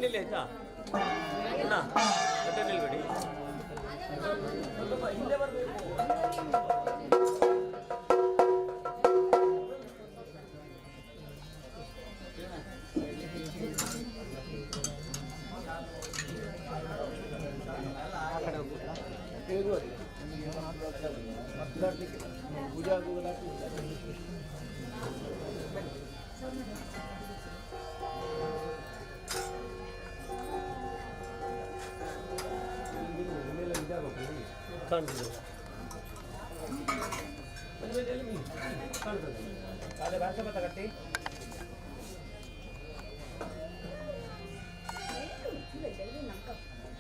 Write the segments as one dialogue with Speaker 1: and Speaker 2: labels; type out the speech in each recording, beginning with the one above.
Speaker 1: ನಿಲ್ಲಿ ಆಯ್ತಾ ಅಣ್ಣ ಮತ್ತೆ ನಿಲ್ಬೇಡಿ ಹಿಂದೆ ಬರಬೇಕು पूजा ಕಾಣ್ತಿದೆ ಕಾಲೇ ಭಾಷೆ ಗೊತ್ತಾಗತ್ತಿ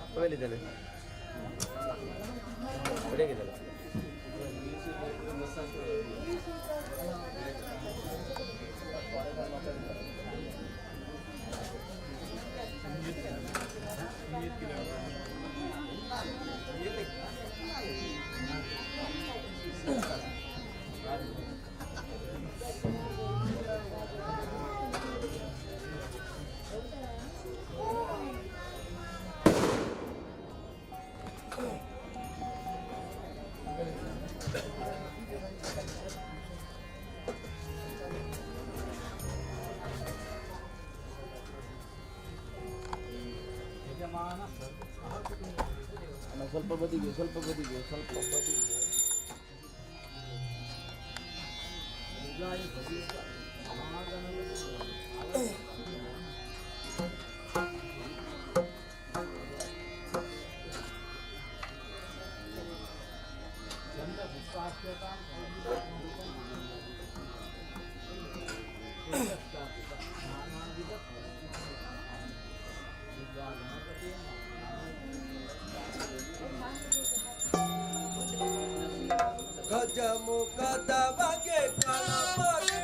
Speaker 1: ಮೊಬೈಲಿದ್ದಾನೆ ಹೊಡೆಗಿದ್ದಲ್ಲ ಸ್ವಲ್ಪ ಬದಿಗೆ ಸ್ವಲ್ಪ ಬದಿಗೆ ಸ್ವಲ್ಪ ಬದಿಗೆ ಗಜಮುಖದ ಬಗೆ ಕಳಪದೆ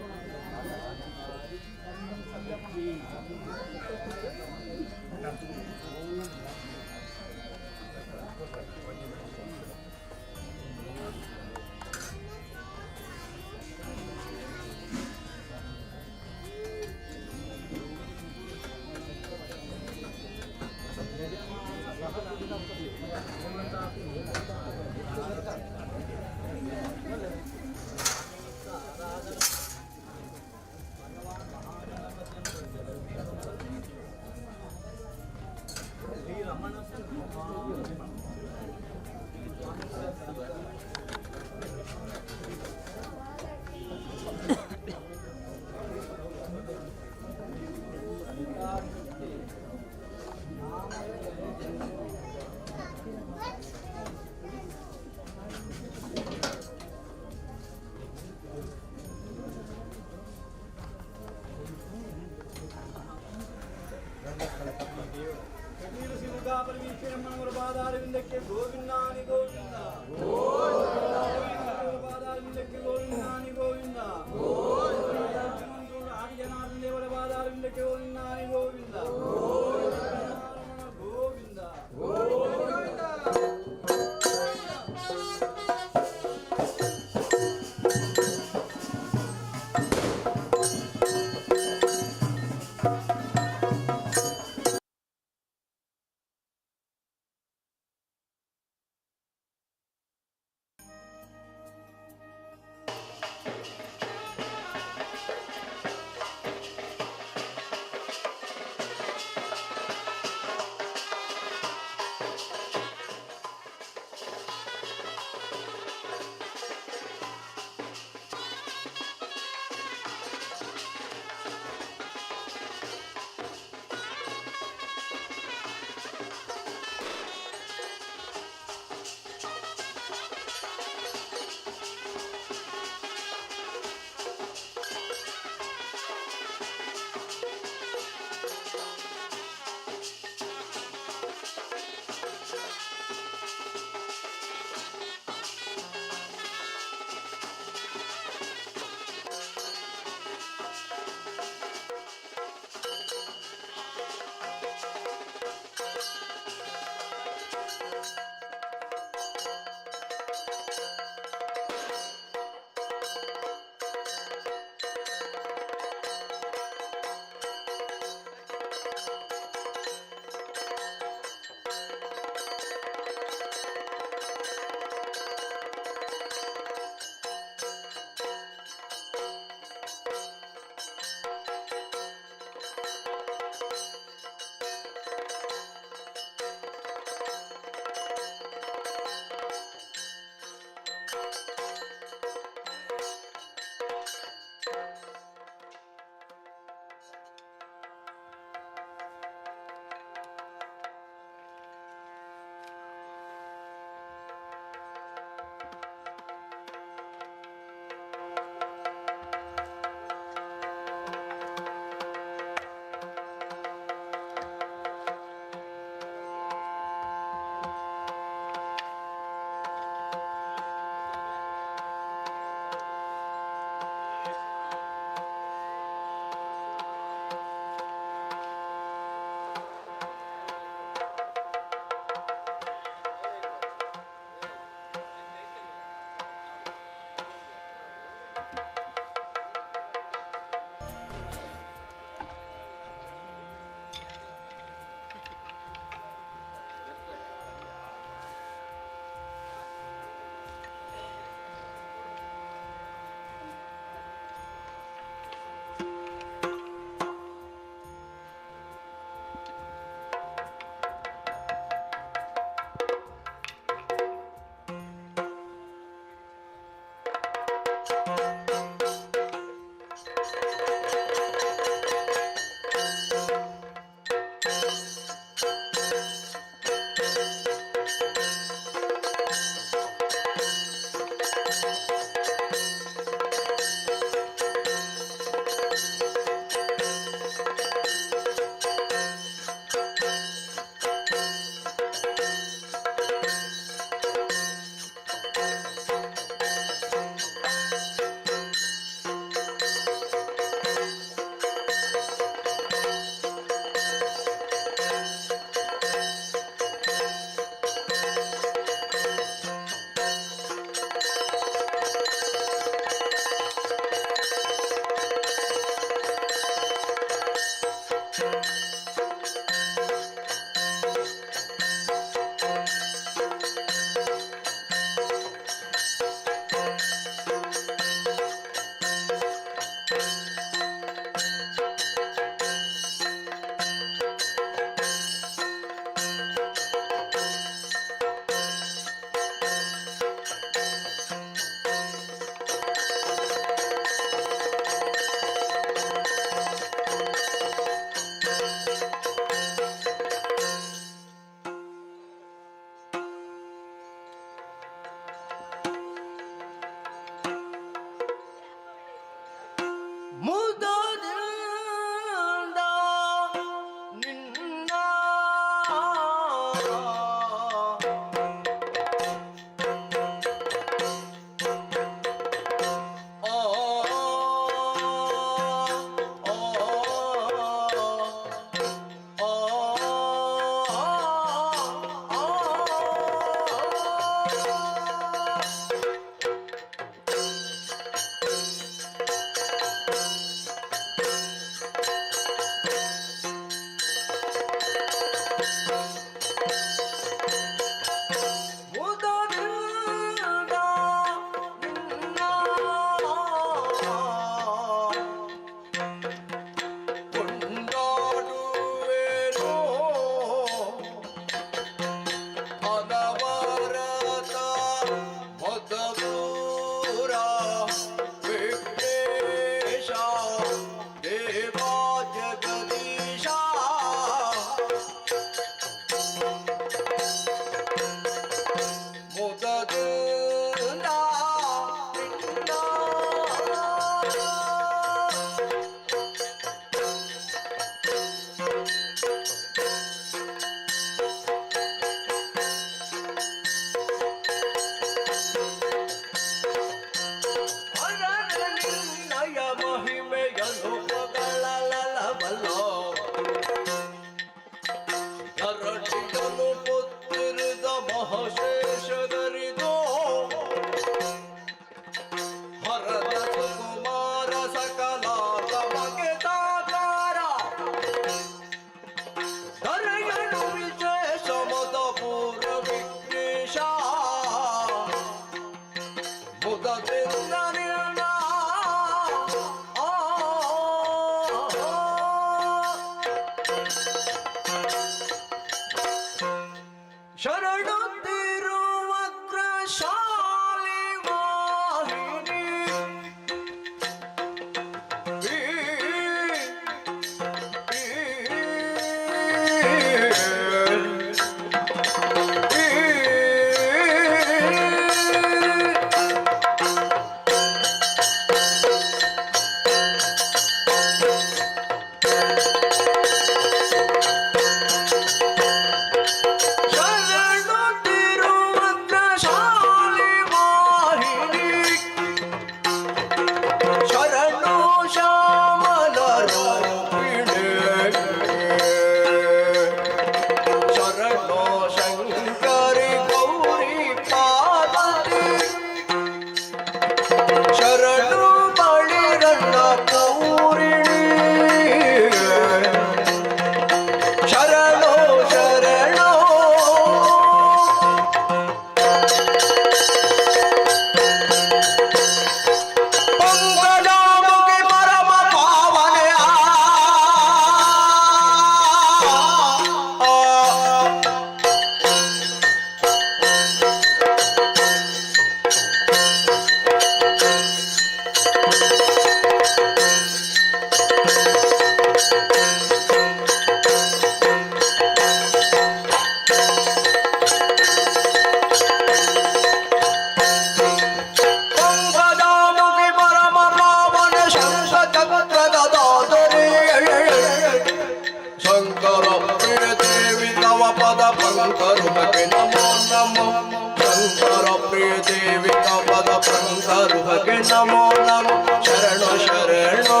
Speaker 2: ನಮೋ ನಮೋ ಶರಣು ಶರಣು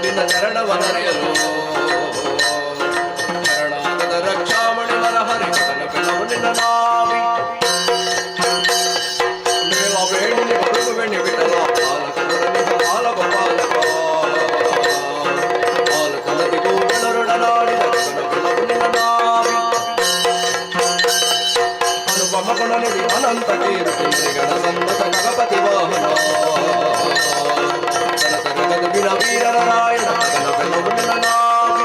Speaker 2: ನಿನ್ನ ಚರಣವನರೆಯಲು ಶರಣಾಗತ ರಕ್ಷಾಮಣಿ ವರ ಹರಿ ಕನಕನವು ನಿನ್ನ ನಾವಿ ದೇವ ಬೇಣಿ ಬರುಗು ಬೆಣ್ಣಿ ಬಿಡಲ ಪಾಲಕ ನಿನ್ನ ಪಾಲಕ ಪಾಲಕ ಪಾಲಕನದಿಗೂ ಬೆಳರುಡನಾಡಿದ ಕನಕನವು ನಿನ್ನ ನಾವಿ ಅನುಪಮ ಗುಣನಿಧಿ ಅನಂತ ಕೀರ್ತಿಗಣ ಸನ್ನತ ಗಣಪತಿ ವಾಹನ ವೀರ ನಾರಾಯಣ ಕನಕನವು ನಿನ್ನ ನಾವಿ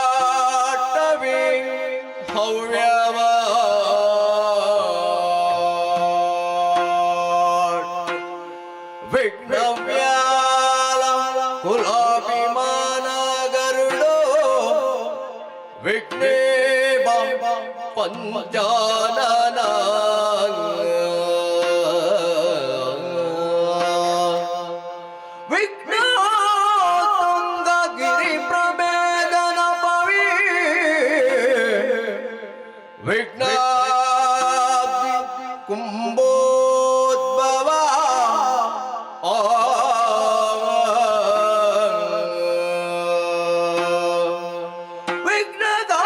Speaker 2: ವಿಘ್ನಾಟವಿ ಹವ್ಯವ ವಿಘ್ನವ್ಯಾಲ ಕುಲಾಭಿಮಾನ ಗರುಡೋ ವಿಘ್ನೇಬ ಪಂಚಾನನ ವಿಘ್ನಾಬ್ಧಿ ಕುಂಭೋದ್ಭವ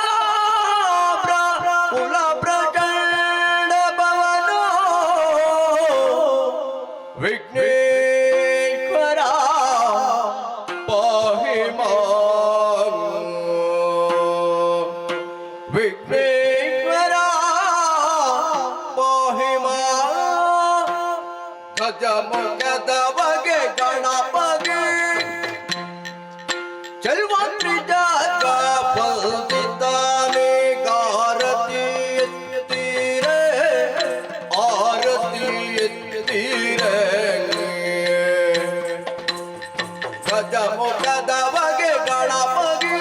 Speaker 2: ವಿಘ್ನಗಾಬ್ರ ಕುಲ ಪ್ರಚಂಡ ಭವನೋ ವಿಘ್ನೇಶ್ವರ ಪಾಹಿ ಮಾಂ ವಿಘ್ನೇಶ್ವರ ಗಜಮುಖದ ಬಗೆ ಗಣಪತಿ ಚೆಲ್ವಂತ್ರಿ ಜಾಗ ಫಲ್ತಿದ್ದಾನೆ ಗಾರತಿ ಎತ್ತೀರೆ ಆರತಿ ಎತ್ತೀರೆ ಗಜಮುಖದ ಬಗೆ ಗಣಪತಿ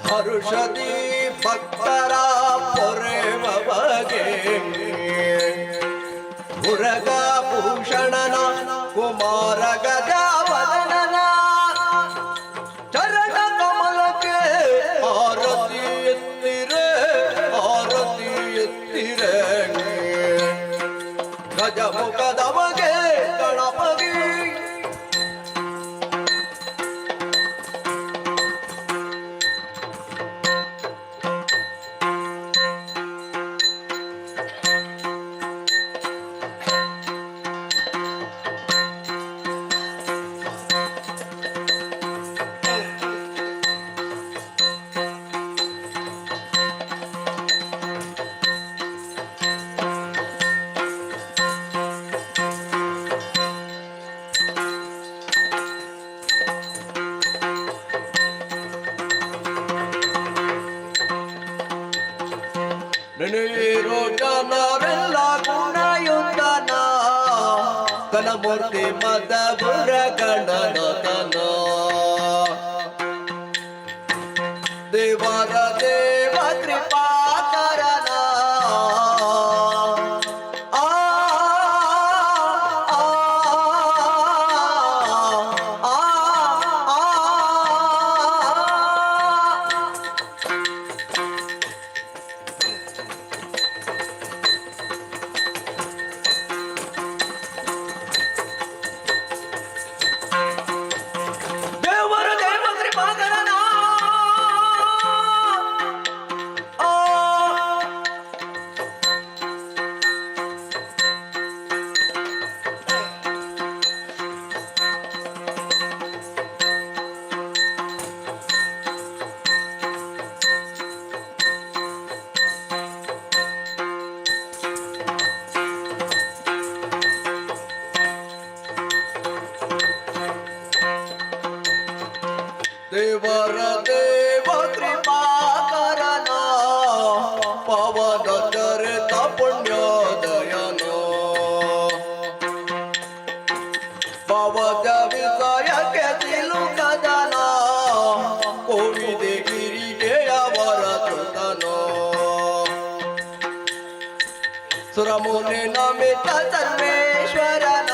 Speaker 2: ಹರುಷದಿ ಭಕ್ತರ ಪೊರೆವಗೆ ಮುರಗ ಭೂಷಣನ ಕುಮಾರ ಗಜವದನನ ಚರಣ ಕಮಲಕ್ಕೆ ಆರತಿ ಎತ್ತಿರೆ ಆರತಿ ಎತ್ತಿರೆ ಗಜಮುಖದವಗೆ ಗಣಪತಿ ನೆನೆಯಿರೋ ಜನರೆಲ್ಲ ಗುಣಯುತನ ಕನಮೂರ್ತಿ ಮದಪುರ ಗಣನತನ ದೇವರ ದೇವ ಕೃಪಾಕರನ ದೇವರ ದೇವ ಕೃಪಾಕರನ ಪವನ ಚರಿತ ಪುಣ್ಯೋದಯನ ಪವಜ ವಿಷಯಕ್ಕೆ ತಿಲುಕದನ ಕೋವಿದೆ ಗಿರಿಜೆಯವರ ಕೃತನ ಸುರಮುನಿ ನಮಿತ ಸರ್ವೇಶ್ವರನ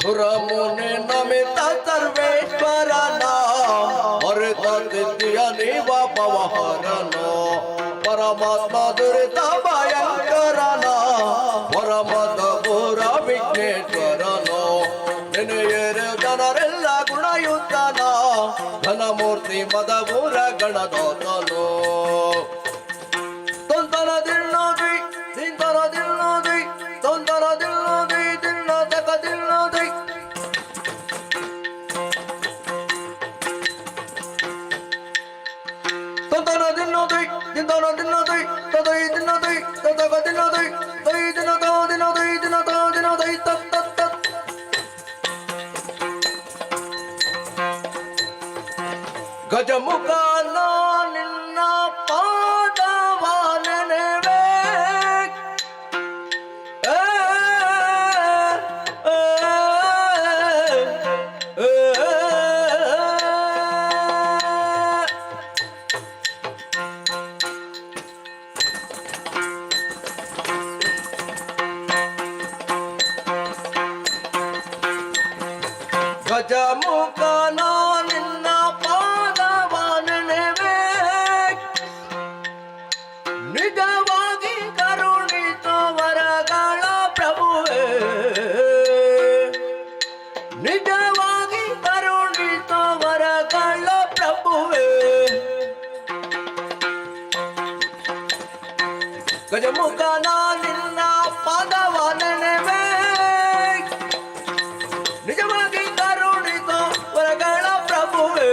Speaker 2: ಸುರಮುನಿ ನಮಿತ ಸರ್ವೇಶ್ವರನ ಹರಿತ ಸಿದ್ಧಿಯ ನೀವ ಪವಹರನ ಪರಮಾತ್ಮ ದುರಿತ ಭಯಂಕರನ ಪರಮದ ಪುರ ವಿಘ್ನೇಶ್ವರನ ನೆನೆಯರು ಜನರೆಲ್ಲ ಗುಣಯುತನ ಘನಮೂರ್ತಿ ಮದಪುರ ಗಣದೋತನು ತೊಂದರ ದಿಲ್ಲೋದಿ ತಿಂದರ ದಿಲ್ಲೋದಿ ತೊಂದರ ದಿಲ್ಲೋದಿ ದಿಲ್ಲ ತಕ ದಿಲ್ಲೋದಿ ತೊಂದರ ದಿಲ್ಲೋದಿ ತಿಂದರ ದಿಲ್ಲೋದಿ ತದೈ ದಿಲ್ಲೋದಿ ತದಕ ದಿಲ್ಲೋದಿ ದೈ ದಿನದ ದಿನದೈ ದಿನದ ದಿನದೈ ತತ್ ತತ್ ತತ್ ಗಜಮುಖನ ನಿನ್ನ ಪಾದವ ನೆನೆವೆ ಗಜಮುಖನ ನಿನ್ನ ಪಾದವ ನೆನೆವೆ ನಿಜವಾಗಿ ಕರುಣಿಸೋ ವರಗಳ ಪ್ರಭುವೇ ನಿಜವಾಗಿ ಕರುಣಿಸೋ ವರಗಳ ಪ್ರಭುವೇ ಗಜಮುಖನ ನಿನ್ನ ಪಾದವ ನೆನೆವೆ ನಿಜವಾಗಿ ಕರುಣಿಸೋ ವರಗಳ ಪ್ರಭುವೇ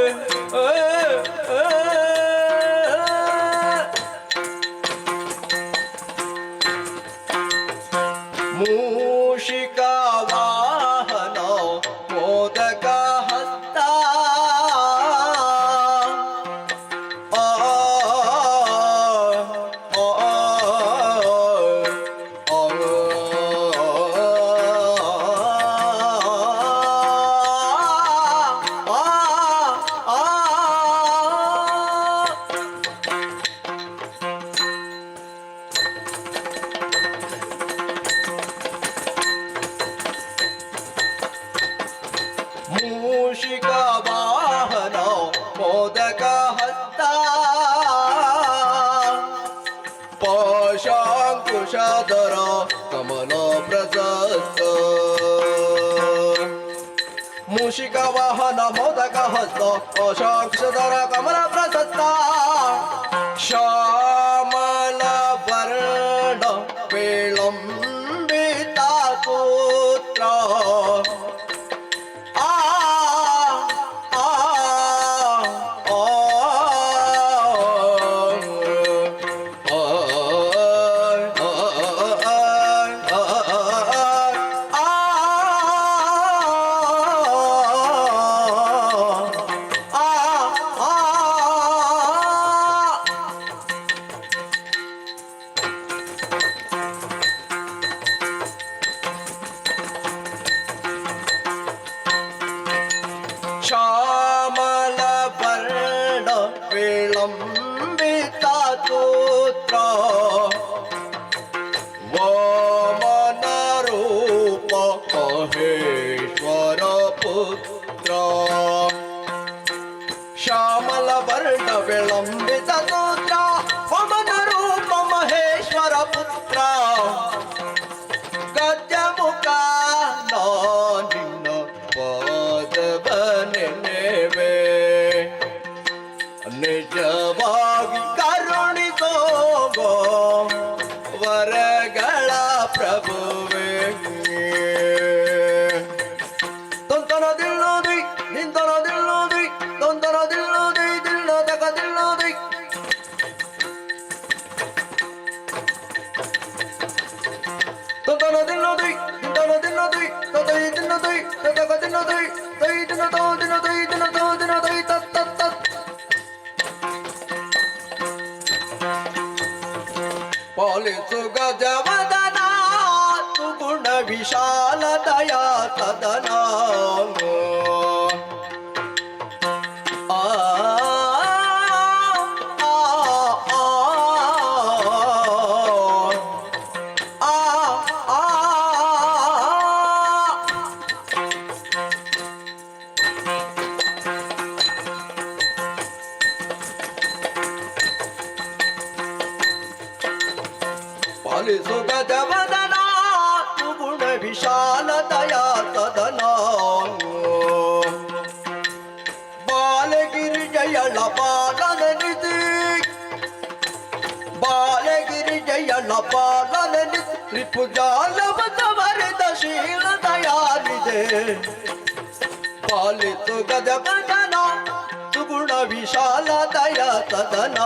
Speaker 2: ಮೂಷಿಕ ವಾಹನ ಮೋದಕ ಹಸ್ತ ಆ ಮೂಷಿಕ ವಾಹನ ಮೋದಕ ಹಸ್ತ ಪಾಶಾಂಕುಶಾಧರ ಕಮಲ ಪ್ರಶಸ್ತ ಮೂಷಿಕ ವಾಹನ ಮೋದಕ ಹಸ್ತ ಪಾಶಾಂಕುಶಾಧರ ಕಮಲ ಪ್ರಶಸ್ತ ಶ್ಯಾಮಲ ವರ್ಣ ವಿಳಂಬಿತ ಸೂತ್ರ ಶ್ಯಾಮಲ ವರ್ಣ ವಿಳಂಬಿತ ಸೂತ್ರ ವಾಮನ ರೂಪ ಮಹೇಶ್ವರ ಪುತ್ರ ಶ್ಯಾಮಲ ವರ್ಣ ವಿಳಂಬಿತ ಸೂತ್ರ ವಾಮನ ರೂಪ ಮಹೇಶ್ವರ ಪುತ್ರ ಗಜಮುಖ ನಿನ್ನ ಪಾದವ ನೆನೆವೆ ನಿಜವಾಗಿ ಕರುಣಿಸೋ ವರಗಳ ಪ್ರಭುವೇ ತೊಂದರ ದಿಲ್ಲೋದಿ ನಿಂದರ ದಿಲ್ಲೋದಿ ತೊಂದರ ದಿಲ್ಲೋದಿ ದಿಲ್ಲ ತಕ ದಿಲ್ಲೋದಿ ತೊಂದರ ದಿಲ್ಲೋದಿ ನಿಂದರ ದಿಲ್ಲೋದಿ ತದೈ ದಿಲ್ಲೋದಿ ತದಕ ದಿಲ್ಲೋದಿ ದೈ ದಿನದ ದಿನದೈ ದಿನದ ದಿನದೈ ತತ್ ತತ್ ತತ್ ಪಾಲಿಸು ಗಜವದನ ಸುಗುಣ ವಿಶಾಲ ದಯಾ ಸದನ ಪಾಲಿಸು ಗಜವದನ ಸುಗುಣ ವಿಶಾಲದಯ ಸದನ ಬಾಲಗಿರಿ ಜಯಳ ಪಾಲನೆನಿಸಿ ಬಾಲಗಿರಿ ಜಯಳ ಪಾಲನೆನಿಸಿ ರಿಪುಜಾಲವತ ವರಿದ ಶೀಲ ದಯಾನಿದೆ ಪಾಲಿಸು ಗಜವದನ ಸುಗುಣ ವಿಶಾಲದಯ ಸದನ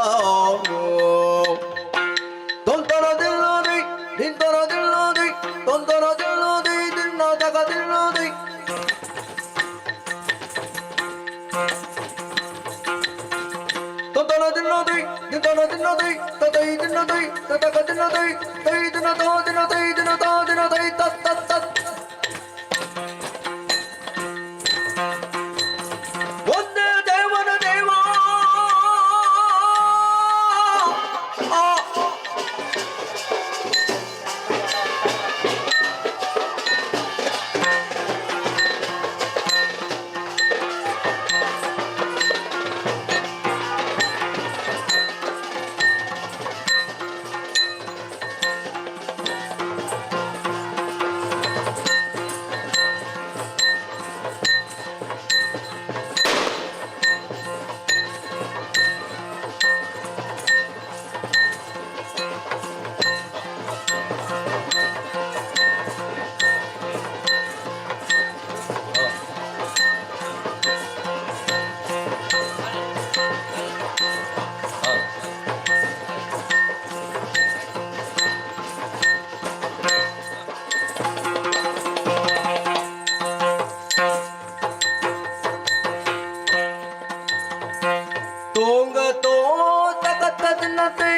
Speaker 2: ತೊಂದರದಿಲ್ಲದೆ ನಿಂತರದಿಲ್ಲದೆ ತೊಂದರದಿಲ್ಲದೆ ದಿನ್ನದಗದಿಲ್ಲದೆ ತೊಂದರದಿಲ್ಲದೆ ನಿಂತರದಿಲ್ಲದೆ ತದೈ ದಿನ್ನದೈ ತದಗದಿಲ್ಲದೆ ತೈ ದಿನದೋ ದಿನದೈ ದಿನದೋ ದಿನದೈ ತತ್ ತತ್ ತತ್ ಒಂದೇ ದೇವನ ದೇವ ತೋಂಗ ತೋ ತಗತದನತೆ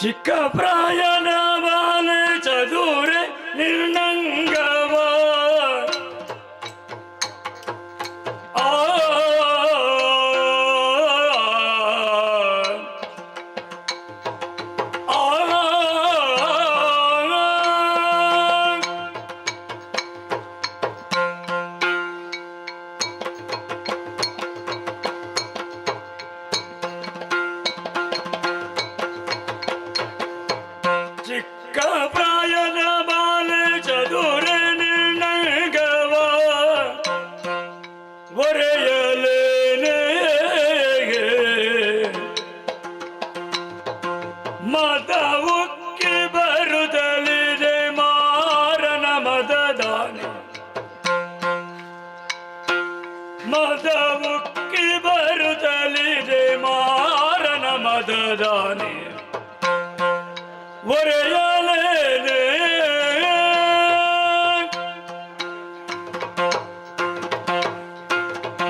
Speaker 3: ಚಿಕ್ಕ ಪ್ರಾಯದ ಬಾಲೆ ಚದುರೆ ನಿರ್ಣಂಗವ ಆ ಚಿಕ್ಕ ಪ್ರಾಯದ ಬಾಲೆ ಚದುರೆ ನಿರ್ಣಗವ ಒರೆಯಲೇನೆ ಮತ ಉಕ್ಕಿ ಬರುತ್ತಲಿದೆ ಮಾರನ ಮದದಾನೆ ಮತ ಉಕ್ಕಿ ಬರುತ್ತಲಿದೆ ಮಾರನ ಮದದಾನೆ ಒರೆಯಲೇನೆ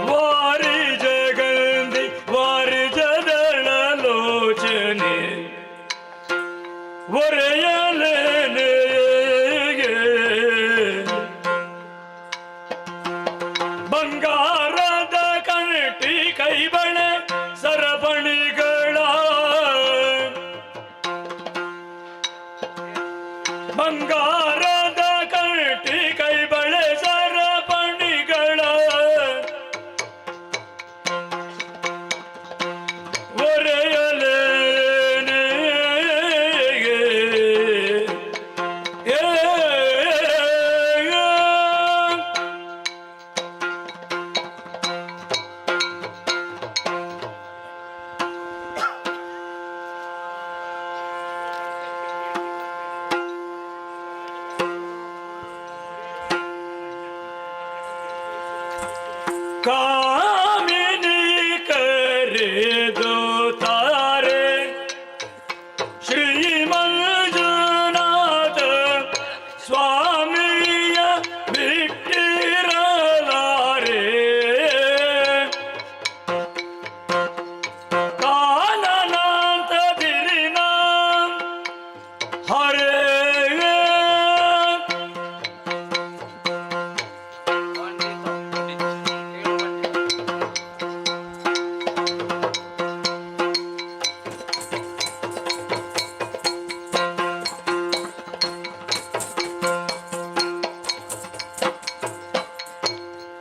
Speaker 3: ವಾರಿ ಜಗಂದಿ ವಾರಿ ಜದಳಲೋಚನೆ ಒರೆಯಲೇನೆ ಬಂಗಾರದ ಕಣಟಿ ಕೈಬಳೆ ಸರಪಣಿಗಳ ಬಂಗಾರದ ಕಣಟಿ ಕೈಬಳೆ ಸರಪಣಿಗಳ ಒರೆಯಲೇನೆ ಕಾಮಿನಿ ಕರೆದು ತಾರೆ ಶ್ರೀ ಮಂಜುನಾಥ ಸ್ವಾಮಿಯ ಬಿಟ್ಟಿರಲಾರೆ ಕಾನನಾಂತ ಬಿರಿನ ಹರೇ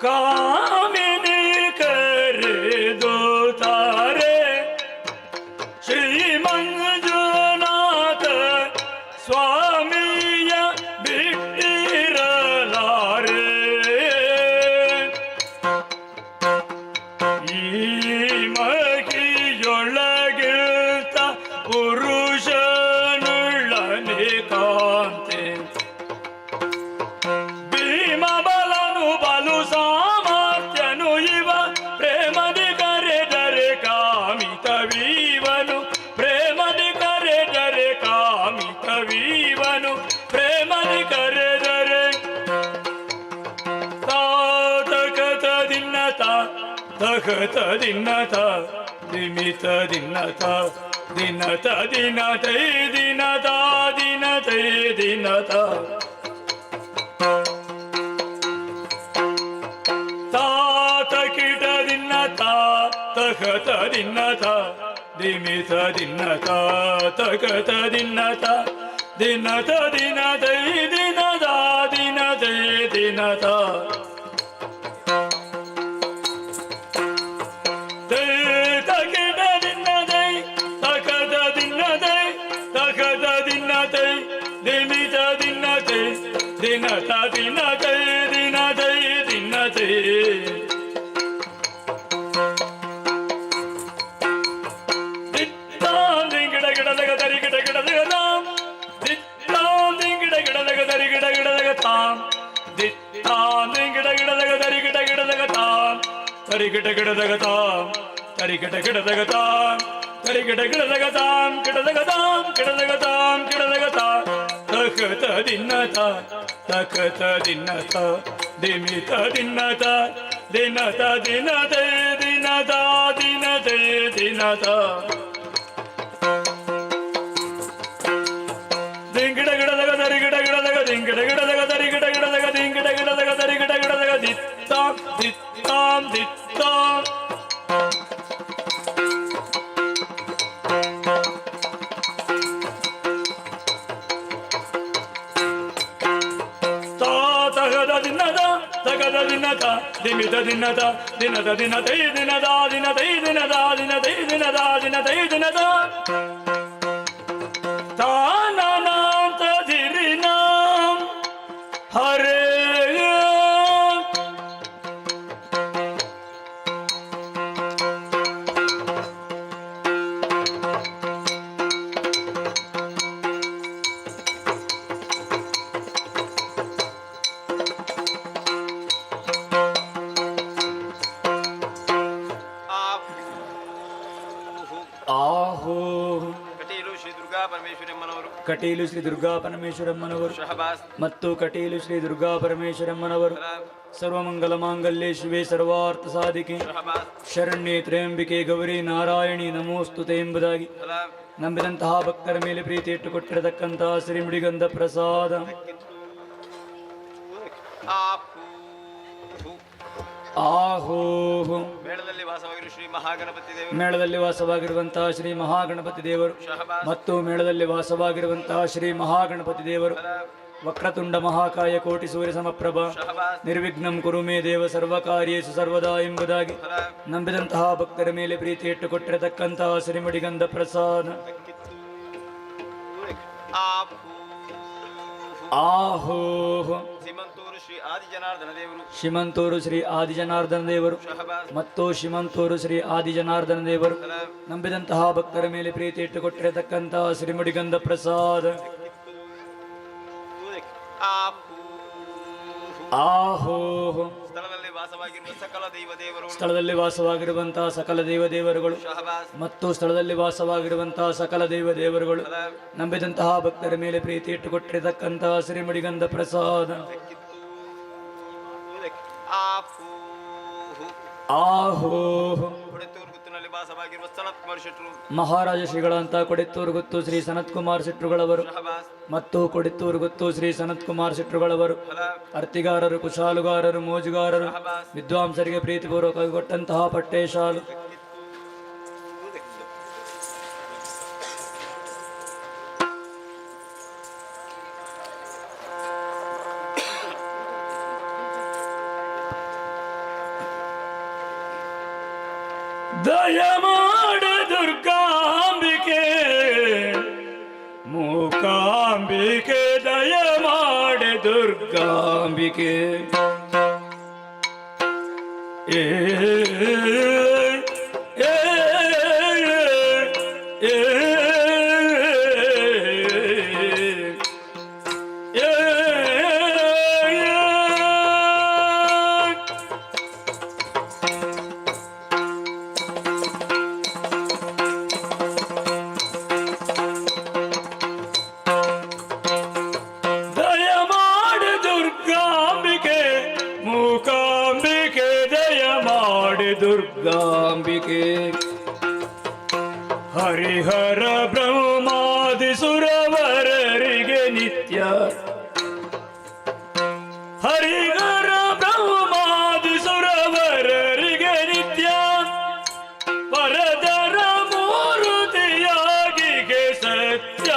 Speaker 3: ಕಾಮಿನಿ ಕರೆದು ತಾರೆ ಶ್ರೀ ಮಂಜುನಾಥ ಸ್ವಾಮಿಯ ಬಿಟ್ಟಿರಲಾರೆ ಈ ಮಗಿಯೊಳಗಿರ್ತ ಪುರುಷನುಳ್ಳನೆ ಕಾಂತೆ ಭೀಮ ಬಲನು ಬಲು ಸಾಮರ್ಥ್ಯನು ಇವ ಪ್ರೇಮದಿ ಕರೆದರೆ ಕಾಮಿತವೀವನು ಪ್ರೇಮದಿ ಕರೆದರೆ ಕಾಮಿತವೀವನು ಪ್ರೇಮದಿ ಕರೆದರೆ ತಾತಕತ ದಿನ್ನತ ತಕತ ದಿನ್ನತ ದಿಮಿತ ದಿನ್ನತ ದಿನತ ದಿನತೈ ದಿನತ ದಿನತೈ ದಿನತ ತಾತ ಕಿಟ ದಿನ್ನತ ತಕತ ದಿನ್ನತ ದಿಮಿತ ದಿನ್ನತ ತಕತ ದಿನ್ನತ ದಿನತ ದಿನತೈ ದಿನದ ದಿನತೈ ದಿನತ ತಕಿಟ ದಿನ್ನದೈ ತಕತ ದಿನ್ನದೈ ತಕತ ದಿನ್ನತೈ ದಿಮಿತ ದಿನ್ನತೈ ದಿನತ ದಿನತೈ ದಿನತೈ ದಿನತೈ ಗಿಡದಾಗ ತರಿ ಗಿಡ ಗಿಡದಾಗ ತಾಂ ಗಿಡ ಗಿಡದಾಗ ತರಿ ಗಿಡ ಗಿಡದಾಗ ತಾಂ ಗಿಡ ಗಿಡದಾಗ ತರಿ ಗಿಡ ಗಿಡದಾಗ ತಾಂ ತರಿ ಗಿಡ ಗಿಡದಾಗ ತಾಂ ತರಿ ಗಿಡ ಗಿಡದಾಗ ತಾಂ ತರಿ ಗಿಡ ಗಿಡದಾಗ ತಾಂ ಗಿಡದಾಗ ತಾಂ ಗಿಡದಾಗ ತಾಂ ಗಿಡದಾಗ ತಾಂ ತಕತ ದಿನ್ನತ ತಕತ ದಿನ್ನತ ದಿಮಿತ ದಿನ್ನತ ದಿನತ ದಿನತೈ ದಿನತ ದಿನತೈ ದಿನತ ದಿಂಗಿಡ ಗಿಡದಾಗ ತರಿ ಗಿಡ ಗಿಡದಾಗ ದಿಂಗಿಡ ಗಿಡದಾಗ ತರಿ ಗಿಡ ಗಿಡದಾಗ ದಿಂಗಿಡ ಗಿಡದಾಗ ತರಿ ಗಿಡ ಗಿಡದಾಗ ದಿತ್ತಾಂ ದಿತ್ತಾಂ ದಿತ್ತಾಂ ತಗದ ದಿನದ ತಗದ ದಿನದ ದಿಮಿತ ದಿನದ ದಿನದ ದಿನತೈ ದಿನದ ದಿನತೈ ದಿನದ ದಿನತೈ ದಿನದ ದಿನತೈ ದಿನದ ತಾನನಾಂತ ಧಿರಿನಾಂ ಹರೇ ಆಹೋ
Speaker 4: ಕಟೀಲು ಶ್ರೀ ದುರ್ಗಾ ಪರಮೇಶ್ವರಮ್ಮನವರು
Speaker 3: ಕಟೀಲು ಶ್ರೀ ದುರ್ಗಾ ಪರಮೇಶ್ವರಮ್ಮನವರು
Speaker 4: ಶಹಬಾಸ್
Speaker 3: ಮತ್ತು ಕಟೀಲು ಶ್ರೀ ದುರ್ಗಾ ಪರಮೇಶ್ವರಮ್ಮನವರು ಸರ್ವಮಂಗಲ ಮಾಂಗಲ್ಯೆ ಶಿವೆ ಸರ್ವಾರ್ಥ ಸಾಧಿಕೆ
Speaker 4: ಶಹಬಾಸ್
Speaker 3: ಶರಣ್ಯೆ ತ್ರ್ಯಂಬಿಕೆ ಗೌರಿ ನಾರಾಯಣಿ ನಮೋಸ್ತುತೆ ಎಂಬುದಾಗಿ
Speaker 4: ಸಲಾಂ
Speaker 3: ನಂಬಿದಂತಹ ಭಕ್ತರ ಮೇಲೆ ಪ್ರೀತಿ ಇಟ್ಟುಕೊಟ್ಟಿರತಕ್ಕಂತಹ ಶ್ರೀ ಮುಡಿಗಂಧ ಪ್ರಸಾದ ಆಹೋ
Speaker 4: ಮೇಳದಲ್ಲಿ ವಾಸವಾಗಿರುವ ಶ್ರೀ ಮಹಾಗಣಪತಿ ದೇವರು
Speaker 3: ಮೇಳದಲ್ಲಿ ವಾಸವಾಗಿರುವಂತಹ ಶ್ರೀ ಮಹಾಗಣಪತಿ ದೇವರು
Speaker 4: ಶಹಬಾಸ್
Speaker 3: ಮತ್ತು ಮೇಳದಲ್ಲಿ ವಾಸವಾಗಿರುವಂತಹ ಶ್ರೀ ಮಹಾಗಣಪತಿ ದೇವರು
Speaker 4: ಸಲಾಂ
Speaker 3: ವಕ್ರತುಂಡ ಮಹಾಕಾಯ ಕೋಟಿ ಸೂರ್ಯ ಸಮಪ್ರಭ
Speaker 4: ಶಹಬಾಸ್
Speaker 3: ನಿರ್ವಿಘ್ನಂ ಕುರು ಮೇ ದೇವ ಸರ್ವಕಾರ್ಯೇಷು ಸರ್ವದಾ ಎಂಬುದಾಗಿ
Speaker 4: ಸಲಾಂ
Speaker 3: ನಂಬಿದಂತಹ ಭಕ್ತರ ಮೇಲೆ ಪ್ರೀತಿ ಇಟ್ಟುಕೊಟ್ಟಿರತಕ್ಕಂತಹ ಶ್ರೀಮಡಿಗಂಧ ಪ್ರಸಾದ ಆಹೋ
Speaker 4: ಸಿಮಂತೂರು ಶ್ರೀ ಆದಿಜನಾರ್ದನ ದೇವರು
Speaker 3: ಶಿಮಂತೂರು ಶ್ರೀ ಆದಿಜನಾರ್ದನ ದೇವರು
Speaker 4: ಶಹಬಾಸ್
Speaker 3: ಮತ್ತು ಶಿಮಂತೂರು ಶ್ರೀ ಆದಿಜನಾರ್ದನ ದೇವರು
Speaker 4: ಸಲಾಂ
Speaker 3: ನಂಬಿದಂತಹ ಭಕ್ತರ ಮೇಲೆ ಪ್ರೀತಿ ಇಟ್ಟುಕೊಟ್ಟಿರತಕ್ಕಂತಹ ಶ್ರೀಮಡಿಗಂಧ ಪ್ರಸಾದ
Speaker 4: ಆಹು
Speaker 3: ಆಹೋ
Speaker 4: ಸ್ಥಳದಲ್ಲಿ ವಾಸವಾಗಿರುವ ಸಕಲ ದೈವ ದೇವರು
Speaker 3: ಸ್ಥಳದಲ್ಲಿ ವಾಸವಾಗಿರುವಂತಹ ಸಕಲ ದೇವರುಗಳು
Speaker 4: ಶಹಬಾಸ್
Speaker 3: ಮತ್ತು ಸ್ಥಳದಲ್ಲಿ ವಾಸವಾಗಿರುವಂತಹ ಸಕಲ ದೇವರುಗಳು ನಂಬಿದಂತಹ ಭಕ್ತರ ಮೇಲೆ ಪ್ರೀತಿ ಇಟ್ಟುಕೊಟ್ಟಿರತಕ್ಕಂತಹ ಶ್ರೀಮಡಿಗಂಧ ಪ್ರಸಾದ ಆಹೋ
Speaker 4: ಕೊಡೆತ್ತೂರು ಗುತ್ತಿನಲ್ಲಿ ವಾಸವಾಗಿರುವ ಸನತ್ ಕುಮಾರ್ ಶೆಟ್ರು
Speaker 3: ಮಹಾರಾಜ ಶ್ರೀಗಳಂತ ಕೊಡೆತ್ತೂರು ಗುತ್ತು ಶ್ರೀ ಸನತ್ ಕುಮಾರ್ ಶೆಟ್ರುಗಳವರು
Speaker 4: ಶಹಬಾಸ್
Speaker 3: ಮತ್ತು ಕೊಡೆತ್ತೂರು ಗುತ್ತು ಶ್ರೀ ಸನತ್ ಕುಮಾರ್ ಶೆಟ್ರುಗಳವರು
Speaker 4: ಫಲ
Speaker 3: ಅರ್ತಿಗಾರರು ಕುಶಾಲುಗಾರರು ಮೋಜುಗಾರರು ವಿದ್ವಾಂಸರಿಗೆ ಪ್ರೀತಿಪೂರ್ವಕವಾಗಿ ಕೊಟ್ಟಂತಹ ಪಟ್ಟೆ ಶಾಲು ದಯಮಾಡ ದುರ್ಗಾಂಬಿಕೆ ಮೂಕಾಂಬಿಕೆ ದಯಮಾಡ ದುರ್ಗಾಂಬಿಕೆ ಏ ಏ ಏ ದುರ್ಗಾಂಬಿಕೆ ಹರಿಹರ ಬ್ರಹ್ಮಾದಿ ಸುರವರರಿಗೆ ನಿತ್ಯ ಹರಿಹರ ಬ್ರಹ್ಮಾದಿ ಸುರವರರಿಗೆ ನಿತ್ಯ ವರದರ ಮೂರುತಿಯಾಗಿಗೆ ಸತ್ಯ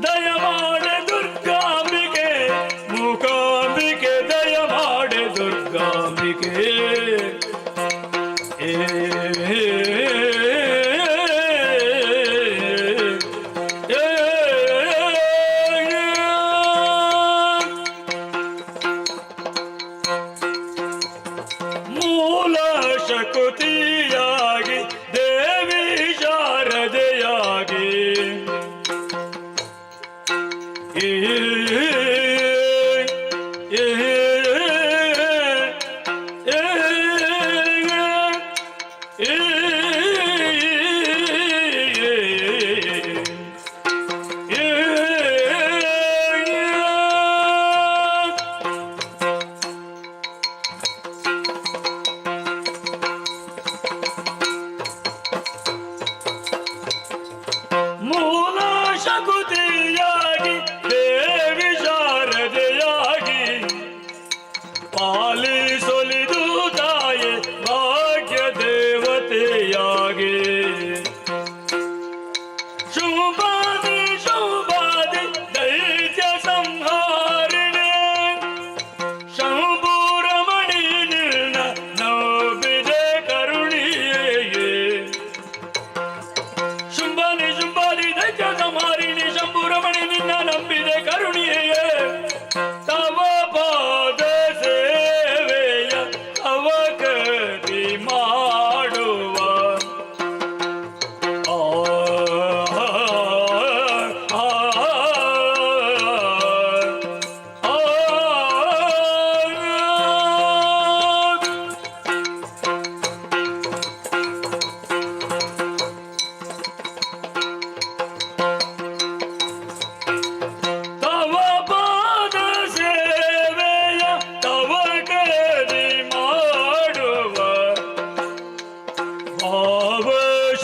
Speaker 3: ದಯಮಾಡ ದುರ್ಗಾಂಬಿಕೆ ಮೂಕಾಂಬಿಕೆ ದಯಮಾಡ ದುರ್ಗಾಂಬಿಕೆ ಮೂಲ ಶಕುತಿಯಾಗಿ ದೇವಿ ಶಾರದೆಯಾಗಿ ಮೂಲ ಶಕುತಿಯಾಗಿ ದೇವಿ ಶಾರದೆಯಾಗಿ ಪಾಲಿಸೊಲಿದು ತಾಯೆ ಭಾಗ್ಯ ದೇವತೆಯಾಗಿ ಶುಭಾದಿ ಶುಭಾದಿ ದೈತ್ಯ ಸಂಹಾರಿಣೆ ಶಂಭೂರಮಣಿ ನಿರ್ಣ ನೌಬಿದೆ ಕರುಣಿಯೇ ಶುಂಭಾನಿ ಶುಂಭಾದಿ ದೈತ್ಯ ಸಂಹಾರಿಣಿ ಶಂಭೂರಮಣಿ ನಿನ್ನ ನಂಬಿದೆ ಕರುಣಿಯೇ ತವ ಪಾದ ಸೇವೆಯ ಅವಕತಿ ಮಾಡುವ ತವ ಪಾದ ಸೇವೆಯ ತವ ಕದಿ ಮಾಡುವ ಭಾವ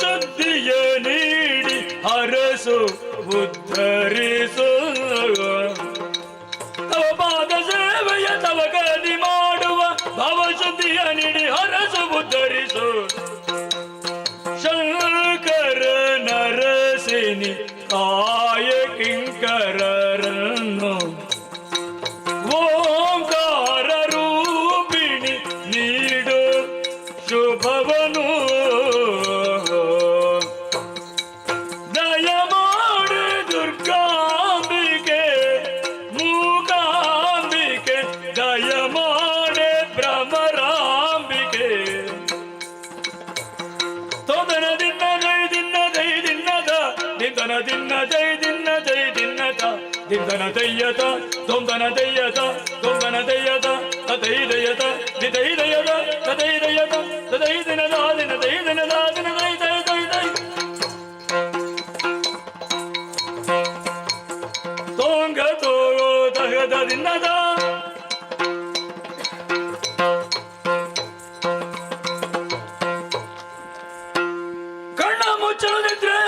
Speaker 3: ಶಕ್ತಿಯ ನೀಡಿ ಹರಸು ಉದ್ಧರಿಸು ತವ ಪಾದ ಸೇವೆಯ ತವ ಕದಿ ಮಾಡುವ ಭಾವ ಶಕ್ತಿಯ ನೀಡಿ ಹರಸು ಉದ್ಧರಿಸು ಶಂಕರ ನರಸಿನಿ ಕಾಯ ಕಿಂಕರರನ್ನು ಓಂಕಾರ ರೂಪಿಣಿ ನೀಡು ಶುಭವನು ದಯಮಾಡ ದುರ್ಗಾಂಬಿಕೆ ಮೂಕಾಂಬಿಕೆ ದಯಮಾಡ ಭ್ರಮರಾಂಬಿಕೆ ತೊಂದನ ದಿನ್ನ ಜೈ ದಿನ್ನ ಜೈ ದಿನ್ನದ ನಿಧನ ದಿನ್ನ ಜೈ ದಿತ್ತನ ದಯ್ಯತ ದೊಂಬನ ದಯ್ಯತ ದೊಂಬನ ದಯ್ಯತ ತದೈ ದಯತ ದಿದೈ ದಯತ ತದೈ ದಯತ ತದೈ ದಿನದ ದಿನ ದೈ ದಿನದ ದಿನ ದೈ ದೈ ದೈ ದೈ ತೋಂಗ ತೋಗೋ ತಗದ ದಿನದ ಕಣ್ಣ ಮುಚ್ಚಳದಿದ್ರೆ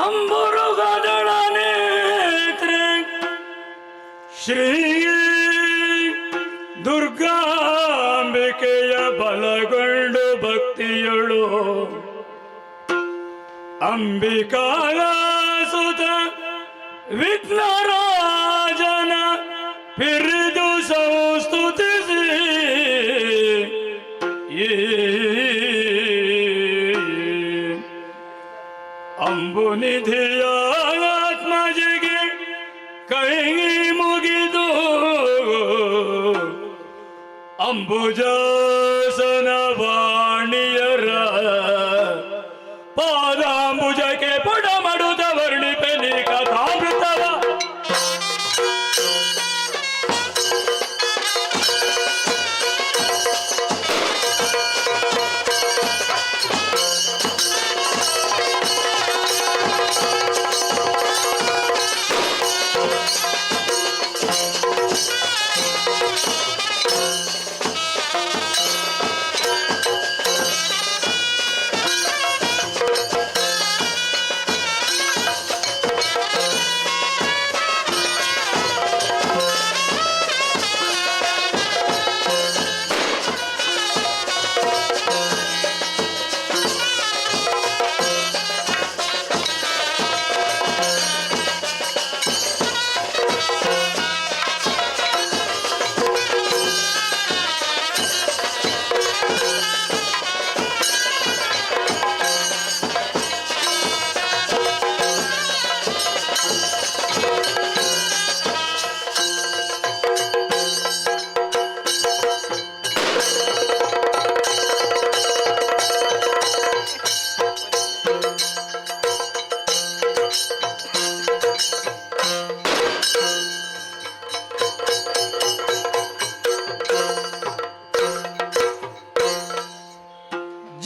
Speaker 3: ಅಂಬುರುಗದಳ ನೇತ್ರೆ ಶ್ರೀ ದುರ್ಗಾಂಬಿಕೆಯ ಬಲಗೊಂಡು ಭಕ್ತಿಯಳು ಅಂಬಿಕಾಳ ಸುತ ವಿಘ್ನರಾಜನ ಪಿರಿದು ಸಂಸ್ತುತಿಸಿ ಅಂಬುನಿಧಿಯ ಆತ್ಮಜಿಗೆ ಕೈ ಮುಗಿದು ಅಂಬುಜಾಸನ ವಾಣಿಯರ ಪಾದಾಂಬುಜಕ್ಕೆ ಪುಡ ಮಾಡುತ್ತ ವರ್ಣಿಪೆನಿ ಕಥಾಮೃತವ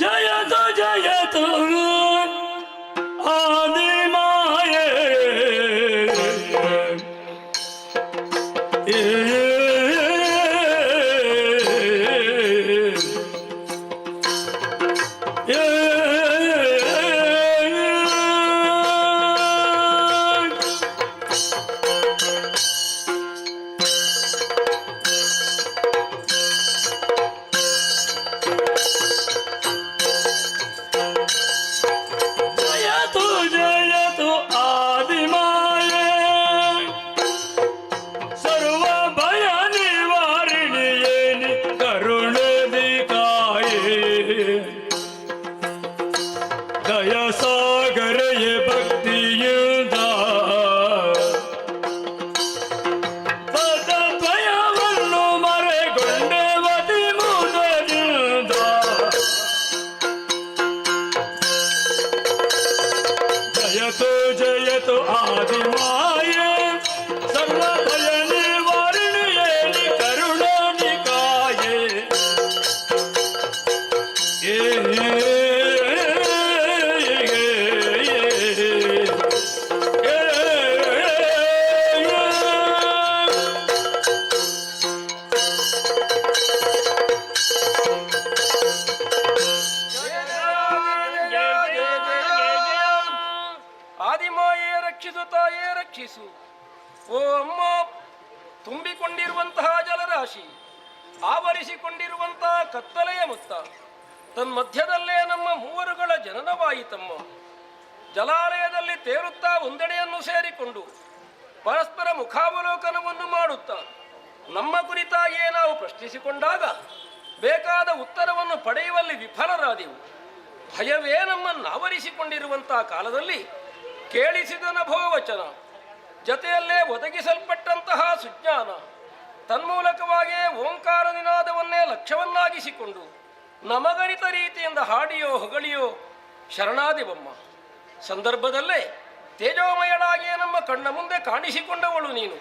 Speaker 3: ಜಯತು ಜಯತು ಆದಿಮಾಯೇ ಜಯತು ಜಯತು ಆದಿಮಾಯೇ ಸರ್ವ ಭಯ ನಿವಾರಿಣಿಯೇನಿ ಕರುಣದಿ ಕಾಯೇ ದಯ ಸಾಗರಯೇ ಭಕ್ತಿಯುದ ಭಯವನ್ನು ಮರೆಗೊಂಡೆವತಿ ಮುದದಿಂದ ಜಯತು ಜಯತು ಆದಿಮಾಯೇ ಸರ್ವ ಭಯ ನಿವಾರಿಣಿಯೇನಿ ಕರುಣಾನಿಕಾಯೇ
Speaker 5: ಆದಿಮಾಯೇ ರಕ್ಷಿಸು ತಾಯೇ ರಕ್ಷಿಸು. ಓ ಅಮ್ಮ, ತುಂಬಿಕೊಂಡಿರುವಂತಹ ಜಲರಾಶಿ, ಆವರಿಸಿಕೊಂಡಿರುವಂತಹ ಕತ್ತಲೆಯ ಮುತ್ತ, ತನ್ಮಧ್ಯದಲ್ಲೇ ನಮ್ಮ ಮೂವರುಗಳ ಜನನವಾಯಿತಮ್ಮ. ಜಲಾಲಯದಲ್ಲಿ ತೇರುತ್ತಾ ಒಂದೆಡೆಯನ್ನು ಸೇರಿಕೊಂಡು ಪರಸ್ಪರ ಮುಖಾವಲೋಕನವನ್ನು ಮಾಡುತ್ತಾ ನಮ್ಮ ಕುರಿತಾಗಿಯೇ ನಾವು ಪ್ರಶ್ನಿಸಿಕೊಂಡಾಗ ಬೇಕಾದ ಉತ್ತರವನ್ನು ಪಡೆಯುವಲ್ಲಿ ವಿಫಲರಾದೆವು. ಭಯವೇ ನಮ್ಮನ್ನಾವರಿಸಿಕೊಂಡಿರುವಂತಹ ಕಾಲದಲ್ಲಿ ಕೇಳಿಸಿದ ನಭೋವಚನ, ಜತೆಯಲ್ಲೇ ಒದಗಿಸಲ್ಪಟ್ಟಂತಹ ಸುಜ್ಞಾನ, ತನ್ಮೂಲಕವಾಗಿಯೇ ಓಂಕಾರ ನಿನಾದವನ್ನೇ ಲಕ್ಷ್ಯವನ್ನಾಗಿಸಿಕೊಂಡು ನಮಗರಿತ ರೀತಿಯಿಂದ ಹಾಡಿಯೋ ಹೊಗಳಿಯೋ ಶರಣಾದಿವಮ್ಮ. ಸಂದರ್ಭದಲ್ಲೇ ತೇಜೋಮಯಳಾಗಿಯೇ ನಮ್ಮ ಕಣ್ಣ ಮುಂದೆ ಕಾಣಿಸಿಕೊಂಡವಳು ನೀನು.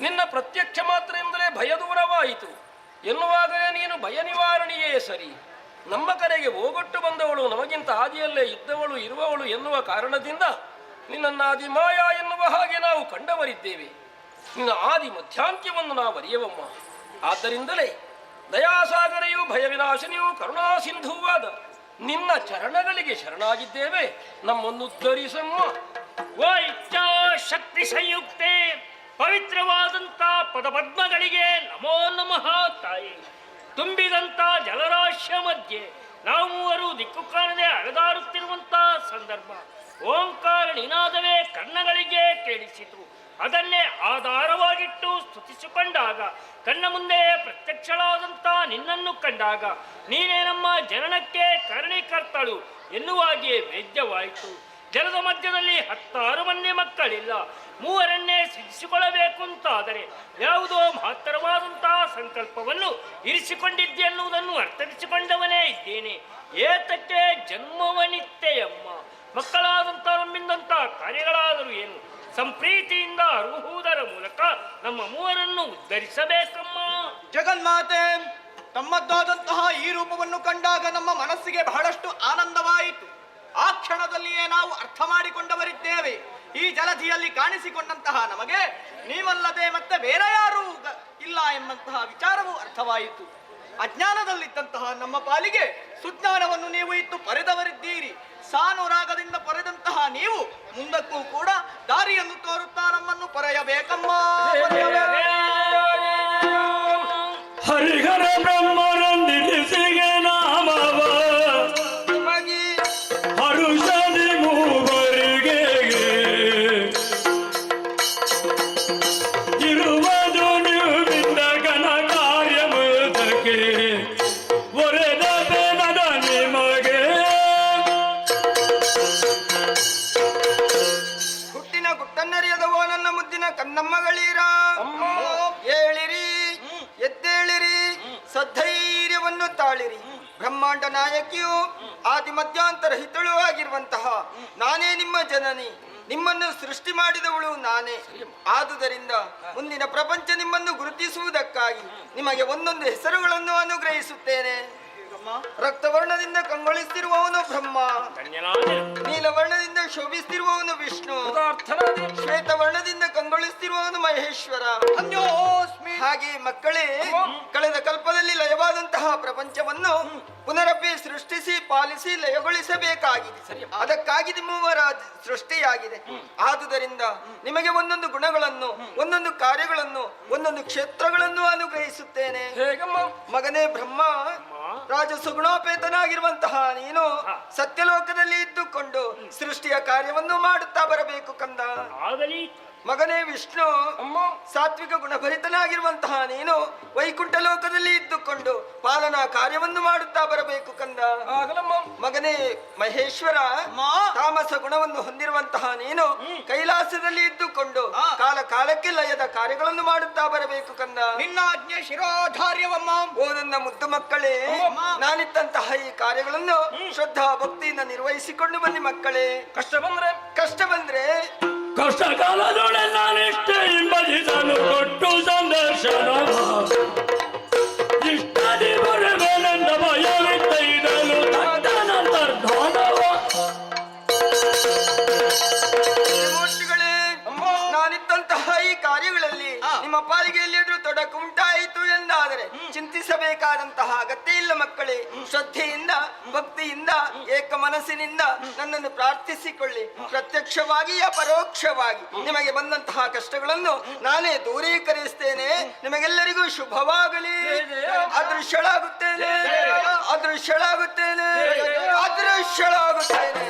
Speaker 5: ನಿನ್ನ ಪ್ರತ್ಯಕ್ಷ ಮಾತ್ರದಿಂದಲೇ ಭಯ ದೂರವಾಯಿತು ಎನ್ನುವಾಗಲೇ ನೀನು ಭಯ ನಿವಾರಣೆಯೇ ಸರಿ. ನಮ್ಮ ಕರೆಗೆ ಓಗೊಟ್ಟು ಬಂದವಳು, ನಮಗಿಂತ ಆದಿಯಲ್ಲೇ ಇದ್ದವಳು ಇರುವವಳು ಎನ್ನುವ ಕಾರಣದಿಂದ ನಿನ್ನನ್ನು ಆದಿಮಾಯ ಎನ್ನುವ ಹಾಗೆ ನಾವು ಕಂಡವರಿದ್ದೇವೆ. ನಿನ್ನ ಆದಿ ಮಧ್ಯಾಂತ್ಯವನ್ನು ನಾವು ಅರಿಯವಮ್ಮ. ಆದ್ದರಿಂದಲೇ ದಯಾಸಾಗರೆಯೂ ಭಯವಿನಾಶಿನಿಯೂ ಕರುಣಾ ಸಿಂಧುವಾದ ನಿನ್ನ ಚರಣಗಳಿಗೆ ಶರಣಾಗಿದ್ದೇವೆ. ನಮ್ಮನ್ನು ಉದ್ಧರಿಸಮ್ಮ.
Speaker 3: ಓ ಇಚ್ಛಾಶಕ್ತಿ ಸಂಯುಕ್ತೆ ಪವಿತ್ರವಾದಂಥ ಪದಪದ್ಮಗಳಿಗೆ ನಮೋ ನಮಃ ತಾಯಿ. ತುಂಬಿದಂಥ ಜಲರಾಶಿಯ ಮಧ್ಯೆ ನಾವು ಮೂವರು ದಿಕ್ಕು ಕಾಣದೆ ಅಲೆದಾಡುತ್ತಿರುವಂಥ ಸಂದರ್ಭ ಓಂಕಾರ ನಿನಾದವೇ ಕರ್ಣಗಳಿಗೆ ಕೇಳಿಸಿತು. ಅದನ್ನೇ ಆಧಾರವಾಗಿಟ್ಟು ಸ್ತುತಿಸಿಕೊಂಡಾಗ ಕಣ್ಣ ಮುಂದೆ ಪ್ರತ್ಯಕ್ಷಳಾದಂಥ ನಿನ್ನನ್ನು ಕಂಡಾಗ ನೀನೇ ನಮ್ಮ ಜನನಕ್ಕೆ ಕರುಣೀಕರ್ತಳು ಎನ್ನುವಾಗಿಯೇ ವೇದ್ಯವಾಯಿತು. ಜಲದ ಮಧ್ಯದಲ್ಲಿ 10 ಮಂದಿ ಮಕ್ಕಳಿಲ್ಲ, ಮೂವರನ್ನೇ ಸಿದ್ಧಿಸಿಕೊಳ್ಳಬೇಕು ಅಂತಾದರೆ ಯಾವುದೋ ಮಹತ್ತರವಾದಂತಹ ಸಂಕಲ್ಪವನ್ನು ಇರಿಸಿಕೊಂಡಿದ್ದೆನ್ನುವುದನ್ನು ಅರ್ಥವಿಸಿಕೊಂಡವನೇ ಇದ್ದೇನೆ. ಏತಕ್ಕೆ ಜನ್ಮವನಿತ್ತೆಯಮ್ಮ. ಮಕ್ಕಳಾದಂಥ ನಮ್ಮಿಂದಂಥ ಕಾರ್ಯಗಳಾದರೂ ಏನು, ಸಂಪ್ರೀತಿಯಿಂದ ಅರುಹುವುದರ ಮೂಲಕ ನಮ್ಮ ಮೂವರನ್ನು ಉದ್ಧರಿಸಬೇಕಮ್ಮ.
Speaker 6: ಜಗನ್ಮಾತೆ, ತಮ್ಮದ್ದಾದಂತಹ ಈ ರೂಪವನ್ನು ಕಂಡಾಗ ನಮ್ಮ ಮನಸ್ಸಿಗೆ ಬಹಳಷ್ಟು ಆನಂದವಾಯಿತು. ಆ ಕ್ಷಣದಲ್ಲಿಯೇ ನಾವು ಅರ್ಥ ಮಾಡಿಕೊಂಡವರಿದ್ದೇವೆ. ಈ ಜಲಧಿಯಲ್ಲಿ ಕಾಣಿಸಿಕೊಂಡಂತಹ ನಮಗೆ ನೀವಲ್ಲದೆ ಮತ್ತೆ ಬೇರೆ ಯಾರೂ ಇಲ್ಲ ಎಂಬಂತಹ ವಿಚಾರವು ಅರ್ಥವಾಯಿತು. ಅಜ್ಞಾನದಲ್ಲಿದ್ದಂತಹ ನಮ್ಮ ಪಾಲಿಗೆ ಸುಜ್ಞಾನವನ್ನು ನೀವು ಇತ್ತು ಪರೆದವರಿದ್ದೀರಿ. ಸಾನುರಾಗದಿಂದ ಪರೆದಂತಹ ನೀವು ಮುಂದಕ್ಕೂ ಕೂಡ ದಾರಿಯನ್ನು ತೋರುತ್ತಾ ನಮ್ಮನ್ನು ಪರೆಯಬೇಕಮ್ಮ.
Speaker 3: ಹರಿಹರ ಬ್ರಹ್ಮನಂದಿಸಿಗೆ ನಾಮವ ಹರುಷದಿ ಮೂವರಿಗೆ ಇರುವುದು ನೀವಿಂದ ಘನ ಕಾರ್ಯ ಮುದಕ್ಕೆ ಒರೆದ ಬೇನದ ನಿಮಗೆ.
Speaker 6: ಹುಟ್ಟಿನ ಗುಟ್ಟನ್ನರಿಯದವೋ ನನ್ನ ಮುದ್ದಿನ ಕನ್ನಮ್ಮಗಳೀರ, ಏಳಿರಿ ಎದ್ದೇಳಿರಿ, ಸಧೈರ್ಯವನ್ನು ತಾಳಿರಿ. ಬ್ರಹ್ಮಾಂಡ ನಾಯಕಿಯು ಆದಿ ಮಧ್ಯಾಂತರ ಹಿತಳು ಆಗಿರುವಂತಹ ನಾನೇ ನಿಮ್ಮ ಜನನಿ. ನಿಮ್ಮನ್ನು ಸೃಷ್ಟಿ ಮಾಡಿದವಳು ನಾನೇ. ಆದುದರಿಂದ ಮುಂದಿನ ಪ್ರಪಂಚ ನಿಮ್ಮನ್ನು ಗುರುತಿಸುವುದಕ್ಕಾಗಿ ನಿಮಗೆ ಒಂದೊಂದು ಹೆಸರುಗಳನ್ನು ಅನುಗ್ರಹಿಸುತ್ತೇನೆ. ರಕ್ತವರ್ಣದಿಂದ ಕಂಗೊಳಿಸುತ್ತಿರುವವನು ಬ್ರಹ್ಮ, ನೀಲವರ್ಣದಿಂದ ಶೋಭಿಸುತ್ತಿರುವವನು ವಿಷ್ಣು, ಶ್ವೇತವರ್ಣದಿಂದ ಕಂಗೊಳಿಸುತ್ತಿರುವವನು ಮಹೇಶ್ವರ. ಹಾಗೆ ಮಕ್ಕಳೇ, ಕಳೆದ ಕಲ್ಪದಲ್ಲಿ ಲಯವಾದಂತಹ ಪ್ರಪಂಚವನ್ನು ಪುನರಪ್ಪಿ ಸೃಷ್ಟಿಸಿ ಪಾಲಿಸಿ ಲಯಗೊಳಿಸಬೇಕಾಗಿದೆ. ಅದಕ್ಕಾಗಿ ಮೂವರ ಸೃಷ್ಟಿಯಾಗಿದೆ. ಆದುದರಿಂದ ನಿಮಗೆ ಒಂದೊಂದು ಗುಣಗಳನ್ನು, ಒಂದೊಂದು ಕಾರ್ಯಗಳನ್ನು, ಒಂದೊಂದು ಕ್ಷೇತ್ರಗಳನ್ನು ಅನುಗ್ರಹಿಸುತ್ತೇನೆ. ಮಗನೇ ಬ್ರಹ್ಮ, ರಾಜಸುಗುಣೋಪೇತನಾಗಿರುವಂತಹ ನೀನು ಸತ್ಯಲೋಕದಲ್ಲಿ ಇದ್ದುಕೊಂಡು ಸೃಷ್ಟಿಯ ಕಾರ್ಯವನ್ನು ಮಾಡುತ್ತಾ ಬರಬೇಕು ಕಂದ. ಮಗನೇ ವಿಷ್ಣು, ಸಾತ್ವಿಕ ಗುಣಭರಿತನಾಗಿರುವಂತಹ ನೀನು ವೈಕುಂಠ ಲೋಕದಲ್ಲಿ ಇದ್ದುಕೊಂಡು ಪಾಲನಾ ಕಾರ್ಯವನ್ನು ಮಾಡುತ್ತಾ ಬರಬೇಕು ಕಂದ. ಮಗನೇ ಮಹೇಶ್ವರ, ತಾಮಸ ಗುಣವನ್ನು ಹೊಂದಿರುವಂತಹ ನೀನು ಕೈಲಾಸದಲ್ಲಿ ಇದ್ದುಕೊಂಡು ಕಾಲ ಕಾಲಕ್ಕೆ ಲಯದ ಕಾರ್ಯಗಳನ್ನು ಮಾಡುತ್ತಾ ಬರಬೇಕು ಕಂದ.
Speaker 2: ನಿನ್ನ ಆಜ್ಞೆ ಶಿರೋಧಾರ್ಯವಮ್ಮ.
Speaker 6: ಓ ನನ್ನ ಮುದ್ದು ಮಕ್ಕಳೇ, ನಾನಿತ್ತಂತಹ ಈ ಕಾರ್ಯಗಳನ್ನು ಶ್ರದ್ಧಾ ಭಕ್ತಿಯಿಂದ ನಿರ್ವಹಿಸಿಕೊಂಡು ಬನ್ನಿ ಮಕ್ಕಳೇ. ಕಷ್ಟ ಬಂದ್ರೆ
Speaker 3: ಕಷ್ಟ ಕಾಲದೊಳೆ ನಾನಿಷ್ಟೇ ಹಿಂಬದಿಸಲು ಕೊಟ್ಟು ಸಂದರ್ಶನ ಇಷ್ಟದಿ ಬರಬೇನೆಂದ ಭಯವಿದ್ದ ಇದನ್ನು ತಟ್ಟನಂತರ್ಧಾನವ.
Speaker 6: ನಾನಿದ್ದಂತಹ ಈ ಕಾರ್ಯಗಳಲ್ಲಿ ನಿಮ್ಮ ಪಾಲಿಗೆ ಎಲ್ಲಿಯಾದ್ರೂ ತೊಡಕು ಉಂಟಾಯಿತು ಎಂದಾದರೆ ಚಿಂತಿಸಬೇಕಾದಂತಹ ಅಗತ್ಯ ಇಲ್ಲ ಮಕ್ಕಳೇ. ಶ್ರದ್ಧೆಯಿಂದ ಭಕ್ತಿಯಿಂದ ಏಕ ಮನಸ್ಸಿನಿಂದ ನನ್ನನ್ನು ಪ್ರಾರ್ಥಿಸಿಕೊಳ್ಳಿ. ಪ್ರತ್ಯಕ್ಷವಾಗಿ ಅಪರೋಕ್ಷವಾಗಿ ನಿಮಗೆ ಬಂದಂತಹ ಕಷ್ಟಗಳನ್ನು ನಾನೇ ದೂರೀಕರಿಸ್ತೇನೆ. ನಿಮಗೆಲ್ಲರಿಗೂ ಶುಭವಾಗಲಿ. ಅದೃಶ್ಯಳಾಗುತ್ತೇನೆ, ಅದೃಶ್ಯಳಾಗುತ್ತೇನೆ, ಅದೃಶ್ಯಳಾಗುತ್ತೇನೆ.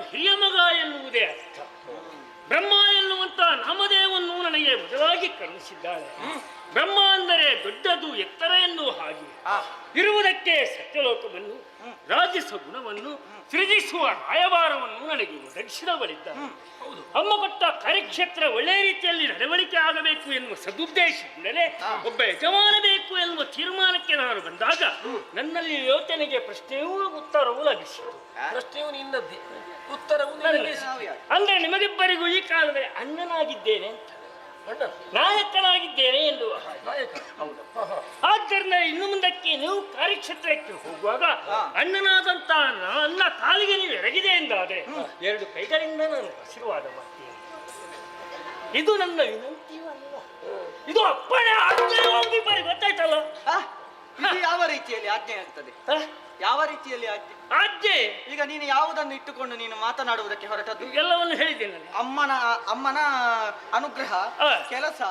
Speaker 7: ಹಿರಿಯ ಮಗ ಎನ್ನುವುದೇ ಅರ್ಥ. ಬ್ರಹ್ಮ ಎನ್ನುವಂತ ನಾಮದೇವನ್ನು ನನಗೆ ಮೊದಲಾಗಿ ಕರುಣಿಸಿದ್ದಾಳೆ. ಬ್ರಹ್ಮ ಅಂದರೆ ದೊಡ್ಡದು, ಎತ್ತರ ಎನ್ನುವ ಹಾಗೆ ಇರುವುದಕ್ಕೆ ಸತ್ಯಲೋಕವನ್ನು, ರಾಜಸ ಗುಣವನ್ನು, ಸೃಜಿಸುವ ರಾಯಭಾರವನ್ನು ನನಗೆ ಒದಗಿಸಿದವಳಿದ್ದಾನೆ. ಅಮ್ಮ ಕೊಟ್ಟ ಕಾರ್ಯಕ್ಷೇತ್ರ ಒಳ್ಳೆಯ ರೀತಿಯಲ್ಲಿ ನಡವಳಿಕೆ ಆಗಬೇಕು ಎನ್ನುವ ಸದುದ್ದೇಶದಿಂದಲೇ ಒಬ್ಬ ಯಜಮಾನ ಬೇಕು ಎನ್ನುವ ತೀರ್ಮಾನಕ್ಕೆ ನಾನು ಬಂದಾಗ ನನ್ನಲ್ಲಿ ಯೋಚನೆಗೆ ಪ್ರಶ್ನೆಯೂ ಉತ್ತರವೂ ಲಭಿಸಿತು.
Speaker 5: ಪ್ರಶ್ನೆಯು ನಿನ್ನದ್ದೇ, ಉತ್ತರವು ನಿನಗೆ.
Speaker 7: ಅಂದ್ರೆ ನಿಮಗಿಬ್ಬರಿಗೂ ಈ ಕಾಲದಲ್ಲಿ ಅಣ್ಣನಾಗಿದ್ದೇನೆ ಅಂತ, ನಾಯಕನಾಗಿದ್ದೇನೆ ಎನ್ನುವ
Speaker 5: ನಾಯಕ. ಹೌದು.
Speaker 7: ಆದ್ದರಿಂದ ಇನ್ನು ಮುಂದಕ್ಕೆ ನೀವು ಕಾರ್ಯಕ್ಷೇತ್ರಕ್ಕೆ ಹೋಗುವಾಗ ಅಣ್ಣನಾದಂತ ನನ್ನ ಕಾಲಿಗೆ ನೀವು ಎರಗಿದೆ ಎಂದಾದರೆ 2 ಕೈಗಳಿಂದ ನಾನು ಆಶೀರ್ವಾದ ಮಾಡ್ತೀನಿ. ಇದು ನನ್ನ ವಿನಂತಿಯೂ ಅಲ್ಲ, ಇದು ಅಪ್ಪಣೆ ಆಜ್ಞೆ. ಗೊತ್ತಾಯ್ತಲ್ಲ?
Speaker 6: ಇದು ಯಾವ ರೀತಿಯಲ್ಲಿ ಆಜ್ಞೆ ಆಗ್ತದೆ? ಯಾವ ರೀತಿಯಲ್ಲಿ ಆಜ್ಞೆ?
Speaker 7: ಆಜ್ಞೆ
Speaker 6: ಈಗ ನೀನು ಯಾವುದನ್ನು ಇಟ್ಟುಕೊಂಡು ನೀನು ಮಾತನಾಡುವುದಕ್ಕೆ ಹೊರಟದ್ದು?
Speaker 7: ಎಲ್ಲವನ್ನು ಹೇಳಿದ್ದೇನೆ.
Speaker 6: ಅಮ್ಮನ ಅನುಗ್ರಹ, ಕೆಲಸ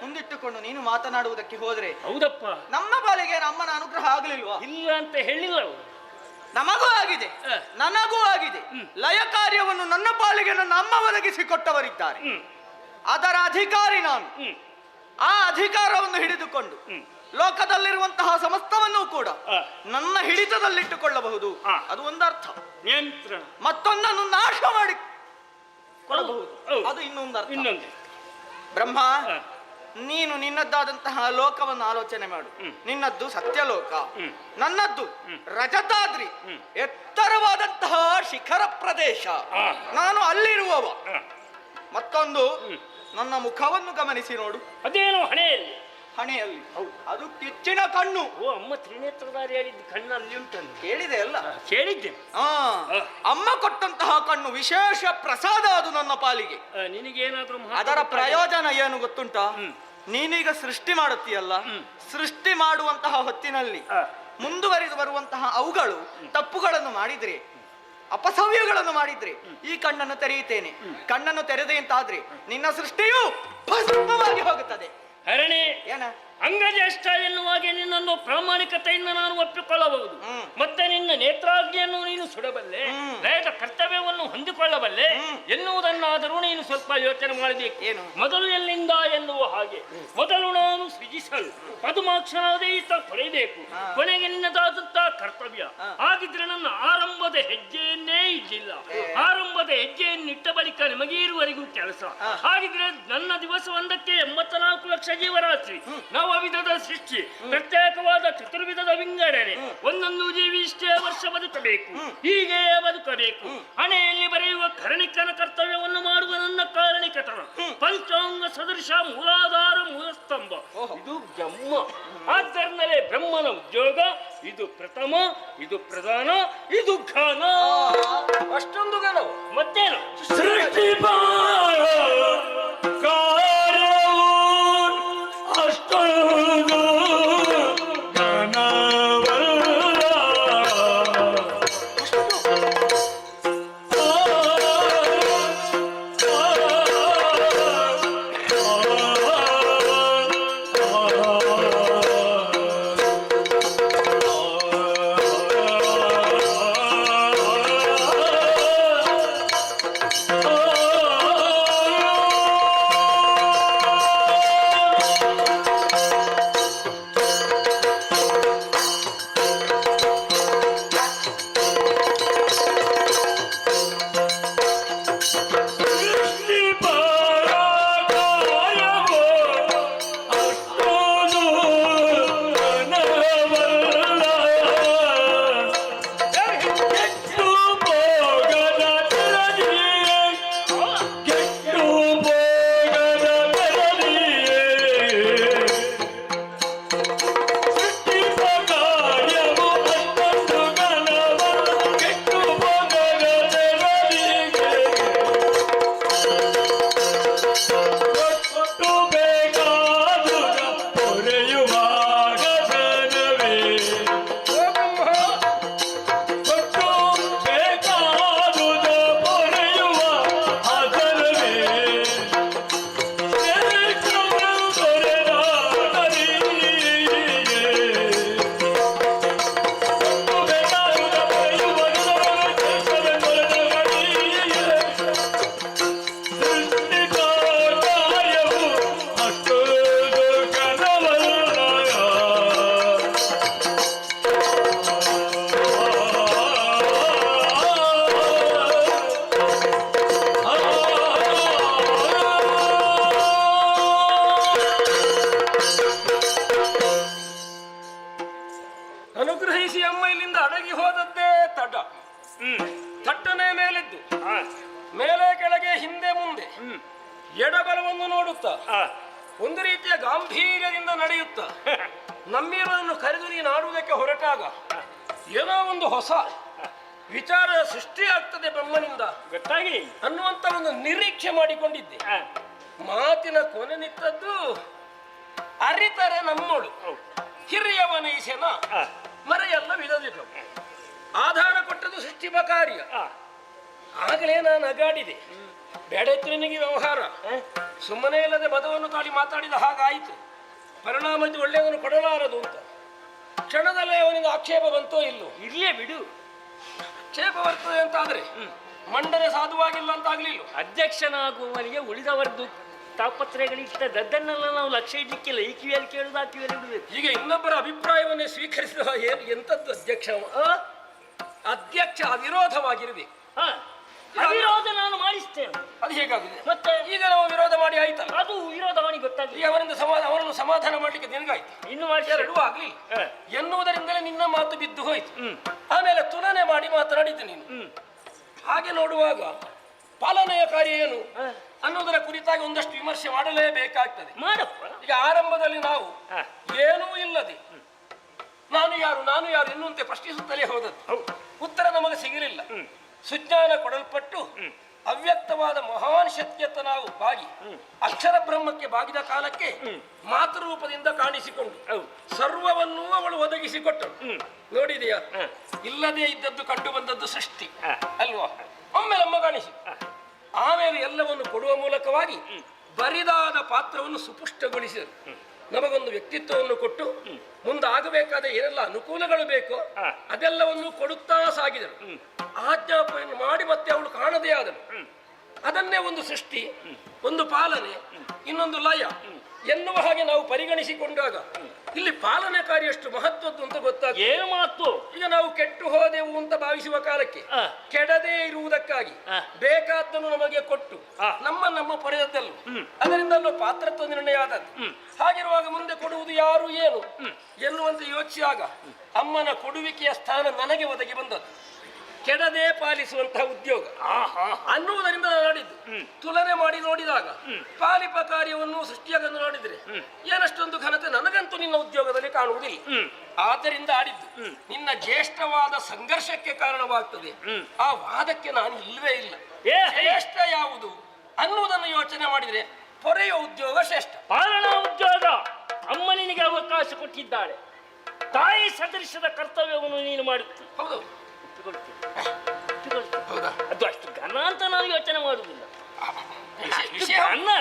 Speaker 6: ಮುಂದಿಟ್ಟುಕೊಂಡು ನೀನು ಮಾತನಾಡುವುದಕ್ಕೆ ಹೋದ್ರೆ
Speaker 7: ಹೌದಪ್ಪ,
Speaker 6: ನಮ್ಮ ಪಾಲಿಗೆ ಅಮ್ಮನ ಅನುಗ್ರಹ ಆಗಲಿಲ್ವಾ?
Speaker 7: ಇಲ್ಲ ಅಂತ ಹೇಳಿಲ್ಲ ಅವರು.
Speaker 6: ನಮಗೂ ಆಗಿದೆ, ನನಗೂ ಆಗಿದೆ. ಲಯ ಕಾರ್ಯವನ್ನು ನನ್ನ ಪಾಲಿಗೆ ನನ್ನ ಅಮ್ಮ ಒದಗಿಸಿಕೊಟ್ಟವರಿದ್ದಾರೆ. ಅದರ ಅಧಿಕಾರಿ ನಾನು. ಆ ಅಧಿಕಾರವನ್ನು ಹಿಡಿದುಕೊಂಡು ಲೋಕದಲ್ಲಿರುವಂತಹ ಸಮಸ್ತವನ್ನು ಕೂಡ ನನ್ನ ಹಿಡಿತದಲ್ಲಿಟ್ಟುಕೊಳ್ಳಬಹುದು. ಅದು ಒಂದರ್ಥ.
Speaker 7: ನಿಯಂತ್ರಣ.
Speaker 6: ಮತ್ತೊಂದನ್ನು ನಾಶ ಮಾಡಿ ಕೊಡಬಹುದು, ಅದು ಇನ್ನೊಂದರ್ಥ.
Speaker 7: ಇನ್ನೊಂದು
Speaker 6: ಬ್ರಹ್ಮ, ನೀನು ನಿನ್ನದ್ದಾದಂತಹ ಲೋಕವನ್ನು ಆಲೋಚನೆ ಮಾಡು. ನಿನ್ನದ್ದು ಸತ್ಯಲೋಕ, ನನ್ನದ್ದು ರಜತಾದ್ರಿ, ಎತ್ತರವಾದಂತಹ ಶಿಖರ ಪ್ರದೇಶ. ನಾನು ಅಲ್ಲಿರುವವ. ಮತ್ತೊಂದು, ನನ್ನ ಮುಖವನ್ನು ಗಮನಿಸಿ ನೋಡು.
Speaker 7: ಅದೇನು ಹಣೆಯಲ್ಲಿ?
Speaker 6: ಹಣೆಯಲ್ಲಿ ಅದು ಕಿಚ್ಚಿನ ಕಣ್ಣು.
Speaker 7: ಓ, ಅಮ್ಮ ತ್ರಿನೇತ್ರಧಾರಿ ಹೇಳಿದ್ದು ಕಣ್ಣು ಅಲ್ಲಿ ಉಂಟನ್ನು
Speaker 6: ಕೇಳಿದೆ ಅಲ್ಲ?
Speaker 7: ಕೇಳಿದ್ದೆ.
Speaker 6: ಅಮ್ಮ ಕೊಟ್ಟಂತಹ ಕಣ್ಣು ವಿಶೇಷ ಪ್ರಸಾದ, ಅದು ನನ್ನ ಪಾಲಿಗೆ.
Speaker 7: ನಿನಗೇನಾದ್ರೂ
Speaker 6: ಅದರ ಪ್ರಯೋಜನ ಏನು ಗೊತ್ತುಂಟಾ? ನೀನೀಗ ಸೃಷ್ಟಿ ಮಾಡುತ್ತೀಯಲ್ಲ, ಸೃಷ್ಟಿ ಮಾಡುವಂತಹ ಹೊತ್ತಿನಲ್ಲಿ ಮುಂದುವರಿದು ಬರುವಂತಹ ಅವುಗಳು ತಪ್ಪುಗಳನ್ನು ಮಾಡಿದ್ರೆ, ಅಪಸವ್ಯಗಳನ್ನು ಮಾಡಿದ್ರೆ ಈ ಕಣ್ಣನ್ನು ತೆರೆಯುತ್ತೇನೆ. ಕಣ್ಣನ್ನು ತೆರೆದೆ ಅಂತಾದ್ರೆ ನಿನ್ನ ಸೃಷ್ಟಿಯು ಭಸ್ಮವಾಗಿ ಹೋಗುತ್ತದೆ.
Speaker 7: ಹರಣೆ
Speaker 6: ಏನ
Speaker 7: ಅಂಗಜೇಷ್ಠ ಎನ್ನುವಾಗೆ ನಿನ್ನನ್ನು ಪ್ರಾಮಾಣಿಕತೆಯಿಂದ ನಾನು ಒಪ್ಪಿಕೊಳ್ಳಬಹುದು. ಮತ್ತೆ ನಿನ್ನ ನೇತ್ರಾಗ್ನಿಯನ್ನು ನೀನು ಸುಡಬಲ್ಲೆ, ಲಯದ ಕರ್ತವ್ಯವನ್ನು ಹೊಂದಿಕೊಳ್ಳಬಲ್ಲೆ ಎನ್ನುವುದನ್ನಾದರೂ ನೀನು ಸ್ವಲ್ಪ ಯೋಚನೆ ಮಾಡಬೇಕು.
Speaker 6: ಏನು?
Speaker 7: ಮೊದಲು ಎಲ್ಲಿಂದ ಎನ್ನುವ ಹಾಗೆ ಮೊದಲು ನಾನು ಸೃಜಿಸಲು ಪದುಮಾಕ್ಷನಾದ ಈತ ಪಡೆಯಬೇಕು, ಕೊನೆಗೆ ನಿನ್ನದಾದಂತಹ ಕರ್ತವ್ಯ. ಹಾಗಿದ್ರೆ ನನ್ನ ಆರಂಭದ ಹೆಜ್ಜೆಯನ್ನೇ ಇದ್ದಿಲ್ಲ. ಆರಂಭದ ಹೆಜ್ಜೆಯನ್ನಿಟ್ಟ ಬಳಿಕ ನಿಮಗೆ ಇರುವರೆಗೂ ಕೆಲಸ. ಹಾಗಿದ್ರೆ ನನ್ನ ದಿವಸ ಒಂದಕ್ಕೆ 84 ಲಕ್ಷ ಜೀವರಾಶಿ, ನವವಿಧದ ಸೃಷ್ಟಿ, ಪ್ರತ್ಯೇಕವಾದ ಚತುರ್ವಿಧದ ವಿಂಗಡಣೆ. ಒಂದೊಂದು ಜೀವಿ ಇಷ್ಟೇ ವರ್ಷ ಬದುಕಬೇಕು, ಹೀಗೆ ಬದುಕಬೇಕು. ಹಣೆಯಲ್ಲಿ ಬರೆಯುವ ಕರ್ಣಿಕನ ಕರ್ತವ್ಯವನ್ನು ಮಾಡುವ ನನ್ನ ಕಾರಣಿಕತನ, ಪಂಚಾಂಗ ಸದೃಶ ಮೂಲಾಧಾರ ಮೂಲಸ್ತಂಭ, ಇದು ಬ್ರಹ್ಮ. ಆದ್ದರಿಂದಲೇ ಬ್ರಹ್ಮನ ಉದ್ಯೋಗ ಇದು ಪ್ರಥಮ, ಇದು ಪ್ರಧಾನ, ಇದು ಘನ.
Speaker 5: ಅಷ್ಟೊಂದು ಘನವು
Speaker 7: ಮತ್ತೇನು?
Speaker 3: ಸೃಷ್ಟಿ ಅಷ್ಟೊಂದು
Speaker 5: ಇದ್ದು ಮೇಲೆ ಕೆಳಗೆ ಹಿಂದೆ ಮುಂದೆ ಎಡಬಲವನ್ನು ನೋಡುತ್ತಾ ಒಂದು ರೀತಿಯ ಗಾಂಭೀರ್ಯದಿಂದ ನಡೆಯುತ್ತಾ ನಮ್ಮಿರೋದನ್ನು ಕರೆದು ನೀನು ಆಡುವುದಕ್ಕೆ ಹೊರಟಾಗ ಏನೋ ಒಂದು ಹೊಸ ವಿಚಾರದ ಸೃಷ್ಟಿ ಆಗ್ತದೆ ಬ್ರಹ್ಮನಿಂದ
Speaker 7: ಗೊತ್ತಾಗಿ
Speaker 5: ಅನ್ನುವಂತ ಒಂದು ನಿರೀಕ್ಷೆ ಮಾಡಿಕೊಂಡಿದ್ದೆ. ಮಾತಿನ ಕೊನೆ ನಿಂತದ್ದು ಅರಿತರೆ ನಮ್ಮಳು ಹಿರಿಯವನೈಸೆನ ಮರೆಯಲ್ಲ ವಿಧದಿತು ಆಧಾರ ಕೊಟ್ಟದ್ದು ಸೃಷ್ಟಿಪ ಕಾರ್ಯ. ಆಗಲೇ ನಾನು ಅಗಾಡಿದೆ, ಬೇಡ ಇತ್ತು ನಿನಗೆ ವ್ಯವಹಾರ, ಸುಮ್ಮನೆ ಇಲ್ಲದೆ ಮದವನ್ನು ತಾಳಿ ಮಾತಾಡಿದ ಹಾಗಾಯಿತು, ಪರಿಣಾಮದ ಒಳ್ಳೆಯದನ್ನು ಕೊಡಲಾರದು ಅಂತ. ಕ್ಷಣದಲ್ಲೇ ಅವನಿಗೆ ಆಕ್ಷೇಪ ಬಂತೋ ಇಲ್ಲೋ?
Speaker 7: ಇರ್ಲೇ ಬಿಡು,
Speaker 5: ಆಕ್ಷೇಪ ಬರ್ತದೆ ಅಂತಾದ್ರೆ ಮಂಡನೆ ಸಾಧುವಾಗಿಲ್ಲ ಅಂತ ಆಗ್ಲಿಲ್ಲ.
Speaker 7: ಅಧ್ಯಕ್ಷನಾಗುವವನಿಗೆ ಉಳಿದವರದ್ದು ತಾಪತ್ರಯಗಳಿರ್ತದನ್ನೆಲ್ಲ ನಾವು ಲಕ್ಷ್ಯ ಇಡ್ಲಿಕ್ಕಿಲ್ಲ. ಈ ಕಿವಿಯಲ್ಲಿ ಕೇಳುದು ಆ ಕಿವಿಯಲ್ಲಿ ಬಿಡಬೇಕು.
Speaker 5: ಈಗ ಇನ್ನೊಬ್ಬರ ಅಭಿಪ್ರಾಯವನ್ನೇ ಸ್ವೀಕರಿಸಿದ ಎಂತದ್ದು ಅಧ್ಯಕ್ಷ? ಅಧ್ಯಕ್ಷ ಅವಿರೋಧವಾಗಿರಬೇಕು.
Speaker 7: ಅವಿರೋಧ ನಾನು ಮಾಡಿಸ್ತೇನೆ.
Speaker 5: ಅದು ಹೇಗಾಗಿದೆ
Speaker 7: ಮತ್ತೆ
Speaker 5: ಈಗ ನಾವು ವಿರೋಧ ಮಾಡಿ ಆಯ್ತಲ್ಲ,
Speaker 7: ಅದು ವಿರೋಧ ಅವನಿಗೆ ಗೊತ್ತಾಗ್ಲಿ.
Speaker 5: ಈಗ ಅವರನ್ನು ಸಮಾಧಾನ ಮಾಡ್ಲಿಕ್ಕೆ ನಿನಗಾಯ್ತು,
Speaker 7: ಇನ್ನು ಮಾಡಿ
Speaker 5: ಎರಡೂ ಆಗ್ಲಿ ಎನ್ನುವುದರಿಂದಲೇ ನಿನ್ನ ಮಾತು ಬಿದ್ದು ಹೋಯ್ತು. ಆಮೇಲೆ ತುಲನೆ ಮಾಡಿ ಮಾತನಾಡಿದ್ದು ನೀನು. ಹಾಗೆ ನೋಡುವಾಗ ಪಾಲನೆಯ ಕಾರ್ಯ ಏನು ಅನ್ನೋದರ ಕುರಿತಾಗಿ ಒಂದಷ್ಟು ವಿಮರ್ಶೆ ಮಾಡಲೇಬೇಕಾಗ್ತದೆ.
Speaker 7: ಮಾಡಪ್ಪ.
Speaker 5: ಈಗ ಆರಂಭದಲ್ಲಿ ನಾವು ಏನೂ ಇಲ್ಲದೆ ನಾನು ಯಾರು ಎನ್ನುವಂತೆ ಪ್ರಶ್ನಿಸುತ್ತಲೇ ಹೋದದ್ದು, ಉತ್ತರ ನಮಗೆ ಸಿಗಲಿಲ್ಲ. ಸುಜ್ಞಾನ ಕೊಡಲ್ಪಟ್ಟು ಅವ್ಯಕ್ತವಾದ ಮಹಾನ್ ಶಕ್ತಿಯತ್ತ ನಾವು ಬಾಗಿ ಅಕ್ಷರ ಬ್ರಹ್ಮಕ್ಕೆ ಬಾಗಿದ ಕಾಲಕ್ಕೆ ಮಾತೃರೂಪದಿಂದ ಕಾಣಿಸಿಕೊಂಡು ಸರ್ವವನ್ನೂ ಅವಳು ಒದಗಿಸಿಕೊಟ್ಟಳು. ನೋಡಿದೆಯಾ, ಇಲ್ಲದೆ ಇದ್ದದ್ದು ಕಂಡು ಬಂದದ್ದು ಸೃಷ್ಟಿ ಅಲ್ವಾ? ಒಮ್ಮೆ ನಮ್ಮ ಕಾಣಿಸಿ ಆಮೇಲೆ ಎಲ್ಲವನ್ನು ಕೊಡುವ ಮೂಲಕವಾಗಿ ಬರಿದಾದ ಪಾತ್ರವನ್ನು ಸುಪುಷ್ಟಗೊಳಿಸಿದರು. ನಮಗೊಂದು ವ್ಯಕ್ತಿತ್ವವನ್ನು ಕೊಟ್ಟು ಮುಂದಾಗಬೇಕಾದ ಏನೆಲ್ಲ ಅನುಕೂಲಗಳು ಬೇಕೋ ಅದೆಲ್ಲವನ್ನು ಕೊಡುತ್ತಾ ಸಾಗಿದರು. ಆಜ್ಞಾಪನೆಯನ್ನು ಮಾಡಿ ಮತ್ತೆ ಅವಳು ಕಾಣದೇ ಆದಳು. ಅದನ್ನೇ ಒಂದು ಸೃಷ್ಟಿ, ಒಂದು ಪಾಲನೆ, ಇನ್ನೊಂದು ಲಯ ಎನ್ನುವ ಹಾಗೆ ನಾವು ಪರಿಗಣಿಸಿಕೊಂಡಾಗ ಇಲ್ಲಿ ಪಾಲನೆ ಕಾರ್ಯ ಎಷ್ಟು ಮಹತ್ವದ್ದು ಅಂತ ಗೊತ್ತಾಗ್ತದೆ.
Speaker 7: ಏನು ಮಾತು?
Speaker 5: ಈಗ ನಾವು ಕೆಟ್ಟು ಹೋದೆವು ಅಂತ ಭಾವಿಸುವ ಕಾಲಕ್ಕೆ ಕೆಡದೇ ಇರುವುದಕ್ಕಾಗಿ ಬೇಕಾದ್ದನ್ನು ನಮಗೆ ಕೊಟ್ಟು ನಮ್ಮ ಪಡೆದದ್ದಲ್ಲ, ಅದರಿಂದ ಪಾತ್ರತ್ವ ನಿರ್ಣಯ ಆದದ್ದು. ಹಾಗಿರುವಾಗ ಮುಂದೆ ಕೊಡುವುದು ಯಾರು ಏನು ಎನ್ನುವಂತೆ ಯೋಚಿಸಿದಾಗ ಅಮ್ಮನ ಕೊಡುವಿಕೆಯ ಸ್ಥಾನ ನನಗೆ ಒದಗಿ ಬಂದದ್ದು. ಕೆಡದೆ ಪಾಲಿಸುವಂತಹ ಉದ್ಯೋಗ ಅನ್ನುವುದರಿಂದ ನಾಡಿದ್ದು ತುಲನೆ ಮಾಡಿ ನೋಡಿದಾಗ ಪಾಲಿಪ ಕಾರ್ಯವನ್ನು ಸೃಷ್ಟಿಯಾಗನ್ನು ನೋಡಿದ್ರೆ ಏನಷ್ಟೊಂದು ಘನತೆ ನನಗಂತೂ ನಿನ್ನ ಉದ್ಯೋಗದಲ್ಲಿ ಕಾಣುವುದಿಲ್ಲ. ಆದ್ದರಿಂದ ಆಡಿದ್ದು ನಿನ್ನ ಜ್ಯೇಷ್ಠವಾದ ಸಂಘರ್ಷಕ್ಕೆ ಕಾರಣವಾಗ್ತದೆ. ಆ ವಾದಕ್ಕೆ ನಾನು ಇಲ್ಲವೇ ಇಲ್ಲ. ಶ್ರೇಷ್ಠ ಯಾವುದು ಅನ್ನುವುದನ್ನು ಯೋಚನೆ ಮಾಡಿದ್ರೆ ಪೊರೆಯುವ ಉದ್ಯೋಗ ಶ್ರೇಷ್ಠ.
Speaker 7: ಪಾಲನಾ ಉದ್ಯೋಗ ಅಮ್ಮನಿಗೆ ಅವಕಾಶ ಕೊಟ್ಟಿದ್ದಾಳೆ. ತಾಯಿ ಸದೃಶದ ಕರ್ತವ್ಯವನ್ನು ನೀನು ಮಾಡುತ್ತಿ.
Speaker 5: ಹೌದು,
Speaker 7: ಅದು ಅಷ್ಟು ಘನ ಅಂತ ನಾನು ಯೋಚನೆ ಮಾಡುವುದಿಲ್ಲ.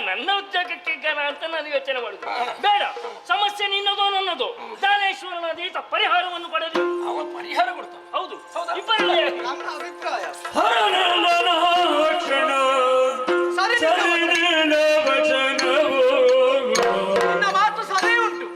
Speaker 7: ನನ್ನ ಉದ್ಯೋಗಕ್ಕೆ ಘನ ಅಂತ ನಾನು ಯೋಚನೆ ಮಾಡುವುದಿಲ್ಲ. ಬೇಡ, ಸಮಸ್ಯೆ ನಿನ್ನದೋ ನನ್ನದೋ, ದಾನೇಶ್ವರನಾದೀತ ಪರಿಹಾರವನ್ನು ಪಡೆದು
Speaker 5: ಅವನು ಪರಿಹಾರ ಕೊಡ್ತಾನೆ.
Speaker 7: ಹೌದು, ಇಬ್ಬರಲ್ಲ.
Speaker 6: ನನ್ನ ಅಭಿಪ್ರಾಯ ನನ್ನ ಮಾತು ಸರಿ ಉಂಟು.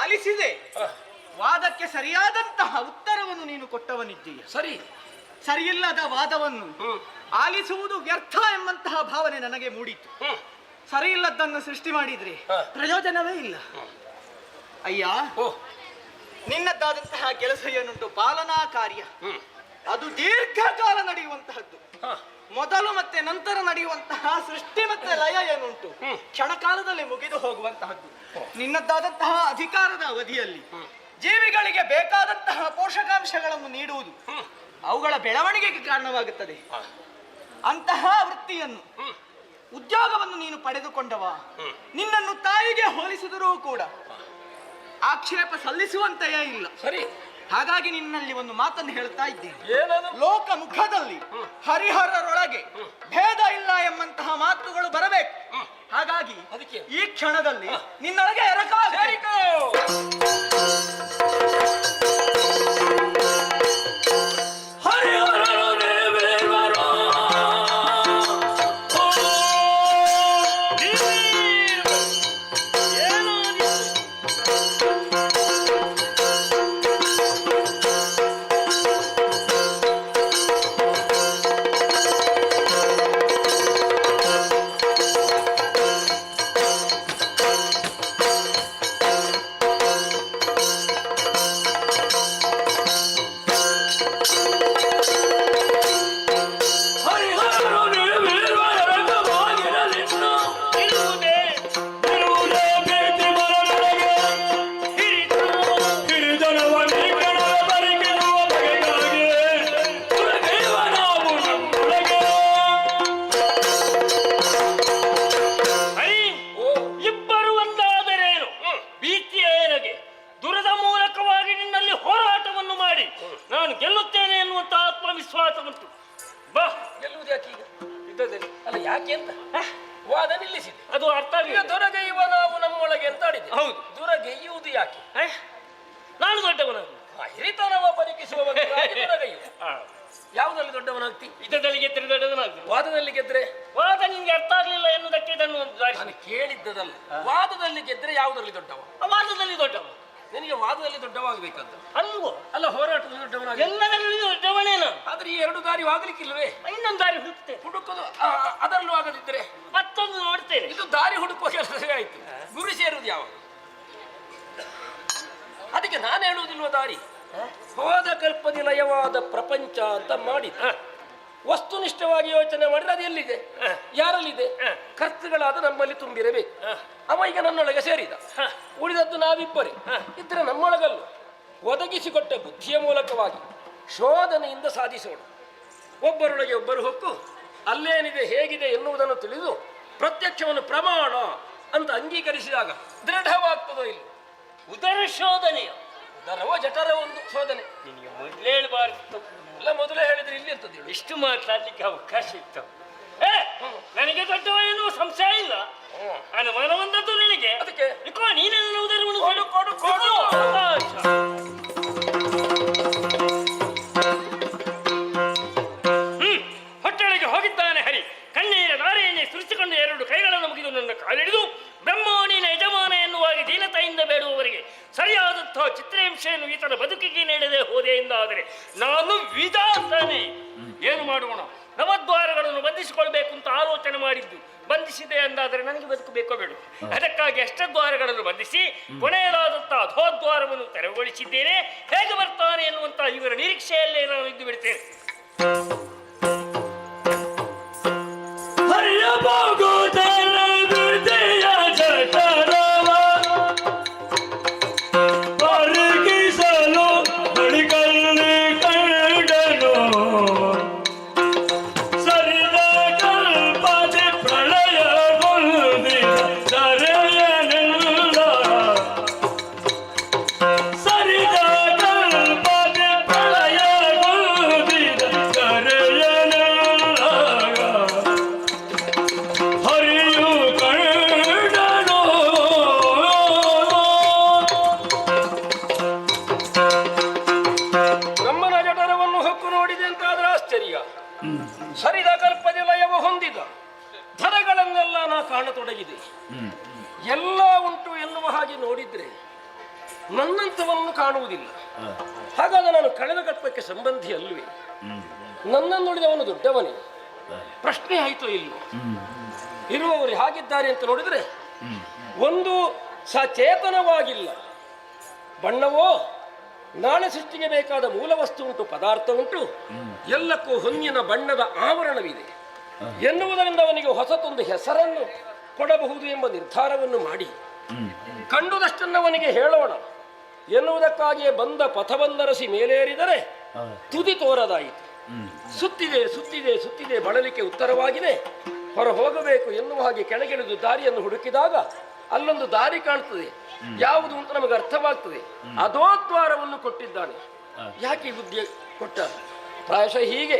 Speaker 6: ಆಲಿಸಿದೆ, ವಾದಕ್ಕೆ ಸರಿಯಾದಂತಹ ಉತ್ತರವನ್ನು ನೀನು ಕೊಟ್ಟವನಿದ್ದೀಯ. ಸರಿಯಿಲ್ಲದ ವಾದವನ್ನು ಆಲಿಸುವುದು ವ್ಯರ್ಥ ಎಂಬಂತಹ ಭಾವನೆ ನನಗೆ ಮೂಡಿತು. ಸರಿ ಇಲ್ಲದನ್ನು ಸೃಷ್ಟಿ ಮಾಡಿದ್ರೆ ಪ್ರಯೋಜನವೇ ಇಲ್ಲ. ಅಯ್ಯ,
Speaker 5: ಓ
Speaker 6: ನಿನ್ನದ್ದಾದಂತಹ ಕೆಲಸ ಏನುಂಟು ಪಾಲನಾ ಕಾರ್ಯ, ಅದು ದೀರ್ಘಕಾಲ ನಡೆಯುವಂತಹದ್ದು. ಮೊದಲು ಮತ್ತೆ ನಂತರ ನಡೆಯುವಂತಹ ಸೃಷ್ಟಿ ಮತ್ತೆ ಲಯ ಏನುಂಟು ಕ್ಷಣಕಾಲದಲ್ಲಿ ಮುಗಿದು ಹೋಗುವಂತಹದ್ದು. ನಿನ್ನದ್ದಾದಂತಹ ಅಧಿಕಾರದ ಅವಧಿಯಲ್ಲಿ ಜೀವಿಗಳಿಗೆ ಬೇಕಾದಂತಹ ಪೋಷಕಾಂಶಗಳನ್ನು ನೀಡುವುದು ಅವುಗಳ ಬೆಳವಣಿಗೆಗೆ ಕಾರಣವಾಗುತ್ತದೆ. ಅಂತಹ ವೃತ್ತಿಯನ್ನು ಉದ್ಯೋಗವನ್ನು ನೀನು ಪಡೆದುಕೊಂಡವ, ನಿನ್ನನ್ನು ತಾಯಿಗೆ ಹೋಲಿಸಿದರೂ ಕೂಡ ಆಕ್ಷೇಪ ಸಲ್ಲಿಸುವಂತೆಯೇ ಇಲ್ಲ.
Speaker 5: ಸರಿ,
Speaker 6: ಹಾಗಾಗಿ ನಿನ್ನಲ್ಲಿ ಒಂದು ಮಾತನ್ನು ಹೇಳ್ತಾ ಇದ್ದೇನೆ.
Speaker 5: ಏನದು?
Speaker 6: ಲೋಕ ಮುಖದಲ್ಲಿ ಹರಿಹರರೊಳಗೆ ಭೇದ ಇಲ್ಲ ಎಂಬಂತಹ ಮಾತುಗಳು ಬರಬೇಕು. ಹಾಗಾಗಿ
Speaker 5: ಅದಕ್ಕೆ
Speaker 6: ಈ ಕ್ಷಣದಲ್ಲಿ ನಿನ್ನೊಳಗೆ ಎರಕ
Speaker 5: ಯಾವುದಲ್ಲಿ ದೊಡ್ಡವನಾಗ್ತಿ?
Speaker 7: ಯುದ್ಧದಲ್ಲಿ ಗೆದ್ದರೆ ದೊಡ್ಡವನಾಗ್ತಿ.
Speaker 5: ವಾದದಲ್ಲಿ ಗೆದ್ರೆ?
Speaker 7: ವಾದ ನಿನ್ಗೆ ಅರ್ಥ ಆಗ್ಲಿಲ್ಲ ಎನ್ನುವುದಕ್ಕೆ ಇದನ್ನು
Speaker 5: ನಾನು ಕೇಳಿದ್ದದಲ್ಲ. ವಾದದಲ್ಲಿ ಗೆದ್ರೆ ಯಾವುದರಲ್ಲಿ ದೊಡ್ಡವ?
Speaker 7: ವಾದದಲ್ಲಿ ದೊಡ್ಡವ.
Speaker 5: ನಿನಗೆ ವಾದದಲ್ಲಿ ದೊಡ್ಡವಾಗಬೇಕಂತ
Speaker 7: ಅಲ್ವೋ?
Speaker 5: ಅಲ್ಲ, ಹೋರಾಟದಲ್ಲಿ ದೊಡ್ಡವನಾಗ
Speaker 7: ಎಲ್ಲದರಲ್ಲಿ ದೊಡ್ಡವನೇನು.
Speaker 5: ಆದ್ರೆ ಈ ಎರಡು ದಾರಿ ಆಗ್ಲಿಕ್ಕಿಲ್ವೇ?
Speaker 7: ಇನ್ನೊಂದು ದಾರಿ ಹುಡುಕ್ತೇನೆ.
Speaker 5: ಹುಡುಕೋದು ಅದರಲ್ಲೂ ಆಗದಿದ್ರೆ
Speaker 7: ಮತ್ತೊಂದು ನೋಡ್ತೇನೆ.
Speaker 5: ಇದು ದಾರಿ ಹುಡುಕುವ ಕೆಲಸವೇ ಆಯ್ತು. ಗುರಿ ಸೇರುವುದು ಯಾವಾಗ? ಅದಕ್ಕೆ ನಾನು ಹೇಳುವುದಿಲ್ವ ದಾರಿ? ಹೋದ ಕಲ್ಪದಿ ಲಯವಾದ ಪ್ರಪಂಚ ಅಂತ ಮಾಡಿ ವಸ್ತುನಿಷ್ಠವಾಗಿ ಯೋಚನೆ ಮಾಡಿದ್ರೆ ಅದು ಎಲ್ಲಿದೆ, ಯಾರಲ್ಲಿದೆ? ಕರ್ತೃಗಳಾದ ನಮ್ಮಲ್ಲಿ ತುಂಬಿರಬೇಕು. ಅವ ಈಗ ನನ್ನೊಳಗೆ ಸೇರಿದ, ಉಳಿದದ್ದು ನಾವಿಬ್ಬರೇ ಇದ್ರೆ ನಮ್ಮೊಳಗಲ್ಲು ಒದಗಿಸಿಕೊಟ್ಟ ಬುದ್ಧಿಯ ಮೂಲಕವಾಗಿ ಶೋಧನೆಯಿಂದ ಸಾಧಿಸೋಣ. ಒಬ್ಬರೊಳಗೆ ಒಬ್ಬರು ಹೊಕ್ಕು ಅಲ್ಲೇನಿದೆ ಹೇಗಿದೆ ಎನ್ನುವುದನ್ನು ತಿಳಿದು ಪ್ರತ್ಯಕ್ಷವನ್ನು ಪ್ರಮಾಣ ಅಂತ ಅಂಗೀಕರಿಸಿದಾಗ ದೃಢವಾಗ್ತದೋ ಇಲ್ಲ.
Speaker 7: ಉದರ ಶೋಧನೆಯ
Speaker 5: ಉದರವೋ ಜಠರವೋ ಒಂದು ಶೋಧನೆ.
Speaker 7: ನಿನಗೆ ಮೊದಲೇ ಹೇಳಬಾರ್ದು.
Speaker 5: ಎಲ್ಲ ಮೊದಲೇ ಹೇಳಿದ್ರೆ ಇಲ್ಲಿ ಅಂತದ್ದು ಹೇಳಿ.
Speaker 7: ಇಷ್ಟು ಮಾತಾಡ್ಲಿಕ್ಕೆ ಅವಕಾಶ ಇತ್ತು. ನನಗೆ ದೊಡ್ಡವ ಎನ್ನುವ ಸಂಶಯ ಇಲ್ಲ. ಅನುಮಾನ ಬಂದದ್ದು ನಿನಗೆ.
Speaker 5: ಅದಕ್ಕೆ
Speaker 7: ಇಕೋ ನೀನೆಲ್ಲ ಉದರವನ್ನು
Speaker 5: ಕೊಡು ಕೊಡು ಕೊಡು.
Speaker 7: ಹೊಟ್ಟೆಯೊಳಗೆ ಹೋಗಿದ್ದಾನೆ ಹರಿ. ಕಣ್ಣೀರ ದಾರಿಯನ್ನೇ ಸುರಿಸಿಕೊಂಡು ಎರಡು ಕೈಗಳನ್ನು ಮುಗಿದು ನನ್ನ ಕಾಲಿಡಿದು ಬ್ರಹ್ಮೋಣಿನ ಯಜಮಾನ ಎನ್ನುವಾಗಿ ದೀನತೆಯಿಂದ ಬೇಡುವವರಿಗೆ ಸರಿಯಾದಂತಹ ಚಿತ್ರಹಿಂಸೆಯನ್ನು ಈತನ ಬದುಕಿಗೆ ನೀಡದೆ ಹೋದೆ ಎಂದಾದರೆ ನಾನು ವಿಧಾತನೇ. ಏನು ಮಾಡೋಣ? ನವದ್ವಾರಗಳನ್ನು ಬಂಧಿಸಿಕೊಳ್ಬೇಕು ಅಂತ ಆಲೋಚನೆ ಮಾಡಿದ್ದು. ಬಂಧಿಸಿದೆ ಎಂದಾದರೆ ನನಗೆ ಬದುಕು ಬೇಕೋ ಬೇಡ. ಅದಕ್ಕಾಗಿ ಅಷ್ಟದ್ವಾರಗಳನ್ನು ಬಂಧಿಸಿ ಕೊನೆಯದಾದಂತಹ ಅಧೋದ್ವಾರವನ್ನು ತೆರವುಗೊಳಿಸಿದ್ದೇನೆ. ಹೇಗೆ ಬರ್ತಾನೆ ಎನ್ನುವಂತ ಇವರ ನಿರೀಕ್ಷೆಯಲ್ಲೇ ನಾನು ಇದ್ದು ಬಿಡ್ತೇನೆ.
Speaker 5: ಸರಿದ ಕಲ್ಪದೆ ಲಯವ ಹೊಂದಿದ ಧರಗಳನ್ನೆಲ್ಲ ನಾ ಕಾಣತೊಡಗಿದೆ. ಎಲ್ಲ ಉಂಟು ಎನ್ನುವ ಹಾಗೆ ನೋಡಿದ್ರೆ ನನ್ನಂಥವನ್ನು ಕಾಣುವುದಿಲ್ಲ. ಹಾಗಾದ್ರೆ ನಾನು ಕಳೆದ ಕಲ್ಪಕ್ಕೆ ಸಂಬಂಧಿ ಅಲ್ವೇ? ನನ್ನನ್ನುಳಿದವನು ದೊಡ್ಡವನೇ? ಪ್ರಶ್ನೆ ಆಯ್ತು ಇಲ್ಲ. ಇರುವವರು ಹೇಗಿದ್ದಾರೆ ಅಂತ ನೋಡಿದ್ರೆ ಒಂದು ಸಚೇತನವಾಗಿಲ್ಲ. ಬಣ್ಣವೋ ನಾಳೆ ಸೃಷ್ಟಿಗೆ ಬೇಕಾದ ಮೂಲ ವಸ್ತು ಉಂಟು, ಪದಾರ್ಥ ಉಂಟು, ಎಲ್ಲಕ್ಕೂ ಹೊನ್ನಿನ ಬಣ್ಣದ ಆವರಣವಿದೆ ಎನ್ನುವುದರಿಂದ ಅವನಿಗೆ ಹೊಸತೊಂದು ಹೆಸರನ್ನು ಕೊಡಬಹುದು ಎಂಬ ನಿರ್ಧಾರವನ್ನು ಮಾಡಿ ಕಂಡುದಷ್ಟನ್ನು ಅವನಿಗೆ ಹೇಳೋಣ ಎನ್ನುವುದಕ್ಕಾಗಿಯೇ ಬಂದ ಪಥವನ್ನರಸಿ ಮೇಲೇರಿದರೆ ತುದಿ ತೋರದಾಯಿತು. ಸುತ್ತಿದೆ ಸುತ್ತಿದೆ ಸುತ್ತಿದೆ, ಬಳಲಿಕೆ ಉತ್ತರವಾಗಿದೆ. ಹೊರ ಹೋಗಬೇಕು ಎನ್ನುವ ಹಾಗೆ ಕೆಳಗಿಳಿದು ದಾರಿಯನ್ನು ಹುಡುಕಿದಾಗ ಅಲ್ಲೊಂದು ದಾರಿ ಕಾಣ್ತದೆ. ಯಾವುದು ಅಂತ ನಮಗೆ ಅರ್ಥವಾಗ್ತದೆ. ಅದೋ ದ್ವಾರವನ್ನು ಕೊಟ್ಟಿದ್ದಾನೆ. ಯಾಕೆ ಈ ಬುದ್ಧಿ ಕೊಟ್ಟ? ಪ್ರಾಯಶಃ ಹೀಗೆ,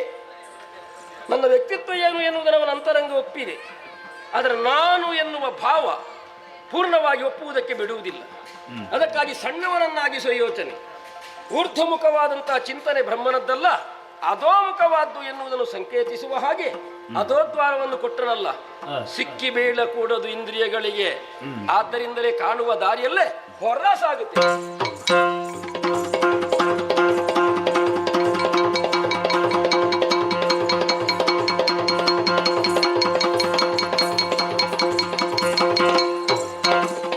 Speaker 5: ನನ್ನ ವ್ಯಕ್ತಿತ್ವ ಏನು ಎನ್ನುವುದನ್ನು ಅವನ ಅಂತರಂಗ ಒಪ್ಪಿದೆ, ಆದರೆ ನಾನು ಎನ್ನುವ ಭಾವ ಪೂರ್ಣವಾಗಿ ಒಪ್ಪುವುದಕ್ಕೆ ಬಿಡುವುದಿಲ್ಲ. ಅದಕ್ಕಾಗಿ ಸಣ್ಣವನನ್ನಾಗಿಸುವ ಯೋಚನೆ, ಊರ್ಧ್ವಮುಖವಾದಂತಹ ಚಿಂತನೆ ಬ್ರಹ್ಮನದ್ದಲ್ಲ, ಅಧೋಮುಖವಾದ್ದು ಎನ್ನುವುದನ್ನು ಸಂಕೇತಿಸುವ ಹಾಗೆ ಅಧೋದ್ವಾರವನ್ನು ಕೊಟ್ಟನಲ್ಲ. ಸಿಕ್ಕಿ ಬೀಳಕೂಡದು ಇಂದ್ರಿಯಗಳಿಗೆ, ಆದ್ದರಿಂದಲೇ ಕಾಣುವ ದಾರಿಯಲ್ಲೇ ಹೊರ ಸಾಗುತ್ತೆ.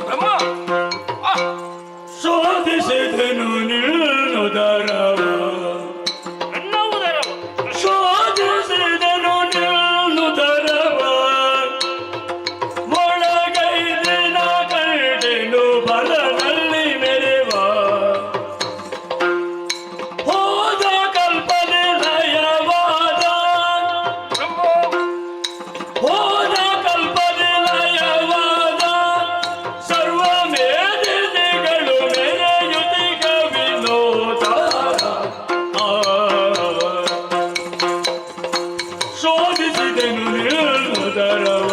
Speaker 5: ಬ್ರಹ್ಮ
Speaker 3: ಶೋಧಿಸಿದನು ನಿಲ್ಲುವುದರವ,
Speaker 7: ನನ್ನ ಉದರವ
Speaker 3: ಶೋಧಿಸಿದನು ನಿಲ್ಲುವುದರವ, ಒಳಗೈದಿನ ಕಂಡೆನು ಬಲದಲ್ಲಿ ಮೆರೆವ, ಹೋದ ಕಲ್ಪನೆ ಲಯವಾದ, ಹೋದ ಕಲ್ಪನೆ ಲಯವಾದ, ಸರ್ವ ಮೇದಿಗಳು ಮೆರೆಯುತಿಗ ವಿನೋದ. ಶೋಧಿಸಿದೆನು ನಿಲ್ಲುವುದರವ,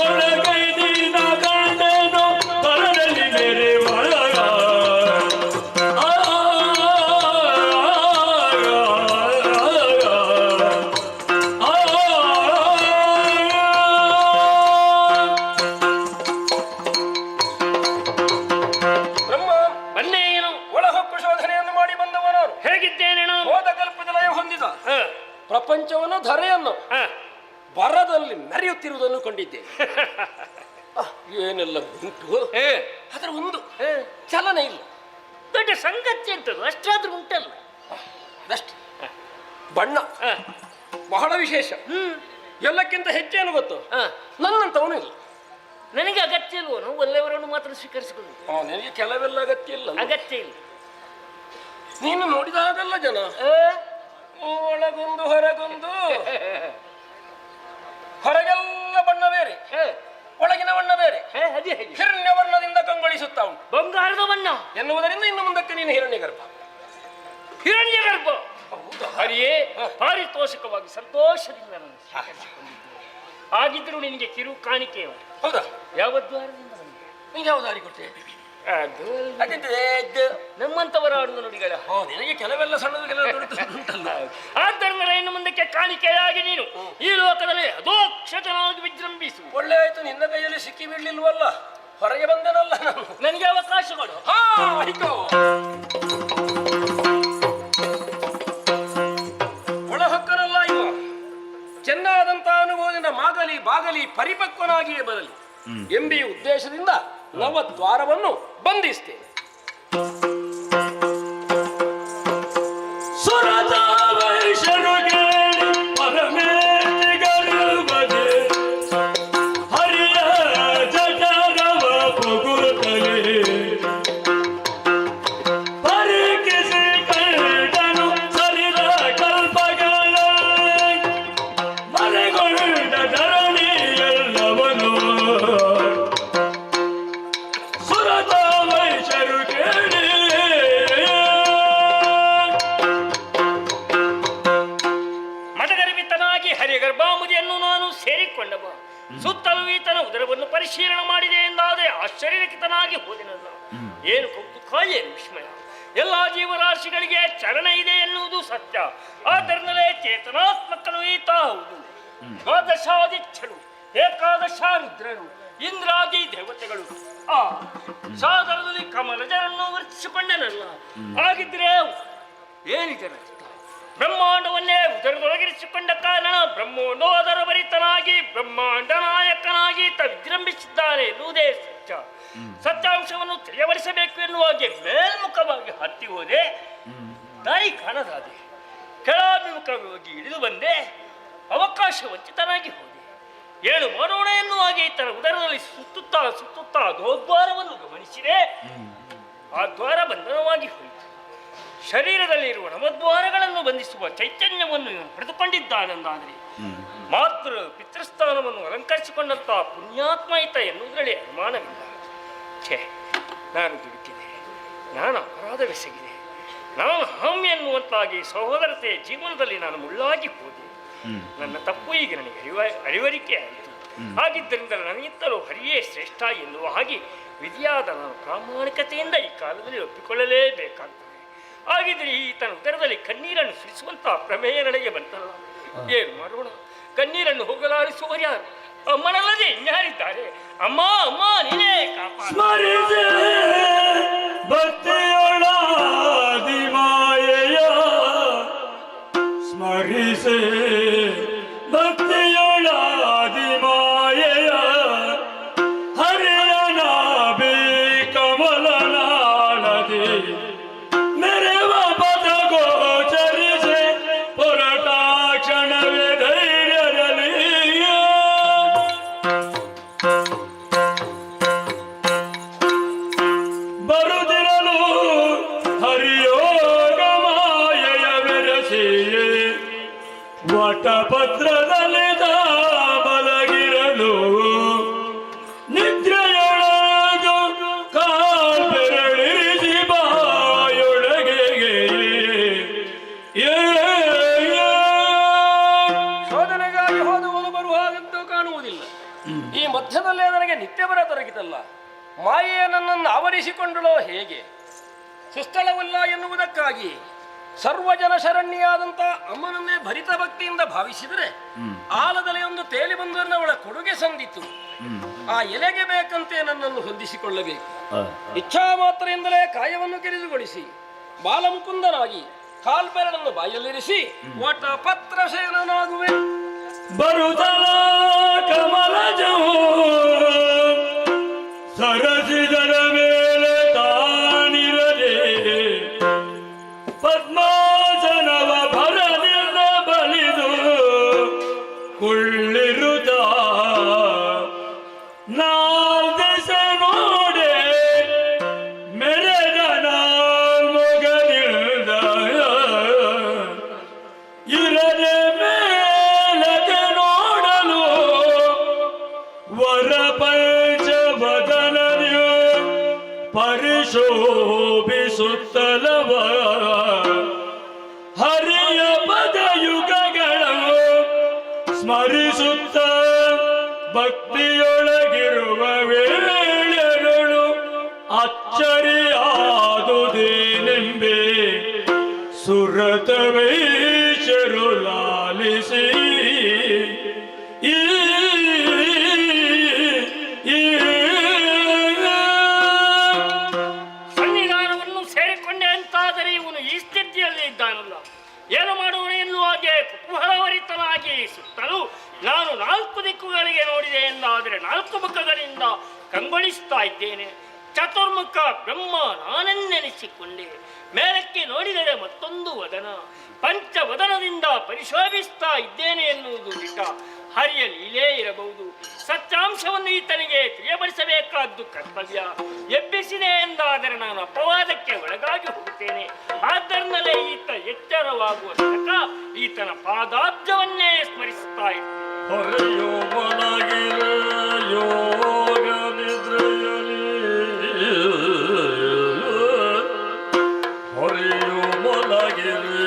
Speaker 3: ಒಳಗೈದಿನ ಕಂಡೆನು ಬಲದಲ್ಲಿ ಮೆರೆವ,
Speaker 5: ಬ್ರಹ್ಮ
Speaker 7: ಬನ್ನೇನು
Speaker 5: ಒಳಹೊಕ್ಕು ಶೋಧನೆಯನ್ನು ಮಾಡಿ ಬಂದವ ನಾನು.
Speaker 7: ಹೇಗಿದ್ದೇನೆ ನಾನು?
Speaker 5: ಹೋದ ಕಲ್ಪದ ಲಯ ಹೊಂದಿದ
Speaker 7: ಹ,
Speaker 5: ಪ್ರಪಂಚವನ್ನು ಧರೆಯನ್ನು
Speaker 7: ಹ.
Speaker 5: ಬರದಲ್ಲಿ ಮೆರೆಯುತ್ತಿರುವುದನ್ನು ಕಂಡಿದ್ದೇನೆ. ಏನೆಲ್ಲ ಉಂಟು, ಅದರ ಒಂದು ಚಲನೆ ಇಲ್ಲ.
Speaker 7: ದೊಡ್ಡ ಸಂಗತಿ ಅಂತದ್ದು ಅಷ್ಟಾದ್ರೂ ಉಂಟಲ್ಲ.
Speaker 5: ಅದಷ್ಟೇ. ಬಣ್ಣ
Speaker 7: ಹ,
Speaker 5: ಬಹಳ ವಿಶೇಷ. ಎಲ್ಲಕ್ಕಿಂತ ಹೆಚ್ಚೇನು ಗೊತ್ತು, ನನ್ನಂತವನು ಇಲ್ಲ.
Speaker 7: ನನಗೆ ಅಗತ್ಯ ಇಲ್ವನು? ಒಳ್ಳೆಯವರನ್ನು ಮಾತ್ರ ಸ್ವೀಕರಿಸಿಕೊಂಡು
Speaker 5: ನಿನಗೆ ಕೆಲವೆಲ್ಲ ಅಗತ್ಯ ಇಲ್ಲ.
Speaker 7: ಅಗತ್ಯ ಇಲ್ಲ.
Speaker 5: ನೀನು ನೋಡಿದಾಗಲ್ಲ ಜನ ಒಳಗೊಂದು ಹೊರಗೊಂದು, ಹೊರಗೆಲ್ಲ ಬಣ್ಣ ಬೇರೆ, ಒಳಗಿನ ಬಣ್ಣ ಬೇರೆ.
Speaker 7: ಅದೇ ಹೇಗೆ
Speaker 5: ಹಿರಣ್ಯ ವರ್ಣದಿಂದ ಕಂಗೊಳಿಸುತ್ತಾ ಉಂಟು
Speaker 7: ಬಂಗಾರದ ಬಣ್ಣ
Speaker 5: ಎನ್ನುವುದರಿಂದ ಇನ್ನು ಮುಂದಕ್ಕೆ ನೀನು ಹಿರಣ್ಯ ಗರ್ಭ.
Speaker 7: ಹಿರಣ್ಯ ಗರ್ಭ. ಹರಿಯೇ, ಪಾರಿತೋಷಕವಾಗಿ ಸಂತೋಷದಿಂದ ನಾನು ಸ್ವೀಕರಿಸಿಕೊಂಡಿದ್ದೇನೆ. ಆಗಿದ್ದರೂ ನಿನಗೆ ಕಿರು ಕಾಣಿಕೆ.
Speaker 5: ಹೌದಾ?
Speaker 7: ಯಾವ ದ್ವಾರದಿಂದ ಬಂದೆ?
Speaker 5: ನೀನು ಯಾವ ದಾರಿ ಕೊಟ್ಟೆ?
Speaker 7: ಅದು
Speaker 5: ಅದಿದ್ದು
Speaker 7: ನಮ್ಮಂತವರ ಆಡುವ ನುಡಿಗಳ.
Speaker 5: ನಿನಗೆ ಕೆಲವೆಲ್ಲ ಸಣ್ಣದಕ್ಕೆಲ್ಲ ಉಂಟಲ್ಲ.
Speaker 7: ಆದ್ದರಿಂದ ಇನ್ನು ಮುಂದಕ್ಕೆ ಕಾಣಿಕೆಯಾಗಿ ನೀನು ಈ ಲೋಕದಲ್ಲಿ ಅದೋಕ್ಷತನಾಗಿ ವಿಜೃಂಭಿಸು.
Speaker 5: ಒಳ್ಳೆ ಆಯ್ತು, ನಿನ್ನ ಕೈಯಲ್ಲಿ ಸಿಕ್ಕಿ ಬೀಳಲಿಲ್ವಲ್ಲ, ಹೊರಗೆ ಬಂದನಲ್ಲ ನಾನು.
Speaker 7: ನನಗೆ ಅವಕಾಶ ಕೊಡು.
Speaker 5: ಒಳಹೊಕ್ಕನಲ್ಲ ಇವ. ಚೆನ್ನಾದಂತ ಅನುಭವದಿಂದ ಮಾಗಲಿ ಬಾಗಲಿ ಪರಿಪಕ್ವನಾಗಿಯೇ ಬರಲಿ ಎಂಬ ಉದ್ದೇಶದಿಂದ ನವದ್ವಾರವನ್ನು ಬಂಧಿಸ್ತೇನೆ.
Speaker 3: ಸುರದ ವೈಶರು ಕೇಳಿ ಪರಮೇಶ್ವರಿಗಳು ಬದೆ, ಹರಿಯ ಜಠರವ ಪುಗುತ್ತಲೇ ಪರೀಕ್ಷಿಸಿ ಕಂಡನು ಸರಿದ ಕಲ್ಪಗಳ, ಮನೆಗೊಂಡ ಧರಣಿ ಎಲ್ಲವನು. ಸುರದ ವೈಶರು ಕೇಳಿ
Speaker 7: ಮದಗರ್ಭಿತನಾಗಿ ಹರಿಗರ್ಭಾಮುದಿಯನ್ನು ನಾನು ಸೇರಿಕೊಂಡವ. ಸುತ್ತಲೂ ಈತನ ಉದರವನ್ನು ಪರಿಶೀಲನೆ ಮಾಡಿದೆ ಎಂದಾದರೆ ಆಶ್ಚರ್ಯಚಕಿತನಾಗಿ ಹೋದೆನಲ್ಲ. ಏನು ಕೌತುಕ, ಏನು ವಿಸ್ಮಯ! ಎಲ್ಲ ಜೀವರಾಶಿಗಳಿಗೆ ಚಲನ ಇದೆ ಎನ್ನುವುದು ಸತ್ಯ. ಆದ್ದರಿಂದಲೇ ಚೇತನಾತ್ಮಕನು ಈತ ಹೌದು. ದ್ವಾದಶಾದಿಚ್ಛರು, ಏಕಾದಶ ರುದ್ರರು, ಇಂದ್ರಾದಿ ದೇವತೆಗಳು ಆ ಸಾಗರದಲ್ಲಿ ಕಮಲಜರನ್ನು ವರ್ತಿಸಿಕೊಂಡನಲ್ಲ. ಆಗಿದ್ರೆ ಏನಿದೆ ಅರ್ಥ? ಬ್ರಹ್ಮಾಂಡವನ್ನೇ ಉದರದೊಳಗಿರಿಸಿಕೊಂಡ ಕಾರಣ ಬ್ರಹ್ಮೋನ್ನೋದರ ಭರಿತನಾಗಿ ಬ್ರಹ್ಮಾಂಡ ನಾಯಕನಾಗಿ ವಿಜೃಂಭಿಸಿದ್ದಾನೆ ಎನ್ನುವುದೇ ಸತ್ಯ. ಸತ್ಯಾಂಶವನ್ನು ತಿಳಿಯಬಡಿಸಬೇಕು ಎನ್ನುವಾಗೆ ಮೇಲ್ಮುಖವಾಗಿ ಹತ್ತಿ ಹೋದೆ, ದಾರಿ ಕಾಣದಾದೆ. ಕೆಳಾಭಿಮುಖವಾಗಿ ಇಳಿದು ಬಂದೆ, ಅವಕಾಶ ವಂಚಿತನಾಗಿ ಹೋದೆ. ಏನು ಮಾಡೋಣ ಎನ್ನುವಾಗೆ ಈತನ ಉದರದಲ್ಲಿ ಸುತ್ತುತ್ತಾ ದ್ವಾರವನ್ನು ಗಮನಿಸಿದೆ. ಆ ದ್ವಾರ ಬಂಧನವಾಗಿ ಹೋಯಿತು. ಶರೀರದಲ್ಲಿರುವ ನವದ್ವಾರಗಳನ್ನು ಬಂಧಿಸುವ ಚೈತನ್ಯವನ್ನು ಇವನು ಪಡೆದುಕೊಂಡಿದ್ದಾನೆಂದಾದರೆ ಮಾತೃ ಪಿತೃಸ್ಥಾನವನ್ನು ಅಲಂಕರಿಸಿಕೊಂಡಂತಹ ಪುಣ್ಯಾತ್ಮ ಈತ ಎನ್ನುವುದರಲ್ಲಿ ಅನುಮಾನವಿಲ್ಲ. ಛೇ, ನಾನು ದುಡುಕಿದೆ, ನಾನು ಅಪರಾಧವೆಸಗಿದೆ, ನಾನು ಅಹಂ ಎನ್ನುವಂತಾಗಿ ಸಹೋದರತೆಯ ಜೀವನದಲ್ಲಿ ನಾನು ಮುಳ್ಳಾಗಿ ಹೋದೆ. ನನ್ನ ತಪ್ಪು ಈಗ ನನಗೆ ಅರಿವರಿಕೆ ಆಯಿತು. ಹಾಗಿದ್ದರಿಂದ ನನಗಿಂತಲೂ ಹರಿಯೇ ಶ್ರೇಷ್ಠ ಎನ್ನುವ ಹಾಗೆ ವಿಧಿಯಾದ ನಾನು ಪ್ರಾಮಾಣಿಕತೆಯಿಂದ ಈ ಕಾಲದಲ್ಲಿ ಒಪ್ಪಿಕೊಳ್ಳಲೇಬೇಕಾಗ್ತದೆ. ಹಾಗಿದ್ರೆ ಈತನ ಉದರದಲ್ಲಿ ಕಣ್ಣೀರನ್ನು ಸುರಿಸುವಂತಹ ಪ್ರಮೇಯ ನನಗೆ ಬಂತಲ್ಲ, ಏನು ಮಾಡೋಣ? ಕಣ್ಣೀರನ್ನು ಹೋಗಲಾಡಿಸುವರು ಯಾರು? ಅಮ್ಮನಲ್ಲದೆ ಇನ್ಯಾರಿದ್ದಾರೆ? ಅಮ್ಮ ಅಮ್ಮ ನೀನೇ ಕಾಪಾಡು.
Speaker 3: ಭಕ್ತಿಯೊಳಾದಿ ಮಾಯೆಯ ಸ್ಮರಿಸೆ, ಭಕ್ತಿಯೊಳಾದಿ ಮಾಯೆಯ ಹರಿಯನಾಭಿ ಕಮಲನಾಳದಿ ಮೆರವ ಪದ ಗೋಚರಿಸೆ ಹೊರಟ ಕ್ಷಣವೇ ಧೈರ್ಯದಲ್ಲಿ ಬರುತ್ತಿರಲು ಹರಿಯೋಗ ಮಾಯೆಯ ವಿರಸಿಯೇ ವಟಪತ್ರದಲ್ಲಿ ಮಲಗಿರಲು ನಿದ್ರೆಯೊಳಗು ಕಾಲ್ಬೆರಳಿರಿಸಿ ಬಾಯೊಳಗೆ
Speaker 5: ಶೋಧನೆಗಾಗಿ ಹೋದವನು ಬರುವಾಗಂತೂ ಕಾಣುವುದಿಲ್ಲ. ಈ ಮಧ್ಯದಲ್ಲೇ ನನಗೆ ನಿತ್ಯ ಬರತೊರಗಿತಲ್ಲ. ಮಾಯೆಯ ನನ್ನನ್ನು ಆವರಿಸಿಕೊಂಡಳೋ ಹೇಗೆ? ಸುಸ್ಥಳವಲ್ಲ ಎನ್ನುವುದಕ್ಕಾಗಿ ಸರ್ವಜನ ಶರಣ್ಯಾದಂತ ಅಮ್ಮನನ್ನೇ ಭರಿತ ಭಕ್ತಿಯಿಂದ ಭಾವಿಸಿದರೆ ಆಲದಲೆ ಒಂದು ತೇಲಿ ಬಂದವಳ ಕೊಡುಗೆ ಸಂದಿತ್ತು. ಆ ಎಲೆಗೆ ಬೇಕಂತೆ ನನ್ನನ್ನು ಹೊಂದಿಸಿಕೊಳ್ಳಬೇಕು. ಇಚ್ಛಾ ಮಾತ್ರೆಯಿಂದಲೇ ಕಾಯವನ್ನು ಕಿರಿದುಗೊಳಿಸಿ ಬಾಲಮುಕುಂದನಾಗಿ ಕಾಲ್ಬೆರಳನ್ನು ಬಾಯಲ್ಲಿರಿಸಿ ವಟ ಪತ್ರ ಶಯನನಾಗುವೆ.
Speaker 3: ಬರುತ್ತಲ ಕಮಲಜವು ಸರಸಿದರ ಮೇಲೆ ತಾನಿರದೆ ಪದ್ಮಾಸನವ ಭರದಿಂದ ಬಲಿದು ಕುಳ್ಳಿರುತ್ತ ನಾಲ್ದೆಸೆ ನೋಡೆ ಮೆರೆದ ಮೊಗನಿಲ್ದ ಇರದೆ ಮೇಲಕ್ಕೆ ನೋಡಲು ವರ ಪಂಚವದನದಿಯು ಪರಿಶೋಭಿಸುತ್ತಲವ ಹರಿಯ ಪದಯುಗಗಳನ್ನು ಸ್ಮರಿಸುತ್ತ ಭಕ್ತಿಯೊಳಗಿರುವ ವೇಳೆಗಳು ಅಚ್ಚರಿಯಾದುದೇನೆಂಬೆ ಸುರತ ವೈಶ್ಯರು ಲಾಲಿಸಿ
Speaker 7: ಸನ್ನಿಧಾನವನ್ನು ಸೇರಿಕೊಂಡೆ ಅಂತಾದರೆ ಇವನು ಈ ಸ್ಥಿತಿಯಲ್ಲಿ ಇದ್ದಾನಲ್ಲ, ಏನು ಮಾಡುವನು ಎನ್ನುವಾಗೆ ಕುತೂಹಲಭರಿತನಾಗಿ ಸುತ್ತಲೂ ನಾನು 4 ದಿಕ್ಕುಗಳಿಗೆ ನೋಡಿದೆ ಎಂದಾದರೆ 4 ಮುಖಗಳಿಂದ ಕಂಗೊಳಿಸ್ತಾ ಇದ್ದೇನೆ. ಚತುರ್ಮುಖ ಬ್ರಹ್ಮ ನಾನೆನ್ನೆನಿಸಿಕೊಂಡೆ. ಮೇಲಕ್ಕೆ ನೋಡಿದರೆ ಮತ್ತೊಂದು ವದನ, ಪಂಚವದನದಿಂದ ಪರಿಶೋಭಿಸ್ತಾ ಇದ್ದೇನೆ ಎನ್ನುವುದು ದಿಟ. ಹರಿಯ ಲೀಲೆ ಇರಬಹುದು. ಸತ್ಯಾಂಶವನ್ನು ಈತನಿಗೆ ತಿಳಿಯಬಡಿಸಬೇಕಾದ್ದು ಕರ್ತವ್ಯ. ಎಬ್ಬಿಸಿದೆ ಎಂದಾದರೆ ನಾನು ಅಪವಾದಕ್ಕೆ ಒಳಗಾಗಿ ಹೋಗುತ್ತೇನೆ. ಆದ್ದರಿಂದಲೇ ಈತ ಎಚ್ಚರವಾಗುವ ತನಕ ಈತನ ಪಾದಾಬ್ಜವನ್ನೇ ಸ್ಮರಿಸುತ್ತಾ ಇದ್ದೇನೆ.
Speaker 3: ಹೊರೆಯೋ ಮಲಗಿರೆ ಯೋಗ ನಿದ್ರೆಯಲಿ, ಹೊರೆಯೋ ಮಲಗಿರೆ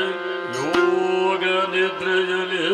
Speaker 3: ಯೋಗ ನಿದ್ರೆಯಲಿ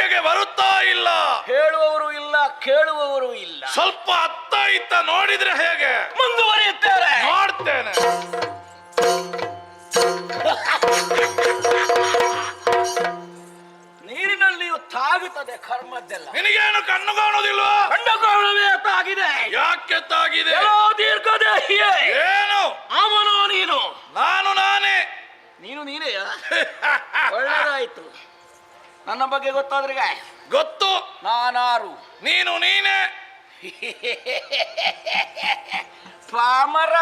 Speaker 8: ಹೇಗೆ ಬರುತ್ತಾ ಇಲ್ಲ?
Speaker 5: ಹೇಳುವವರು ಇಲ್ಲ, ಕೇಳುವವರು ಇಲ್ಲ.
Speaker 8: ಸ್ವಲ್ಪ ಅತ್ತ ಇತ್ತ ನೋಡಿದ್ರೆ ಹೇಗೆ?
Speaker 5: ಮುಂದುವರಿಯುತ್ತೇವೆ.
Speaker 8: ಮಾಡ್ತೇನೆ.
Speaker 5: ನೀರಿನಲ್ಲಿಯೂ ತಾಗುತ್ತದೆ ಕರ್ಮದ್ದೆಲ್ಲ.
Speaker 8: ನಿನಗೇನು ಕಣ್ಣು ಕಾಣುವುದಿಲ್ವಾ?
Speaker 5: ಕಂಡುಕೊಳ್ಳುವೆ ತಾಗಿದೆ.
Speaker 8: ಯಾಕೆ ತಾಗಿದೆ?
Speaker 5: ದೀರ್ಘದೇಹಿಯೇ,
Speaker 8: ಏನು?
Speaker 5: ಅವನು ನೀನು,
Speaker 8: ನಾನು ನಾನೇ.
Speaker 5: ನೀನು ನೀನೇ. ಒಳ್ಳೆದಾಯ್ತು. ನನ್ನ ಬಗ್ಗೆ ಗೊತ್ತಾದ್ರೆ
Speaker 8: ಗೊತ್ತು.
Speaker 5: ನಾನಾರು?
Speaker 8: ನೀನು ನೀನೇ.
Speaker 5: ಪಾಮರ.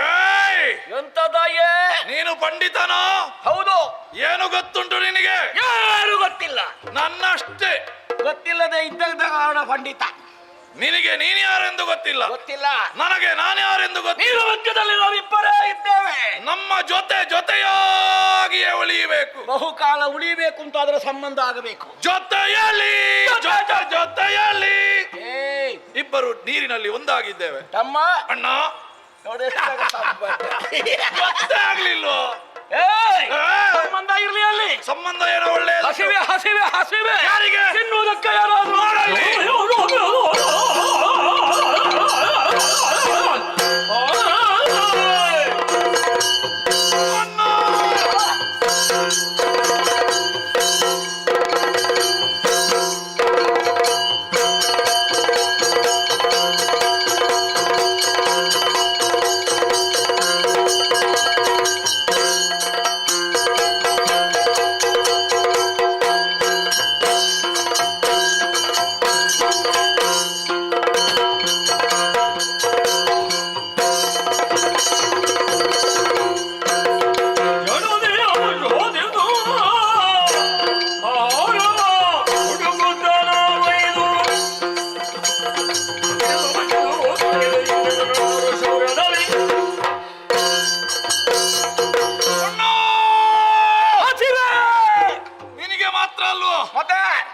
Speaker 8: ಏಯ್,
Speaker 5: ಎಂತದಯೇ?
Speaker 8: ನೀನು ಪಂಡಿತನೋ?
Speaker 5: ಹೌದು.
Speaker 8: ಏನು ಗೊತ್ತುಂಟು ನಿನಗೆ?
Speaker 5: ಯಾರು ಗೊತ್ತಿಲ್ಲ.
Speaker 8: ನನ್ನಷ್ಟೇ.
Speaker 5: ಗೊತ್ತಿಲ್ಲದೆ ಇದ್ದ ಕಾರಣ ಪಂಡಿತ.
Speaker 8: ನಿನಗೆ ನೀನು ಯಾರೆಂದು ಗೊತ್ತಿಲ್ಲ.
Speaker 5: ಗೊತ್ತಿಲ್ಲ.
Speaker 8: ನನಗೆ ನಾನು ಯಾರೆಂದು ಗೊತ್ತಿಲ್ಲ.
Speaker 5: ನೀರು ಮಧ್ಯದಲ್ಲಿ ನಾವಿಬ್ಬರೇ ಇದ್ದೇವೆ.
Speaker 8: ನಮ್ಮ ಜೊತೆಯಾಗಿಯೇ ಉಳಿಯಬೇಕು.
Speaker 5: ಬಹುಕಾಲ ಉಳಿಯಬೇಕು ಅಂತ ಅದರ ಸಂಬಂಧ ಆಗಬೇಕು.
Speaker 8: ಜೊತೆಯಲ್ಲಿ
Speaker 5: ಏಯ್,
Speaker 8: ಇಬ್ಬರು ನೀರಿನಲ್ಲಿ ಒಂದಾಗಿದ್ದೇವೆ.
Speaker 5: ತಮ್ಮ
Speaker 8: ಅಣ್ಣ,
Speaker 5: ನೋಡಿ
Speaker 8: ಗೊತ್ತೇ ಆಗ್ಲಿಲ್ವೋ?
Speaker 5: ಸಂಬಂಧ ಇರ್ಲಿ ಅಲ್ಲಿ.
Speaker 8: ಸಂಬಂಧ ಏನೋ ಒಳ್ಳೆಯ
Speaker 5: ಹಸಿವೆ ಹಸಿವೆ ಹಸಿವೆ.
Speaker 8: ಯಾರಿಗೆ?
Speaker 5: ತಿನ್ನುವುದಕ್ಕೆ ಯಾರಾದ್ರೂ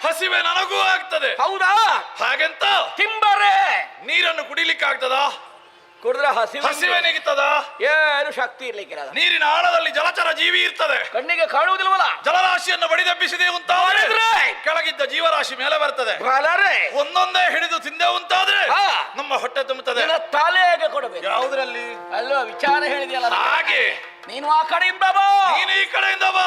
Speaker 8: ಹಸಿವೆ ನನಗೂ ಆಗ್ತದೆ.
Speaker 5: ಹೌದಾ?
Speaker 8: ಹಾಗೆಂತ
Speaker 5: ತಿಂಬರೆ
Speaker 8: ನೀರನ್ನು ಕುಡಿಲಿಕ್ಕೆ ಆಗ್ತದ?
Speaker 5: ಕುಡಿದ್ರೆ
Speaker 8: ಹಸಿವೆ ನೀಗುತ್ತದ?
Speaker 5: ಏನು ಶಕ್ತಿ ಇರ್ಲಿಕ್ಕಿರಲ್ಲ.
Speaker 8: ನೀರಿನ ಆಳದಲ್ಲಿ ಜಲಚರ ಜೀವಿ ಇರ್ತದೆ.
Speaker 5: ಕಣ್ಣಿಗೆ ಕಾಣುವುದಿಲ್ವಲ್ಲ.
Speaker 8: ಜಲರಾಶಿಯನ್ನು ಬಡಿದೆಬ್ಬಿಸಿದೆ ಅಂತಾದ್ರೆ ಕೆಳಗಿದ್ದ ಜೀವರಾಶಿ ಮೇಲೆ ಬರ್ತದೆ. ಒಂದೊಂದೇ ಹಿಡಿದು ತಿಂದೆ ಉಂಟಾದ್ರೆ ನಮ್ಮ ಹೊಟ್ಟೆ ತುಂಬುತ್ತದೆ.
Speaker 5: ತಲೆಗೆ ಕೊಡಬೇಕು.
Speaker 8: ಯಾವುದ್ರಲ್ಲಿ?
Speaker 5: ಅಲ್ವಾ ವಿಚಾರ ಹೇಳಿದೆಯಲ್ಲ
Speaker 8: ಹಾಗೆ.
Speaker 5: ನೀನು ಆ ಕಡೆಯಿಂದ ಬಾ,
Speaker 8: ನೀನು ಈ ಕಡೆಯಿಂದ ಬಾ.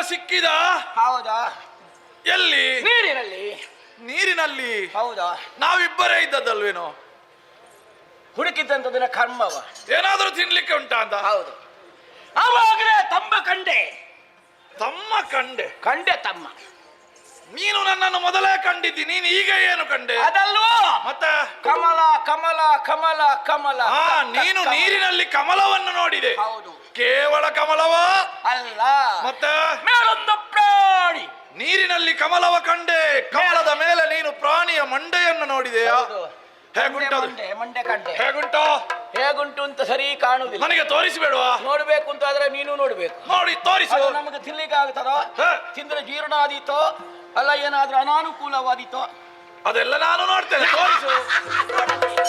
Speaker 8: ಸಿಕ್ಕಿದ?
Speaker 5: ಹೌದಾ?
Speaker 8: ಎಲ್ಲಿ?
Speaker 5: ನೀರಿನಲ್ಲಿ.
Speaker 8: ನೀರಿನಲ್ಲಿ?
Speaker 5: ಹೌದಾ?
Speaker 8: ನಾವಿಬ್ಬರೇ ಇದ್ದದ್ದಲ್ವೇನೋ?
Speaker 5: ಹುಡುಕಿದ್ದಂತ ದಿನ ಕರ್ಮವ.
Speaker 8: ಏನಾದ್ರೂ ತಿನ್ಲಿಕ್ಕೆ ಉಂಟಾ ಅಂತ?
Speaker 5: ಹೌದು. ಅವಾಗಲೇ ತಮ್ಮ ಕಂಡೆ.
Speaker 8: ತಮ್ಮ ಕಂಡೆ?
Speaker 5: ಕಂಡೆ ತಮ್ಮ.
Speaker 8: ನೀನು ನನ್ನನ್ನು ಮೊದಲೇ ಕಂಡಿದ್ದಿ, ನೀನು ಈಗ ಏನು ಕಂಡೆ?
Speaker 5: ಅದಲ್ವೋ
Speaker 8: ಮತ್ತೆ?
Speaker 5: ಕಮಲ ಕಮಲ ಕಮಲ ಕಮಲ.
Speaker 8: ನೀನು ನೀರಿನಲ್ಲಿ ಕಮಲವನ್ನು ನೋಡಿದೆ?
Speaker 5: ಹೌದು.
Speaker 8: ಕೇವಲ ಕಮಲವ
Speaker 5: ಅಲ್ಲ,
Speaker 8: ಮತ್ತೆ
Speaker 5: ಮೇಲೊಂದು ಪ್ರಾಣಿ.
Speaker 8: ನೀರಿನಲ್ಲಿ ಕಮಲವ ಕಂಡೆ, ಕಮಲದ ಮೇಲೆ ನೀನು ಪ್ರಾಣಿಯ ಮಂಡೆಯನ್ನು ನೋಡಿದೆಯಾ? ಹೇಗುಂಟು ಅದು?
Speaker 6: ಮಂಡೆ ಮಂಡೆ ಕಡ್ಡೆ
Speaker 8: ಹೇಗುಂಟು?
Speaker 6: ಹೇಗುಂಟು ಅಂತ ಸರಿ ಕಾಣುದಿಲ್ಲ.
Speaker 8: ನನಗೆ ತೋರಿಸಬೇಡವಾ?
Speaker 6: ನೋಡ್ಬೇಕು ಅಂತ ಆದ್ರೆ ನೀನು ನೋಡ್ಬೇಕು.
Speaker 8: ನೋಡಿ ತೋರಿಸು.
Speaker 6: ಅದು ನಮಗೆ ತಿನ್ಲಿಕ್ಕೆ ಆಗ್ತದೋ,
Speaker 8: ಹೇ.
Speaker 6: ತಿಂದ್ರೆ ಜೀರ್ಣ ಆದೀತೋ ಅಲ್ಲ ಏನಾದ್ರೂ ಅನಾನುಕೂಲವಾದೀತೋ
Speaker 8: ಅದೆಲ್ಲ ನಾನು ನೋಡ್ತೇನೆ, ತೋರಿಸು.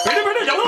Speaker 3: ಬಿಡಿ ಬಿಡಿ ಜಲ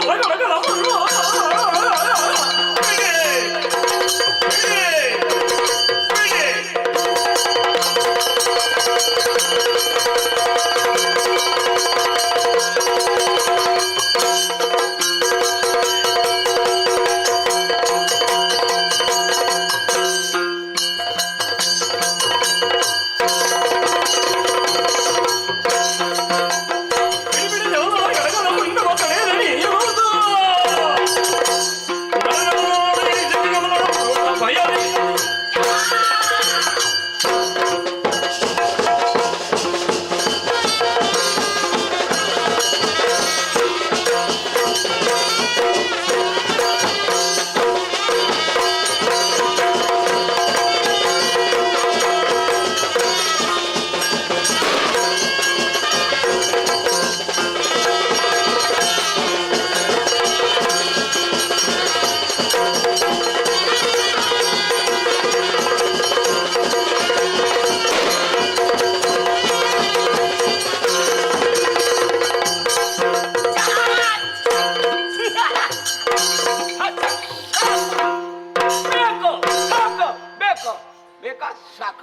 Speaker 6: ಬೇಕಾ ಸಾಕ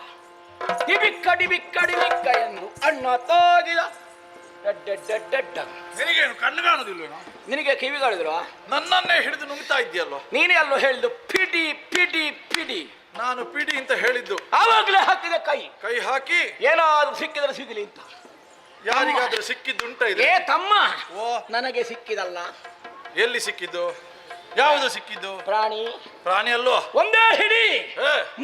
Speaker 6: ಡಿಬಿಕ್ಕ ಡಿಬಿಕ್ಕ ಡಿಬಿಕ್ಕ ಎಂದು ಅಣ್ಣ ತಾಗಿದ
Speaker 8: ನಿನಗೇನು ಕಣ್ಣು ಕಾಣುದಿಲ್ವೇನೋ?
Speaker 6: ನಿನಗೆ ಕಿವಿಗಳಿದ್ರು
Speaker 8: ನನ್ನನ್ನೇ ಹಿಡಿದು ನುಂಗ್ತಾ ಇದ್ದೀಯಲ್ವ?
Speaker 6: ನೀನೇ ಅಲ್ಲೋ ಹೇಳಿದ್ದು ಪಿಡಿ ಪಿಡಿ ಪಿಡಿ.
Speaker 8: ನಾನು ಪಿಡಿ ಅಂತ ಹೇಳಿದ್ದು.
Speaker 6: ಆವಾಗಲೇ ಹಾಕಿದ ಕೈ
Speaker 8: ಕೈ ಹಾಕಿ
Speaker 6: ಏನಾದ್ರೂ ಸಿಕ್ಕಿದ್ರೆ ಸಿಗಲಿ ಅಂತ.
Speaker 8: ಯಾರಿಗಾದ್ರೂ ಸಿಕ್ಕಿದ್ದುಂಟ ಇದೆ?
Speaker 6: ಏ ತಮ್ಮ,
Speaker 8: ಓ,
Speaker 6: ನನಗೆ ಸಿಕ್ಕಿದಲ್ಲ.
Speaker 8: ಎಲ್ಲಿ ಸಿಕ್ಕಿದ್ದು? ಯಾವುದು ಸಿಕ್ಕಿದ್ದು?
Speaker 6: ಪ್ರಾಣಿ.
Speaker 8: ಪ್ರಾಣಿ ಅಲ್ವಾ?
Speaker 6: ಒಂದೇ ಹಿಡಿ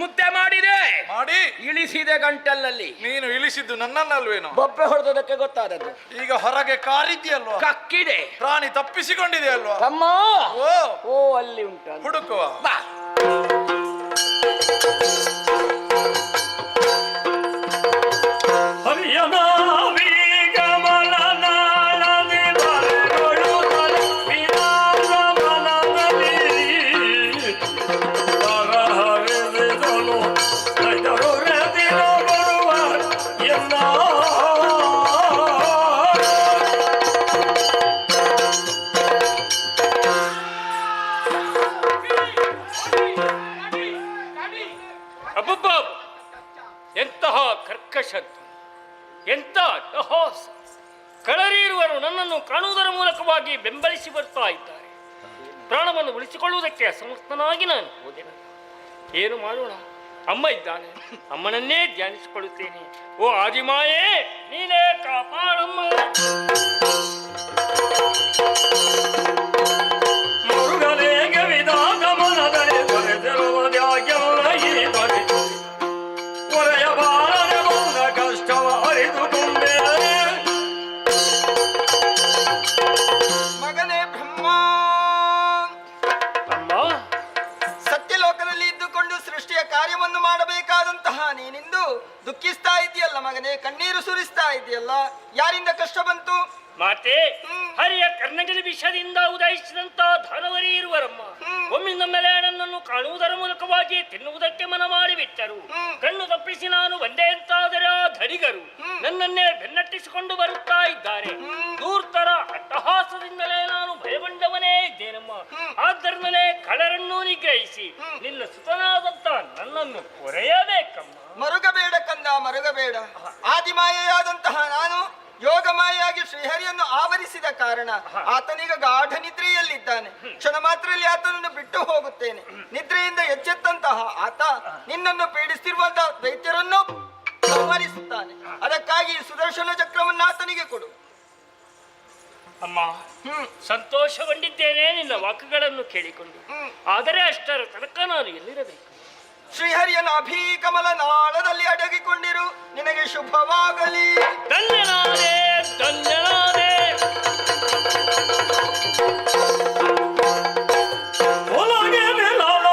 Speaker 6: ಮುದ್ದೆ ಮಾಡಿದೆ,
Speaker 8: ಮಾಡಿ
Speaker 6: ಇಳಿಸಿದೆ ಗಂಟಲಲ್ಲಿ.
Speaker 8: ನೀನು ಇಳಿಸಿದ್ದು ನನ್ನನ್ನಲ್ವೇನೋ?
Speaker 6: ಬೊಬ್ಬೆ ಹೊಡೆದದಕ್ಕೆ ಗೊತ್ತಾದದ್ದು.
Speaker 8: ಈಗ ಹೊರಗೆ ಕಾರಿದ್ಯಲ್ವಾ?
Speaker 6: ಕಕ್ಕಿದೆ.
Speaker 8: ಪ್ರಾಣಿ ತಪ್ಪಿಸಿಕೊಂಡಿದೆ ಅಲ್ವಾ?
Speaker 6: ತಮ್ಮ,
Speaker 8: ಓ
Speaker 6: ಓ ಅಲ್ಲಿ ಉಂಟು
Speaker 8: ಹುಡುಕುವ.
Speaker 6: ಬಾ.
Speaker 7: ಎಂತಹ ಕರ್ಕಶದ್ದು, ಎಂಥ ಅಟ್ಟಹಾಸ! ಕಳರಿರುವರು ನನ್ನನ್ನು ಕಾಣುವುದರ ಮೂಲಕವಾಗಿ ಬೆಂಬಲಿಸಿ ಬರ್ತಾ ಇದ್ದಾರೆ. ಪ್ರಾಣವನ್ನು ಉಳಿಸಿಕೊಳ್ಳುವುದಕ್ಕೆ ಅಸಮರ್ಥನಾಗಿ ನಾನು ಹೋದೆನು. ಏನು ಮಾಡೋಣ? ಅಮ್ಮ ಇದ್ದಾನೆ, ಅಮ್ಮನನ್ನೇ ಧ್ಯಾನಿಸಿಕೊಳ್ಳುತ್ತೇನೆ. ಓ ಆದಿಮಾಯೇ, ನೀನೇ ಕಾಪಾಡಮ್ಮ. ಮುರುಗಲೇಗೆ ವಿಧಾನ ಮನದಲ್ಲಿ ಬರೆದಿರುವುದ್ಯಾಗೆಲ್ಲ ಈ ಬರೆದು ಒರೆಯ ಬಾರನೆ ಬಂದ ಕಷ್ಟವ ಅರಿದುಕೊಂಡೆ.
Speaker 6: ಮಗನೇ ಬ್ರಹ್ಮ,
Speaker 7: ಅಮ್ಮ,
Speaker 6: ಸತ್ಯಲೋಕದಲ್ಲಿ ಇದ್ದುಕೊಂಡು ಸೃಷ್ಟಿಯ ಕಾರ್ಯವನ್ನು ಮಾಡಬೇಕಾದಂತಹ ನೀನಿಂದು ದುಃಖಿಸ್ತಾ ಇದೆಯಲ್ಲ ಮಗನೇ, ಕಣ್ಣೀರು ಸುರಿಸ್ತಾ ಇದೆಯಲ್ಲ. ಯಾರಿಂದ ಕಷ್ಟ ಬಂತು?
Speaker 7: ಮಾತೆ, ಹರಿಯ ಕರ್ಣಗಿರಿ ವಿಷದಿಂದ ಉದಯಿಸಿದಂತ ಧನವರಿ ಇರುವರಮ್ಮ ಒಮ್ಮಿಂದ ಮೇಲೆ ನನ್ನನ್ನು ಕಾಣುವುದರ ಮೂಲಕವಾಗಿ ತಿನ್ನುವುದಕ್ಕೆ ಮನ ಮಾಡಿಬಿಟ್ಟರು. ಕಣ್ಣು ತಪ್ಪಿಸಿ ನಾನು ಬಂದೆ ಅಂತಾದರೆ ಆ ಧಡಿಗರು ನನ್ನನ್ನೇ ಬೆನ್ನಟ್ಟಿಸಿಕೊಂಡು ಬರುತ್ತಾ ಇದ್ದಾರೆ. ದೂರ್ತರ ಅಟ್ಟಹಾಸದಿಂದಲೇ ನಾನು ಭಯಗೊಂಡವನೇ ಇದ್ದೇನಮ್ಮ. ಆದ್ದರಿಂದಲೇ ಕಳರನ್ನು ನಿಗ್ರಹಿಸಿ ನಿನ್ನ ಸುತನಾದಂತ ನನ್ನನ್ನು ಕೊರೆಯಬೇಕಮ್ಮ.
Speaker 6: ಮರುಗಬೇಡ ಕಂದ, ಮರುಗಬೇಡ. ಆದಿಮಾಯೆಯಾದಂತಹ ನಾನು ಯೋಗಮಾಯಾಗಿ ಶ್ರೀಹರಿಯನ್ನು ಆವರಿಸಿದ ಕಾರಣ ಆತನೀಗ ಗಾಢ ನಿದ್ರೆಯಲ್ಲಿದ್ದಾನೆ. ಕ್ಷಣ ಮಾತ್ರದಲ್ಲಿ ಆತನನ್ನು ಬಿಟ್ಟು ಹೋಗುತ್ತೇನೆ. ನಿದ್ರೆಯಿಂದ ಎಚ್ಚೆತ್ತಂತಹ ಆತ ನಿನ್ನನ್ನು ಪೀಡಿಸಿರುವಂತಹ ದೈತ್ಯರನ್ನು ಸಂಹರಿಸುತ್ತಾನೆ. ಅದಕ್ಕಾಗಿ ಸುದರ್ಶನ ಚಕ್ರವನ್ನು ಆತನಿಗೆ ಕೊಡು.
Speaker 7: ಅಮ್ಮ, ಸಂತೋಷಗೊಂಡಿದ್ದೇನೆ ನಿನ್ನ ವಾಕ್ಯಗಳನ್ನು ಕೇಳಿಕೊಂಡು. ಆದರೆ ಅಷ್ಟರ ತನಕ ನಾನು ಎಲ್ಲಿರಬೇಕು?
Speaker 6: ಶ್ರೀಹರಿಯನ ಅಭೀಕಮಲ ನಾಳದಲ್ಲಿ ಅಡಗಿಕೊಂಡಿರು. ನಿನಗೆ ಶುಭವಾಗಲಿ.
Speaker 7: ಧನ್ಯನಾದೆ, ಧನ್ಯನಾದೆ. ಒಳಗೆ ನಿಲ್ಲಲ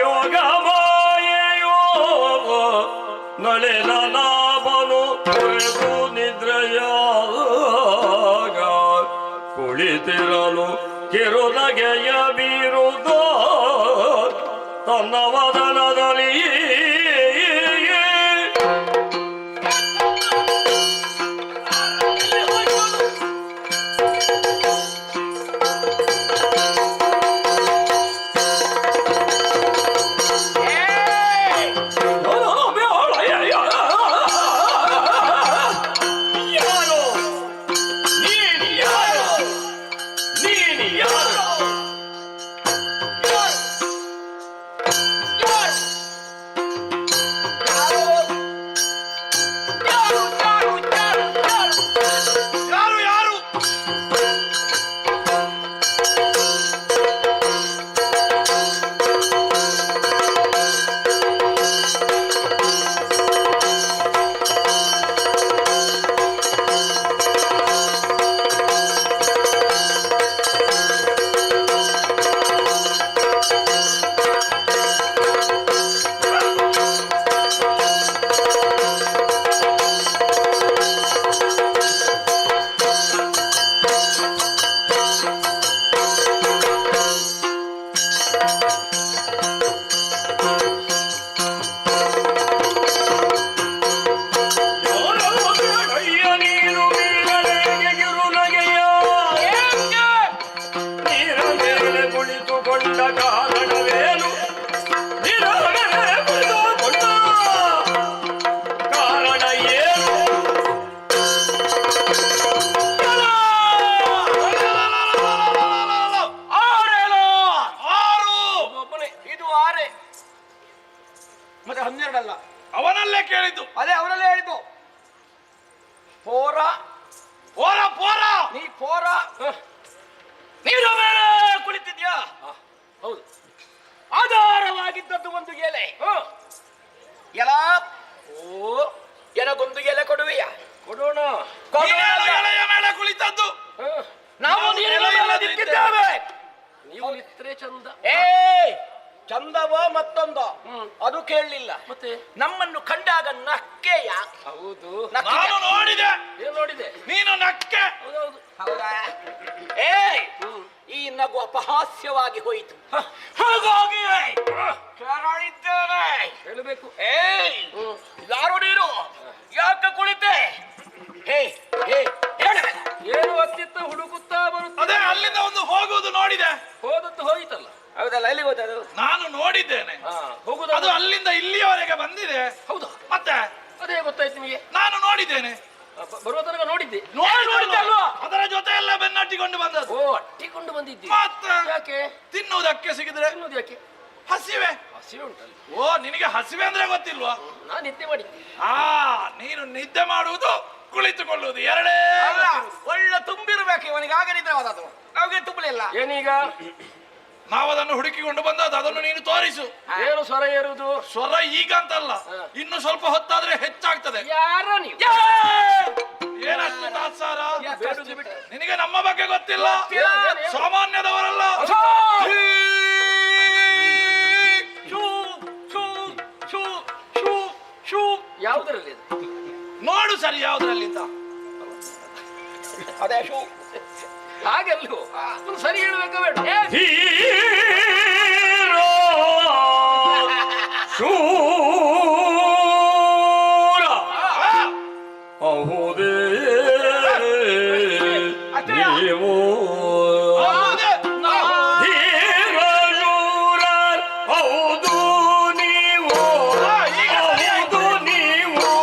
Speaker 7: ಯೋಗ ಮಾಯೆಯೋ ನಳೆನ ಲಾಭನು ತೊರೆದು ನಿದ್ರೆಯಾಗ ಕುಳಿ
Speaker 3: ಕುಳಿತಿರಲು ಕಿರುನಗೆಯ ಬೀರುದ ತನ್ನ ವದನದಲ್ಲಿ
Speaker 6: ಮತ್ತೆ 12 ಅಲ್ಲ,
Speaker 8: ಅವನಲ್ಲೇ ಕೇಳಿದ್ದು.
Speaker 6: ಅದೇ ಅವರಲ್ಲೇ ಹೇಳಿದ್ದು. ಪೋರ
Speaker 8: ಪೋರ ಪೋರ
Speaker 6: ನೀ ಪೋರ ನೀರ ಮೇಲೆ ಕುಳಿತಿದ್ಯಾ?
Speaker 5: ಹೌದು.
Speaker 6: ಆಧಾರವಾಗಿದ್ದದ್ದು ಒಂದು ಎಲೆ. ಎಲ ಓ ಎನಗೊಂದು ಎಲೆ ಕೊಡುವೆಯಾ?
Speaker 5: ಕೊಡೋಣ.
Speaker 8: ಎಲೆಯ ಮೇಲೆ ಕುಳಿತದ್ದು.
Speaker 6: ನಾವು ನೀರಿನ ಮೇಲೆ ನಿಂತಿದ್ದೇವೆ.
Speaker 5: ನೀವು ನಿತ್ರೆ ಚಂದ.
Speaker 6: ಏ ಚಂದವ ಮತ್ತೊಂದ ಅದು ಕೇಳಲಿಲ್ಲ.
Speaker 5: ಮತ್ತೆ
Speaker 6: ನಮ್ಮನ್ನು ಕಂಡಾಗ ನಕ್ಕೆಯ?
Speaker 5: ಹೌದು.
Speaker 8: ನಾನು ನೋಡಿದೆ.
Speaker 5: ಏನ್ ನೋಡಿದೆ?
Speaker 8: ನೀನು ನಕ್ಕೆ.
Speaker 5: ಹೌದೌದು.
Speaker 6: ಹೌದಾ? ಏ ಈ ನಗು ಅಪಹಾಸ್ಯವಾಗಿ ಹೋಯಿತು. ಹಾಗಾಗಿ ಕೆರಳಿದ್ದೇನೆ.
Speaker 5: ಹೇಳಬೇಕು.
Speaker 6: ಏಯ್ ಯಾರು ನೀನು? ಯಾಕೆ ಕುಳಿತೆ? ಹೇ ಹೇ ಹೇಳಬೇಡ.
Speaker 5: ಏನು ಅತ್ತಿತ್ತ ಹುಡುಕುತ್ತಾ ಬರುತ್ತೆ.
Speaker 8: ಅದೇ ಅಲ್ಲಿಂದ ಒಂದು ಹೋಗುವುದು ನೋಡಿದೆ.
Speaker 5: ಹೋದದ್ದು ಹೋಯಿತಲ್ಲ.
Speaker 6: ಹೌದಲ್ಲ, ಎಲ್ಲಿ ಹೋದದು?
Speaker 8: ನಾನು ನೋಡಿದ್ದೇನೆ.
Speaker 5: ಹೋಗುದು
Speaker 8: ಅದು ಅಲ್ಲಿಂದ ಇಲ್ಲಿಯವರೆಗೆ ಬಂದಿದೆ.
Speaker 5: ಹೌದಾ?
Speaker 8: ಮತ್ತೆ
Speaker 5: ಅದೇ ಗೊತ್ತಾಯ್ತು ನಿಮಗೆ?
Speaker 8: ನಾನು ನೋಡಿದ್ದೇನೆ.
Speaker 5: ಬರುವ ತನಕ ನೋಡಿದ್ದೆ.
Speaker 8: ನೋಡಿದ್ದೆ ಅಲ್ವಾ? ಅದರ ಜೊತೆ ಎಲ್ಲ ಬೆನ್ನಟ್ಟಿಕೊಂಡು ಬಂದದ್ದು.
Speaker 5: ಓ, ಅಟ್ಟಿಕೊಂಡು ಬಂದಿದ್ದೆ.
Speaker 8: ಮತ್ತೆ
Speaker 5: ಯಾಕೆ?
Speaker 8: ತಿನ್ನುವುದಕ್ಕೆ ಸಿಗಿದ್ರೆ.
Speaker 5: ತಿನ್ನುವುದು ಯಾಕೆ?
Speaker 8: ಹಸಿವೆ.
Speaker 5: ಹಸಿವೆ ಉಂಟಲ್ಲ.
Speaker 8: ಓ, ನಿನಗೆ ಹಸಿವೆ ಅಂದ್ರೆ ಗೊತ್ತಿಲ್ವಾ?
Speaker 5: ನಾನು ನಿದ್ದೆ ಮಾಡಿದ್ದೆ.
Speaker 8: ನೀನು ನಿದ್ದೆ ಮಾಡುವುದು, ಕುಳಿತುಕೊಳ್ಳುವುದು ಎರಡೇ.
Speaker 6: ಅಲ್ಲ, ಒಳ್ಳೆ ತುಂಬಿರ್ಬೇಕು ಇವನಿಗೆ. ಆಗ ನಿದ್ರೆ ಹೋದದು, ನಮಗೆ ತುಂಬಲಿಲ್ಲ.
Speaker 5: ಏನೀಗ?
Speaker 8: ನಾವು ಅದನ್ನು ಹುಡುಕಿಕೊಂಡು ಬಂದದ್ದು. ಅದನ್ನು ನೀನು ತೋರಿಸು.
Speaker 5: ಏನು ಸ್ವರ ಏರುವುದು?
Speaker 8: ಸ್ವರ ಈಗ ಅಂತಲ್ಲ, ಇನ್ನು ಸ್ವಲ್ಪ ಹೊತ್ತಾದ್ರೆ ಹೆಚ್ಚಾಗ್ತದೆ.
Speaker 5: ಯಾರ ನೀವು?
Speaker 8: ಏನಷ್ಟು ತಾತ್ಸಾರ?
Speaker 5: ಬೇಡುದು ಬಿಟ್ಟು.
Speaker 8: ನಿನಗೆ ನಮ್ಮ ಬಗ್ಗೆ ಗೊತ್ತಿಲ್ಲ. ಸಾಮಾನ್ಯದವರಲ್ಲ.
Speaker 5: ಯಾವುದರಲ್ಲಿ ಅದು?
Speaker 8: ನೋಡು ಸರಿ ಯಾವುದ್ರಲ್ಲಿ ಅಂತ.
Speaker 6: ಅದೇ ಶೂ.
Speaker 5: ಹಾಗೆಲ್ಲೋ ಒಂದು ಸರಿ ಹೇಳಬೇಕ ಬೇಡ?
Speaker 3: ಶೂರ ಹೌದೇ ನೀವು ಹೌದು ನೀವು ಹೌದು ನೀವು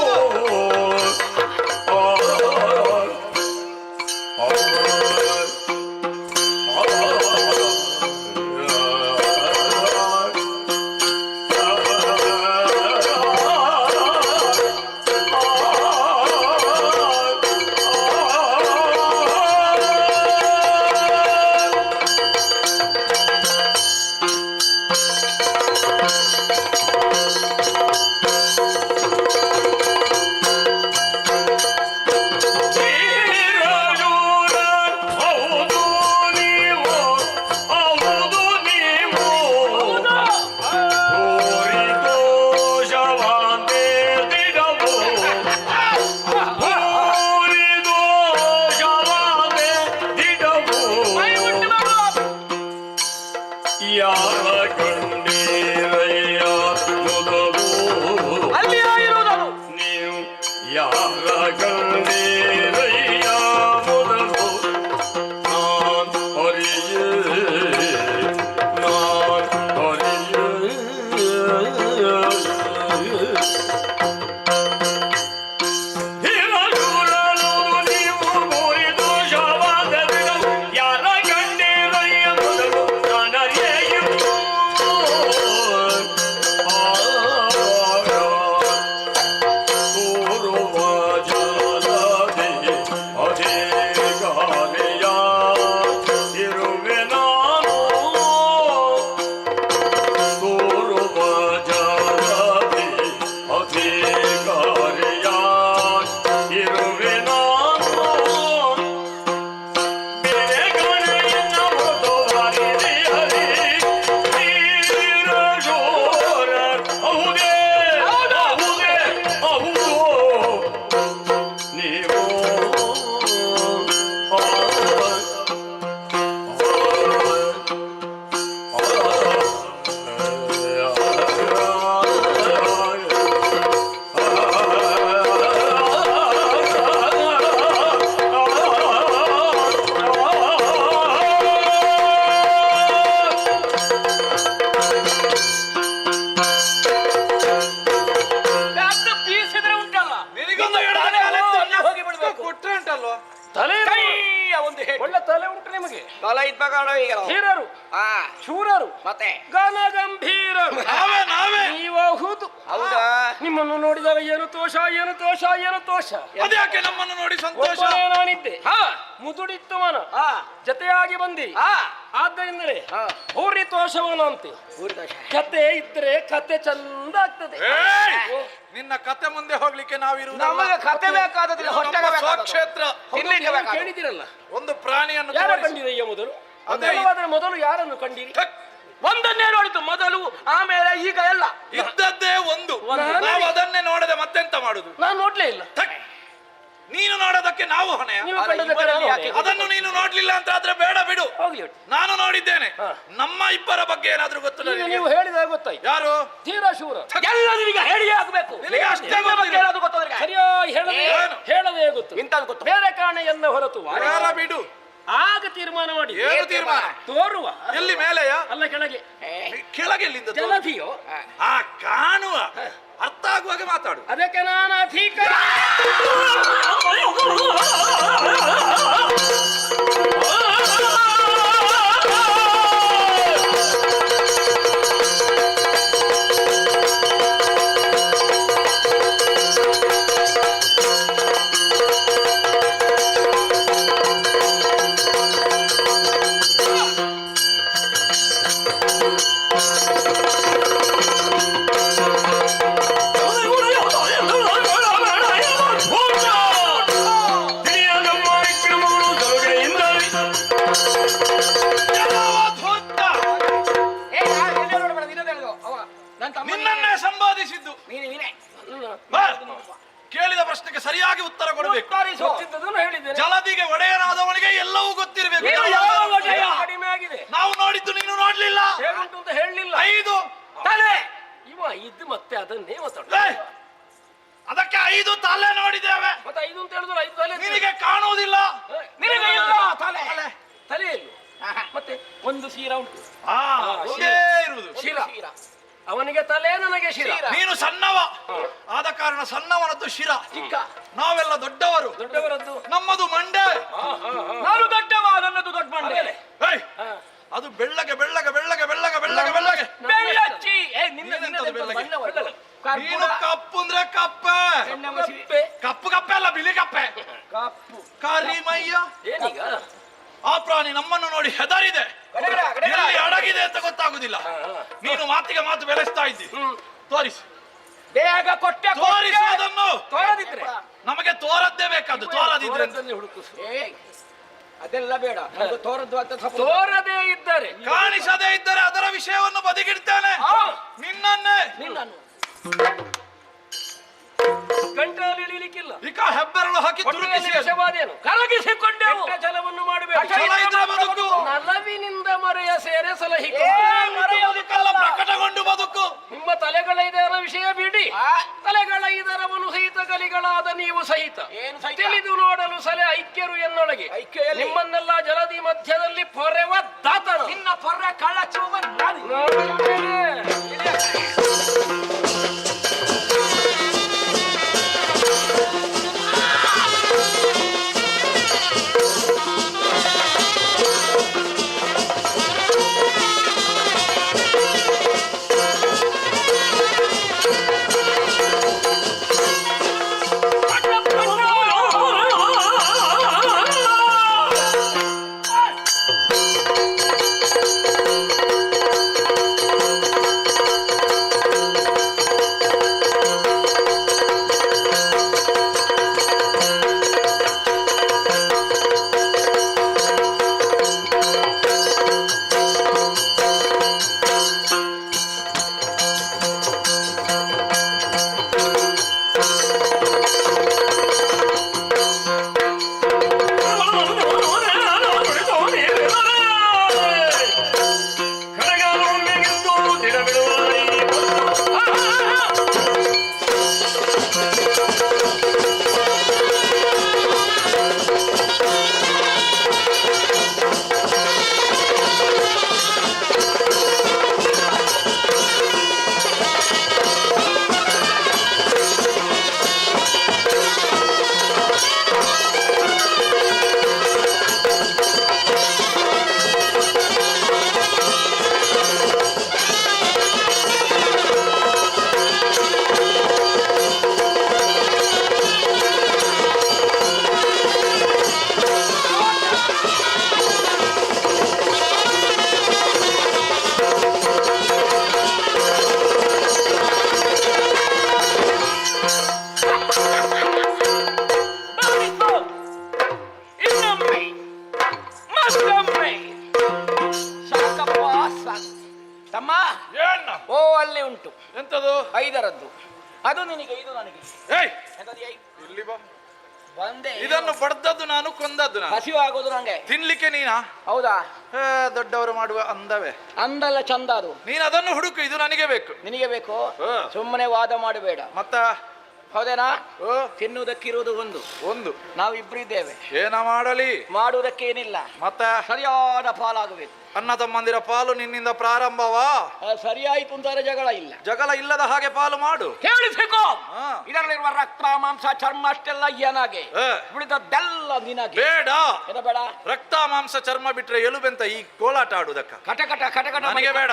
Speaker 5: ನಿಮಗೆ
Speaker 6: ಕಾಲ ಇದ್ದಾಗ ಈಗ ನಾವು.
Speaker 5: ಧೀರರು
Speaker 6: ಆ,
Speaker 5: ಶೂರರು
Speaker 6: ಮತ್ತೆ
Speaker 5: ಗಾನ ಗಂಭೀರರು
Speaker 8: ನಾವೇ
Speaker 5: ನೀವು ಹೌದು
Speaker 6: ಹೌದಾ?
Speaker 5: ನಿಮ್ಮನ್ನು ನೋಡಿದಾಗ ಏನು ತೋಷ ಏನು ತೋಷ ಏನು ತೋಷ
Speaker 8: ಅದ್ಯಾಕೆ ನಮ್ಮನ್ನು ನೋಡಿ ಸಂತೋಷ?
Speaker 5: ಒಬ್ಬನೇ ನಾನಿದ್ದೆ ಮುದುಡಿತ್ತವನ
Speaker 6: ಆ,
Speaker 5: ಜತೆಯಾಗಿ ಬಂದಿ
Speaker 6: ಆ,
Speaker 5: ಆದ್ದರಿಂದಲೇ
Speaker 6: ಆ.
Speaker 5: ಪೂರಿ ತೋಷವನ ಅಂತೆ
Speaker 6: ಊರ್ದೋಷ.
Speaker 5: ಕತೆ ಇದ್ರೆ ಕತೆ ಚಂದ ಆಗ್ತದೆ
Speaker 8: ಏಯ್! ನಿನ್ನ ಕತೆ ಮುಂದೆ ಹೋಗ್ಲಿಕ್ಕೆ ನಾವಿರುವುದಲ್ಲ.
Speaker 6: ನಮಗೆ ಕತೆ ಬೇಕಾದ್ರೆ
Speaker 8: ಇದು
Speaker 6: ಹೊಟ್ಟೆಗೆ
Speaker 8: ನಮ್ಮ
Speaker 6: ಬೇಕಾದದ್ದು.
Speaker 8: ಸ್ವಕ್ಷೇತ್ರ.
Speaker 6: ತಿನ್ಲಿಕ್ಕೆ
Speaker 5: ನೀವು
Speaker 6: ಬೇಕಾದದ್ದು.
Speaker 5: ಕೇಳಿದಿರಲ್ಲ
Speaker 8: ಒಂದು ಪ್ರಾಣಿಯನ್ನು
Speaker 5: ಯಾರ
Speaker 8: ತೋರಿಸು.
Speaker 5: ಕಂಡಿರಯ್ಯ ಮೊದಲು
Speaker 8: ಅದೇ
Speaker 5: ಅದೇವಾದ್ರೆ ಮೊದಲು ಯಾರನ್ನು ಕಂಡಿರಿ
Speaker 8: ಠಕ್.
Speaker 6: ಒಂದನ್ನೇ ನೋಡಿತು ಮೊದಲು, ಆಮೇಲೆ ಈಗ ಎಲ್ಲ.
Speaker 8: ಇದ್ದದ್ದೇ ಒಂದು.
Speaker 5: ಒಂದು.
Speaker 8: ನಾವು ಅದನ್ನೇ ನೋಡದೆ ಮತ್ತೆಂತ ಮಾಡುದು?
Speaker 5: ನಾನು ನೋಡ್ಲೇ ಇಲ್ಲ
Speaker 8: ಠಕ್. ನೀನು ನೋಡೋದಕ್ಕೆ ನಾವು ಹೊಣೆಯ?
Speaker 5: ನೀವು
Speaker 6: ಅಲ್ಲ,
Speaker 5: ಕಂಡದ್ದಕ್ಕೆ
Speaker 6: ಇವರಲ್ಲಿ
Speaker 5: ನಾನು
Speaker 6: ಯಾಕೆ?
Speaker 5: ಹೊಣೆ.
Speaker 8: ಅದನ್ನು ನೀನು ನೋಡ್ಲಿಲ್ಲ ಅಂತ ಆದ್ರೆ ಬೇಡ ಬಿಡು.
Speaker 5: ಹೋಗ್ಲಿ ಒಟ್ಟು.
Speaker 8: ನಾನು ನೋಡಿದ್ದೇನೆ.
Speaker 5: ಹಾ.
Speaker 8: ನಮ್ಮ ಇಬ್ಬರ ಬಗ್ಗೆ ಏನಾದ್ರೂ ಗೊತ್ತು
Speaker 5: ಈಗ
Speaker 8: ನಿನಗೆ?
Speaker 5: ನೀವು ಹೇಳಿದಾಗ ಗೊತ್ತಾಯ್ತು
Speaker 8: ಯಾರು?
Speaker 5: ಧೀರ ಶೂರ
Speaker 6: ಎಲ್ಲರಿಗ ಹೇಳಿಯೇ ಆಗ್ಬೇಕು.
Speaker 8: ನಿನಗೆ ಅಷ್ಟೇ
Speaker 6: ನಿಮ್ಮ ಬಗ್ಗೆ
Speaker 8: ಗೊತ್ತಿದೆ.
Speaker 6: ಏನಾದ್ರು ಗೊತ್ತವ್ರಿಗೆ?
Speaker 5: ಸರಿಯಾಗಿ ಹೇಳದೆ
Speaker 8: ಏನು?
Speaker 5: ಹೇಳದೇ ಗೊತ್ತು
Speaker 6: ಇಂಥದ್ದು ಗೊತ್ತು.
Speaker 5: ಬೇರೆ ಕಾರಣೆಯನ್ನ ಹೊರತು
Speaker 8: ಯಾರ ಬಿಡು.
Speaker 5: ಆಗ ತೀರ್ಮಾನ ಮಾಡಿ
Speaker 8: ಏನು ತೀರ್ಮಾನ?
Speaker 5: ತೋರುವ
Speaker 8: ಎಲ್ಲಿ ಮೇಲೆಯ?
Speaker 5: ಅಲ್ಲ ಕೆಳಗೆ
Speaker 8: ಕೆಳಗೆ ಎಲ್ಲಿಂದ ತೋರು?
Speaker 5: ಜಲಧಿಯೋ
Speaker 8: ಆ ಕಾಣುವ ಅರ್ಥ ಆಗುವಾಗ ಮಾತಾಡು.
Speaker 5: ಅದಕ್ಕೆ ನಾನು ಅಧಿಕಾರ
Speaker 6: ಏ, ಎಲ್ಲೇ ನೋಡ್ಬೇಡ, ನಿನ್ನದೇ ಹೇಳು. ಅವ ನನ್ನ ತಮ್ಮ
Speaker 8: ನಿನ್ನನ್ನೇ ಸಂಪಾದಿಸಿದ್ದು.
Speaker 6: ನೀನೇ.
Speaker 8: ಬಾ. ಕೇಳಿದ ಪ್ರಶ್ನೆಗೆ ಸರಿಯಾಗಿ ಉತ್ತರ ಕೊಡಬೇಕು.
Speaker 5: ಗೊತ್ತಿದ್ದದನ್ನು ಹೇಳಿದ್ದೇನೆ
Speaker 8: ಜಲದಿಗೆ ಒಡೆಯನಾದವನಿಗೆ ಎಲ್ಲವೂ ಗೊತ್ತಿರಬೇಕು.
Speaker 5: ನೀವು
Speaker 8: ನಾವು
Speaker 5: ಯಾವ
Speaker 8: ಯಾರು
Speaker 5: ಒಡೆಯ?
Speaker 8: ಗೊತ್ತಿಲ್ಲ.
Speaker 5: ಕಡಿಮೆ ಆಗಿದೆ
Speaker 8: ನಾವು ನೋಡಿದ್ದು ನೀನು ನೋಡ್ಲಿಲ್ಲ.
Speaker 5: ಹೇಗುಂಟು ಅಂತ ಹೇಳಲಿಲ್ಲ
Speaker 8: 5
Speaker 5: ತಲೆ ಇವ ಇದ್ದು ಮತ್ತೆ ಅದನ್ನೇ ಮಾತಾಡ
Speaker 8: ಏಯ್! ಅದಕ್ಕೆ 5 ತಲೆ ನೋಡಿದ್ದೇವೆ.
Speaker 5: ಮತ್ತೆ 5 ಅಂತ ಹೇಳಿದ್ರೆ 5 ತಲೆ
Speaker 8: ನಿನಗೆ ಕಾಣುವುದಿಲ್ಲ.
Speaker 6: ನಿನಗೆ ಇಲ್ಲ ತಲೆ.
Speaker 5: ತಲೆ ಇಲ್ಲ ಮತ್ತೆ ಒಂದು ಶಿರ ಉಂಟು
Speaker 8: ಆ, ಒಂದೇ ಇರುವುದು.
Speaker 5: ಶಿರ ಅವನಿಗೆ ತಲೆ ನನಗೆ ಶಿರ
Speaker 8: ನೀನು ಸಣ್ಣವ ಆದ ಕಾರಣ ಸಣ್ಣವನದ್ದು ಶಿರ. ನಾವೆಲ್ಲ ದೊಡ್ಡವರು.
Speaker 5: ದೊಡ್ಡವರದ್ದು
Speaker 8: ನಮ್ಮದು ಮಂಡೆ.
Speaker 6: ನಾನು ದೊಡ್ಡವ, ನನ್ನದು ದೊಡ್ಡ ಮಂಡೆ.
Speaker 8: ಏಯ್! ಅದು ಬೆಳ್ಳಗೆ ಬೆಳ್ಳಗೆ ಬೆಳ್ಳಗೆ ಬೆಳ್ಳಗೆ ಬೆಳ್ಳಗೆ ಬೆಳ್ಳಗೆ.
Speaker 6: ಬೆಳ್ಳಚ್ಚಿ. ಏ,
Speaker 8: ನೀನೆಂತದು ಬೆಳ್ಳಗೆ?
Speaker 6: ಬಣ್ಣವಲ್ಲ.
Speaker 8: ನೀನು ಕಪ್ಪು ಅಂದ್ರೆ ಕಪ್ಪೆ.
Speaker 5: ಕಪ್ಪೆ.
Speaker 8: ಕಪ್ಪು ಕಪ್ಪೆ ಅಲ್ಲ, ಬಿಳಿ ಕಪ್ಪೆ.
Speaker 5: ಕಪ್ಪು
Speaker 8: ಕರಿಮಯ್ಯ.
Speaker 5: ಏನೀಗ
Speaker 8: ಆ ಪ್ರಾಣಿ ನಮ್ಮನ್ನು ನೋಡಿ ಹೆದರಿದೆ.
Speaker 6: ಗಡಗಡ, ಗಡಗಡ.
Speaker 8: ಎಲ್ಲಿ ಅಡಗಿದೆ ಅಂತ ಗೊತ್ತಾಗುದಿಲ್ಲ. ನೀನು ಮಾತಿಗೆ ಮಾತು ಬೆಳೆಸ್ತಾ ಇದ್ದಿ. ತೋರಿಸು.
Speaker 6: ಬೇಗ ಕೊಟ್ಟೆ
Speaker 8: ತೋರಿಸು ಅದನ್ನು.
Speaker 5: ತೋರದಿದ್ರೆ
Speaker 8: ನಮಗೆ ತೋರದ್ದೇ ಬೇಕಾದ್ದು. ತೋರದಿದ್ರೆ ಅಂತ.
Speaker 5: ತೋರದಲ್ಲಿ ಹುಡುಕಿಸು
Speaker 6: ಏ, ಅದೆಲ್ಲ ಬೇಡ. ನಮ್ಗೆ ತೋರದ್ದು ಅಂತ ಸ್ವಲ್ಪ
Speaker 5: ತೋರದೇ ಇದ್ದರೆ
Speaker 8: ಕಾಣಿಸದೇ ಇದ್ದರೆ ಅದರ ವಿಷಯವನ್ನು ಬದಿಗಿಡ್ತೇನೆ. ನಿನ್ನನ್ನೇ.
Speaker 6: ನಿನ್ನನ್ನು
Speaker 5: ಗಂಟಲ್ಲಿ ಇಳಿಲಿಕ್ಕಿಲ್ಲ
Speaker 8: ಈಗ ಹೆಬ್ಬೆರಳು ಹಾಕಿ ತುರುಕಿಸಿ
Speaker 5: ವಿಷವಾದೇನು
Speaker 6: ಕರಗಿಸಿಕೊಂಡೆವು.
Speaker 5: ಕೆಟ್ಟ ಜಲವನ್ನು ಮಾಡಬೇಕು
Speaker 8: ಛಲ ಇದ್ರೆ ಬದುಕು.
Speaker 5: ನಲವಿನಿಂದ ಮರೆಯ ಸೇರೆ ಸಲಹಿಕೊ
Speaker 8: ಮರೆಯುವುದಕ್ಕೆಲ್ಲ ಪ್ರಕಟಗೊಂಡು ಬದುಕು.
Speaker 5: ನಿಮ್ಮ ತಲೆಗಳ ಇದರ ವಿಷಯ ಬಿಡಿ ತಲೆಗಳ ಇದರವನು ಸಹಿತ ಕಲಿಗಳಾದ ನೀವು ಸಹಿತ
Speaker 6: ಏನು ಸಹಿತ?
Speaker 5: ತಿಳಿದು ನೋಡಲು ಸಲೆ ಐಕ್ಯರು ಎನ್ನೊಳಗೆ
Speaker 6: ಐಕ್ಯ ಎಲ್ಲಿ?
Speaker 5: ನಿಮ್ಮನ್ನೆಲ್ಲ ಜಲದಿ ಮಧ್ಯದಲ್ಲಿ ಪೊರೆವ ದಾತನು
Speaker 6: ನಿನ್ನ ಪೊರ್ರೆ ಕಳ್ಳಚುವ ನಾನು.
Speaker 5: ಸಾಕಪ್ರೆ. ಸಾಕಪ್ಪ ಸಾಕು. ತಮ್ಮ
Speaker 8: ಏನ್ನ
Speaker 5: ಓ ಅಲ್ಲಿ ಉಂಟು
Speaker 8: ಎಂತದು
Speaker 5: 5ರದ್ದು. ಅದು ನಿನಗೆ, ಇದು ನನಗೆ.
Speaker 8: ಏಯ್
Speaker 5: ಎಂತದು 5?
Speaker 8: ಇಲ್ಲಿ ಬಾ.
Speaker 5: ಒಂದೇ.
Speaker 8: ಇದನ್ನು ಬಡ್ದದ್ದು ನಾನು ಕೊಂದದ್ದು ನಾನು.
Speaker 5: ಹಸಿವು ಆಗೋದು ನಂಗೆ.
Speaker 8: ತಿನ್ಲಿಕ್ಕೆ ನೀನಾ?
Speaker 5: ಹೌದಾ?
Speaker 8: ದೊಡ್ಡವರು ಮಾಡುವ ಅಂದವೇ.
Speaker 5: ಅಂದಲ್ಲ ಚಂದ ಅದು.
Speaker 8: ನೀನು ಅದನ್ನು ಹುಡುಕು, ಇದು ನನಗೆ ಬೇಕು.
Speaker 5: ನಿನಗೆ ಬೇಕು?
Speaker 8: ಹ.
Speaker 5: ಸುಮ್ಮನೆ ವಾದ ಮಾಡಬೇಡ.
Speaker 8: ಮತ್ತ
Speaker 5: ಹೌದೇನಾ?
Speaker 8: ಓ
Speaker 5: ತಿನ್ನುವುದಕ್ಕಿರುವುದು ಒಂದು. ನಾವು ಇಬ್ಬರಿದ್ದೇವೆ.
Speaker 8: ಏನ ಮಾಡಲಿ?
Speaker 5: ಮಾಡುವುದಕ್ಕೇನಿಲ್ಲ.
Speaker 8: ಮತ್ತ
Speaker 5: ಸರಿಯಾದ ಪಾಲಾಗಬೇಕು.
Speaker 8: ಅಣ್ಣ ತಮ್ಮಂದಿರ ಪಾಲು ನಿನ್ನಿಂದ ಪ್ರಾರಂಭವಾ?
Speaker 5: ಸರಿಯಾಯಿತು ಅಂತಾರೆ ಜಗಳ ಇಲ್ಲ.
Speaker 8: ಜಗಳ ಇಲ್ಲದ ಹಾಗೆ ಪಾಲು ಮಾಡು.
Speaker 5: ಕೇಳಿಸಿಕೋ.
Speaker 8: ಹಾ.
Speaker 5: ಇದರಲ್ಲಿರುವ ರಕ್ತ ಮಾಂಸ ಚರ್ಮ ಅಷ್ಟೆಲ್ಲ ಏನಾಗೆ, ಉಳಿದದ್ದೆಲ್ಲ ನಿನಗೆ.
Speaker 8: ಬೇಡ.
Speaker 5: ಏನ ಬೇಡ?
Speaker 8: ರಕ್ತ ಮಾಂಸ ಚರ್ಮ ಬಿಟ್ರೆ ಎಲುಬೆಂತ ಈ ಕೋಲಾಟ ಆಡುವುದಕ್ಕ
Speaker 5: ಕಟಕಟ ಕಟಕಟ
Speaker 8: ನನಗೆ ಬೇಡ.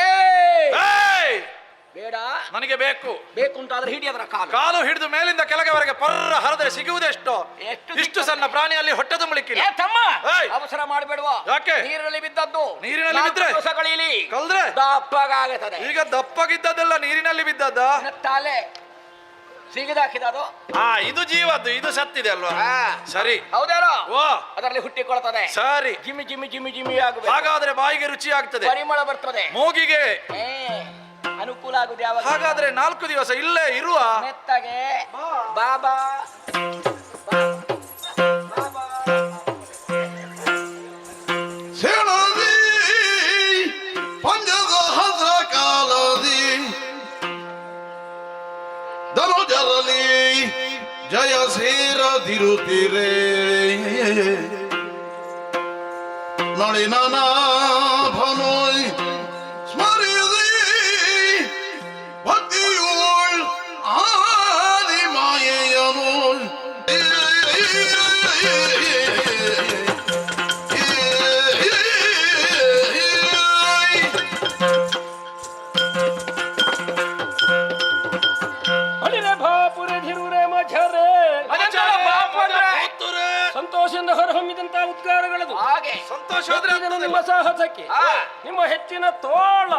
Speaker 5: ಏಯ್! ಬೇಡ.
Speaker 8: ನನಗೆ ಬೇಕು.
Speaker 5: ಬೇಕು ಅಂತಾದ್ರೆ ಹಿಡಿ ಅದರ ಕಾಲು.
Speaker 8: ಕಾಲು ಹಿಡಿದು ಮೇಲಿಂದ ಕೆಳಗೆವರೆಗೆ ಪರ್ರ ಹರಿದ್ರೆ ಸಿಗುವುದೆಷ್ಟು?
Speaker 5: ಎಷ್ಟು
Speaker 8: ಇಷ್ಟು ಸಣ್ಣ ಪ್ರಾಣಿಯಲ್ಲಿ ಹೊಟ್ಟೆ ತುಂಬಲಿಕ್ಕಿಲ್ಲ.
Speaker 5: ಏ ತಮ್ಮ,
Speaker 8: ಏಯ್!
Speaker 5: ಅವಸರ ಮಾಡಬೇಡುವ.
Speaker 8: ಯಾಕೆ?
Speaker 5: ನೀರಿನಲ್ಲಿ ಬಿದ್ದದ್ದು.
Speaker 8: ನೀರಿನಲ್ಲಿ ಬಿದ್ರೆ?
Speaker 5: ಕಳೀಲಿ
Speaker 8: ಕಲ್ದ್ರೆ
Speaker 5: ದಪ್ಪಗಾಗುತ್ತದೆ.
Speaker 8: ಈಗ ದಪ್ಪಗಿದ್ದದೆಲ್ಲ ನೀರಿನಲ್ಲಿ ಬಿದ್ದದ್ದ?
Speaker 5: ತಾಲೆ ಸಿಗಿದಾಕಿದದು.
Speaker 8: ಇದು ಜೀವದ್ದು, ಇದು ಸತ್ತಿದೆ ಅಲ್ವಾ? ಸರಿ.
Speaker 5: ಹೌದೇನೋ?
Speaker 8: ಓ,
Speaker 5: ಅದರಲ್ಲಿ ಹುಟ್ಟಿಕೊಳ್ತದೆ.
Speaker 8: ಸರಿ.
Speaker 5: ಜಿಮ್ಮಿ ಜಿಮ್ಮಿ ಜಿಮ್ಮಿ ಜಿಮ್ಮಿ ಆಗಬೇಕು.
Speaker 8: ಹಾಗಾದ್ರೆ ಬಾಯಿಗೆ ರುಚಿ ಆಗ್ತದೆ,
Speaker 5: ಪರಿಮಳ ಬರ್ತದೆ,
Speaker 8: ಮೂಗಿಗೆ
Speaker 5: ಅನುಕೂಲ ಆಗುದು. ಯಾವಾಗ?
Speaker 8: ಹಾಗಾದ್ರೆ 4 ದಿವಸ ಇಲ್ಲೇ ಇರುವ.
Speaker 5: ಮೆತ್ತಗೆ ಬಾಬಾ
Speaker 2: ಸೇಳದಿ ಪಂಜದ ಹದ್ರ ಕಾಲದಿ ಧನುಜರಲಿ ಜಯ ಸೇರದಿರುತ್ತಿರೇ ನಳಿನಾಭನೋಯ್ ಸ್ಮರಿಸಿ ಭಕ್ತಿಯೋಳ್ ಆದಿ ಮಾಯೆಯನೋಳ್
Speaker 5: ಅಳಿರೆ ಭಾಪುರೆ ಧಿರುರೆ ಮಝರೆ. ಸಂತೋಷದಿಂದ ಹೊರಹೊಮ್ಮಿದಂತ ಉದ್ಗಾರಗಳದು. ಹಾಗೆ
Speaker 8: ಸಂತೋಷ ಆದ್ರೆ
Speaker 5: ನಿಮ್ಮ ಸಾಹಸಕ್ಕೆ, ನಿಮ್ಮ ಹೆಚ್ಚಿನ ತೋಳ.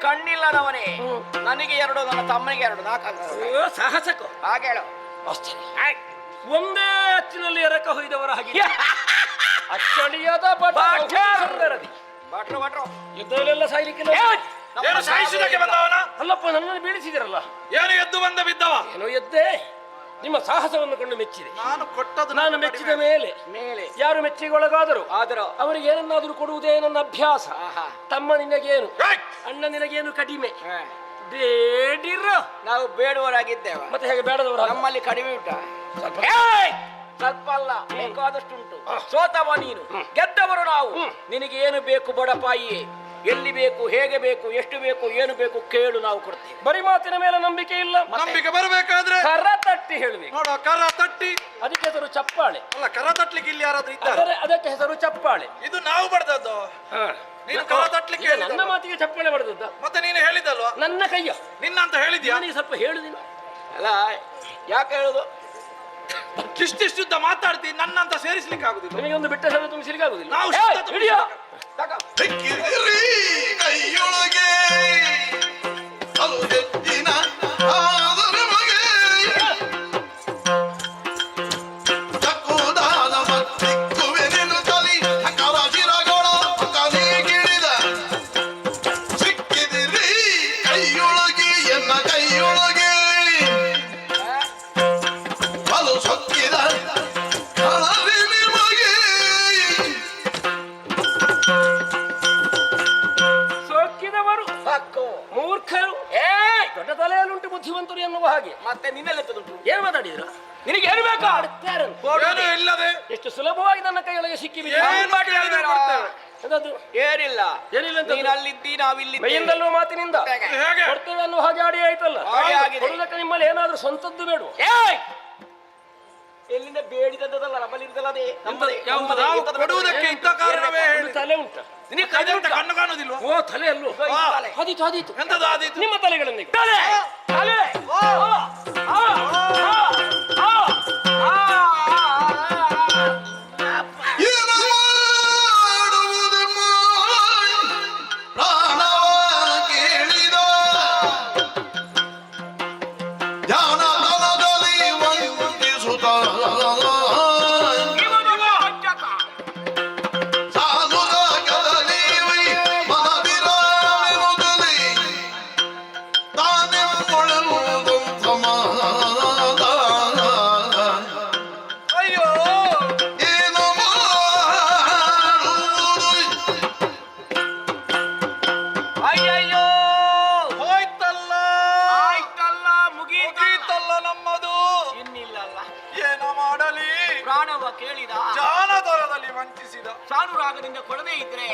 Speaker 5: ಕಣ್ಣಿಲ್ಲದವನೇ, ನನಗೆ 2, ನನ್ನ ತಮ್ಮನಿಗೆ 2, 4 ಸಾಹಸಕ್ಕೂ ಹಾಗೆ ಹೇಳು. ಅಷ್ಟೇ. ಒಂದೇ ಅಚ್ಚಿನಲ್ಲಿ ಎರಕ ಹೊಯ್ದವರ ಹಾಗೆ ಅಚ್ಚಳಿಯದ ಭಟ್ರು ಯುದ್ಧದಲ್ಲೆಲ್ಲ ಸಾಯ್ಲಿಕ್ಕಿಲ್ಲ.
Speaker 8: ಏನು ಸಾಯಿಸುವುದಕ್ಕೆ ಬಂದವನ?
Speaker 5: ಅಲ್ಲಪ್ಪ, ನನ್ನನ್ನು ಬೀಳಿಸಿದಿರಲ್ಲ.
Speaker 8: ಏನು ಎದ್ದು ಬಂದ ಬಿದ್ದವ?
Speaker 5: ಏನೋ ಎದ್ದೆ. ನಿಮ್ಮ ಸಾಹಸವನ್ನು ಕೊಂಡು ಮೆಚ್ಚಿದೆ.
Speaker 8: ನಾನು ಕೊಟ್ಟದ್ದು
Speaker 5: ನಾನು ಮೆಚ್ಚಿದ ಮೇಲೆ ಯಾರು ಮೆಚ್ಚಿಗೊಳಗಾದರು ಅವರಿಗೆ ಏನನ್ನಾದರೂ ಕೊಡುವುದೇ ನನ್ನ ಅಭ್ಯಾಸ. ತಮ್ಮ ನಿನಗೇನು, ಅಣ್ಣ ನಿನಗೇನು ಕಡಿಮೆ ಬೇಡಿರ. ನಾವು ಬೇಡುವರಾಗಿದ್ದೇವೆ, ಮತ್ತೆ ಹೇಗೆ ಬೇಡದವರು? ನಮ್ಮಲ್ಲಿ ಕಡಿಮೆ ಉಂಟ? ಸ್ವಲ್ಪ ಅಲ್ಲ, ಬೇಕಾದಷ್ಟುಂಟು. ಸೋತವ ನೀನು, ಗೆದ್ದವರು ನಾವು. ನಿನಗೆ ಏನು ಬೇಕು ಬಡಪಾಯಿಯೇ? ಎಲ್ಲಿ ಬೇಕು, ಹೇಗೆ ಬೇಕು, ಎಷ್ಟು ಬೇಕು, ಏನು ಬೇಕು ಕೇಳು, ನಾವು ಕೊಡ್ತೇವೆ. ಬರೀ ಮಾತಿನ ಮೇಲೆ ನಂಬಿಕೆ ಇಲ್ಲ.
Speaker 8: ನಂಬಿಕೆ ಬರಬೇಕಾದ್ರೆ
Speaker 5: ಕರ ತಟ್ಟಿ ಹೇಳಬೇಕು.
Speaker 8: ನೋಡುವ, ಕರ ತಟ್ಟಿ.
Speaker 5: ಅದಕ್ಕೆ ಹೆಸರು ಚಪ್ಪಾಳೆ.
Speaker 8: ಅಲ್ಲ, ಕರ ತಟ್ಲಿಕ್ಕೆ ಇಲ್ಲಿ ಯಾರಾದ್ರೂ ಇದ್ದಾರೆ?
Speaker 5: ಅದಕ್ಕೆ ಹೆಸರು ಚಪ್ಪಾಳೆ.
Speaker 8: ಇದು ನಾವು ಬಡ್ದದ್ದು. ನೀನು ಕರ ತಟ್ಲಿಕ್ಕೆ
Speaker 5: ಈಗ ನನ್ನ ಮಾತಿಗೆ ಚಪ್ಪಾಳೆ ಬಡದದ್ದ?
Speaker 8: ಮತ್ತೆ ನೀನು ಹೇಳಿದಲ್ವಾ?
Speaker 5: ನನ್ನ ಕೈಯ
Speaker 8: ನಿನ್ನ ಅಂತ ಹೇಳಿದ್ಯಾ?
Speaker 5: ನನಗೆ ಸ್ವಲ್ಪ ಹೇಳುದಿಲ್ಲ ಅಲ್ಲ, ಯಾಕೆ ಹೇಳುದು?
Speaker 8: ಇಷ್ಟಿಷ್ಟುದ್ದ ಮಾತಾಡ್ತೀನಿ, ನನ್ನಂತ ಸೇರಿಸ್ಲಿಕ್ಕೆ ಆಗುದಿಲ್ಲ.
Speaker 5: ನಿಮಗೆ ಒಂದು ಬಿಟ್ಟ ಶಬ್ದ ತುಂಬಿಸಲಿಕ್ಕಾಗುದಿಲ್ಲ.
Speaker 8: ನಾವು
Speaker 2: ಕೈಯೊಳಗೆ ಅದು ಹೆಚ್ಚಿನ ಆದರ ಮಗೆ ಚಕ್ಕುದಾದ ಮತ್ತಿಕ್ಕುವೆನೆನು ತಲಿ ಹಕ್ಕವ ಶಿರಗೋಳ ಹಕ್ಕನೇ ಗಿಳಿದ ಸಿಕ್ಕಿದಿರಿ ಕೈಯೊಳಗೆ ಎನ್ನ ಕೈಯೊಳಗೆ ಬಲು ಸೊಕ್ಕಿದ ಕಳರಿ ನಿಮಗೆ
Speaker 5: ಸೋಕಿದವರು ಮೂರ್ಖರು, ದೊಡ್ಡ ತಲೆಯಲ್ಲುಂಟು ಬುದ್ಧಿವಂತರು ಎನ್ನುವ ಹಾಗೆ. ಮತ್ತೆ ನಿನ್ನೆಲ್ಲುಂಟು ಏನು ಮಾತಾಡಿದ್ರು? ನಿನಗೆ ಏನು ಬೇಕಾ?
Speaker 8: ಏನು ಇಲ್ಲದೆ
Speaker 5: ಎಷ್ಟು ಸುಲಭವಾಗಿ ನನ್ನ ಕೈಯೊಳಗೆ ಸಿಕ್ಕಿ ಏನಿಲ್ಲ ಏನಿಲ್ಲ ಅಂತ ನೀನು ಅಲ್ಲಿದ್ದಿ, ನಾವಿಲ್ಲಿ ಮೈಯಿಂದಲ್ಲೂ ಮಾತಿನಿಂದ ಕೊಡ್ತೇವೆ ಅನ್ನುವ ಹಾಗೆ ಆಡಿ ಆಯ್ತಲ್ಲ. ಕೊಡುವುದಕ್ಕೆ ನಿಮ್ಮಲ್ಲಿ ಏನಾದ್ರೂ ಸ್ವಂತದ್ದು ಬೇಡ. ಎಲ್ಲಿಂದ ಬೇಡಿದದ್ದಲ್ಲ, ನಮ್ಮಲ್ಲಿದ್ದಲ್ಲ. ಅದೇ
Speaker 8: ಕೊಡುವುದಕ್ಕೆ ಇದ್ದ ಕಾರಣವೇ
Speaker 5: ತಲೆ ಉಂಟ ನಿನಗೆ?
Speaker 8: ಕಣ್ಣು ಕಾಣುದಿಲ್ವಾ?
Speaker 5: ಓ, ತಲೆ ಅಲ್ಲೂ ಆದೀತು ಆದೀತು.
Speaker 8: ಎಂತದ್ದು ಆದೀತು?
Speaker 5: ನಿಮ್ಮ ತಲೆಗಳನ್ನೇ ತಲೆ ತಲೆ
Speaker 2: ಸಾ
Speaker 6: ಸಾನುರಾಗದಿಂದ ಕೊಡದೇ ಇದ್ರೆ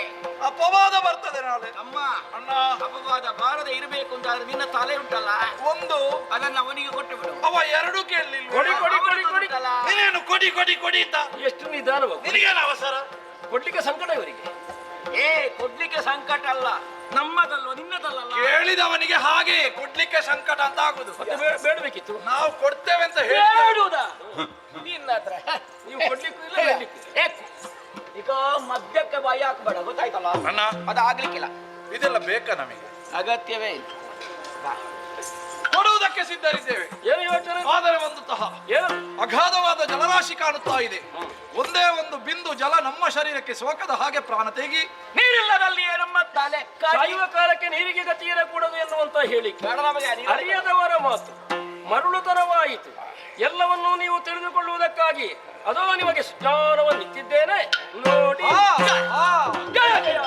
Speaker 8: ಅಪವಾದ ಬರ್ತದೆ ನಾಳೆ.
Speaker 6: ಅಮ್ಮ
Speaker 8: ಅಣ್ಣ
Speaker 6: ಅಪವಾದ ಬಾರದೆ ಇರಬೇಕು ಅಂತ ಆದ್ರೆ ನಿನ್ನ ತಲೆ ಉಂಟಲ್ಲ
Speaker 8: ಒಂದು
Speaker 6: ಅದನ್ನ ಅವನಿಗೆ ಕೊಟ್ಟು ಬಿಡು.
Speaker 8: ಅವ ಎರಡು ಕೇಳಲಿಲ್ಲ.
Speaker 5: ಕೊಡಿ ಕೊಡಿ ಕೊಡಿ ಕೊಡಿ.
Speaker 8: ನೀನೇನು ಕೊಡಿ ಕೊಡಿ ಕೊಡಿ ಅಂತ
Speaker 5: ಎಷ್ಟು ನಿಧಾನವಾಗಿ
Speaker 8: ನಿನಗೇನು ಅವಸರ?
Speaker 5: ಕೊಡ್ಲಿಕ್ಕೆ ಸಂಕಟ ಇವರಿಗೆ.
Speaker 6: ಕೊಡ್ಲಿಕ್ಕೆ ಸಂಕಟ ಅಲ್ಲ, ನಮ್ಮದಲ್ವ ನಿನ್ನದಲ್ಲ.
Speaker 8: ಕೇಳಿದವನಿಗೆ ಹಾಗೆ ಕೊಡ್ಲಿಕ್ಕೆ ಸಂಕಟ ಅಂತ ಆಗುದು.
Speaker 5: ಮತ್ತೆ ಬೇಡಬೇಕಿತ್ತು.
Speaker 8: ನಾವು ಕೊಡ್ತೇವೆ ಅಂತ ಹೇಳಿ
Speaker 6: ಬೇಡುವುದಾ ನಿನ್ನ ಹತ್ರ?
Speaker 5: ನೀವು ಕೊಡ್ಲಿಕ್ಕೂ ಇಲ್ಲ ಬೇಡಲಿಕ್ಕೂ ಇಲ್ಲ.
Speaker 6: ಈಗ ಮದ್ಯಕ್ಕೆ ಬಾಯಿ ಹಾಕ್ಬೇಡ, ಗೊತ್ತಾಯ್ತಲ್ಲ?
Speaker 8: ಅಣ್ಣ
Speaker 6: ಅದಾಗ್ಲಿಕ್ಕಿಲ್ಲ,
Speaker 8: ಇದೆಲ್ಲ ಬೇಕಾ ನಮಗೆ?
Speaker 6: ಅಗತ್ಯವೇ ಇಲ್ಲ. ಬಾ.
Speaker 8: ಕೊಡುವುದಕ್ಕೆ ಸಿದ್ಧರಿದ್ದೇವೆ.
Speaker 5: ಏನು ಯೋಚನೆ?
Speaker 8: ಆದರೆ ಒಂದು ತಹ
Speaker 5: ಏನು?
Speaker 8: ಅಗಾಧವಾದ ಜಲರಾಶಿ ಕಾಣುತ್ತಾ ಇದೆ. ಒಂದೇ ಒಂದು ಬಿಂದು ಜಲ ನಮ್ಮ ಶರೀರಕ್ಕೆ ಸೋಕದ ಹಾಗೆ ಪ್ರಾಣ ತೆಗಿ.
Speaker 6: ನೀರಿಲ್ಲದಲ್ಲಿಯೇ ನಮ್ಮ ತಲೆ
Speaker 5: ಸಾಯುವ ಕಾಲಕ್ಕೆ ನೀರಿಗೆ ಗತಿ ಇರಕೂಡದು ಎನ್ನುವಂತ ಹೇಳಿಕೆ
Speaker 6: ಬೇಡ ನಮಗೆ.
Speaker 5: ಅರಿಯದವರ ಮಾತು ಮರುಳುತನವಾಯಿತು. ಎಲ್ಲವನ್ನೂ ನೀವು ತಿಳಿದುಕೊಳ್ಳುವುದಕ್ಕಾಗಿ ಅದೋ ನಿಮಗೆ ಸುಜ್ಞಾನವನ್ನಿತ್ತಿದ್ದೇನೆ ನೋಡಿ. ಜಯ ಜಯ.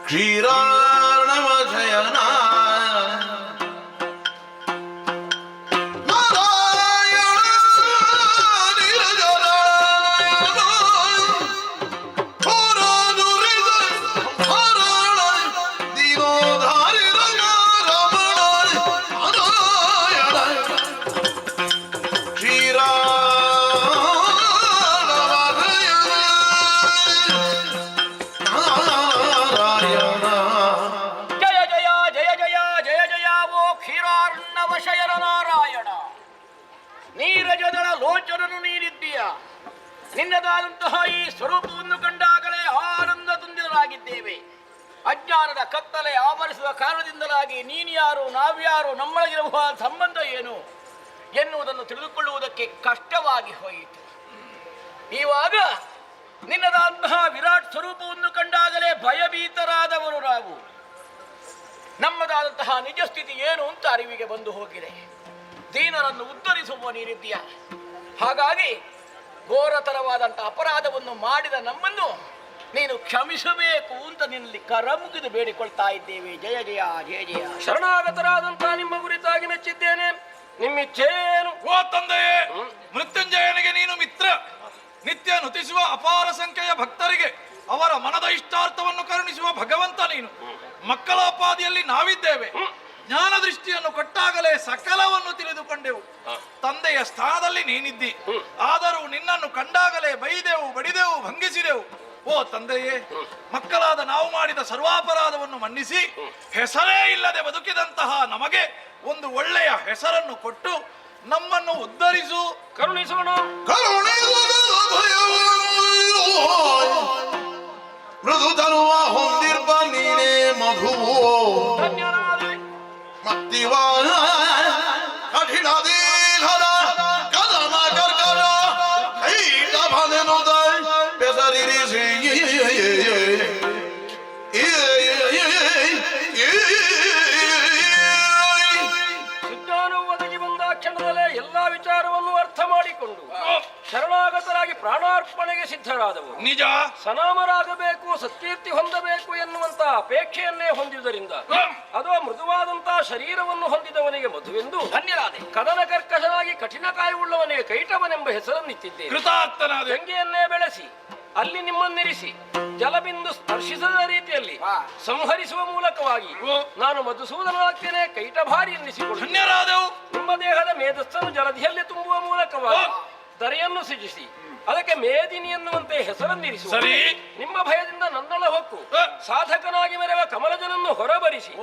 Speaker 2: ಕ್ಷೀರಾರ್ಣವಶಯನ
Speaker 6: ನೀರಜದಳ ಲೋಚನನು ನೀಡಿದ್ದೀಯ. ನಿನ್ನದಾದಂತಹ ಈ ಸ್ವರೂಪವನ್ನು ಕಂಡಾಗಲೇ ಆನಂದ ತುಂಬಿದರಾಗಿದ್ದೇವೆ. ಅಜ್ಞಾನದ ಕತ್ತಲೆ ಆವರಿಸುವ ಕಾರಣದಿಂದಲಾಗಿ ನೀನು ಯಾರು, ನಾವ್ಯಾರು, ನಮ್ಮೊಳಗಿರುವ ಸಂಬಂಧ ಏನು ಎನ್ನುವುದನ್ನು ತಿಳಿದುಕೊಳ್ಳುವುದಕ್ಕೆ ಕಷ್ಟವಾಗಿ ಹೋಯಿತು. ಇವಾಗ ನಿನ್ನದಾದಂತಹ ವಿರಾಟ್ ಸ್ವರೂಪವನ್ನು ಕಂಡಾಗಲೇ ಭಯಭೀತರಾದವರು ನಾವು. ನಮ್ಮದಾದಂತಹ ನಿಜ ಸ್ಥಿತಿ ಏನು ಅಂತ ಅರಿವಿಗೆ ಬಂದು ಹೋಗಿದೆ. ದೀನರನ್ನು ಉದ್ಧರಿಸುವ ನೀರಿದ್ದೀಯ. ಹಾಗಾಗಿ ಘೋರತರವಾದಂತಹ ಅಪರಾಧವನ್ನು ಮಾಡಿದ ನಮ್ಮನ್ನು ನೀನು ಕ್ಷಮಿಸಬೇಕು ಅಂತ ನಿನ್ನಲ್ಲಿ ಕರ ಮುಗಿದು ಬೇಡಿಕೊಳ್ತಾ ಇದ್ದೇವೆ. ಜಯ ಜಯ ಜಯ ಜಯ.
Speaker 5: ಶರಣಾಗತರಾದಂತಹ ನಿಮ್ಮ ಕುರಿತಾಗಿ ಮೆಚ್ಚಿದ್ದೇನೆ. ನಿಮ್ಮಿಚ್ಛೇನು?
Speaker 8: ಓ ತಂದೆಯೇ, ಮೃತ್ಯುಂಜಯನಿಗೆ ನೀನು ಮಿತ್ರ. ನಿತ್ಯ ನುತಿಸುವ ಅಪಾರ ಸಂಖ್ಯೆಯ ಭಕ್ತರಿಗೆ ಅವರ ಮನದ ಇಷ್ಟಾರ್ಥವನ್ನು ಕರುಣಿಸುವ ಭಗವಂತ ನೀನು. ಮಕ್ಕಳ ಅಪಾದಿಯಲ್ಲಿ ನಾವಿದ್ದೇವೆ. ಜ್ಞಾನ ದೃಷ್ಟಿಯನ್ನು ಕೊಟ್ಟಾಗಲೇ ಸಕಲವನ್ನು ತಿಳಿದುಕೊಂಡೆವು. ತಂದೆಯ ಸ್ಥಾನದಲ್ಲಿ ನೀನಿದ್ದಿ. ಆದರೂ ನಿನ್ನನ್ನು ಕಂಡಾಗಲೇ ಬೈದೆವು, ಬಡಿದೆವು, ಭಂಗಿಸಿದೆವು. ಓ ತಂದೆಯೇ, ಮಕ್ಕಳಾದ ನಾವು ಮಾಡಿದ ಸರ್ವಾಪರಾಧವನ್ನು ಮನ್ನಿಸಿ ಹೆಸರೇ ಇಲ್ಲದೆ ಬದುಕಿದಂತಹ ನಮಗೆ ಒಂದು ಒಳ್ಳೆಯ ಹೆಸರನ್ನು ಕೊಟ್ಟು ನಮ್ಮನ್ನು ಉದ್ಧರಿಸು,
Speaker 5: ಕರುಣಿಸೋಣ.
Speaker 2: ಮೃದುಧನುವ ಹೊಂದಿರ್ಬ ನೀನೇ ಮಧುವೋ ಮತ್ತಿವ ಕಠಿಣ ದೇಹದ ಕದನ ಕರ್ಕರ ಕೈಟ ಭನೆನುದ ಬೆಸರಿರಿಸಿ
Speaker 5: ಸುಜ್ಞಾನವು ಒದಗಿ ಬಂದ ಕ್ಷಣದಲ್ಲೇ ಎಲ್ಲಾ ವಿಚಾರವನ್ನು ಅರ್ಥ ಮಾಡಿಕೊಂಡು ಶರಣಾಗತರಾಗಿ ಪ್ರಾಣಾರ್ಪಣೆಗೆ ಸಿದ್ಧರಾದವು.
Speaker 8: ನಿಜ
Speaker 5: ಸನಾಮರಾಗಬೇಕು, ಸತ್ಕೀರ್ತಿ ಹೊಂದಬೇಕು ಎನ್ನುವಂತ ಅಪೇಕ್ಷೆಯನ್ನೇ ಹೊಂದಿದ್ದರಿಂದ ಅದು ಮೃದುವಾದಂತಹ ಶರೀರವನ್ನು ಹೊಂದಿದವನಿಗೆ ಮಧುವೆಂದು
Speaker 6: ಧನ್ಯರಾದೆ.
Speaker 5: ಕದನ ಕರ್ಕಶನಾಗಿ ಕಠಿಣ ಕಾಯುಳ್ಳವನಿಗೆ ಕೈಟವನೆಂಬ ಹೆಸರನ್ನಿತ್ತಿದ್ದೇನೆ.
Speaker 8: ಕೃತಾರ್ಥನಾದೆ.
Speaker 5: ಗಂಗೆಯನ್ನೇ ಬೆಳೆಸಿ ಅಲ್ಲಿ ನಿಮ್ಮನ್ನಿರಿಸಿ ಜಲಬಿಂದು ಸ್ಪರ್ಶಿಸದ ರೀತಿಯಲ್ಲಿ ಸಂಹರಿಸುವ ಮೂಲಕವಾಗಿ ನಾನು ಮಧುಸೂದನಾಗ್ತೇನೆ ಕೈಟಭಾರಿ ಎನ್ನಿಸಿಕೊಂಡು
Speaker 8: ಧನ್ಯರಾದೆವು.
Speaker 5: ನಿಮ್ಮ ದೇಹದ ಮೇಧಸ್ಸನ್ನು ಜಲಧಿಯಲ್ಲಿ ತುಂಬುವ ಮೂಲಕವಾಗಿ ದರೆಯನ್ನು ಸೃಜಿಸಿ ಅದಕ್ಕೆ ಮೇದಿನಿ ಎನ್ನುವಂತೆ ಹೆಸರನ್ನಿರಿಸುವ.
Speaker 8: ಸರಿ.
Speaker 5: ನಿಮ್ಮ ಭಯದಿಂದ ನನ್ನಳ ಹೊಕ್ಕು ಸಾಧಕನಾಗಿ ಮೆರೆವ ಕಮಲಜನನ್ನು ಹೊರಬರಿಸಿ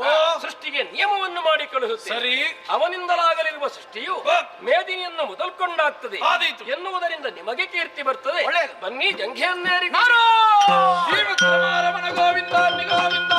Speaker 5: ಸೃಷ್ಟಿಗೆ ನಿಯಮವನ್ನು ಮಾಡಿ ಕಳುಹುತ್ತೆ.
Speaker 8: ಸರಿ.
Speaker 5: ಅವನಿಂದಲಾಗಲಿರುವ ಸೃಷ್ಟಿಯು ಮೇದಿನಿಯನ್ನು ಮೊದಲ್ಕೊಂಡಾಗ್ತದೆ ಎನ್ನುವುದರಿಂದ ನಿಮಗೆ ಕೀರ್ತಿ ಬರ್ತದೆ. ಬನ್ನಿ ಜಂಘೆಯನ್ನೇರಿ
Speaker 8: ಶ್ರೀಮದ್ರಮಾರಮಣ ಗೋವಿಂದ ಗೋವಿಂದ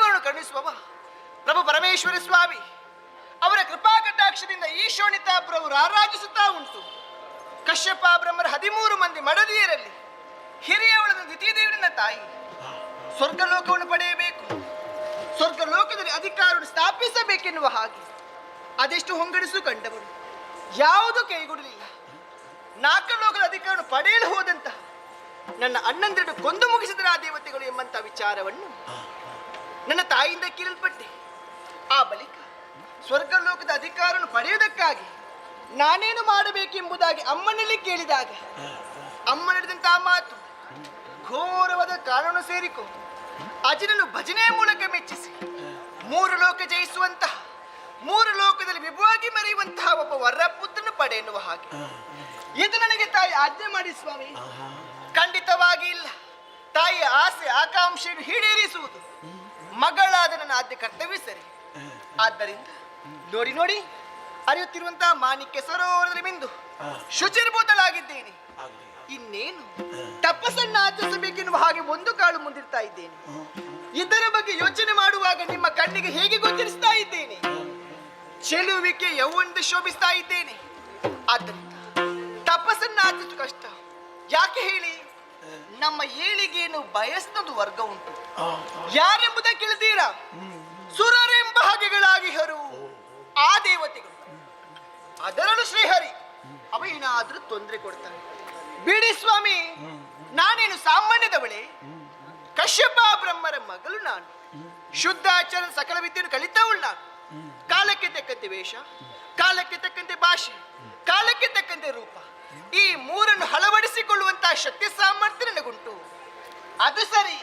Speaker 6: ಅನುಗ್ರಹವನ್ನು ಕರುಣಿಸುವವ ಪ್ರಭು ಪರಮೇಶ್ವರ ಸ್ವಾಮಿ ಅವರ ಕೃಪಾ ಕಟಾಕ್ಷದಿಂದ ಈ ಶೋಣಿತಾಪುರವು ರಾರಾಜಿಸುತ್ತಾ ಉಂಟು. ಕಶ್ಯಪ ಬ್ರಹ್ಮರ 13 ಮಂದಿ ಮಡದಿಯರಲ್ಲಿ ಹಿರಿಯವಳದ ದ್ವಿತೀಯದೇವನ ತಾಯಿ ಸ್ವರ್ಗಲೋಕವನ್ನು ಪಡೆಯಬೇಕು, ಸ್ವರ್ಗಲೋಕದಲ್ಲಿ ಅಧಿಕಾರವನ್ನು ಸ್ಥಾಪಿಸಬೇಕೆನ್ನುವ ಹಾಗೆ ಅದೆಷ್ಟು ಹೊಂಗಡಿಸು ಕಂಡವಳು ಯಾವುದು ಕೈಗೂಡಲಿಲ್ಲ. 4 ಲೋಕದ ಅಧಿಕಾರವನ್ನು ಪಡೆಯಲು ಹೋದಂತಹ ನನ್ನ ಅಣ್ಣಂದಿರನ್ನು ಕೊಂದು ಮುಗಿಸಿದರ ಆ ದೇವತೆಗಳು ಎಂಬಂತಹ ವಿಚಾರವನ್ನು ನನ್ನ ತಾಯಿಯಿಂದ ಕೇಳಲ್ಪಟ್ಟೆ. ಆ ಬಳಿಕ ಸ್ವರ್ಗಲೋಕದ ಅಧಿಕಾರವನ್ನು ಪಡೆಯುವುದಕ್ಕಾಗಿ ನಾನೇನು ಮಾಡಬೇಕೆಂಬುದಾಗಿ ಅಮ್ಮನಲ್ಲಿ ಕೇಳಿದಾಗ ಅಮ್ಮ ನಡೆದಂತಹ ಮಾತು, ಘೋರವಾದ ಕಾನೂನು ಸೇರಿಕೊ, ಅಜನನ್ನು ಭಜನೆಯ ಮೂಲಕ ಮೆಚ್ಚಿಸಿ 3 ಲೋಕ ಜಯಿಸುವಂತಹ 3 ಲೋಕದಲ್ಲಿ ವಿಭವಾಗಿ ಮೆರೆಯುವಂತಹ ಒಬ್ಬ ವರಪುತ್ರನ ಪಡೆ ಎನ್ನುವ ಹಾಗೆ ಇದು ನನಗೆ ತಾಯಿ ಆಜ್ಞೆ ಮಾಡಿ ಸ್ವಾಮಿ. ಖಂಡಿತವಾಗಿ ಇಲ್ಲ. ತಾಯಿಯ ಆಸೆ ಆಕಾಂಕ್ಷೆಯನ್ನು ಈಡೇರಿಸುವುದು ಮಗಳಾದ ನನ್ನ ಆದ್ಯ ಕರ್ತವ್ಯ ಸರಿ. ಆದ್ದರಿಂದ ನೋಡಿ ನೋಡಿ ಅರಿಯುತ್ತಿರುವಂತಹ ಮಾಣಿಕ್ಯ ಸರೋವರದಲ್ಲಿ ಮಿಂದು ಶುಚಿರ್ಭೂತಳಾಗಿದ್ದೇನೆ. ಇನ್ನೇನು ತಪಸ್ಸನ್ನು ಆಚರಿಸಬೇಕೆನ್ನುವ ಹಾಗೆ ಒಂದು ಕಾಲು ಮುಂದಿರ್ತಾ ಇದ್ದೇನೆ. ಇದರ ಬಗ್ಗೆ ಯೋಚನೆ ಮಾಡುವಾಗ ನಿಮ್ಮ ಕಣ್ಣಿಗೆ ಹೇಗೆ ಗೋಚರಿಸ್ತಾ ಇದ್ದೇನೆ, ಚೆಲುವಿಕೆ ಯೌವನದ ಶೋಭಿಸ್ತಾ ಇದ್ದೇನೆ. ಆದ್ದರಿಂದ ತಪಸ್ಸನ್ನು ಆಚರಿಸುವ ಕಷ್ಟ ಯಾಕೆ ಹೇಳಿ, ನಮ್ಮ ಏಳಿಗೆಯನ್ನು ಬಯಸ್ನದು ವರ್ಗ ಉಂಟು. ಯಾರೆಂಬುದ ಕೇಳ್ತೀರಾ? ಸುರರೆಂಬ ಹಾಗೆಗಳಾಗಿ ಹರು ಆ ದೇವತೆಗಳು, ಅದರಲ್ಲೂ ಶ್ರೀಹರಿ ಅವ ಏನಾದ್ರೂ ತೊಂದರೆ ಕೊಡ್ತಾನೆ. ಬಿಡಿ ಸ್ವಾಮಿ, ನಾನೇನು ಸಾಮಾನ್ಯದವಳೆ? ಕಶ್ಯಪ ಬ್ರಹ್ಮರ ಮಗಳು ನಾನು. ಶುದ್ಧಾಚಾರ ಸಕಲ ವಿದ್ಯೆಯನ್ನು ಕಲಿತವಳು ನಾನು. ಕಾಲಕ್ಕೆ ತಕ್ಕಂತೆ ವೇಷ, ಕಾಲಕ್ಕೆ ತಕ್ಕಂತೆ ಭಾಷೆ, ಕಾಲಕ್ಕೆ ತಕ್ಕಂತೆ ರೂಪ, ಈ 3 ಅಳವಡಿಸಿಕೊಳ್ಳುವಂತಹ ಶಕ್ತಿ ಸಾಮರ್ಥ್ಯ ನನಗುಂಟು. ಅದು ಸರಿ,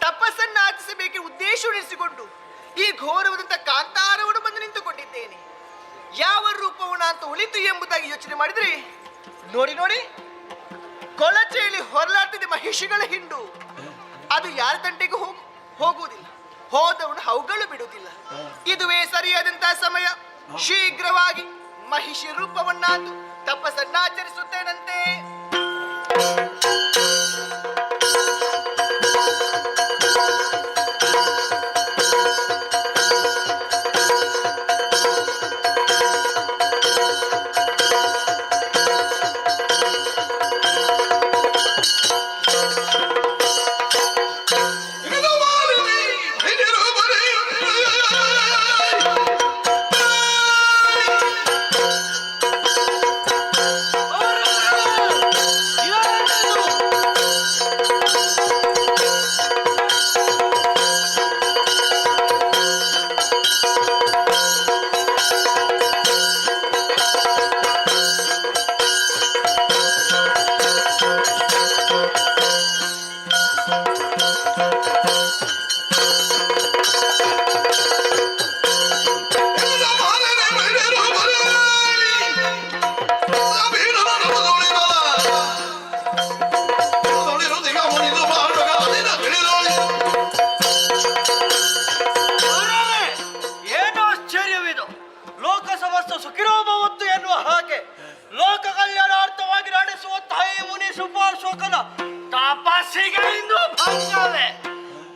Speaker 6: ತಪಸ್ಸನ್ನು ಆಚರಿಸಬೇಕೆ ಉದ್ದೇಶ ಉಳಿಸಿಕೊಂಡು ಈ ಘೋರವಾದಂತಹ ಕಾಂತಾರವನ್ನು ಬಂದು ನಿಂತುಕೊಂಡಿದ್ದೇನೆ. ಯಾವ ರೂಪವನ್ನು ಅಂತ ಉಳಿತು ಎಂಬುದಾಗಿ ಯೋಚನೆ ಮಾಡಿದ್ರೆ ನೋಡಿ ನೋಡಿ ಕೊಳಚೆಯಲ್ಲಿ ಹೊರಲಾಡ್ತಿದೆ ಮಹಿಷಿಗಳ ಹಿಂಡು. ಅದು ಯಾರ ತಂಟೆಗೂ ಹೋಗುವುದಿಲ್ಲ, ಹೋದವನು ಅವುಗಳು ಬಿಡುವುದಿಲ್ಲ. ಇದುವೇ ಸರಿಯಾದಂತಹ ಸಮಯ. ಶೀಘ್ರವಾಗಿ ಮಹಿಷಿ ರೂಪವನ್ನಾದು ತಪಸ್ಸನ್ನಾಚರಿಸುತ್ತೇನಂತೆ.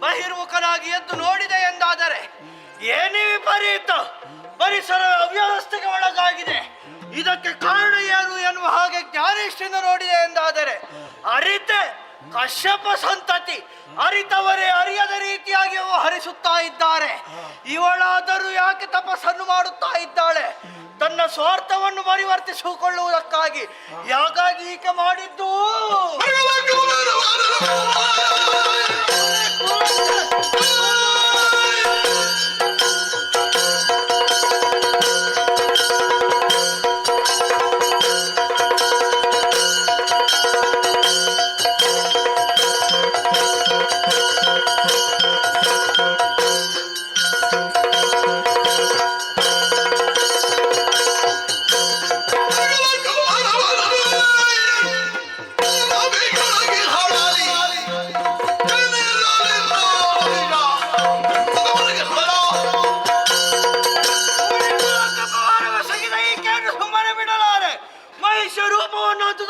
Speaker 6: ಬಹಿರ್ಮುಖನಾಗಿ ಎದ್ದು ನೋಡಿದೆ ಎಂದಾದರೆ ಏನೇ ವಿಪರೀತ, ಪರಿಸರ ಅವ್ಯವಸ್ಥೆಗೆ ಒಳಗಾಗಿದೆ. ಇದಕ್ಕೆ ಕಾರಣ ಏನು ಎನ್ನುವ ಹಾಗೆ ಜ್ಞಾನೇಶ್ವರನ ನೋಡಿದೆ ಎಂದಾದರೆ ಅರಿತೆ ಕಶ್ಯಪ ಸಂತತಿ ಅರಿತವರೇ ಅರಿಯದ ರೀತಿಯಾಗಿ ಹರಿಸುತ್ತಾ ಇದ್ದಾರೆ. ಇವಳಾದರೂ ಯಾಕೆ ತಪಸ್ಸನ್ನು ಮಾಡುತ್ತಾ ಇದ್ದಾಳೆ? ತನ್ನ ಸ್ವಾರ್ಥವನ್ನು ಪರಿವರ್ತಿಸಿಕೊಳ್ಳುವುದಕ್ಕಾಗಿ ಯಾಕಾಗಿ ಈಕೆ ಮಾಡಿದ್ದು?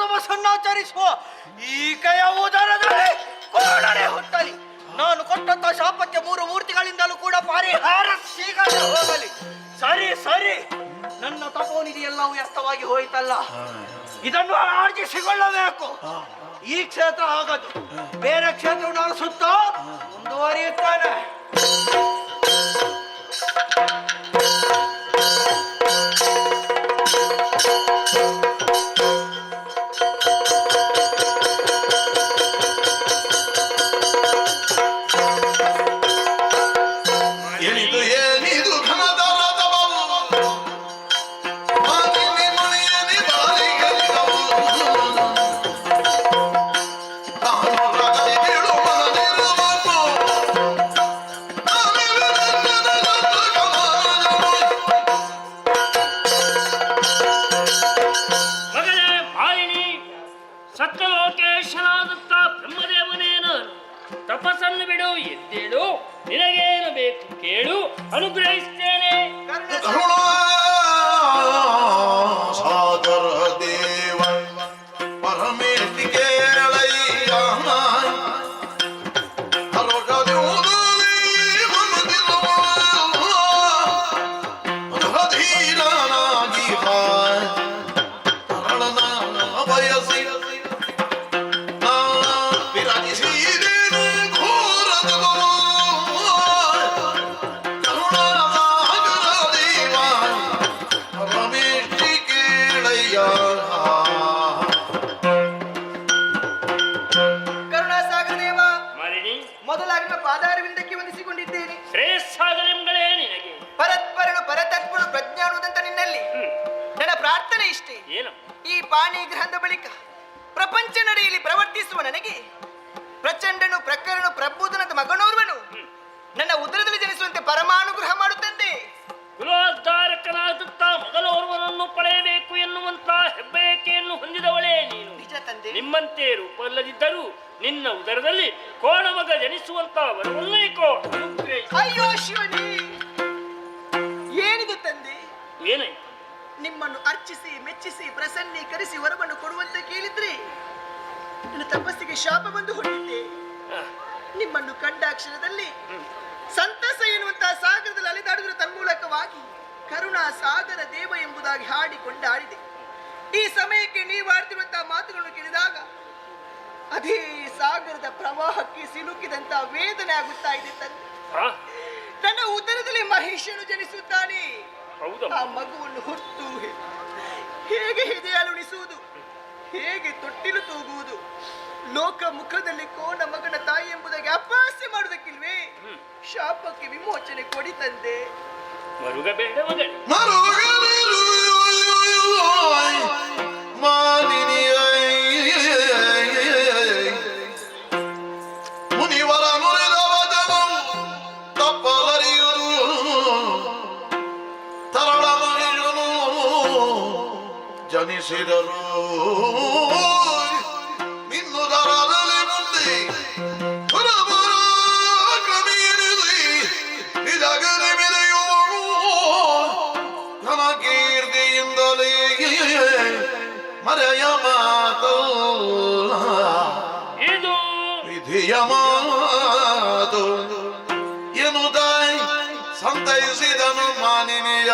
Speaker 6: ತಪಸ್ಸನ್ನಾಚರಿಸುವ ಈಕೆಯ ಉದರದಲ್ಲಿ ಕೋಡನೆ ಹುಟ್ಟಲಿ. ನಾನು ಕೊಟ್ಟಂತ ಶಾಪಕ್ಕೆ 3 ಪರಿಹಾರ ಸಿಗದೆ ಹೋಗಲಿ. ಸರಿ ಸರಿ, ನನ್ನ ತಪೋನಿಧಿ ಎಲ್ಲವೂ ವ್ಯರ್ಥವಾಗಿ ಹೋಯಿತಲ್ಲ. ಇದನ್ನು ಆರ್ಜಿಸಿಕೊಳ್ಳಬೇಕು. ಈ ಕ್ಷೇತ್ರ ಆಗದು, ಬೇರೆ ಕ್ಷೇತ್ರವನ್ನು ಅರಸುತ್ತಾ ಮುಂದುವರಿಯುತ್ತಾನೆ.
Speaker 7: ಮಗಳೇ ಮಾಲಿನಿ, ಸತ್ಯಲೋಕೇಶನಾದಂಥ ಬ್ರಹ್ಮದೇವನೇ ನಾನು. ತಪಸ್ಸನ್ನು ಬಿಡು, ಎದ್ದೇಳು, ನಿನಗೇನು ಬೇಕು ಕೇಳು, ಅನುಗ್ರಹಿಸ್ತೇನೆ.
Speaker 2: ಸಾಗರ ದೇವ ಪರಮೇಶಿ ಕೇಳಯ್ಯ ಧೀರನಾಗಿ ತರಳನ ಬಯಸಿ ವಿರಾಜಿಸಿದೇನೆ ಘೋರದ ಕರುಣಾಸಾಗರ ದೇವ ಪರಮೇಶಿ ಕೇಳಯ್ಯ.
Speaker 6: ಕರುಣಾಸಾಗರ ದೇವ,
Speaker 7: ಮಾಲಿನಿ,
Speaker 6: ಮೊದಲಾಗಿ ನಿಮ್ಮ ಪಾದಾರವಿಂದಕ್ಕೆ ವಂದಿಸಿಕೊಂಡಿದ್ದೇನೆ.
Speaker 7: ಶ್ರೇಷ್ಠಾಗಲಿ ಮಗಳೇ ನಿನಗೆ.
Speaker 6: ಪರತ್ಪರನು ಪರತತ್ಪರು ಪ್ರಜ್ಞಾನುದಂತ ನಿನ್ನಲ್ಲಿ ನನ್ನ ಪ್ರಾರ್ಥನೆ ಇಷ್ಟೇ.
Speaker 7: ಏನು?
Speaker 6: ಈ ಪಾಣಿ ಗ್ರಹದ ಬಳಿಕ ಪ್ರಪಂಚ ನಡೆಯಲ್ಲಿ ಪ್ರವರ್ತಿಸುವ ನನಗೆ ಪ್ರಚಂಡನು ಪ್ರಕರಣ ಪ್ರಬುಧನದ ಮಗನೋರ್ವನು ನನ್ನ ಉದರದಲ್ಲಿ ಜನಿಸುವಂತೆ ಪರಮಾನುಗ್ರಹ ಮಾಡುತ್ತಂತೆ.
Speaker 7: ಕುಲೋದ್ಧಾರಕನಾದಂಥ ಮಗನೋರ್ವನನ್ನು ಪಡೆಯಬೇಕು ಎನ್ನುವಂತ ಹೆಬ್ಬಯಕೆಯನ್ನು ಹೊಂದಿದವಳೇ ನೀನು.
Speaker 6: ನಿಜ ತಂದೆ.
Speaker 7: ನಿಮ್ಮಂತೆ ರೂಪಲ್ಲದಿದ್ದರೂ ನಿನ್ನ ಉದರದಲ್ಲಿ ಕೋಣ ಮಗ ಜನಿಸುವಂತ ವರವನ್ನೈಕೋ ಅನುಗ್ರಹಿಸು.
Speaker 6: ಅಯ್ಯೋ ಶಿವನೇ, ಏನಿದು ತಂದೆ?
Speaker 7: ಏನಾಯ್ತು?
Speaker 6: ನಿಮ್ಮನ್ನು ಅರ್ಚಿಸಿ ಮೆಚ್ಚಿಸಿ ಪ್ರಸನ್ನೀಕರಿಸಿ ವರವನ್ನು ಕೊಡುವಂತೆ ಕೇಳಿದ್ರೆ ನನ್ನ ತಪಸ್ಸಿಗೆ ಶಾಪ ಬಂದು ಹೊರಟಿದ್ದೆ. ನಿಮ್ಮನ್ನು ಕಂಡಾಕ್ಷರದಲ್ಲಿ ಸಂತಸ ಎನ್ನುವಂತಹ ಸಾಗರದಲ್ಲಿ ಅಲೆದಾಡುವುದರ ತನ್ಮೂಲಕವಾಗಿ ಕರುಣಾ ಸಾಗರ ದೇವ ಎಂಬುದಾಗಿ ಹಾಡಿಕೊಂಡಾಡಿದೆ. ಈ ಸಮಯಕ್ಕೆ ನೀವು ಆಡ್ತಿರುವಂತಹ ಮಾತುಗಳನ್ನು ಕೇಳಿದಾಗ ಅದೇ ಸಾಗರದ ಪ್ರವಾಹಕ್ಕೆ ಸಿಲುಕಿದಂತಹ ವೇದನೆ ಆಗುತ್ತಾ ಇದೆ ತಂದೆ. ನನ್ನ ಉದರದಲ್ಲಿ ಮಹೇಶನು ಜನಿಸುತ್ತಾನೆ. ಆ ಮಗುವನ್ನು ಹೊತ್ತು ಹೇಗೆ ಹೆದೆಯಾಲುಣಿಸುವುದು, ಹೇಗೆ ತೊಟ್ಟಿಲು ತೂಗುವುದು, ಲೋಕ ಮುಖದಲ್ಲಿ ಕೋಣ ಮಗನ ತಾಯಿ ಎಂಬುದಾಗಿ ಅಪಹಾಸ್ಯ ಮಾಡುವುದಕ್ಕಿಲ್ವೇ? ಶಾಪಕ್ಕೆ ವಿಮೋಚನೆ ಕೊಡಿ ತಂದೆ.
Speaker 7: ಮರುಗಬೇಡ ಮಗನೇ.
Speaker 2: ಮುನಿವರ ನುರಿದವ ಜನವು ತಪ್ಪಲರಿಯುವುದು ತರಳ ಮಹಿಳನು ಜನಿಸಿದರು ನಿನ್ನುದರದಲ್ಲಿ ಮುಂದೆ ಕ್ರಮೀರಿಸಿ ನಿಜಗಲಿ ಮೆರೆಯುವಳು ಘನ ಕೀರ್ತಿಯಿಂದಲೇ ಮರೆಯ ಮಾತಲ್ಲ
Speaker 7: ಇದು
Speaker 2: ವಿಧಿಯ ಮಾತು ಎನ್ನುತ್ತಾಯಿ ಸಂತೈಸಿದನು ಮಾನಿನಿಯ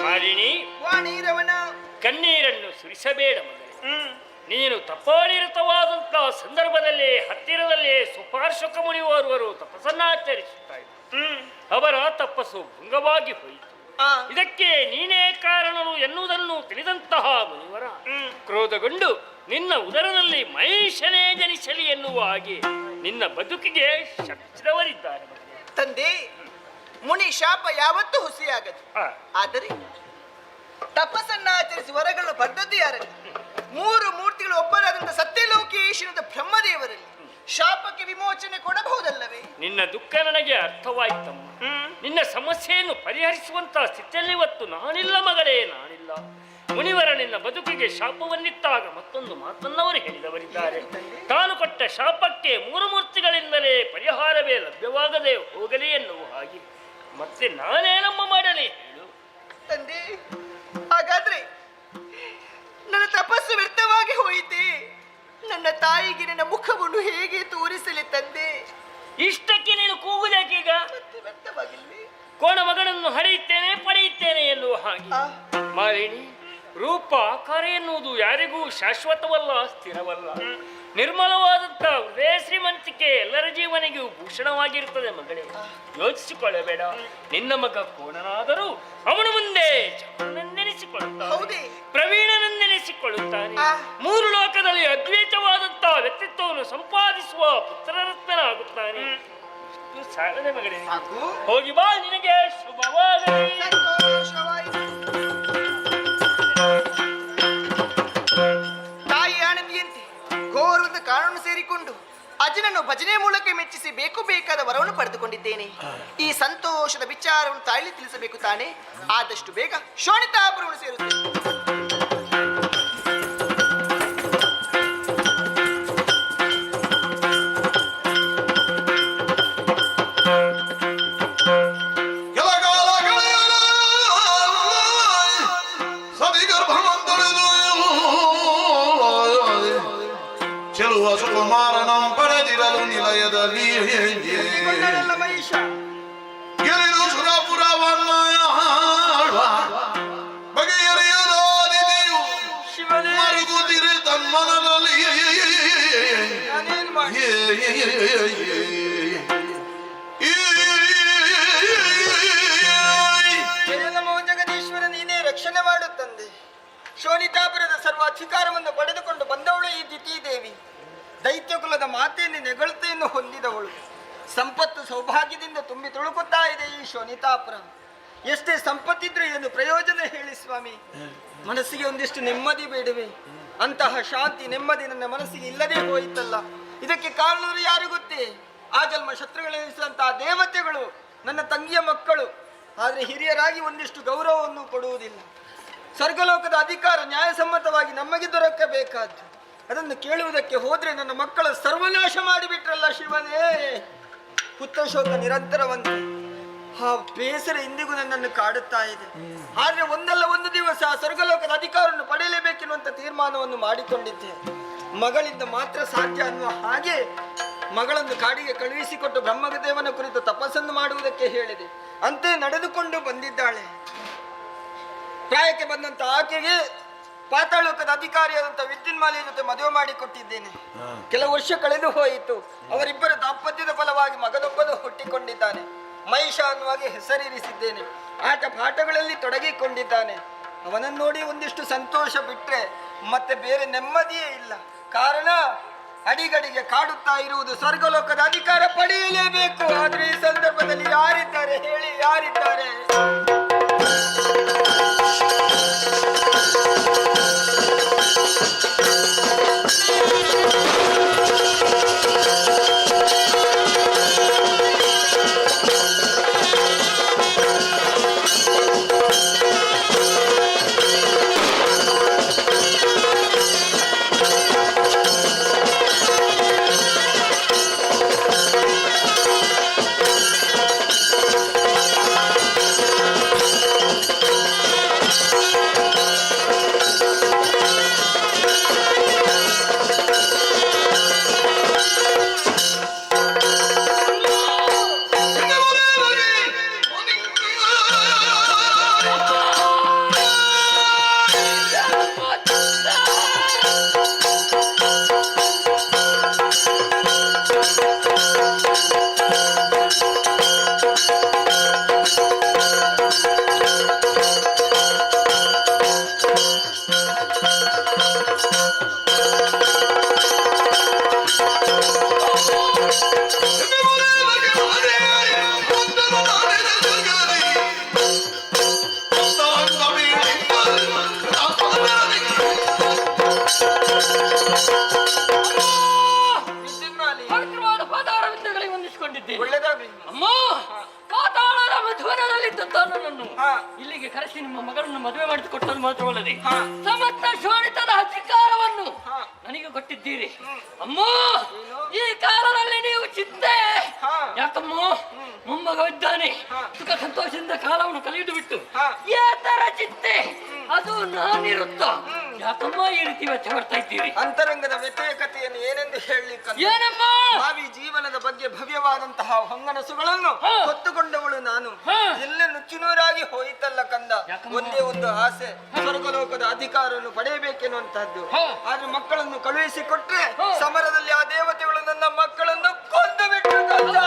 Speaker 7: ಮಾಲಿನಿ,
Speaker 6: ವಾಣಿರವನ
Speaker 7: ಕಣ್ಣೀರನ್ನು ಸುರಿಸಬೇಡ ಮಗನೇ. ನೀನು ತಪೋನಿರತವಾದಂತಹ ಸಂದರ್ಭದಲ್ಲಿ ಹತ್ತಿರದಲ್ಲೇ ಸುಪಾರ್ಶ್ವಕ ಮುನಿಯೋರ್ವರು ತಪಸ್ಸನ್ನಾಚರಿಸುತ್ತಾ ಇದ್ದರು. ಅವರ ತಪಸ್ಸು ಭಂಗವಾಗಿ ಹೋಯಿತು. ಇದಕ್ಕೆ ನೀನೇ ಕಾರಣರು ಎನ್ನುವುದನ್ನು ತಿಳಿದಂತಹ ಮುನಿವರ ಕ್ರೋಧಗೊಂಡು ನಿನ್ನ ಉದರದಲ್ಲಿ ಮಹೇಶನೇ ಜನಿಸಲಿ ಎನ್ನುವ ಹಾಗೆ ನಿನ್ನ ಬದುಕಿಗೆ ಶಪಿಸಿದವರಿದ್ದಾರೆ
Speaker 6: ತಂದೆ. ಮುನಿ ಶಾಪ ಯಾವತ್ತೂ ಹುಸಿಯಾಗದು. ಆದರೆ ತಪಸ್ಸನ್ನ ಆಚರಿಸಿ ವರಗಳನ್ನು ಪಡೆದದ್ದು ಯಾರಲ್ಲಿ? ಮೂರು ಮೂರ್ತಿಗಳು ಒಬ್ಬರಾದಂತ ಸತ್ಯಲೋಕೇಶನದ ಬ್ರಹ್ಮದೇವರಲ್ಲಿ. ಶಾಪಕ್ಕೆ ವಿಮೋಚನೆ ಕೊಡಬಹುದಲ್ಲವೇ?
Speaker 7: ನಿನ್ನ ದುಃಖ ನನಗೆ ಅರ್ಥವಾಯ್ತಮ್ಮ. ನಿನ್ನ ಸಮಸ್ಯೆಯನ್ನು ಪರಿಹರಿಸುವಂತಹ ಸ್ಥಿತಿಯಲ್ಲಿ ಇವತ್ತು ನಾನಿಲ್ಲ ಮಗಳೇ, ನಾನಿಲ್ಲ. ಮುನಿವರ ನಿನ್ನ ಬದುಕಿಗೆ ಶಾಪವನ್ನಿತ್ತಾಗ ಮತ್ತೊಂದು ಮಾತನ್ನವರು ಹೇಳಿದವರಿದ್ದಾರೆ. ತಾನು ಕೊಟ್ಟ ಶಾಪಕ್ಕೆ ಮೂರು ಮೂರ್ತಿಗಳಿಂದಲೇ ಪರಿಹಾರವೇ ಲಭ್ಯವಾಗದೆ ಹೋಗಲಿ ಎನ್ನುವ ಹಾಗೆ ಮತ್ತೆ ನಾನೇನಮ್ಮ ಮಾಡಲಿ ಹೇಳು
Speaker 6: ತಂದೆ. ಹಾಗಾದ್ರೆ ನನ್ನ ತಪಸ್ಸು ವ್ಯರ್ಥವಾಗಿ ಹೋಯಿತೆ. ತಾಯಿಗೆ ನಿನ್ನ ಮುಖವನ್ನು ಹೇಗೆ ತೋರಿಸಲಿ ತಂದೆ?
Speaker 7: ಇಷ್ಟಕ್ಕೆ ನೀನು ಕೂಗುವುದಕ್ಕೀಗ
Speaker 6: ಮತ್ತೆ ವ್ಯಕ್ತವಾಗಿಲ್ವೇ?
Speaker 7: ಕೋಣ ಮಗನನ್ನು ಹಡೆಯುತ್ತೇನೆ ಪಡೆಯುತ್ತೇನೆ ಎನ್ನುವ ಹಾಗೆ. ಮಾಲಿನಿ, ರೂಪ ಆಕಾರ ಎನ್ನುವುದು ಯಾರಿಗೂ ಶಾಶ್ವತವಲ್ಲ, ಸ್ಥಿರವಲ್ಲ. ನಿರ್ಮಲವಾದಂಥ ಹೃದಯ ಶ್ರೀಮಂತಿಕೆ ಎಲ್ಲರ ಜೀವನಿಗೂ ಭೂಷಣವಾಗಿರುತ್ತದೆ ಮಗಳೇ. ಯೋಚಿಸಿಕೊಳ್ಳಬೇಡ. ನಿನ್ನ ಮಗ ಕೋಣನಾದರೂ ಅವನ ಮುಂದೆ
Speaker 6: ಹೌದೇ?
Speaker 7: ಪ್ರವೀಣನೆನ್ನೆನಿಸಿಕೊಳ್ಳುತ್ತಾನೆ. ಮೂರು ಲೋಕದಲ್ಲಿ ಅದ್ವೈತವಾದಂತಹ ವ್ಯಕ್ತಿತ್ವವನ್ನು ಸಂಪಾದಿಸುವ ಪುತ್ರರತ್ನನಾಗುತ್ತಾನೆ. ಇಷ್ಟು ಸಾಲದೆ ಮಗಳೇ, ಹೋಗಿ ಬಾ, ನಿನಗೆ ಶುಭವಾಗಲಿ.
Speaker 6: ತಾಯಿ ಆನಂದಿಯಂತೆ ಗೌರವದ ಕಾನೂನು ಸೇರಿಕೊಂಡು ಅಜನನ್ನು ಭಜನೆ ಮೂಲಕ ಮೆಚ್ಚಿಸಿ ಬೇಕಾದ ವರವನ್ನು ಪಡೆದುಕೊಂಡಿದ್ದೇನೆ. ಈ ಸಂತೋಷದ ವಿಚಾರವನ್ನು ತಾಯಿ ತಿಳಿಸಬೇಕು ತಾನೆ. ಆದಷ್ಟು ಬೇಗ ಶೋಣಿತಾಪುರವನ್ನು ಸೇರುತ್ತೇನೆ.
Speaker 2: ಸುಕುಮಾರನಂ ಪಡೆದಿರಲು ನಿಲಯದಲ್ಲಿ ಗೆಲಿದು ಸುರಪುರವನ್ನ ಬಗೆಯರಿಯದಾದಿದೆಯು ಮರುಗುತ್ತಿರೆ ತನ್ಮನದಲ್ಲಿ
Speaker 6: ಜಗದೀಶ್ವರ ನೀನೇ ರಕ್ಷಣೆ ಮಾಡುತ್ತಂದೆ. ಶೋಣಿತಾಪುರದ ಸರ್ವ ಅಧಿಕಾರವನ್ನು ಪಡೆದುಕೊಂಡು ಬಂದವಳು ಈ ದಿತಿ ದೇವಿ. ದೈತ್ಯ ಕುಲದ ಮಾತೆಯನ್ನು ನೆಗಳುತೆಯನ್ನು ಹೊಂದಿದವಳು. ಸಂಪತ್ತು ಸೌಭಾಗ್ಯದಿಂದ ತುಂಬಿ ತುಳುಕುತ್ತಾ ಇದೆ ಈ ಶೋಣಿತಾಪುರ. ಎಷ್ಟೇ ಸಂಪತ್ತಿದ್ರೂ ಇದನ್ನು ಪ್ರಯೋಜನ ಹೇಳಿ ಸ್ವಾಮಿ. ಮನಸ್ಸಿಗೆ ಒಂದಿಷ್ಟು ನೆಮ್ಮದಿ ಬೇಡವೆ? ಅಂತಹ ಶಾಂತಿ ನೆಮ್ಮದಿ ನನ್ನ ಮನಸ್ಸಿಗೆ ಇಲ್ಲದೆ ಹೋಯಿತಲ್ಲ. ಇದಕ್ಕೆ ಕಾರಣರು ಯಾರು ಗೊತ್ತೇ? ಆ ಜನ್ಮ ಶತ್ರುಗಳೆನಿಸಿದಂತಹ ದೇವತೆಗಳು ನನ್ನ ತಂಗಿಯ ಮಕ್ಕಳು. ಆದರೆ ಹಿರಿಯರಾಗಿ ಒಂದಿಷ್ಟು ಗೌರವವನ್ನು ಕೊಡುವುದಿಲ್ಲ. ಸ್ವರ್ಗಲೋಕದ ಅಧಿಕಾರ ನ್ಯಾಯಸಮ್ಮತವಾಗಿ ನಮಗೆ ದೊರಕಬೇಕಾದ್ದು. ಅದನ್ನು ಕೇಳುವುದಕ್ಕೆ ಹೋದ್ರೆ ನನ್ನ ಮಕ್ಕಳ ಸರ್ವನಾಶ ಮಾಡಿಬಿಟ್ರಲ್ಲ ಶಿವನೇ. ಪುತ್ರ ಶೋಕ ನಿರಂತರವಂತೆ. ಆ ಬೇಸರ ಇಂದಿಗೂ ನನ್ನನ್ನು ಕಾಡುತ್ತಾ ಇದೆ. ಆದ್ರೆ ಒಂದಲ್ಲ ಒಂದು ದಿವಸ ಸ್ವರ್ಗಲೋಕದ ಅಧಿಕಾರವನ್ನು ಪಡೆಯಲೇಬೇಕೆನ್ನುವಂತ ತೀರ್ಮಾನವನ್ನು ಮಾಡಿಕೊಂಡಿದ್ದೆ. ಮಗಳಿಂದ ಮಾತ್ರ ಸಾಧ್ಯ ಅನ್ನುವ ಹಾಗೆ ಮಗಳನ್ನು ಕಾಡಿಗೆ ಕಳುಹಿಸಿಕೊಟ್ಟು ಬ್ರಹ್ಮದೇವನ ಕುರಿತು ತಪಸ್ಸನ್ನು ಮಾಡುವುದಕ್ಕೆ ಹೇಳಿದೆ. ಅಂತೆ ನಡೆದುಕೊಂಡು ಬಂದಿದ್ದಾಳೆ. ಪ್ರಾಯಕ್ಕೆ ಬಂದಂತ ಆಕೆಗೆ ಪಾತಾಳೋಕದ ಅಧಿಕಾರಿಯಾದಂಥ ವಿದ್ಯುನ್ಮಾಲಿಯ ಜೊತೆ ಮದುವೆ ಮಾಡಿಕೊಟ್ಟಿದ್ದೇನೆ. ಕೆಲವು ವರ್ಷ ಕಳೆದು ಹೋಯಿತು. ಅವರಿಬ್ಬರ ದಾಂಪತ್ಯದ ಫಲವಾಗಿ ಮಗನೊಬ್ಬನು ಹುಟ್ಟಿಕೊಂಡಿದ್ದಾನೆ. ಮಹಿಷ ಅನ್ನುವಾಗಿ ಹೆಸರಿರಿಸಿದ್ದೇನೆ. ಆಟ ಪಾಠಗಳಲ್ಲಿ ತೊಡಗಿಕೊಂಡಿದ್ದಾನೆ. ಅವನನ್ನು ನೋಡಿ ಒಂದಿಷ್ಟು ಸಂತೋಷ ಬಿಟ್ರೆ ಮತ್ತೆ ಬೇರೆ ನೆಮ್ಮದಿಯೇ ಇಲ್ಲ. ಕಾರಣ ಅಡಿಗಡಿಗೆ ಕಾಡುತ್ತಾ ಇರುವುದು ಸ್ವರ್ಗಲೋಕದ ಅಧಿಕಾರ ಪಡೆಯಲೇಬೇಕು. ಆದ್ರೆ ಈ ಸಂದರ್ಭದಲ್ಲಿ ಯಾರಿದ್ದಾರೆ ಹೇಳಿ, ಯಾರಿದ್ದಾರೆ?
Speaker 7: ಅಮ್ಮ, ಪಾತಾಳದ ಮಧುವನದಲ್ಲಿದ್ದಂತ ನನ್ನನ್ನು ಇಲ್ಲಿಗೆ ಕರೆಸಿ ನಿಮ್ಮ ಮಗಳನ್ನು ಮದುವೆ ಮಾಡಿಸಿಕೊಟ್ಟದ್ದು ಮಾತ್ರವಲ್ಲದೆ ಸಮಸ್ತ ಶೋಣಿತದ ಅಧಿಕಾರವನ್ನು ನನಗೆ ಕೊಟ್ಟಿದ್ದೀರಿ. ಅಮ್ಮ, ಈ ಕಾಲದಲ್ಲಿ ನೀವು ಚಿಂತೆ ಯಾಕಮ್ಮ? ಮೊಮ್ಮಗವಿದ್ದಾನೆ, ಸುಖ ಸಂತೋಷದಿಂದ ಕಾಲವನ್ನು ಕಳೆದು ಬಿಟ್ಟು ಏತರ ಚಿಂತೆ ಅದು ನಾನಿರುತ್ತ ಯಾಕಮ್ಮ ಈ ರೀತಿ ವೆಚ್ಚ ಮಾಡ್ತಾ ಇದ್ದೀರಿ?
Speaker 6: ಅಂತರಂಗದ ವ್ಯಥೆಯ ಕಥೆಯನ್ನು ಏನೆಂದು ಹೇಳಲಿಕ್ಕೆ
Speaker 7: ಏನಮ್ಮ?
Speaker 6: ಭಾವಿ ಜೀವನದ ಬಗ್ಗೆ ಭವ್ಯವಾದಂತಹ ಹೊಂಗನಸುಗಳನ್ನು ಹೊತ್ತುಕೊಂಡವಳು ನಾನು. ಎಲ್ಲ ನುಚ್ಚುನೂರಾಗಿ ಹೋಯಿತಲ್ಲ ಕಂದ. ಒಂದೇ ಒಂದು ಆಸೆ, ಸ್ವರ್ಗಲೋಕದ ಅಧಿಕಾರವನ್ನು ಪಡೆಯಬೇಕೆನ್ನುವಂತಹದ್ದು. ಆದ್ರೆ ಮಕ್ಕಳನ್ನು ಕಳುಹಿಸಿಕೊಟ್ರೆ ಸಮರದಲ್ಲಿ ಆ ದೇವತೆಗಳು ನನ್ನ ಮಕ್ಕಳನ್ನು ಕೊಂದು ಬಿಟ್ಟು ಕಂದ.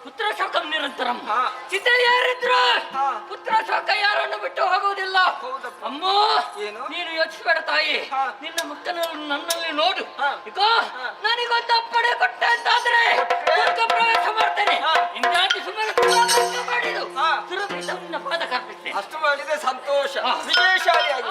Speaker 7: ಪುತ್ರ ಶೋಕ ನಿರಂತರಂ. ಚಿತೆ ಯಾರಿದ್ರು ಪುತ್ರ ಶೋಕ ಯಾರನ್ನು ಬಿಟ್ಟು ಹೋಗುವುದಿಲ್ಲ. ಅಮ್ಮ, ನೀನು ಯೋಚಿಸಬೇಡ ತಾಯಿ. ನಿನ್ನ ಮಕ್ಕಳನ್ನು ನನ್ನಲ್ಲಿ ನೋಡು. ಈಗ ನನಗೊಂದು ಅಪ್ಪಣೆ ಕೊಟ್ಟೆ ಅಂತಾದ್ರೆ ಸ್ವರ್ಗ ಪ್ರವೇಶ ಮಾಡ್ತೇನೆ. ಇಂದಾಗಿ ಸುಮ್ಮನೆ ಮಾಡಿದು ಸುರಕ್ಷಿತ ಪಾದ ಕರ್ಪಿಸ್ತೇನೆ.
Speaker 6: ಅಷ್ಟು ಮಾಡಿದ್ರೆ ಸಂತೋಷ. ವಿಜಯಶಾಲಿಯಾಗಿ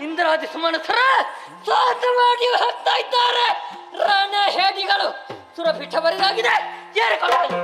Speaker 7: ಇಂದ್ರಾದಿ ಸುಮನಸರ ಸ್ವಾತ ಮಾಡಿ ಹಾಕ್ತಾ ಇದ್ದಾರೆ. ರಾಣ ಹೇಡಿಗಳು ಸುರಪೀಠ ಬರಿದಾಗಿದೆ. ಏರಿಕೊಳ್ಳುತ್ತೇನೆ.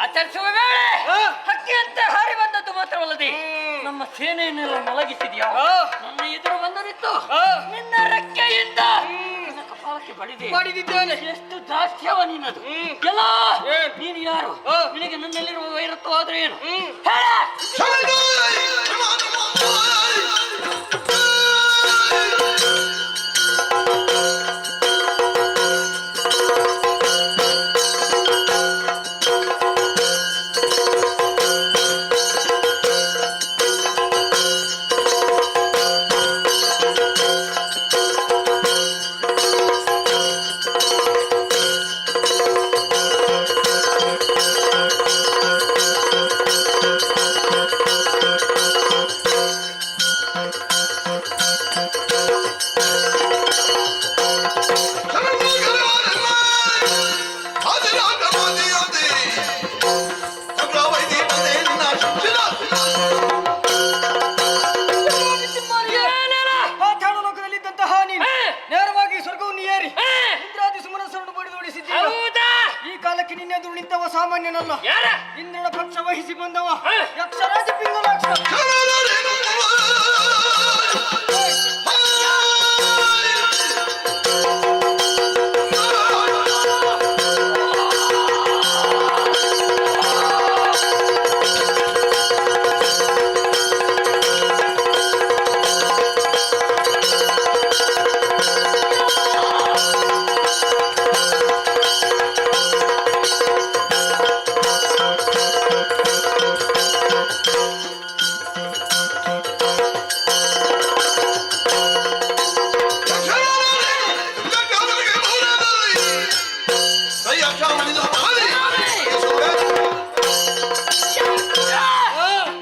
Speaker 7: ಆಚರಿಸುವ ವೇಳೆ ಹಕ್ಕಿಯಂತೆ ಹಾರಿ ಬಂದದ್ದು ಮಾತ್ರವಲ್ಲದೆ ನಮ್ಮ ಸೇನೆಯನ್ನೆಲ್ಲ ಮಲಗಿಸಿದ್ಯಾ. ನನ್ನ ಎದುರು ಬಂದು ನಿಂತು ನಿನ್ನ ರೆಕ್ಕೆಯಿಂದ ಕಪಾಲಕ್ಕೆ ಬಡಿದಿದ್ದೇನೆ. ಎಷ್ಟು ದಾಸ್ಯವ ನಿನ್ನದು. ಎಲ್ಲ ನೀನು ಯಾರು? ನಿನಗೆ ನನ್ನಲ್ಲಿರುವ ವೈರತ್ವ ಆದ್ರೆ ಏನು ಹೇಳ.
Speaker 6: ನಿನ್ನೆದುರು ನಿಂತವ ಸಾಮಾನ್ಯನಲ್ಲ.
Speaker 7: ಯಾರ?
Speaker 6: ಇಂದ್ರನ ಪಕ್ಷ ವಹಿಸಿ ಬಂದವ
Speaker 7: ಹ?
Speaker 6: ಯಕ್ಷರಾಜ ಪಿಂಗಲಾಕ್ಷ.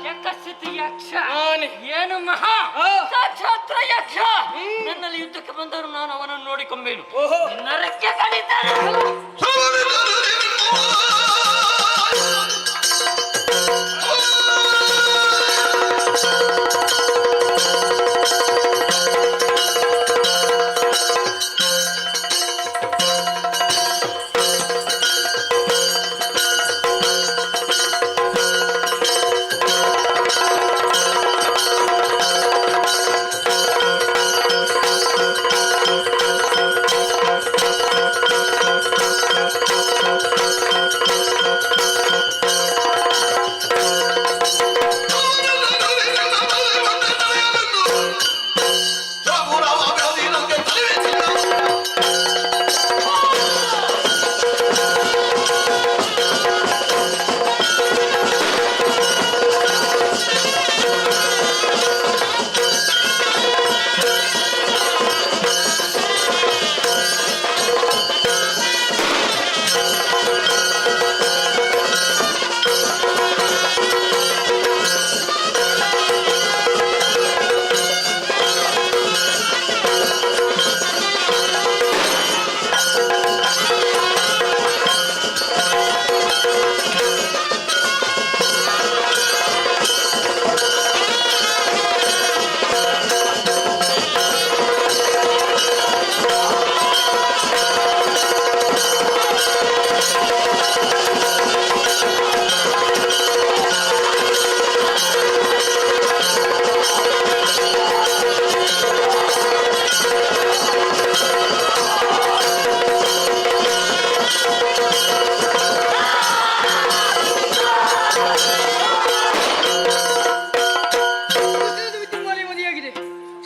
Speaker 7: ಯಕ್ಷಸ್ಥಿತಿ ಯಕ್ಷ ಏನು ಮಹಾ ಸಾಕ್ಷಾತ್ರ ಯಕ್ಷ. ನನ್ನಲ್ಲಿ ಯುದ್ಧಕ್ಕೆ ಬಂದರು ನಾನು ಅವನನ್ನು ನೋಡಿಕೊಂಬೇನು. ನರಕ್ಕೆ ಕಡಿತಾರೆ.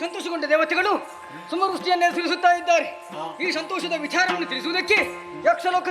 Speaker 7: ಸಂತೋಷಗೊಂಡ ದೇವತೆಗಳು ಸುಮವೃಷ್ಟಿಯನ್ನೇ ಸುರಿಸುತ್ತಾ ಇದ್ದಾರೆ. ಈ ಸಂತೋಷದ ವಿಚಾರವನ್ನು ತಿಳಿಸುವುದಕ್ಕೆ ಯಕ್ಷಲೋಕ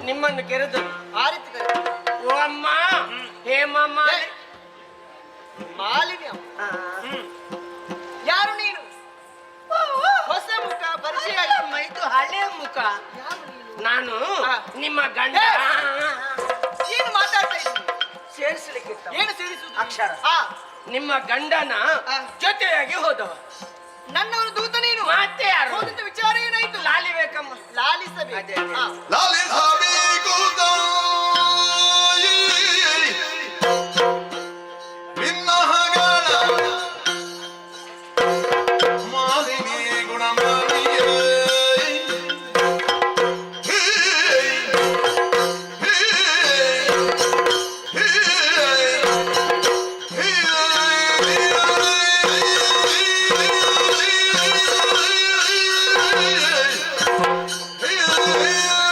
Speaker 7: ನಿಮ್ಮನ್ನು ಕೆರೆದು ಆ ರೀತಿ ಕರೆದು ಓ ಅಮ್ಮ ಹೇಮಮ್ಮ ಮಾಲಿನ್ಯ. ಯಾರು ನೀನು? ಹೊಸ ಮುಖ ಪರಿಚಯ ಇದು ಹಳೆಯ ಮುಖ. ನಾನು ನಿಮ್ಮ ಗಂಡ. ಏನು ಮಾತಾಡ್ತಾ ಇದ್ದೀನಿ? ಸೇರಿಸಲಿಕ್ಕೆ ಏನು ಸೇರಿಸುವುದು? ಅಕ್ಷರ. ನಿಮ್ಮ ಗಂಡನ ಜೊತೆಯಾಗಿ ಹೋದವ. ನನ್ನವರು ದೂತ ನೀನು. ಮತ್ತೆ ಯಾರು? ಹೋದಂತ ವಿಚಾರ ಏನಾಯ್ತು? ಲಾಲಿಬೇಕಮ್ಮ. ಲಾಲಿಸಬೇಕು.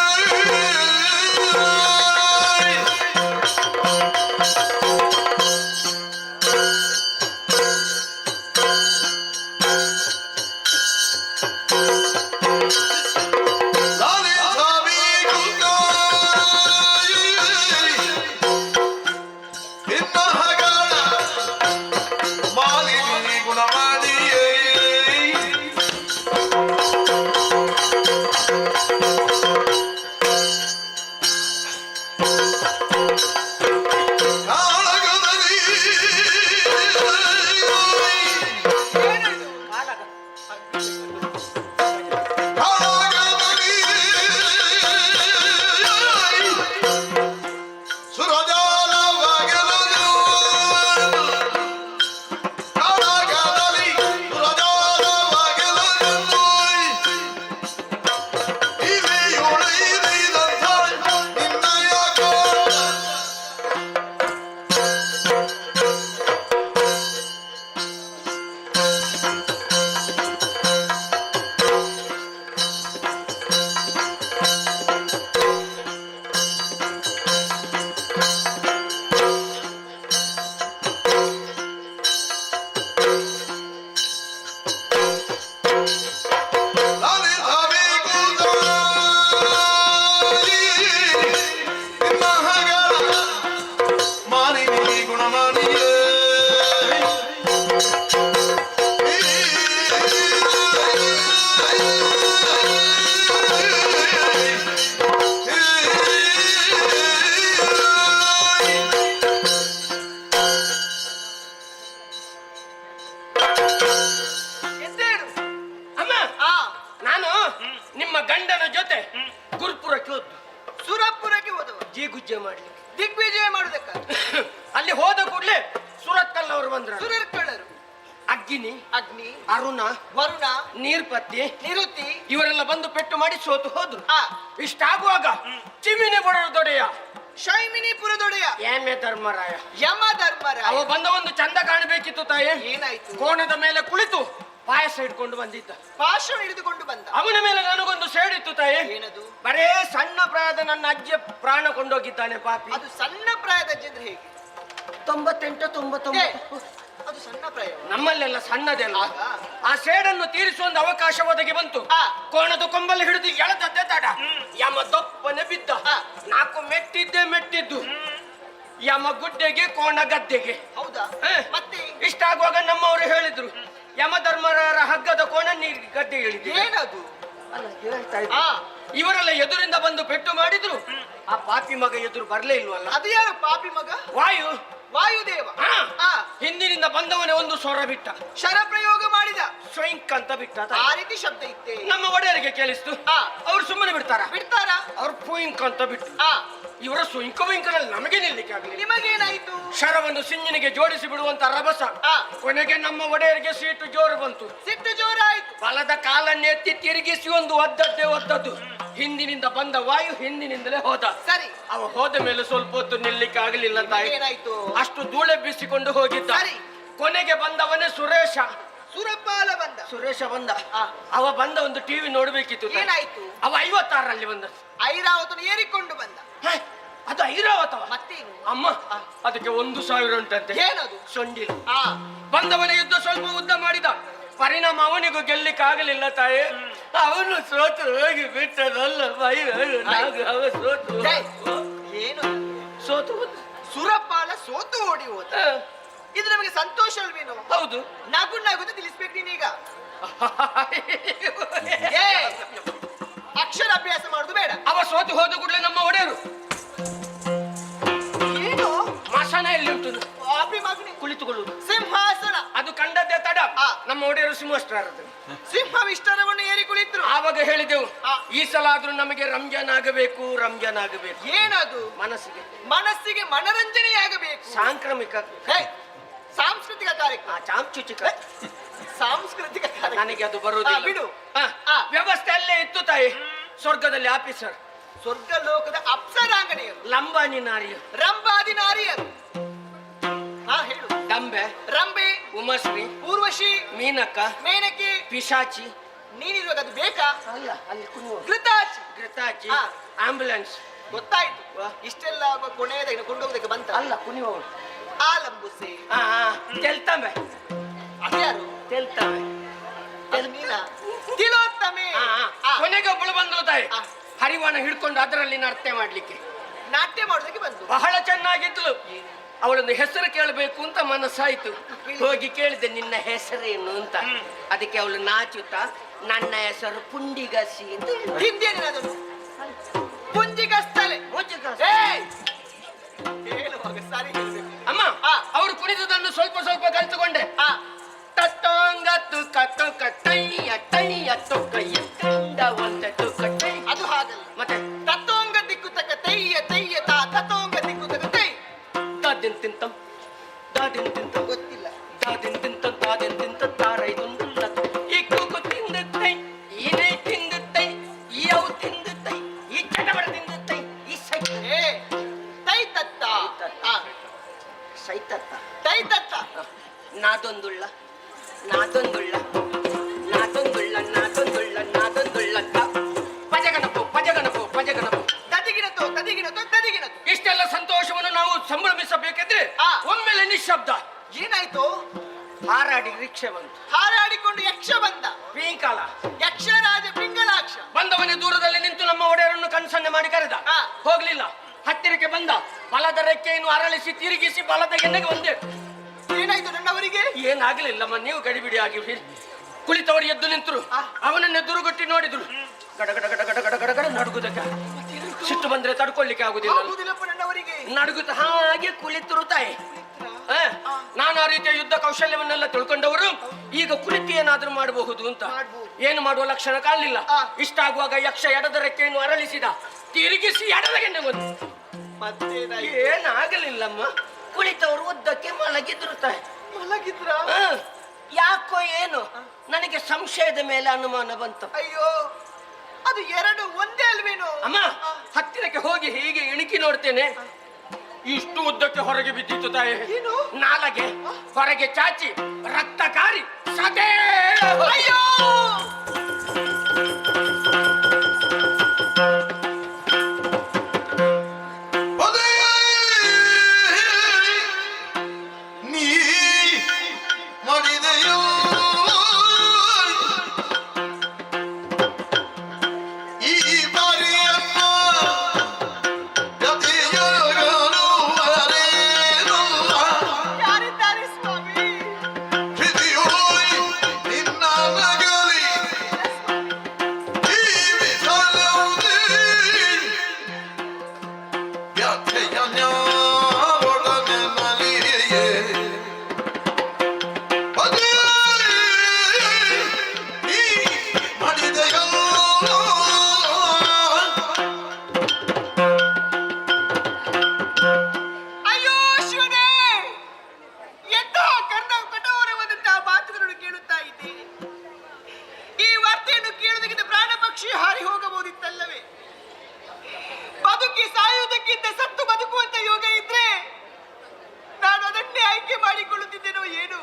Speaker 2: Hey!
Speaker 5: ಜೀಗುಜ್ಜೆ ಮಾಡ್ಲಿಕ್ಕೆ.
Speaker 6: ದಿಗ್ವಿಜಯ ಮಾಡುದಕ್ಕ
Speaker 5: ಅಲ್ಲಿ ಹೋದ ಕೂಡಲೇ ಸುರತ್ಕಲ್ ಅವರು ಬಂದ್ರು.
Speaker 6: ಸುರರ್ಕಳರು
Speaker 5: ಅಗ್ನಿ,
Speaker 6: ಅಗ್ನಿ,
Speaker 5: ಅರುಣ,
Speaker 6: ವರುಣ,
Speaker 5: ನೀರ್ಪತಿ,
Speaker 6: ನಿರುತಿ
Speaker 5: ಇವರೆಲ್ಲ ಬಂದು ಪೆಟ್ಟು ಮಾಡಿ ಸೋತು ಹೋದ್ರು.
Speaker 6: ಆ
Speaker 5: ಇಷ್ಟಾಗುವಾಗ ಚಿಮಿನಿ ಬಡರು ದೊಡೆಯ
Speaker 6: ಶೈಮಿನಿಪುರದೊಡೆಯ
Speaker 5: ಏಮೆ ಧರ್ಮರಾಯ
Speaker 6: ಯಮ ಧರ್ಮರಾಯ
Speaker 5: ಅವ ಬಂದ ಒಂದು ಚಂದ ಕಾಣಬೇಕಿತ್ತು ತಾಯಿ.
Speaker 6: ಏನಾಯ್ತು?
Speaker 5: ಕೋಣದ ಮೇಲೆ ಕುಳಿತು ಪಾಯಸ ಇಟ್ಕೊಂಡು ಬಂದಿದ್ದ.
Speaker 6: ಪಾಶವನ್ನು ಹಿಡಿದುಕೊಂಡು ಬಂದ.
Speaker 5: ಅವನ ಮೇಲೆ ನನಗೊಂದು ಸೇಡಿತ್ತು ತಾಯಿ.
Speaker 6: ಏನದು?
Speaker 5: ಬರೇ ಸಣ್ಣ ಪ್ರಾಯದ ನನ್ನ ಅಜ್ಜಿಯ ಪ್ರಾಣ ಕೊಂಡೋಗಿದ್ದಾನೆ ಪಾಪಿ.
Speaker 6: ಅದು ಸಣ್ಣ ಪ್ರಾಯದ ಅಜ್ಜಂದ್ರೆ ಹೇಗೆ?
Speaker 5: 98, 99.
Speaker 6: ಅದು ಸಣ್ಣ ಪ್ರಾಯ.
Speaker 5: ನಮ್ಮಲ್ಲೆಲ್ಲ ಸಣ್ಣದೆಲ್ಲ.
Speaker 6: ಆಗ?
Speaker 5: ಆ ಸೇಡನ್ನು ತೀರಿಸುವ ಒಂದು ಅವಕಾಶ ಒದಗಿ ಬಂತು.
Speaker 6: ಆ.
Speaker 5: ಕೋಣದ ಕೊಂಬಲ್ಲಿ ಹಿಡಿದು ಎಳೆದದ್ದೆ ತಡ. ಯಮ ದಪ್ಪನೆ ಬಿದ್ದ.
Speaker 6: ಆ.
Speaker 5: 4 ಮೆಟ್ಟಿದ್ದು. ಯಮ ಗುಡ್ಡೆಗೆ, ಕೋಣ ಗದ್ದೆಗೆ.
Speaker 6: ಹೌದಾ?
Speaker 5: ಹ.
Speaker 6: ಮತ್ತೆ
Speaker 5: ಇಷ್ಟಾಗುವಾಗ ನಮ್ಮವರು ಹೇಳಿದ್ರು, ಯಮಧರ್ಮರ ಹಗ್ಗದ ಕೋಣ ನೀರು ಗದ್ದೆ ಇಳಿದಿದೆ.
Speaker 6: ಏನದು?
Speaker 5: ಅಲ್ಲ, ಹೇಳ್ತಾ ಇದ್ರು.
Speaker 6: ಆ
Speaker 5: ಇವರೆಲ್ಲ ಎದುರಿಂದ ಬಂದು ಪೆಟ್ಟು ಮಾಡಿದ್ರು. ಆ ಪಾಪಿ ಮಗ ಎದುರು ಬರ್ಲೇ ಇಲ್ವಲ್ಲ.
Speaker 6: ಅದು ಯಾರು ಪಾಪಿ ಮಗ?
Speaker 5: ವಾಯು
Speaker 6: ವಾಯುದೇವ.
Speaker 5: ಹಾ.
Speaker 6: ಆ
Speaker 5: ಹಿಂದಿನಿಂದ ಬಂದವನೇ ಒಂದು ಸ್ವರ ಬಿಟ್ಟ.
Speaker 6: ಶರ ಪ್ರಯೋಗ ಮಾಡಿದ.
Speaker 5: ಸ್ವೈಂಕ್ ಅಂತ ಬಿಟ್ಟ.
Speaker 6: ಆ ರೀತಿ ಶಬ್ದ ಇತ್ತೆ.
Speaker 5: ನಮ್ಮ ಒಡೆಯರಿಗೆ ಕೇಳಿಸ್ತು.
Speaker 6: ಆ.
Speaker 5: ಅವ್ರು ಸುಮ್ಮನೆ ಬಿಡ್ತಾರ?
Speaker 6: ಬಿಡ್ತಾರ?
Speaker 5: ಅವ್ರು ಪೂಯಿಂಕ್ ಅಂತ ಬಿಟ್ಟು.
Speaker 6: ಆ
Speaker 5: ಇವರ ಸ್ವೈಂಕನಲ್ಲಿ ನಮಗೆ ನಿಲ್ಲಿಕ್ಕೆ ಆಗಲಿಲ್ಲ.
Speaker 6: ನಿಮಗೇನಾಯ್ತು?
Speaker 5: ಶರವನ್ನು ಸಿಂಜಿನಿಗೆ ಜೋಡಿಸಿ ಬಿಡುವಂತ ರಭಸ.
Speaker 6: ಆ.
Speaker 5: ಕೊನೆಗೆ ನಮ್ಮ ಒಡೆಯರಿಗೆ ಸೀಟು ಜೋರು ಬಂತು.
Speaker 6: ಸಿಟ್ಟು ಜೋರಾಯ್ತು.
Speaker 5: ಬಲದ ಕಾಲನ್ನು ಎತ್ತಿ ತಿರುಗಿಸಿ ಒಂದು ಒದ್ದದ್ದು. ಹಿಂದಿನಿಂದ ಬಂದ ವಾಯು ಹಿಂದಿನಿಂದಲೇ ಹೋದ.
Speaker 6: ಸರಿ.
Speaker 5: ಅವ ಹೋದ ಮೇಲೆ ಸ್ವಲ್ಪ ಹೊತ್ತು ನಿಲ್ಲಿಕ್ಕೆ ಆಗಲಿಲ್ಲ ತಾಯಿ.
Speaker 6: ಏನಾಯ್ತು?
Speaker 5: ಅಷ್ಟು ಧೂಳೆಬ್ಬಿಸಿಕೊಂಡು ಹೋಗಿದ್ದ.
Speaker 6: ಸರಿ.
Speaker 5: ಕೊನೆಗೆ ಬಂದವನೇ ಸುರೇಶ.
Speaker 6: ಸುರಪಾಲ ಬಂದ.
Speaker 5: ಸುರೇಶ ಬಂದ.
Speaker 6: ಆ.
Speaker 5: ಅವ ಬಂದ ಒಂದು ಟಿವಿ ನೋಡ್ಬೇಕಿತ್ತು ತಾಯಿ.
Speaker 6: ಏನಾಯ್ತು?
Speaker 5: ಅವ 56ರಲ್ಲಿ ಬಂದ.
Speaker 6: ಐರಾವತನು ಏರಿಕೊಂಡು ಬಂದ.
Speaker 5: ಹೇ, ಅದು ಐರಾವತವ.
Speaker 6: ಮತ್ತೇನು?
Speaker 5: ಅಮ್ಮ, ಅದಕ್ಕೆ 1000 ಉಂಟಂತೆ.
Speaker 6: ಏನದು?
Speaker 5: ಸೊಂಡಿಲು.
Speaker 6: ಆ
Speaker 5: ಬಂದವನ ಯುದ್ಧ ಸ್ವಲ್ಪ ಉದ್ದ ಮಾಡಿದ. ಪರಿಣಾಮ ಅವನಿಗೂ ಗೆಲ್ಲಿಕ್ಕೆ ಆಗಲಿಲ್ಲ ತಾಯಿ. ಅವನು ಸೋತು ಹೋಗಿ ಬಿಟ್ಟದಲ್ಲ ಅವ ಸೋತು
Speaker 6: ಜೈ. ಏನು?
Speaker 5: ಸೋತು ಹೋದ.
Speaker 6: ಸುರಪಾಲ ಸೋತು ಓಡಿ ಹೋದ.
Speaker 5: ಹ,
Speaker 6: ಇದು ನಮಗೆ ಸಂತೋಷ ಅಲ್ವೇನು?
Speaker 5: ಹೌದು.
Speaker 6: ನಗುತ್ತ ತಿಳಿಸ್ಬೇಕು ನೀನೀಗ. ಏ, ಅಕ್ಷರ ಅಭ್ಯಾಸ ಮಾಡುದು ಬೇಡ.
Speaker 5: ಅವ ಸೋತು ಹೋದ ಕೂಡಲೇ ನಮ್ಮ ಒಡೆಯರು
Speaker 6: ಏನು?
Speaker 5: ಮಸನ ಎಲ್ಲಿ ಉಂಟು
Speaker 6: ಪಾಪಿ ಮಗನೇ.
Speaker 5: ಕುಳಿತುಕೊಳ್ಳುವುದು.
Speaker 6: ಸಿಂಹಾಸನ.
Speaker 5: ಅದು ಕಂಡದ್ದೇ ತಡ.
Speaker 6: ಆ.
Speaker 5: ನಮ್ಮ ಒಡೆಯರು ಸಿಂಹಸ್ಟಾರದು.
Speaker 6: ಸಿಂಹವಿಷ್ಟರವನ್ನು ಏರಿ ಕುಳಿತರು.
Speaker 5: ಆವಾಗ ಹೇಳಿದೆವು,
Speaker 6: ಆ.
Speaker 5: ಈ ಸಲ ಆದ್ರೂ ನಮಗೆ ರಂಜಾನ್ ಆಗಬೇಕು.
Speaker 6: ಏನದು?
Speaker 5: ಮನಸ್ಸಿಗೆ
Speaker 6: ಮನಸ್ಸಿಗೆ ಮನರಂಜನೆಯಾಗಬೇಕು.
Speaker 5: ಸಾಂಕ್ರಾಮಿಕ.
Speaker 6: ಹೇ, ಸಾಂಸ್ಕೃತಿಕ ಕಾರ್ಯಕ್ರಮ.
Speaker 5: ಚಾಂಚುಚಿಕ.
Speaker 6: ಸಾಂಸ್ಕೃತಿಕ ಕಾರ್ಯಕ್ರಮ.
Speaker 5: ನನಗೆ ಅದು ಬರುವುದಿಲ್ಲ.
Speaker 6: ಆ, ಬಿಡು.
Speaker 5: ಆ,
Speaker 6: ಆ.
Speaker 5: ವ್ಯವಸ್ಥೆ ಅಲ್ಲೇ ಇತ್ತು ತಾಯಿ. ಸ್ವರ್ಗದಲ್ಲಿ ಆಫೀಸರ್,
Speaker 6: ಸ್ವರ್ಗ ಲೋಕದ ಅಪ್ಸರಾಂಗಣೆಯರು,
Speaker 5: ಲಂಬಾನಿ ನಾರಿಯರು,
Speaker 6: ರಂಭಾದಿ ನಾರಿಯರು. ಹಾ ಹೇಳು.
Speaker 5: ಡಂಬೆ,
Speaker 6: ರಂಬೆ,
Speaker 5: ಉಮಶ್ರೀ,
Speaker 6: ಊರ್ವಶಿ,
Speaker 5: ಮೀನಕ್ಕ,
Speaker 6: ಮೇನಕೆ.
Speaker 5: ಪಿಶಾಚಿ.
Speaker 6: ನೀನಿರುವಾಗ ಅದು ಬೇಕಾ?
Speaker 5: ಅಲ್ಲ, ಅಲ್ಲಿ
Speaker 6: ಕೃತಾಚಿ.
Speaker 5: ಘೃತಾಚಿ,
Speaker 6: ಆ.
Speaker 5: ಆಂಬ್ಯುಲೆನ್ಸ್.
Speaker 6: ಗೊತ್ತಾಯ್ತು.
Speaker 5: ವಾ.
Speaker 6: ಇಷ್ಟೆಲ್ಲ ಆಗುವ ಕೊನೆಯದಾಗ ಕೊಂಡೋಗದಕ್ಕೆ ಬಂತ.
Speaker 5: ಅಲ್ಲ, ಕುಣಿವವಳು.
Speaker 6: ಆಲಂಬುಸೆ.
Speaker 5: ತೆಲ್ತಂಬೆ.
Speaker 6: ಅದ್ಯಾರು?
Speaker 5: ತೆಲ್ತಂಬೆ.
Speaker 6: ಅದು ನೀನಾ? ತಿಲೋತ್ತಮೆ. ಆ.
Speaker 5: ಕೊನೆಗೆ ಒಬ್ಬಳು ಬಂದಳು ತಾಯಿ.
Speaker 6: ಆ.
Speaker 5: ಹರಿವಾಣ ಹಿಡ್ಕೊಂಡು ಅದರಲ್ಲಿ ನೃತ್ಯ ಮಾಡ್ಲಿಕ್ಕೆ.
Speaker 6: ನಾಟ್ಯ ಮಾಡೋದಕ್ಕೆ ಬಂದು.
Speaker 5: ಬಹಳ ಚೆನ್ನಾಗಿದ್ಲು. ಅವಳೊಂದು ಹೆಸರು ಕೇಳಬೇಕು ಅಂತ ಮನಸ್ಸಾಯ್ತು. ಹೋಗಿ ಕೇಳಿದೆ, ನಿನ್ನ ಹೆಸರೇನು ಅಂತ. ಅದಕ್ಕೆ ಅವಳು ನಾಚುತ್ತಾ, ನನ್ನ ಹೆಸರು ಪುಂಡಿಗಸಿ ಅಂತ ಹೇಳಿದ್ಳು.
Speaker 6: ಹಿಂದೇನಿರೋದು? ಪುಂಜಿಗಸ್ತಲೆ. ಏಯ್! ಹೇಳುವಾಗ ಸರಿ ಹೇಳ್ಬೇಕು.
Speaker 5: ಅಮ್ಮ,
Speaker 6: ಆ.
Speaker 5: ಅವರು ಕುಣಿದುದನ್ನು ಸ್ವಲ್ಪ ಸ್ವಲ್ಪ ಕಲಿತುಕೊಂಡೆ.
Speaker 6: ಆ.
Speaker 5: ತತ್ತೊಂಗತ್ತು ಕತ್ತು ಕಟ್ಟೈಯ ಟೈಯ ತೊಕ್ಕಯ್ಯ ಕಂಡ ಒಂದತ್ತು ಕಟ್ಟೈ.
Speaker 6: ಅದು ಹಾಗಲ್ಲ.
Speaker 5: ಮತ್ತೆ
Speaker 6: ತತ್ತೋಂಗ ದಿಕ್ಕು ತಕ್ಕ ತೆಯ್ಯ ತೆಯ್ಯ ತಾ ತತ್ತೋಂಗ ದಿಕ್ಕು ತಕ್ಕ ತೈ.
Speaker 5: ದಾದಿನ್ ತಿಂತಂ ದಾದಿನ್ ತಿಂತಂ
Speaker 6: ಗೊತ್ತಿಲ್ಲ.
Speaker 5: ದಾದಿನ್ ತಿಂತಂ ದಾದಿನ್ ತಿಂತ ತಾರೈದುಂಡುಲ್ಲ. ಈ ಕೂಗು ತಿಂದುತ್ತೈ, ಈನೇ ತಿಂದುತ್ತೈ, ಈ ಅವು ತಿಂದುತ್ತೈ, ಈ ಚಟಬಡ ತಿಂದುತ್ತೈ, ಈ ಸೈ
Speaker 6: ಏ, ತೈ ತತ್ತ. ಆ,
Speaker 5: ಸೈತತ್ತ.
Speaker 6: ತೈ ತತ್ತ.
Speaker 5: ನಾದೊಂದುಳ್ಳ ನಾದೊಂದುಳ್ಳ ನಾದೊಂದುಳ್ಳ ನಾದೊಂದುಳ್ಳ ನಾದೊಂದುಳ್ಳ ಪಜಗಣಪು ಪಜಗಣಪು ಪಜಗಣಪು.
Speaker 6: ತದಿಗಿನತೋ ತದಿಗಿನತೋ ತದಿಗಿನತೋ.
Speaker 5: ಇಷ್ಟೆಲ್ಲ ಸಂತೋಷವನ್ನು ನಾವು ಸಂಭ್ರಮಿಸಬೇಕಿದ್ರೆ
Speaker 6: ಆ.
Speaker 5: ಒಮ್ಮೆಲೆ ನಿಶ್ಶಬ್ದ.
Speaker 6: ಏನಾಯ್ತು?
Speaker 5: ಹಾರಾಡಿ ರಿಕ್ಷೆ ಬಂತು.
Speaker 6: ಹಾರಾಡಿಕೊಂಡು ಯಕ್ಷ ಬಂದ.
Speaker 5: ಪೀಂಕಾಲ.
Speaker 6: ಯಕ್ಷರಾಜ ಪಿಂಗಲಾಕ್ಷ.
Speaker 5: ಬಂದವನೇ ದೂರದಲ್ಲಿ ನಿಂತು ನಮ್ಮ ಒಡೆಯರನ್ನು ಕನ್ಸನ್ನೆ ಮಾಡಿ ಕರೆದ.
Speaker 6: ಆ.
Speaker 5: ಹೋಗ್ಲಿಲ್ಲ. ಹತ್ತಿರಕ್ಕೆ ಬಂದ. ಬಲದ ರೆಕ್ಕೆಯನ್ನು ಅರಳಿಸಿ ತಿರುಗಿಸಿ ಬಲದ ಎಣ್ಣೆಗೆ ಒಂದೇ.
Speaker 6: ಏನಾಯ್ತು ನನ್ನವರಿಗೆ?
Speaker 5: ಏನಾಗಲಿಲ್ಲಮ್ಮ, ನೀವು ಗಡಿಬಿಡಿ ಆಗಿ ಕುಳಿತವರು ಎದ್ದು ನಿಂತರು.
Speaker 6: ಆ.
Speaker 5: ಅವನನ್ನು ಎದುರುಗೊಟ್ಟಿ ನೋಡಿದ್ರು. ಗಡಗಡ ಗಡಗಡ ಗಡಗಡ ನಡುಗುದಕ್ಕೆ. ಸಿಟ್ಟು ಬಂದ್ರೆ ತಡ್ಕೊಳ್ಳಿಕ್ಕೆ ಆಗುದಿಲ್ಲ.
Speaker 6: ಆಗುದಿಲ್ಲಪ್ಪ ನನ್ನವರಿಗೆ.
Speaker 5: ನಡುಗುತ್ತ ಹಾಗೆ ಕುಳಿತರು ತಾಯಿ. ನಾನಾ ರೀತಿಯ ಯುದ್ಧ ಕೌಶಲ್ಯವನ್ನೆಲ್ಲ ತಿಳ್ಕೊಂಡವರು ಈಗ ಕುಳಿತು ಏನಾದ್ರೂ ಮಾಡಬಹುದು ಅಂತ.
Speaker 6: ಮಾಡ್ಬೋದು.
Speaker 5: ಏನು ಮಾಡುವ ಲಕ್ಷಣ ಕಾಣಲಿಲ್ಲ.
Speaker 6: ಆ.
Speaker 5: ಇಷ್ಟಾಗುವಾಗ ಯಕ್ಷ ಎಡದ ರೆಕ್ಕೆಯನ್ನು ಅರಳಿಸಿದ. ತಿರುಗಿಸಿ ಎಡದಗೆನ್ನೆ ಬಂದು
Speaker 6: ಮತ್ತೇನಾಯ್ತು?
Speaker 5: ಏನಾಗಲಿಲ್ಲಮ್ಮ. ಕುಳಿತವರು ಉದ್ದಕ್ಕೆ ಮಲಗಿದ್ರು ತಾಯಿ.
Speaker 6: ಮಲಗಿದ್ರ?
Speaker 5: ಯಾಕೋ ಏನು ನನಗೆ ಸಂಶಯದ ಮೇಲೆ ಅನುಮಾನ ಬಂತು.
Speaker 6: ಅಯ್ಯೋ, ಅದು ಎರಡು ಒಂದೇ ಅಲ್ವೇನು?
Speaker 5: ಅಮ್ಮ, ಹತ್ತಿರಕ್ಕೆ ಹೋಗಿ ಹೀಗೆ ಇಣುಕಿ ನೋಡ್ತೇನೆ. ಇಷ್ಟು ಉದ್ದಕ್ಕೆ ಹೊರಗೆ ಬಿದ್ದಿತ್ತು ತಾಯಿ.
Speaker 6: ಏನು?
Speaker 5: ನಾಲಗೆ ಹೊರಗೆ ಚಾಚಿ ರಕ್ತಕಾರಿ ಸದೇ.
Speaker 6: ಅಯ್ಯೋ,
Speaker 2: ನೀ ಮಾಡಿದೆಯೋ ಈ ಬಾರಿಯಮ್ಮ ಗತಿಯಾಗಲು ಅರೇನು
Speaker 6: ಯಾರಿದ್ದಾರೆ ಸ್ವಾಮಿ?
Speaker 2: ಪ್ರೀತಿಯೋಯ್ ನಿನ್ನ ನಗಲಿ ಈ ವಿಠಲವುದೇ ವ್ಯಾಖ್ಯೆಯ ನ್ಯಾಯೊಡನೆ ನಲಿಯೇ ಅದೇ ಈ ಮಾಡಿದೆಯೋ
Speaker 6: ಅಯ್ಯೋ ಶಿವನೇ, ಎಂತ ಕಠೋರವಾದಂತಹ ಮಾತುಗಳನ್ನು ಕೇಳುತ್ತಾ ಇದ್ದೀನಿ. ಈ ವಾರ್ತೆಯನ್ನು ಕೇಳುವುದಕ್ಕಿಂತ ಪ್ರಾಣ ಪಕ್ಷಿ ಹಾರಿ ಹೋಗಬಹುದಿತ್ತಲ್ಲವೇ? ಬದುಕಿ ಸಾಯುವುದಕ್ಕಿಂತ ಸತ್ತು ಬದುಕುವಂತ ಯೋಗ ಇದ್ರೆ ನಾನು ಅದನ್ನೇ ಆಯ್ಕೆ ಮಾಡಿಕೊಳ್ಳುತ್ತಿದ್ದೇನೋ ಏನು?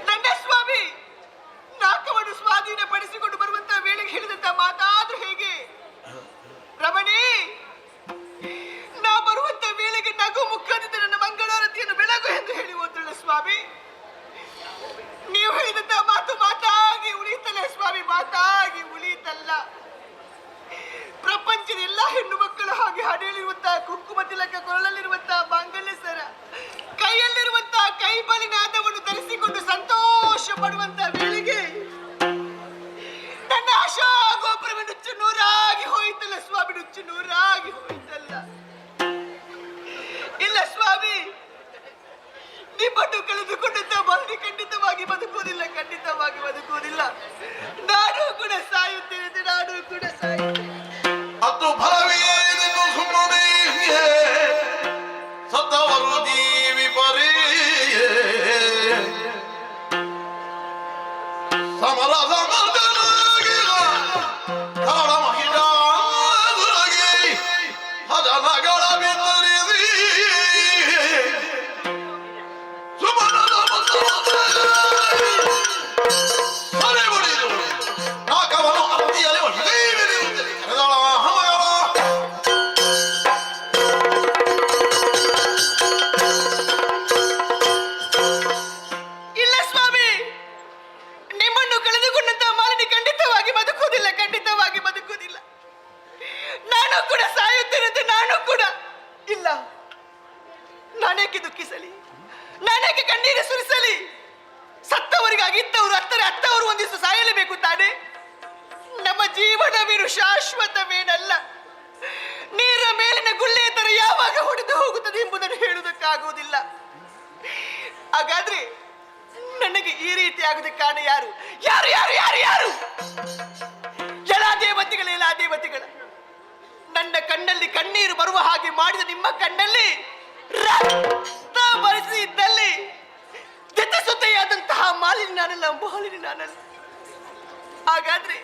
Speaker 6: ನನ್ನ ಸ್ವಾಮಿ ನಾಕವನ್ನು ಸ್ವಾಧೀನಪಡಿಸಿಕೊಂಡು ಬರುವಂತಹ ವೇಳೆಗೆ ಹೇಳಿದಂತ ಮಾತಾದ್ರೂ ಹೇಗೆ? ರಮಣಿ, ನಾ ಬರುವಂತ ವೇಳೆಗೆ ನಗು ಮುಖದಿಂದ ನನ್ನ ಮಂಗಳಾರತಿಯನ್ನು ಬೆಳಗು ಎಂದು ಹೇಳಿ ಹೋದಳು ಸ್ವಾಮಿ. ನೀವು ಹೇಳಿದಂತ ಮಾತು ಮಾತಾಗಿ ಉಳಿಯುತ್ತಲ್ಲ ಸ್ವಾಮಿ, ಮಾತಾಗಿ ಉಳಿಯುತ್ತಲ್ಲ. ಪ್ರಪಂಚದ ಎಲ್ಲಾ ಹೆಣ್ಣು ಮಕ್ಕಳ ಹಾಗೆ ಹಣೆಯಲ್ಲಿರುವಂತಹ ಕುಂಕುಮ ತಿಲಕ, ಕೊರಳಲ್ಲಿರುವಂತಹ ಮಾಂಗಲ್ಯ ಸರ, ಕೈಯಲ್ಲಿರುವಂತಹ ಕೈಬಲಿನಾದವನ್ನು ಧರಿಸಿಕೊಂಡು ಸಂತೋಷ ಪಡುವಂತಹ ವೇಳೆಗೆ ನನ್ನ ಆಶಾ ಗೋಪುರವೇ ನುಚ್ಚು ನೂರಾಗಿ ಹೋಯಿತಲ್ಲ ಸ್ವಾಮಿ, ನುಚ್ಚು ನೂರಾಗಿ ಹೋಯಿತಲ್ಲ. ಇಲ್ಲ ಸ್ವಾಮಿ, ನಿಮ್ಮನ್ನು ಕಳೆದುಕೊಂಡಂತ ಬಾಳಿ ಖಂಡಿತವಾಗಿ ಬದುಕುವುದಿಲ್ಲ, ಖಂಡಿತವಾಗಿ ಬದುಕುವುದಿಲ್ಲ. ನಾನು ಕೂಡ ಸಾಯುತ್ತೇನೆ, ನಾನು ಕೂಡ ಸಾಯುತ್ತೇನೆ.
Speaker 2: ಅದು ಫಲವೇನೆಂದು ಸುಮ್ಮನೆ ಸತ್ತವರು ಜೀವಿ ಪರೆಯೇ ಸಮರ ಸಮರ್ಥನಾಗಿರ ಕಾಳ ಮಹಿಳಾಗಿ ಹಜನಗಳ ಬೆನ್ನರಿಸಿ ಸುಮನದ ಮನೆ ಮುಡಿದು ನಾಕವನ್ನು ಅತ್ತಿಯಲ್ಲಿ ಒಟ್ಟಿಗೆ ಕರೆದಳ ಹಮಗಳ
Speaker 6: ಇಲ್ಲ ಸ್ವಾಮಿ, ನಿಮ್ಮನ್ನು ಕಳೆದುಕೊಂಡಂತ ಮಾಲಿನಿ ಖಂಡಿತವಾಗಿ ಬದುಕುವುದಿಲ್ಲ, ಖಂಡಿತವಾಗಿ ಬದುಕುವುದಿಲ್ಲ. ನಾನು ಕೂಡ ಸಾಯುತ್ತೇನೆ, ನಾನು ಕೂಡ. ಇಲ್ಲ, ನಾನೇಕೆ ದುಃಖಿಸಲಿ, ನಾನೇಕೆ ಕಣ್ಣೀರು ಸುರಿಸಲಿ? ಸತ್ತವರಿಗಾಗಿ ಇದ್ದವರು ಅತ್ತವರು ಒಂದಿಷ್ಟು ಸಾಯಲೇಬೇಕು ತಾನೆ. ನಮ್ಮ ಜೀವನವೇನು ಶಾಶ್ವತವೇನಲ್ಲ. ನೀರ ಮೇಲಿನ ಗುಳ್ಳೆ ತರ ಯಾವಾಗ ಹೊಡೆದು ಹೋಗುತ್ತದೆ ಎಂಬುದನ್ನು ಹೇಳುವುದಕ್ಕಾಗುವುದಿಲ್ಲ. ಹಾಗಾದ್ರೆ ನನಗೆ ಈ ರೀತಿ ಆಗುವುದಕ್ಕೆ ಕಾರಣ ಯಾರು? ಯಾರು ಯಾರು ಯಾರು ಯಾರು? ಎಲ್ಲಾ ದೇವತೆಗಳ ನನ್ನ ಕಣ್ಣಲ್ಲಿ ಕಣ್ಣೀರು ಬರುವ ಹಾಗೆ ಮಾಡಿದ ನಿಮ್ಮ ಕಣ್ಣಲ್ಲಿ ರಕ್ತ ಬರಿಸಿದ್ದಲ್ಲಿ ದಿತಿಸುತ್ತೆಯಾದಂತಹ ಮಾಲಿನಿ ನಾನಲ್ಲ. ಹಾಗಾದ್ರೆ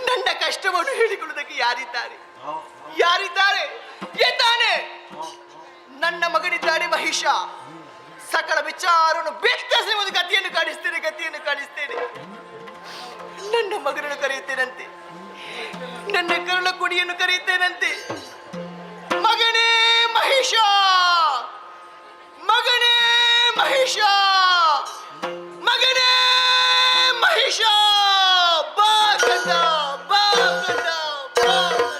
Speaker 6: ನನ್ನ ಕಷ್ಟವನ್ನು ಹೇಳಿಕೊಳ್ಳುವುದಕ್ಕೆ ಯಾರಿದ್ದಾರೆ? ಎದ್ದಾನೆ ನನ್ನ ಮಗನಿದ್ದಾನೆ ಮಹಿಷ. ಸಕಲ ವಿಚಾರವನ್ನು ಬೆತ್ತರಿಸಿ ಒಂದು ಗತಿಯನ್ನು ಕಾಣಿಸ್ತೇನೆ. ನನ್ನ ಮಗನನ್ನು ಕರೆಯುತ್ತೇನಂತೆ, ನನ್ನ ಕರುಳ ಕುಡಿಯನ್ನು ಕರೆಯುತ್ತೇನಂತೆ. ಮಗನೇ ಮಹಿಷ, ಮಗನೇ ಮಹಿಷ, ಮಗನೇ ಮಹಿಷ, ಬಾ ಕಂದ, ಬಾ ಕಂದ, ಬಾ ಕಂದ.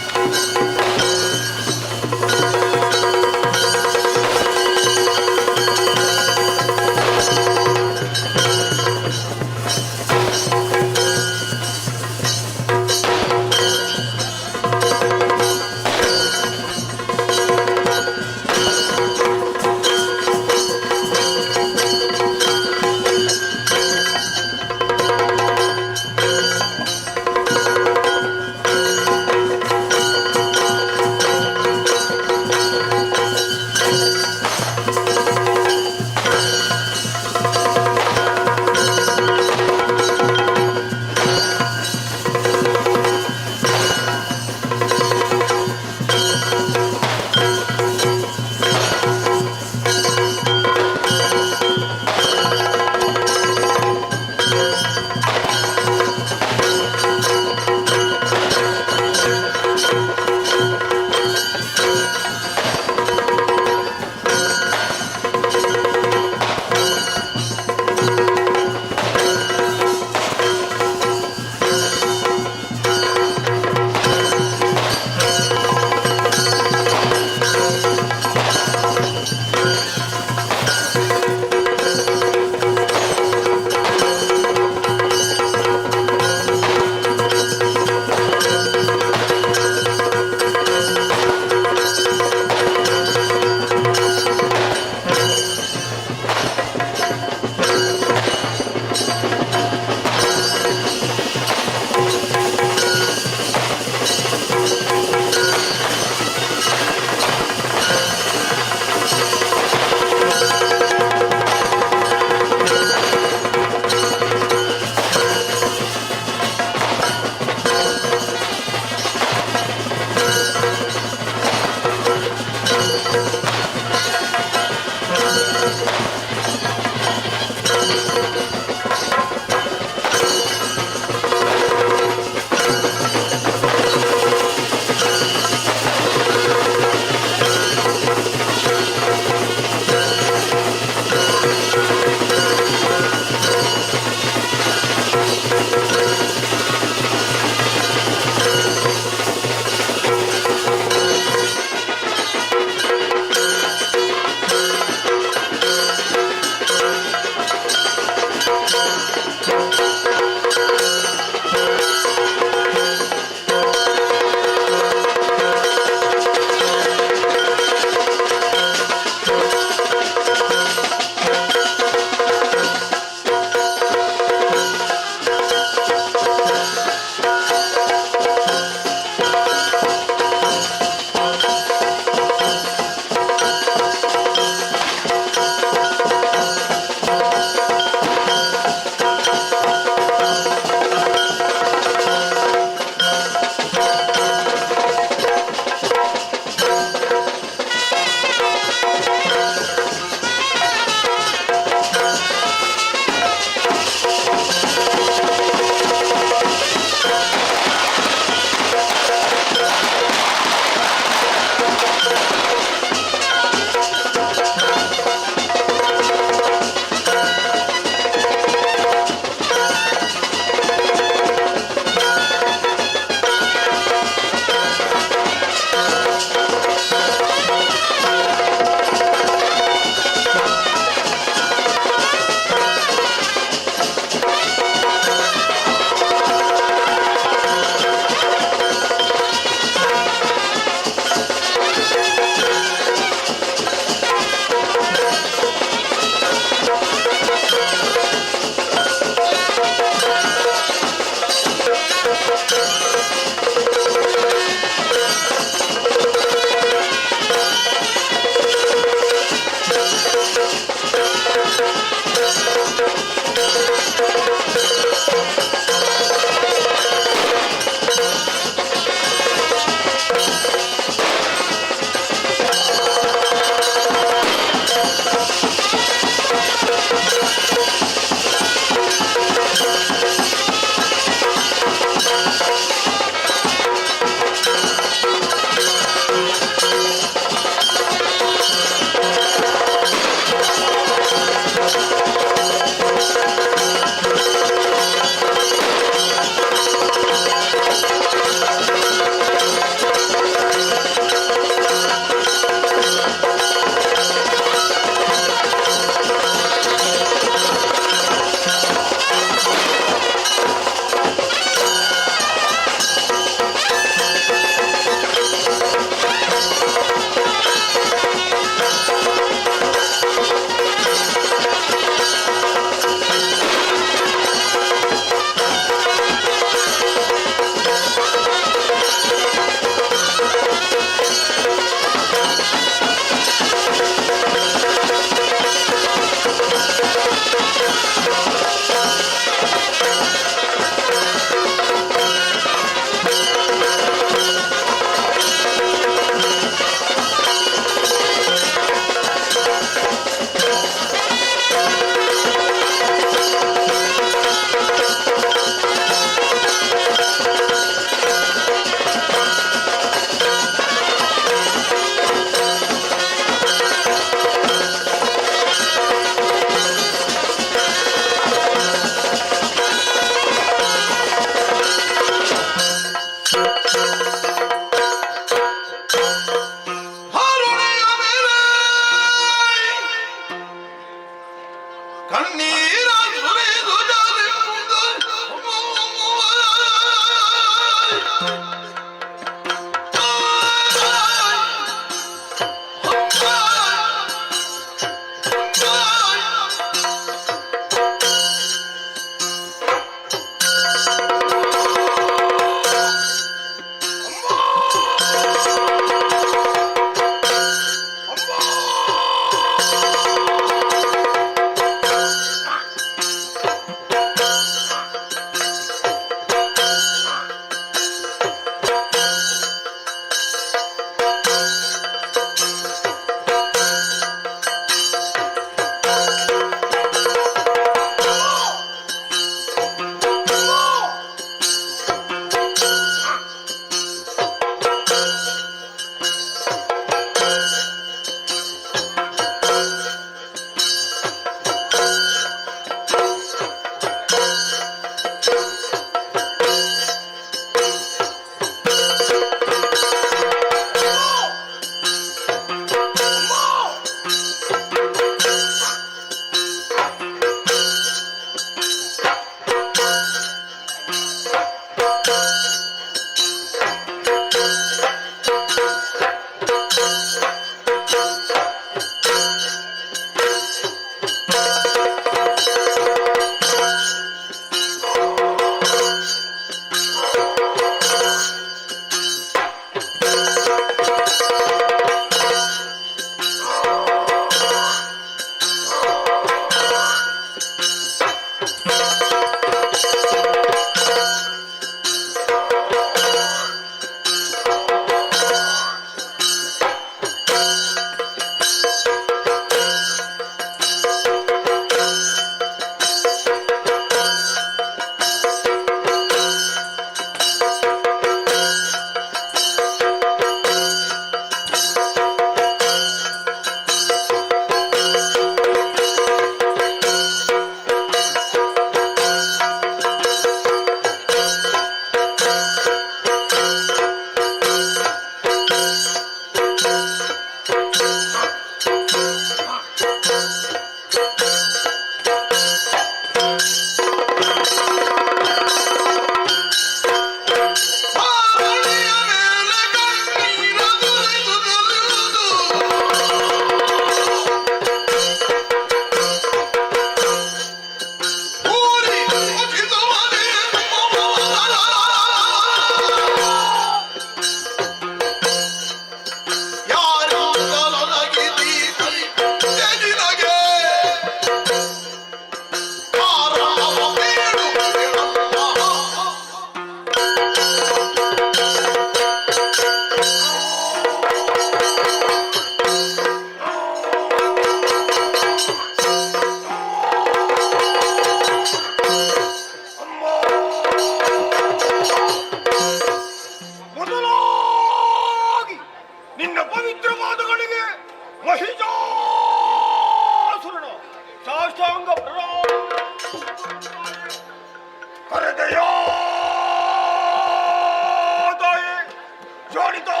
Speaker 9: ಜೋಡಿತಾಪುರದ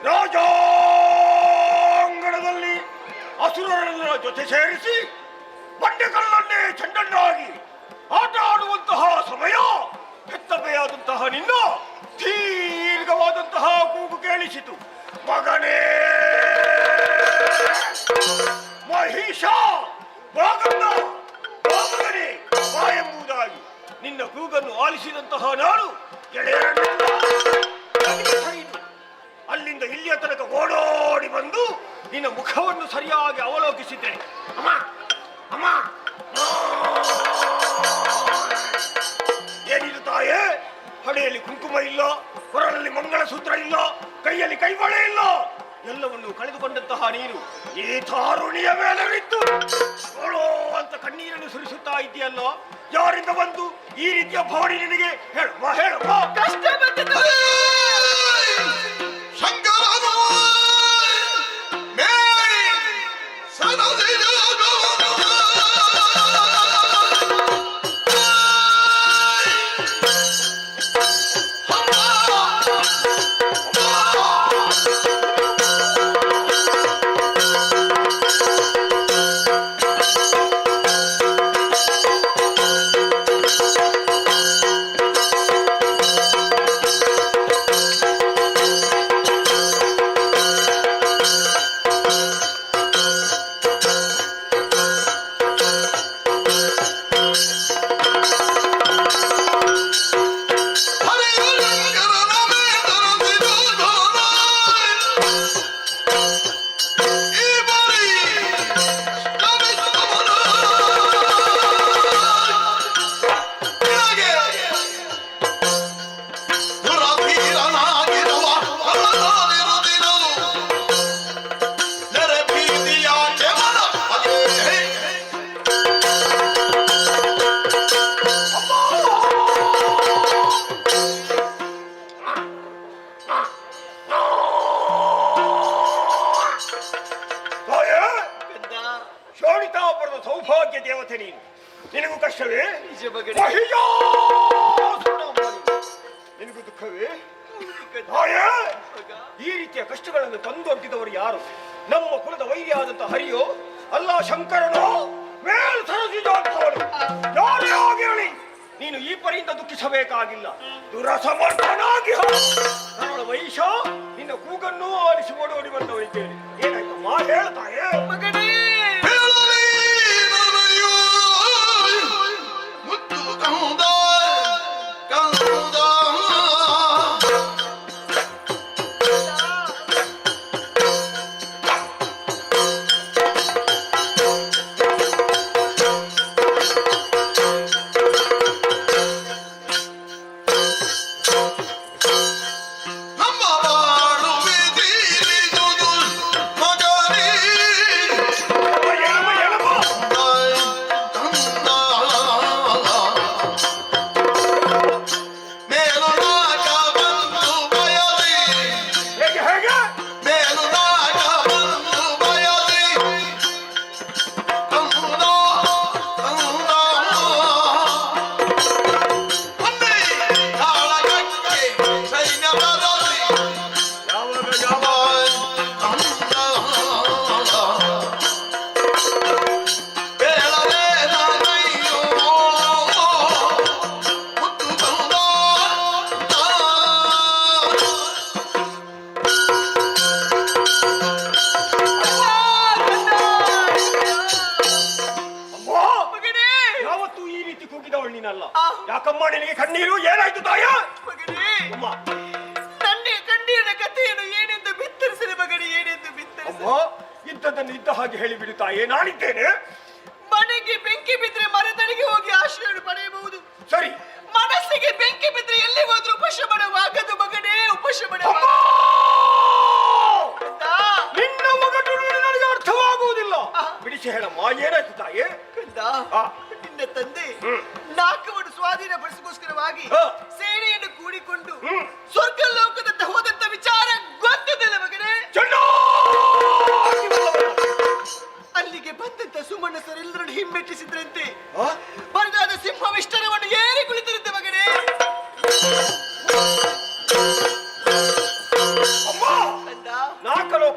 Speaker 9: ರಾಜಾಂಗಣದಲ್ಲಿ ಅಸುರರೆಲ್ಲರ ಜೊತೆ ಸೇರಿಸಿ ಬಂಡೆಕಲ್ಲನ್ನೇ ಚೆಂಡನ್ನಾಗಿ ಆಟ ಆಡುವಂತಹ ಸಮಯ ಹೆತ್ತಮೆಯಾದಂತಹ ನಿನ್ನ ದೀರ್ಘವಾದಂತಹ ಕೂಗು ಕೇಳಿಸಿತು. ಮಗನೇ ಮಹಿಷ ಬಾಗಣ್ಣ ಬಾಮಗನೇ ಬಾ ಎಂಬುದಾಗಿ ನಿನ್ನ ಕೂಗನ್ನು ಆಲಿಸಿದಂತಹ ನಾನು ಗೆಳೆಯರನ್ನೆಲ್ಲ ಅಲ್ಲಿಂದ ಇಲ್ಲಿಯ ತನಕ ಓಡೋಡಿ ಬಂದು ನಿನ್ನ ಮುಖವನ್ನು ಸರಿಯಾಗಿ ಅವಲೋಕಿಸಿದ್ದೆ. ಅಮ್ಮ ಅಮ್ಮ ಏನಿದು ತಾಯೇ? ಹಣೆಯಲ್ಲಿ ಕುಂಕುಮ ಇಲ್ಲ, ಕೊರಳಲ್ಲಿ ಮಂಗಳಸೂತ್ರ ಇಲ್ಲ, ಕೈಯಲ್ಲಿ ಕೈಬಳೆ ಇಲ್ಲ. ಎಲ್ಲವನ್ನು ಕಳೆದುಕೊಂಡಂತಹ ನೀನು ಈ ತಾರುಣಿಯ ಮೇಲೆ ಬಿದ್ದು ಓಳೋ ಅಂತ ಕಣ್ಣೀರನ್ನು ಸುರಿಸುತ್ತಾ ಇದೆಯಲ್ಲ, ಯಾರಿಂದ ಬಂದು ಈ ರೀತಿಯ ಭಾವನೆ ನಿನಗೆ? ಹೇಳಮ್ಮ ಹೇಳಮ್ಮ.
Speaker 6: ಕಷ್ಟ ಬಂದಿದ್ದು
Speaker 9: ಶೋಣಿತಾಪುರದ ಸೌಭಾಗ್ಯ ದೇವತೆ ನೀನು. ನಿನಗೂ ಕಷ್ಟವೇ? ನಿನಗೂ ದುಃಖವೇ? ಈ ರೀತಿಯ ಕಷ್ಟಗಳನ್ನು ತಂದು ಒಡ್ಡಿದವರು ಯಾರು? ನಮ್ಮ ಕುಲದ ವೈರಿಯಾದಂತಹ ಹರಿಯೋ ಅಲ್ಲ ಶಂಕರನೋ ಮೇಲ್ ಸರಸಿಜಾಂತವನು ಯಾರೇ ಆಗಿರಲಿ, ನೀನು ಈ ಪರಿಯಿಂದ ದುಃಖಿಸಬೇಕಾಗಿಲ್ಲ. ದುರಸಮರ್ಥನಾಗಿ ನನ್ನ ವೈಶ ನಿನ್ನ ಕೂಗನ್ನು ಆಲಿಸಿ ಓಡೋಡಿ ಬಂದವರಿದ್ದೇನೆ. ಏನಾಯ್ತಮ್ಮ ಹೇಳ್ತಾಯೇ?
Speaker 6: ಮಗನೇ
Speaker 9: ಯಾಕಮ್ಮ ನಿನಗೆ ಕಣ್ಣೀರು? ಏನಾಯ್ತು ತಾಯ?
Speaker 6: ಮಗನೇ ನನ್ನ ಕಣ್ಣೀರಿನ ಕಥೆಯನ್ನು ಏನೆಂದು ಬಿತ್ತರಿಸಿದ ಮಗನೇ, ಏನೆಂದು ಬಿತ್ತರಿಸಿದ?
Speaker 9: ಇಂಥದ್ದನ್ನು ಇದ್ದ ಹಾಗೆ ಹೇಳಿಬಿಡು ತಾಯೇ, ನಾನಿದ್ದೇನೆ.
Speaker 6: ಮನೆಗೆ ಬೆಂಕಿ ಬಿದ್ದರೆ ಮರದಡಿಗೆ ಹೋಗಿ ಆಶ್ರಯ ಪಡೆಯಬಹುದು.
Speaker 9: ಸರಿ.
Speaker 6: ಮನಸ್ಸಿಗೆ ಬೆಂಕಿ ಬಿದ್ದರೆ ಎಲ್ಲಿ ಹೋದ್ರೂ ಉಪಶಮನವಾಗದು ಮಗನೇ, ಉಪಶಮನ.
Speaker 9: ನಿನ್ನ ಮಗನು ನನಗೆ ಅರ್ಥವಾಗುವುದಿಲ್ಲ. ಬಿಡಿಸಿ ಹೇಳಮ್ಮ, ಏನಾಯ್ತು ತಾಯೇ?
Speaker 6: ನಿನ್ನ ತಂದೆ ನಾಲ್ಕವನ್ನು ಸ್ವಾಧೀನಪಡಿಸಿಗೋಸ್ಕರವಾಗಿ ಸೇನೆಯನ್ನು ಕೂಡಿಕೊಂಡು ಸ್ವರ್ಗ ಲೋಕದತ್ತ ಹೋದಂತ ವಿಚಾರ ಗೊತ್ತಿದ್ದಿಲ್ಲ ಮಗನೇ. ಅಲ್ಲಿಗೆ ಬಂದಂತ ಸುಮನಸರೆಲ್ಲರನ್ನು ಹಿಮ್ಮೆಟ್ಟಿಸಿದ್ರಂತೆ.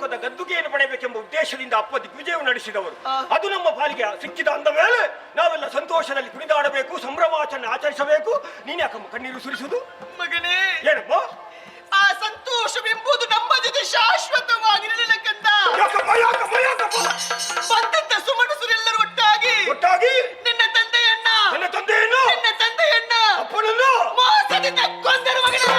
Speaker 9: ಲೋಕದ ಗದ್ದುಗೆಯನ್ನು ಪಡೆಯಬೇಕೆಂಬ ಉದ್ದೇಶದಿಂದ ಅಪ್ಪ ದಿಗ್ವಿಜಯವನ್ನು ನಡೆಸಿದವರು. ಅದು ನಮ್ಮ ಪಾಲಿಗೆ ಸಿಕ್ಕಿದ ಅಂದ ಮೇಲೆ ನಾವೆಲ್ಲ ಸಂತೋಷದಲ್ಲಿ ಕುಣಿದಾಡಬೇಕು, ಸಂಭ್ರಮಾಚರಣೆ ಆಚರಿಸಬೇಕು. ನೀನ್ ಯಾಕಮ್ಮ ಕಣ್ಣೀರು ಸುರಿಸುವುದು?
Speaker 6: ಮಗನೇ,
Speaker 9: ಏನಪ್ಪ?
Speaker 6: ಆ ಸಂತೋಷವೆಂಬುದು ನಮ್ಮ ಜೊತೆ ಶಾಶ್ವತವಾಗಿ ನಿಲ್ಲಕಂತ
Speaker 9: ಯಾಕಪ್ಪ ಯಾಕಪ್ಪ ಯಾಕಪ್ಪ?
Speaker 6: ಬಂದಂತ ಸುಮನಸುರೆಲ್ಲರೂ ಒಟ್ಟಾಗಿ
Speaker 9: ಒಟ್ಟಾಗಿ
Speaker 6: ನಿನ್ನ ತಂದೆಯನ್ನ
Speaker 9: ನನ್ನ ತಂದೆಯನ್ನು
Speaker 6: ನಿನ್ನ ತಂದೆಯನ್ನ
Speaker 9: ಅಪ್ಪನನ್ನು
Speaker 6: ಮೋಸದಿಂದ ಕೊಂದರು ಮಗನೇ.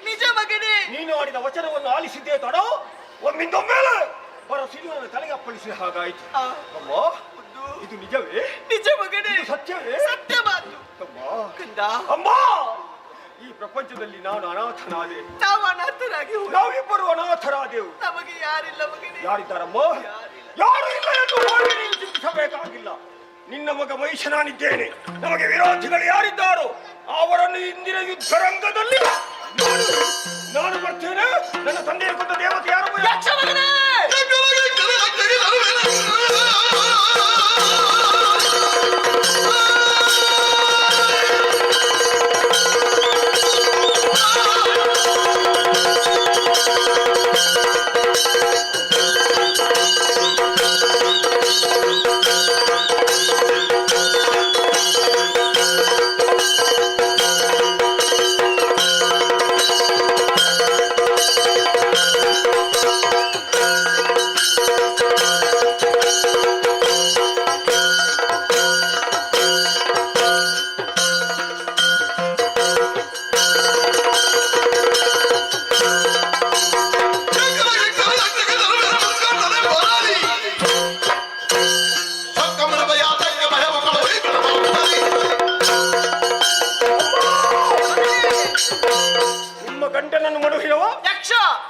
Speaker 6: ನಿಜ ಮಗನೇ,
Speaker 9: ನೀನು ಆಡಿದ ವಚನವನ್ನು ಆಲಿಸಿದ್ದೇ ತಡೋ ಒಮ್ಮಿಂದೊಮ್ಮೆಲೆ ಪರಸಿರಿಯನ್ನು ತಲೆಗೆ ಅಪ್ಪಳಿಸಿ ಹಾಗಾಯಿತು. ಅಮ್ಮ, ಇದು ನಿಜವೇ?
Speaker 6: ನಿಜ ಮಗನೇ,
Speaker 9: ಇದು ಸತ್ಯವೇ?
Speaker 6: ಸತ್ಯ ಮಾತು.
Speaker 9: ಅಮ್ಮ,
Speaker 6: ಕಂದ,
Speaker 9: ಅಮ್ಮ, ಈ ಪ್ರಪಂಚದಲ್ಲಿ ನಾನು ಅನಾಥನಾದೆ.
Speaker 6: ನಾವು ಅನಾಥರಾಗಿ ಹೋದ.
Speaker 9: ನಾವಿಬ್ಬರು ಅನಾಥರಾದೆವು.
Speaker 6: ನಮಗೆ ಯಾರಿಲ್ಲ ಮಗನೇ.
Speaker 9: ಯಾರಿದ್ದಾರಮ್ಮ? ಯಾರು ಇಲ್ಲ ಎಂದು ಹೋಗಿ ನೀನು ಚಿಂತಿಸಬೇಕಾಗಿಲ್ಲ. ನಿನ್ನ ಮಗ ಮಹಿಷ ನಾನಿದ್ದೇನೆ. ನಮಗೆ ವಿರೋಧಿಗಳು ಯಾರಿದ್ದಾರೋ ಅವರನ್ನು ಇಂದಿನ ಯುದ್ಧರಂಗದಲ್ಲಿ ನಾನು ಬರ್ತೇನೆ. ನನ್ನ ತಂದೆಯ ಕೊಂದ ದೇವತೆ ಯಾರು?
Speaker 6: ಯಕ್ಷ ಮಗನೇ!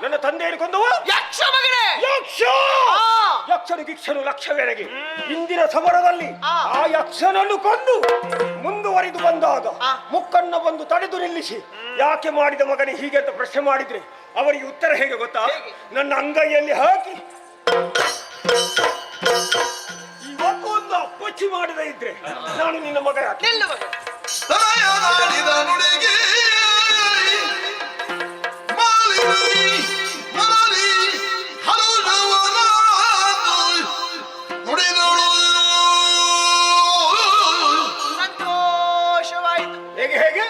Speaker 9: ನನ್ನ ತಂದೆಯನ್ನು ಕೊಂದವ
Speaker 6: ಯಕ್ಷ ಮಗನೇ.
Speaker 9: ಯಕ್ಷ ಯಕ್ಷನು ಗಿಕ್ಷನು ಲಕ್ಷವೇಳೆಗೆ ಇಂದಿನ ಸಮರದಲ್ಲಿ ಆ ಯಕ್ಷನನ್ನು ಕೊಂದು ಮುಂದುವರಿದು ಬಂದಾಗ ಮುಕ್ಕನ್ನ ಬಂದು ತಡೆದು ನಿಲ್ಲಿಸಿ ಯಾಕೆ ಮಾಡಿದ ಮಗನೇ ಹೀಗೆ ಅಂತ ಪ್ರಶ್ನೆ ಮಾಡಿದ್ರೆ ಅವರಿಗೆ ಉತ್ತರ ಹೇಗೆ ಗೊತ್ತಾ? ನನ್ನ ಅಂಗೈಯಲ್ಲಿ ಹಾಕಿ ಇವತ್ತು ಒಂದು ಅಪ್ಪಚ್ಚಿ ಮಾಡದೇ ಇದ್ರೆ ನಾನು ನಿನ್ನ ಮಗ ಯಾಕೆ
Speaker 6: ಸಂತೋಷವಾಯಿತು.
Speaker 9: ಹೇಗೆ ಹೇಗೆ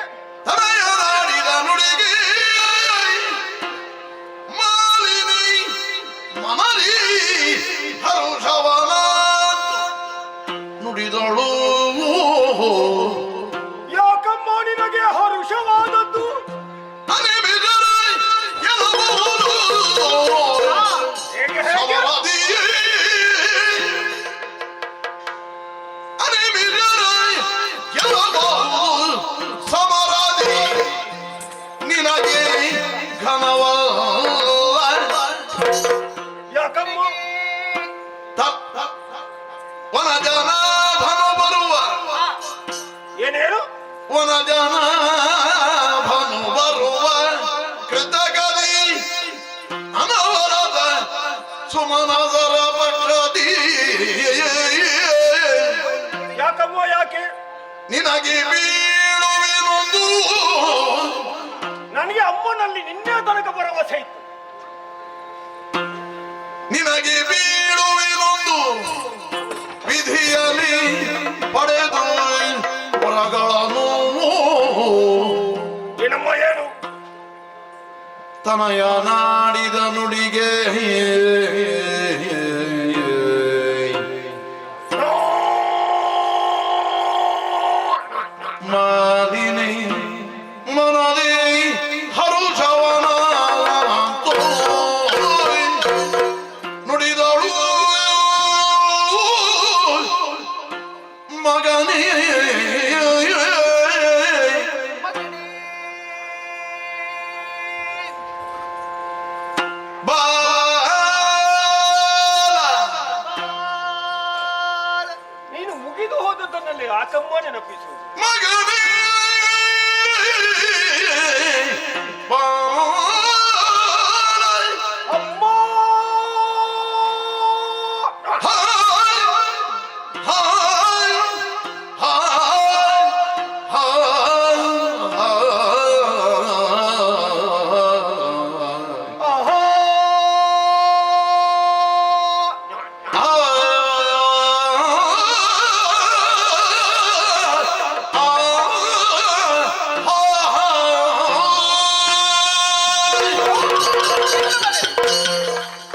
Speaker 10: ನುಡಿದಳು
Speaker 9: ಯಾಕೆ
Speaker 10: ವನಜನಾಭನು ಬರುವ
Speaker 9: ಏನೇನು
Speaker 10: ವನಜನಾಭನು ಬರುವ ಕೃತಕದಿ ಅನವರದ ಸುಮನಸರ ಪಕ್ಷದಿ
Speaker 9: ಯಾಕಮ್ಮ ಯಾಕೆ
Speaker 10: ನಿನಗೆ ಬೀಳುವಿನೊಂದು
Speaker 9: ನನಗೆ ಅಮ್ಮನಲ್ಲಿ ನಿನ್ನೆ ತನಕ ಭರವಸೆ ಇತ್ತು.
Speaker 10: ನಿನಗೆ ಬೀಳುವಿನೊಂದು ವಿಧಿಯಲ್ಲಿ ಪಡೆದು ಹೊರಗಳನ್ನು
Speaker 9: ಏನಮ್ಮ ಏನು
Speaker 10: ತನಯ ನಾಡಿದ ನುಡಿಗೆ ಮಾಲಿನಿ ಮನದಿ ಹರುಷವನ ನುಡಿದಳು ಮಗನೇ
Speaker 9: ನೀನು ಮುಗಿದು ಹೋದದ್ದನ್ನಲ್ಲಿ ಆಕಮ್ಮ ನೆನಪಿಸು.
Speaker 10: ಮಗನೇ
Speaker 9: ಅಮ್ಮ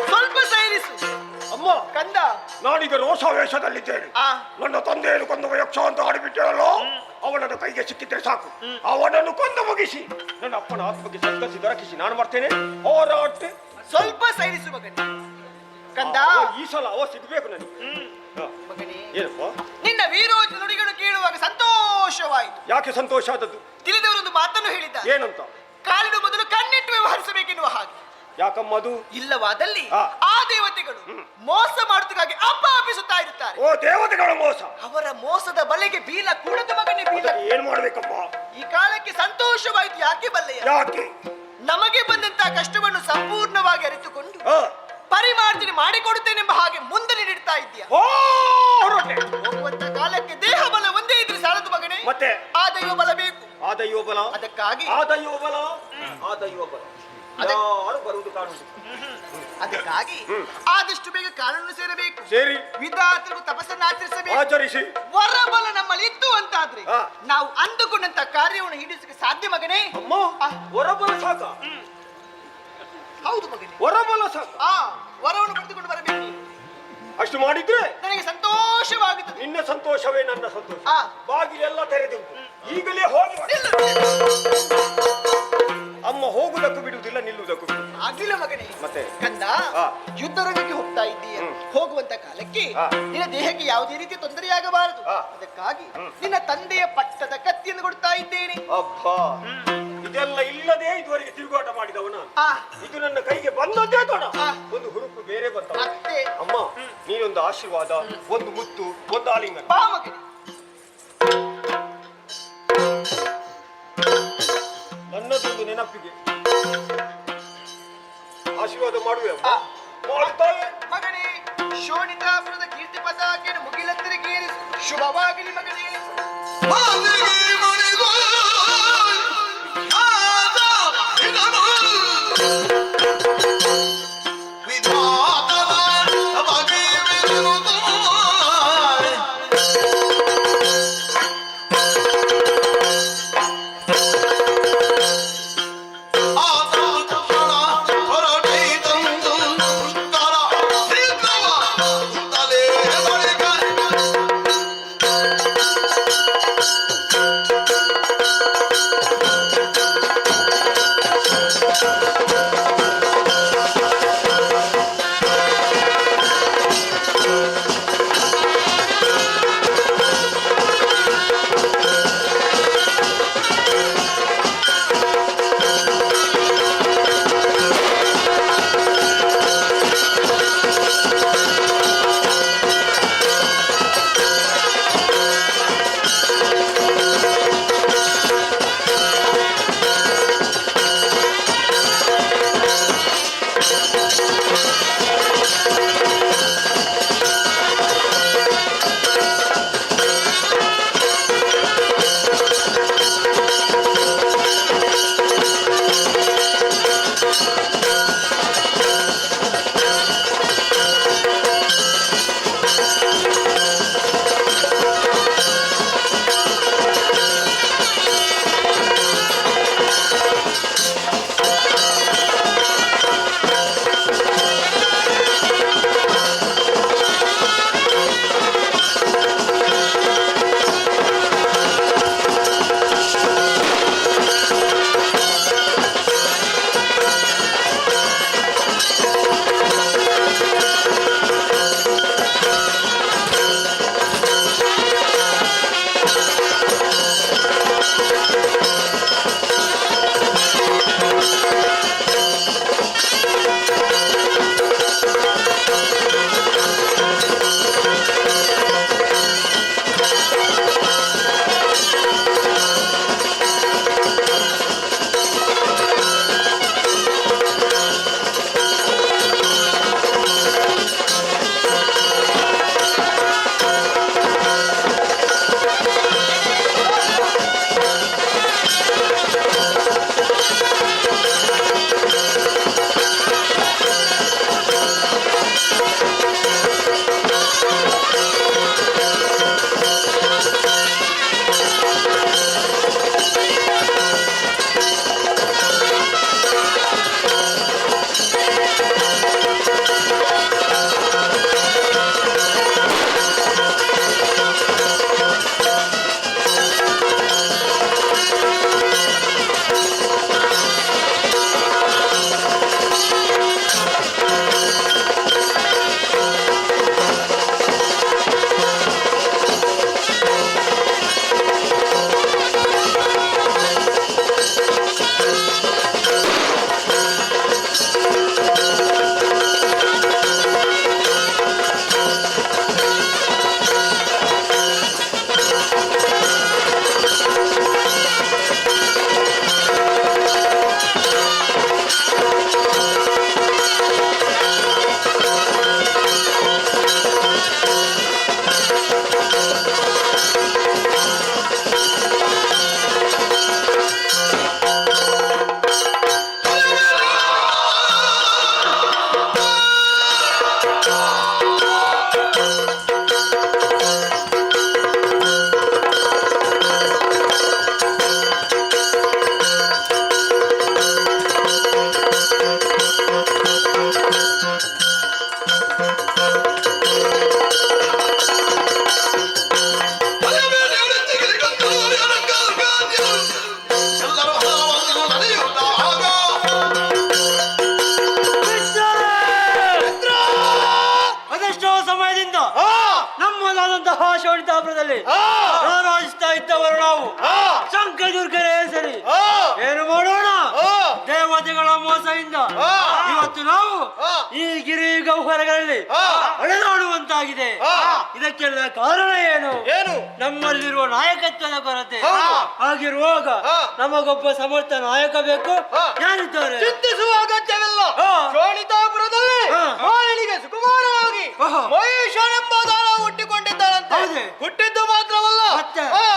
Speaker 6: ಸ್ವಲ್ಪ ಸೈರಿಸು.
Speaker 9: ಅಮ್ಮ
Speaker 6: ಕಂದ
Speaker 9: ನಾನೀಗ ರೋಷಾವೇಶದಲ್ಲಿದ್ದೇನೆ. ನನ್ನ ತಂದೆಯನ್ನು ಕೊಂದ ಯಕ್ಷ ಅಂತ ಆಡಿಬಿಟ್ಟೇಳಲ್ಲೋ, ಅವನನ್ನು ಕೈಗೆ ಸಿಕ್ಕಿದ್ರೆ ಸಾಕು, ಅವನನ್ನು ಕೊಂದು ಮುಗಿಸಿ ನನ್ನ ಅಪ್ಪನ ಆತ್ಮಕ್ಕೆ ಸದ್ಗಸಿ ದೊರಕಿಸಿ ನಾನು ಬರ್ತೇನೆ. ಹೋರಾಟೆ
Speaker 6: ಸ್ವಲ್ಪ ಸೈರಿಸು ಮಗನೇ. ಕಂದ
Speaker 9: ಈ ಸಲ ಅವ ಸಿಗ್ಬೇಕು ನನಗೆ.
Speaker 6: ಮಗನೇ,
Speaker 9: ಏನಪ್ಪ
Speaker 6: ನಿನ್ನ ವೀರೋಚ ನುಡಿಗಳು ಕೇಳುವಾಗ ಸಂತೋಷವಾಯಿತು.
Speaker 9: ಯಾಕೆ ಸಂತೋಷ ಆದದ್ದು?
Speaker 6: ತಿಳಿದವರೊಂದು ಮಾತನ್ನು ಹೇಳಿದ್ದಾರೆ,
Speaker 9: ಏನಂತ?
Speaker 6: ಕಾಲಿನ ಮೊದಲು ಕಣ್ಣಿಟ್ಟು ವ್ಯವಹರಿಸಬೇಕೆನ್ನುವ ಹಾಗೆ.
Speaker 9: ಯಾಕಮ್ಮ ಅದು?
Speaker 6: ಇಲ್ಲವಾದಲ್ಲಿ
Speaker 9: ಆ.
Speaker 6: ಆ ದೇವತೆಗಳು ಮೋಸ ಮಾಡುವುದಕ್ಕಾಗಿ ಅಪ್ಪಾಪಿಸುತ್ತಾ ಇರುತ್ತಾರೆ.
Speaker 9: ಓ ದೇವತೆಗಳ ಮೋಸ.
Speaker 6: ಅವರ ಮೋಸದ ಬಲೆಗೆ ಬೀಲ ಕೂಡದ ಮಗನೇ ಬೀಲ.
Speaker 9: ಅದಕ್ಕೆ ಏನ್ ಮಾಡ್ಬೇಕಮ್ಮ?
Speaker 6: ಈ ಕಾಲಕ್ಕೆ ಸಂತೋಷವಾಯಿತು. ಯಾಕೆ ಬಲ್ಲೆಯ?
Speaker 9: ಯಾಕೆ?
Speaker 6: ನಮಗೆ ಬಂದಂತಹ ಕಷ್ಟವನ್ನು ಸಂಪೂರ್ಣವಾಗಿ ಅರಿತುಕೊಂಡು
Speaker 9: ಆ.
Speaker 6: ಪರಿಮಾರ್ಜನೆ ಮಾಡಿಕೊಡುತ್ತೇನೆಂಬ ಹಾಗೆ ಮುಂದೆ ನೀಡುತ್ತಾ ಇದ್ದೀಯ.
Speaker 9: ಓ ಹೊರಟೆ.
Speaker 6: ಹೋಗುವಂತ ಕಾಲಕ್ಕೆ ದೇಹ ಬಲ ಒಂದೇ ಇದ್ರೆ ಸಾಲದು ಮಗನೇ,
Speaker 9: ಮತ್ತೆ
Speaker 6: ಆ ದೈವ ಬಲ ಬೇಕು.
Speaker 9: ಆ ದೈವ ಬಲ,
Speaker 6: ಅದಕ್ಕಾಗಿ
Speaker 9: ಆ ದೈವ ಬಲ, ಆ ದೈವ ಬಲ ಯಾರು ಬರುವುದು ಕಾಣುವುದು.
Speaker 6: ಅದಕ್ಕಾಗಿ ಆದಷ್ಟು ಬೇಗ ಕಾನೂನು ಸೇರಬೇಕು.
Speaker 9: ಸೇರಿ
Speaker 6: ವಿಧಾತರು ತಪಸ್ಸನ್ನು ಆಚರಿಸಬೇಕು.
Speaker 9: ಆಚರಿಸಿ
Speaker 6: ವರಬಲ ನಮ್ಮಲ್ಲಿ ಇತ್ತು ಅಂತಾದ್ರೆ
Speaker 9: ಆ.
Speaker 6: ನಾವು ಅಂದುಕೊಂಡಂತ ಕಾರ್ಯವನ್ನು ಈಡೇರಿಸಕ್ಕೆ ಸಾಧ್ಯ ಮಗನೇ.
Speaker 9: ಅಮ್ಮ ಹೊರಬಲ ಸಾಕ.
Speaker 6: ಹೌದು ಮಗನೇ,
Speaker 9: ಹೊರಬಲ ಸಾಕ.
Speaker 6: ಆ ವರವನ್ನು ಪಡೆದುಕೊಂಡು ಬರಬೇಕು ನೀನು.
Speaker 9: ಅಷ್ಟು ಮಾಡಿದ್ರೆ
Speaker 6: ನನಗೆ ಸಂತೋಷವಾಗುತ್ತದೆ.
Speaker 9: ನಿನ್ನ ಸಂತೋಷವೇ ನನ್ನ ಸಂತೋಷ.
Speaker 6: ಆ.
Speaker 9: ಬಾಗಿಲೆಲ್ಲ ತೆರೆದುಂಟು, ಈಗಲೇ ಹೋಗಿ ಬಾ. ಅಮ್ಮ ಹೋಗುವುದಕ್ಕೂ ಬಿಡುವುದಿಲ್ಲ, ನಿಲ್ಲುವುದಕ್ಕೂ ಬಿಡುವುದಿಲ್ಲ.
Speaker 6: ಆಗಿಲ್ಲ ಮಗನೇ.
Speaker 9: ಮತ್ತೆ?
Speaker 6: ಕಂದ,
Speaker 9: ಆ.
Speaker 6: ಯುದ್ಧರಂಗಕ್ಕೆ ಹೋಗ್ತಾ ಇದ್ದೀಯ. ಹೋಗುವಂತ ಕಾಲಕ್ಕೆ
Speaker 9: ಆ.
Speaker 6: ನಿನ್ನ ದೇಹಕ್ಕೆ ಯಾವುದೇ ರೀತಿ ತೊಂದರೆಯಾಗಬಾರದು.
Speaker 9: ಆ.
Speaker 6: ಅದಕ್ಕಾಗಿ ನಿನ್ನ ತಂದೆಯ ಪಟ್ಟದ ಕತ್ತಿಯನ್ನು ಕೊಡ್ತಾ ಇದ್ದೇನೆ.
Speaker 9: ಅಬ್ಬಾ, ಇದೆಲ್ಲ ಇಲ್ಲದೆ ಇದುವರೆಗೆ ತಿರುಗಾಟ ಮಾಡಿದವನ
Speaker 6: ಆ.
Speaker 9: ಇದು ನನ್ನ ಕೈಗೆ ಬಂದದ್ದೇ ತಡ.
Speaker 6: ಆ.
Speaker 9: ಒಂದು ಹುರುಪು ಬೇರೆ ಬಂತ.
Speaker 6: ಮತ್ತೆ
Speaker 9: ಅಮ್ಮ ನೀನೊಂದು ಆಶೀರ್ವಾದ, ಒಂದು ಮುತ್ತು, ಒಂದು ಆಲಿಂಗನ.
Speaker 6: ಬಾ ಮಗನೇ.
Speaker 9: ನನ್ನದೊಂದು ನೆನಪಿಗೆ ಆಶೀರ್ವಾದ ಮಾಡುವೆ ಅಮ್ಮ.
Speaker 6: ಆ.
Speaker 9: ಮಾಡುತ್ತಾವೆ.
Speaker 6: ಮಗನೇ, ಶೋಣಿತಾಪುರದ ಕೀರ್ತಿ ಪತಾಕೆಯನ್ನು ಮುಗಿಲೆತ್ತರಿಗೆ ಏರಿಸು. ಶುಭವಾಗಲಿ ಮಗನೇ.
Speaker 10: ಮಾಲಿನಿ ಮಣಿದು ಆದ ಇದನು ವಿಧಾತನ ಬಗೆ ವಿರುದ್ಧ
Speaker 11: ತಂದಂತಹ ಶೋಣಿತಾಪುರದಲ್ಲಿ ರಾರಾಜಿಸ್ತಾ ಇದ್ದವರು ನಾವು ಶಂಕದುರ್ಗರೇ ಸರಿ. ಏನು ಮಾಡೋಣ? ದೇವತೆಗಳ ಮೋಸದಿಂದ ಇವತ್ತು ನಾವು ಈ ಗಿರಿ ಗಹ್ವರಗಳಲ್ಲಿ ಅಳೆದಾಡುವಂತಾಗಿದೆ. ಇದಕ್ಕೆಲ್ಲ ಕಾರಣ ಏನು? ನಮ್ಮಲ್ಲಿರುವ ನಾಯಕತ್ವದ ಕೊರತೆ. ಹಾಗಿರುವಾಗ ನಮಗೊಬ್ಬ ಸಮರ್ಥ ನಾಯಕ ಬೇಕು. ಯಾರಿದ್ದಾರೆ?
Speaker 6: ಚಿಂತಿಸುವ ಅಗತ್ಯವಿಲ್ಲ. ಶೋಣಿತಾಪುರದಲ್ಲಿ ಮಾಲಿನಿಗೆ ಸುಕುಮಾರನಾಗಿ ಮಹೇಶನೆಂಬ ದಾನ ಹುಟ್ಟಿಕೊಂಡಿದ್ದಾಳಂತೆ. ಹುಟ್ಟಿದ್ದು ಮಾತ್ರವಲ್ಲ,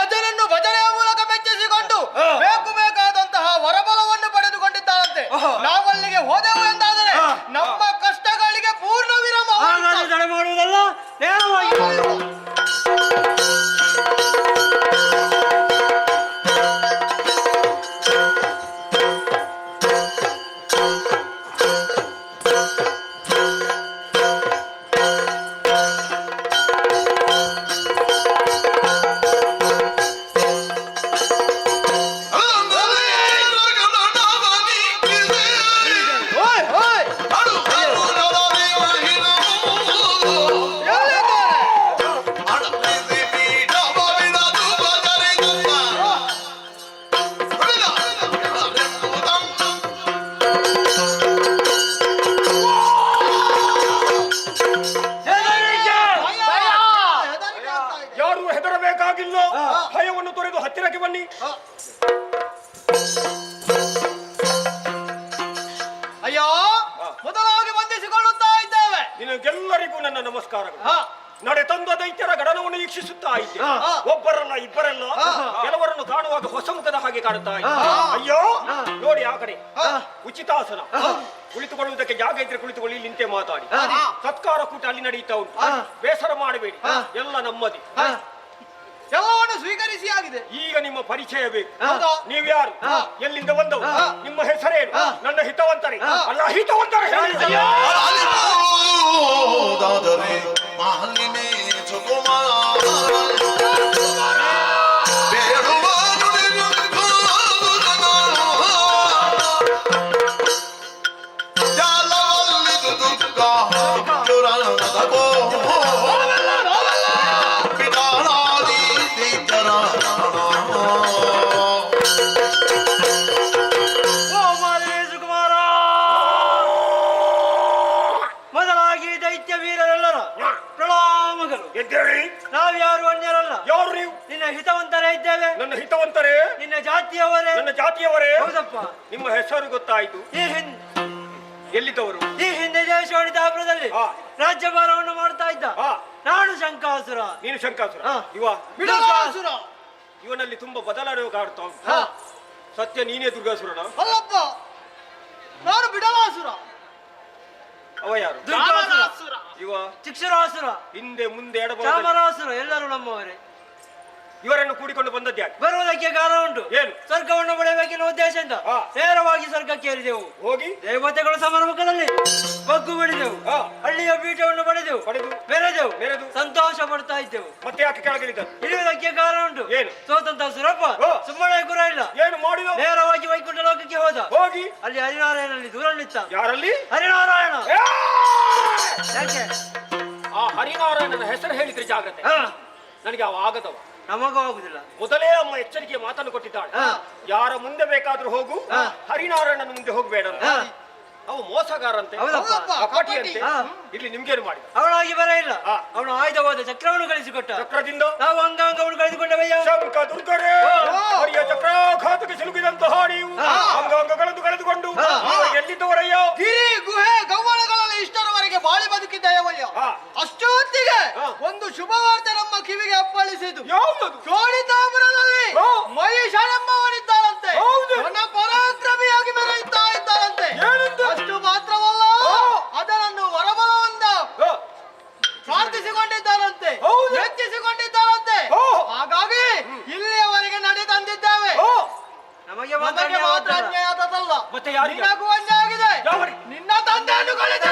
Speaker 6: ಅದನ್ನು ಭಜನೆಯ ಮೂಲಕ ಮೆಚ್ಚಿಸಿಕೊಂಡು ಬೇಕು ಬೇಕಾದಂತಹ ವರಬಲವನ್ನು ಪಡೆದುಕೊಂಡಿದ್ದಾಳಂತೆ. ನಾವಲ್ಲಿಗೆ ಹೋದೆವು ಎಂದಾದರೆ ನಮ್ಮ ಕಷ್ಟಗಳಿಗೆ ಪೂರ್ಣ ವಿರಾಮ.
Speaker 11: ತಡೆ ಮಾಡುವುದಲ್ಲ, ನೇರವಾಗಿ
Speaker 9: ಯಾರು ಹೆದರಬೇಕಾಗಿಲ್ಲ. ಭಯವನ್ನು ತೊರೆದು ಹತ್ತಿರಕ್ಕೆ ಬನ್ನಿ.
Speaker 6: ಅಯ್ಯೋ, ಮೊದಲಾಗಿ ವಂದಿಸಿಕೊಳ್ಳುತ್ತಾ ಇದ್ದೇವೆ.
Speaker 9: ನಿನಗೆಲ್ಲರಿಗೂ ನನ್ನ ನಮಸ್ಕಾರಗಳು. ನಡೆ ತಂದ ದೈತ್ಯರ ಗಣನವನ್ನು ವೀಕ್ಷಿಸುತ್ತಾ ಇದ್ದೆ. ಒಬ್ಬರಲ್ಲ ಇಬ್ಬರಲ್ಲ, ಕೆಲವರನ್ನು ಕಾಣುವಾಗ ಹೊಸ ಮುಖದ ಹಾಗೆ ಕಾಣುತ್ತಾ ಇದ್ದೆ. ಅಯ್ಯೋ ನೋಡಿ ಆ ಕಡೆ ಉಚಿತಾಸನ. ಕುಳಿತುಕೊಳ್ಳುವುದಕ್ಕೆ ಜಾಗ ಇದ್ರೆ ಕುಳಿತುಕೊಳ್ಳಿ, ನಿಂತೆ ಮಾತಾಡಿ. ಸತ್ಕಾರ ಕೂಟ ಅಲ್ಲಿ ನಡೆಯುತ್ತಾ ಉಂಟು. ಬೇಸರ ಮಾಡಬೇಡಿ, ಎಲ್ಲ ನಮ್ಮದಿ.
Speaker 6: ಎಲ್ಲವನ್ನು ಸ್ವೀಕರಿಸಿ ಆಗಿದೆ.
Speaker 9: ಈಗ ನಿಮ್ಮ ಪರಿಚಯ ಬೇಕು. ನೀವ್ಯಾರು? ಎಲ್ಲಿಂದ ಬಂದವು? ನಿಮ್ಮ ಹೆಸರೇನು? ನನ್ನ ಹಿತವಂತರೇ ಅಲ್ಲ ಹಿತವಂತರ
Speaker 10: ದಾದರೆ ಮಾಲಿನಿ ಸುಕುಮಾರ ಬೇಡುವ ಜಾಲವಲ್ಲಿದು ದುಃಖ ಚುರಣದ ಗೋ ಪಿತಾರಾದಿ ದೈತ್ಯರ
Speaker 11: ಸುಕುಮಾರ. ಮೊದಲಾಗಿ ದೈತ್ಯ ವೀರರೆಲ್ಲರ ಪ್ರಣಾಮಗಳು.
Speaker 9: ಎದ್ದೇಳಿ.
Speaker 11: ನಾವ್ಯಾರು ಅನ್ಯರಲ್ಲ.
Speaker 9: ಯಾರು ನೀವು?
Speaker 11: ನಿನ್ನ ಹಿತವಂತರೇ ಇದ್ದೇವೆ.
Speaker 9: ನನ್ನ ಹಿತವಂತರೇ?
Speaker 11: ನಿನ್ನ ಜಾತಿಯವರೇ?
Speaker 9: ನನ್ನ ಜಾತಿಯವರೇ?
Speaker 11: ಹೌದಪ್ಪ.
Speaker 9: ನಿಮ್ಮ ಹೆಸರು ಗೊತ್ತಾಯ್ತು. ಎಲ್ಲಿದ್ದವರು?
Speaker 11: ಈ ಹಿಂದೆ ಶೋಣಿತಾಪುರದಲ್ಲಿ ರಾಜ್ಯಭಾರವನ್ನು ಮಾಡ್ತಾ ಇದ್ದ ನಾನು ಶಂಕಾಸುರ.
Speaker 9: ನೀನು ಶಂಕಾಸುರ. ಇವ
Speaker 6: ಬಿಡಲಾಸುರ.
Speaker 9: ಇವನಲ್ಲಿ ತುಂಬಾ ಬದಲಾವಣೆ ಕಾಡ್ತಾ ಉಂಟು. ಸತ್ಯ ನೀನೇ ದುರ್ಗಾಸುರನ?
Speaker 6: ಅಲ್ಲಪ್ಪ, ನಾನು ಬಿಡಲಾಸುರ.
Speaker 9: ಅವ ಯಾರು?
Speaker 11: ದುರ್ಗಾಸುರ.
Speaker 9: ಇವ
Speaker 11: ಚಿಕ್ಷುರಾಸುರ.
Speaker 9: ಹಿಂದೆ ಮುಂದೆ ಎಡಬಲ
Speaker 11: ಚಾಮರಾಸುರ. ಎಲ್ಲರೂ ನಮ್ಮವರೇ.
Speaker 9: ಇವರನ್ನು ಕೂಡಿಕೊಂಡು ಬಂದದ್ದು ಯಾಕೆ?
Speaker 11: ಬರುವುದಕ್ಕೆ ಕಾರಣ ಉಂಟು.
Speaker 9: ಏನು?
Speaker 11: ಸ್ವರ್ಗವನ್ನು ಪಡೆಯಬೇಕೆನ್ನುವ ಉದ್ದೇಶದಿಂದ ನೇರವಾಗಿ ಸ್ವರ್ಗಕ್ಕೆ ಏರಿದೆವು.
Speaker 9: ಹೋಗಿ
Speaker 11: ದೇವತೆಗಳು ಸಮರ್ಮುಖದಲ್ಲಿ ಬಗ್ಗು ಬಿಡಿದೆವು. ಹಳ್ಳಿಯ ಪೀಠವನ್ನು ಪಡೆದೆವು. ಮೆರೆದೆವು. ಸಂತೋಷ ಪಡ್ತಾ ಇದ್ದೆವು.
Speaker 9: ಮತ್ತೆ ಯಾಕೆ ಕೆಳಗಿಳಿದ?
Speaker 11: ಇಳಿಯುವುದಕ್ಕೆ ಕಾರಣ ಉಂಟು.
Speaker 9: ಏನು?
Speaker 11: ಸೋತಂತ ಸುರಪ್ಪ ಸುಮ್ಮನೆ ಗುರ ಇಲ್ಲ.
Speaker 9: ಏನು ಮಾಡಿದ?
Speaker 11: ನೇರವಾಗಿ ವೈಕುಂಠ ಲೋಕಕ್ಕೆ ಹೋದ.
Speaker 9: ಹೋಗಿ
Speaker 11: ಅಲ್ಲಿ ಹರಿನಾರಾಯಣನಲ್ಲಿ ದೂರ ನಿಂತ.
Speaker 9: ಯಾರಲ್ಲಿ?
Speaker 11: ಹರಿನಾರಾಯಣ. ಯಾಕೆ?
Speaker 9: ಆ ಹರಿನಾರಾಯಣನ ಹೆಸರು ಹೇಳಿದ್ರೆ ಜಾಗ್ರತೆ. ನನಗೆ ಅವ ಆಗದವ.
Speaker 11: ನಮಗೂ ಆಗುದಿಲ್ಲ.
Speaker 9: ಮೊದಲೇ ಅಮ್ಮ ಎಚ್ಚರಿಕೆಯ ಮಾತನ್ನು ಕೊಟ್ಟಿದ್ದಾಳೆ. ಯಾರ ಮುಂದೆ ಬೇಕಾದ್ರೂ ಹೋಗು, ಹರಿನಾರಾಯಣನ ಮುಂದೆ ಹೋಗಬೇಡ. ಅವು ಮೋಸಗಾರಂತೆ, ಕಪಟಿಯಂತೆ. ಇಲ್ಲಿ ನಿಮ್ಗೇನು ಮಾಡಿ?
Speaker 11: ಅವನಾಗಿ ಬರ ಇಲ್ಲ. ಅವನು ಆಯುಧವಾದ ಚಕ್ರವನ್ನು ಕಳಿಸಿಕೊಟ್ಟ.
Speaker 9: ಚಕ್ರದಿಂದ
Speaker 11: ನಾವು ಅಂಗಾಂಗವನ್ನು ಕಳೆದುಕೊಂಡವಯ್ಯ.
Speaker 9: ಶಂಕ ದುರ್ಗರೇ, ಹರಿಯ ಚಕ್ರಾಘಾತಕ್ಕೆ ಸಿಲುಕಿದಂತಹ ನೀವು ಅಂಗಾಂಗಗಳನ್ನು ಕಳೆದುಕೊಂಡು ಎಲ್ಲಿದ್ದವರಯ್ಯ?
Speaker 6: ಗಿರಿ ಗುಹೆ ಗವ್ವಳಗಳಲ್ಲಿ ಇಷ್ಟರವರೆಗೆ ಬಾಳಿ ಬದುಕಿದ್ದೆಯವಯ್ಯ. ಅಷ್ಟು ಹೊತ್ತಿಗೆ ಒಂದು ಶುಭವಾರ್ತೆ ನಮ್ಮ ಕಿವಿಗೆ ಅಪ್ಪಳಿಸಿತು. ಶೋಣಿತಾಪುರದಲ್ಲಿ ಮಹೇಶನೆಂಬವನಿದ್ದಾರಂತೆ. ನನ್ನ ಪರಾಕ್ರಮಿಯಾಗಿ ಮೆರೆಯುತ್ತಾ ಇದ್ದಾರಂತೆ. ಅಷ್ಟು ಮಾತ್ರವಲ್ಲ, ಅದನ್ನು ವರಬಲದಿಂದ ಪ್ರಾರ್ಥಿಸಿಕೊಂಡಿದ್ದಾರಂತೆ, ಮೆಚ್ಚಿಸಿಕೊಂಡಿದ್ದಾರಂತೆ. ಹಾಗಾಗಿ ಇಲ್ಲಿಯವರೆಗೆ ನಡೆ ತಂದಿದ್ದೇವೆ. ನಮಗೆ ಮಾತ್ರ ಅನ್ಯಾಯ ಆದದಲ್ಲ.
Speaker 9: ಮತ್ತೆ ಯಾರಿಗೂ
Speaker 6: ಅನ್ಯಾಯ ಆಗಿದೆ. ನಿನ್ನ ತಂದೆಯನ್ನು ಕಳಿಸಿದ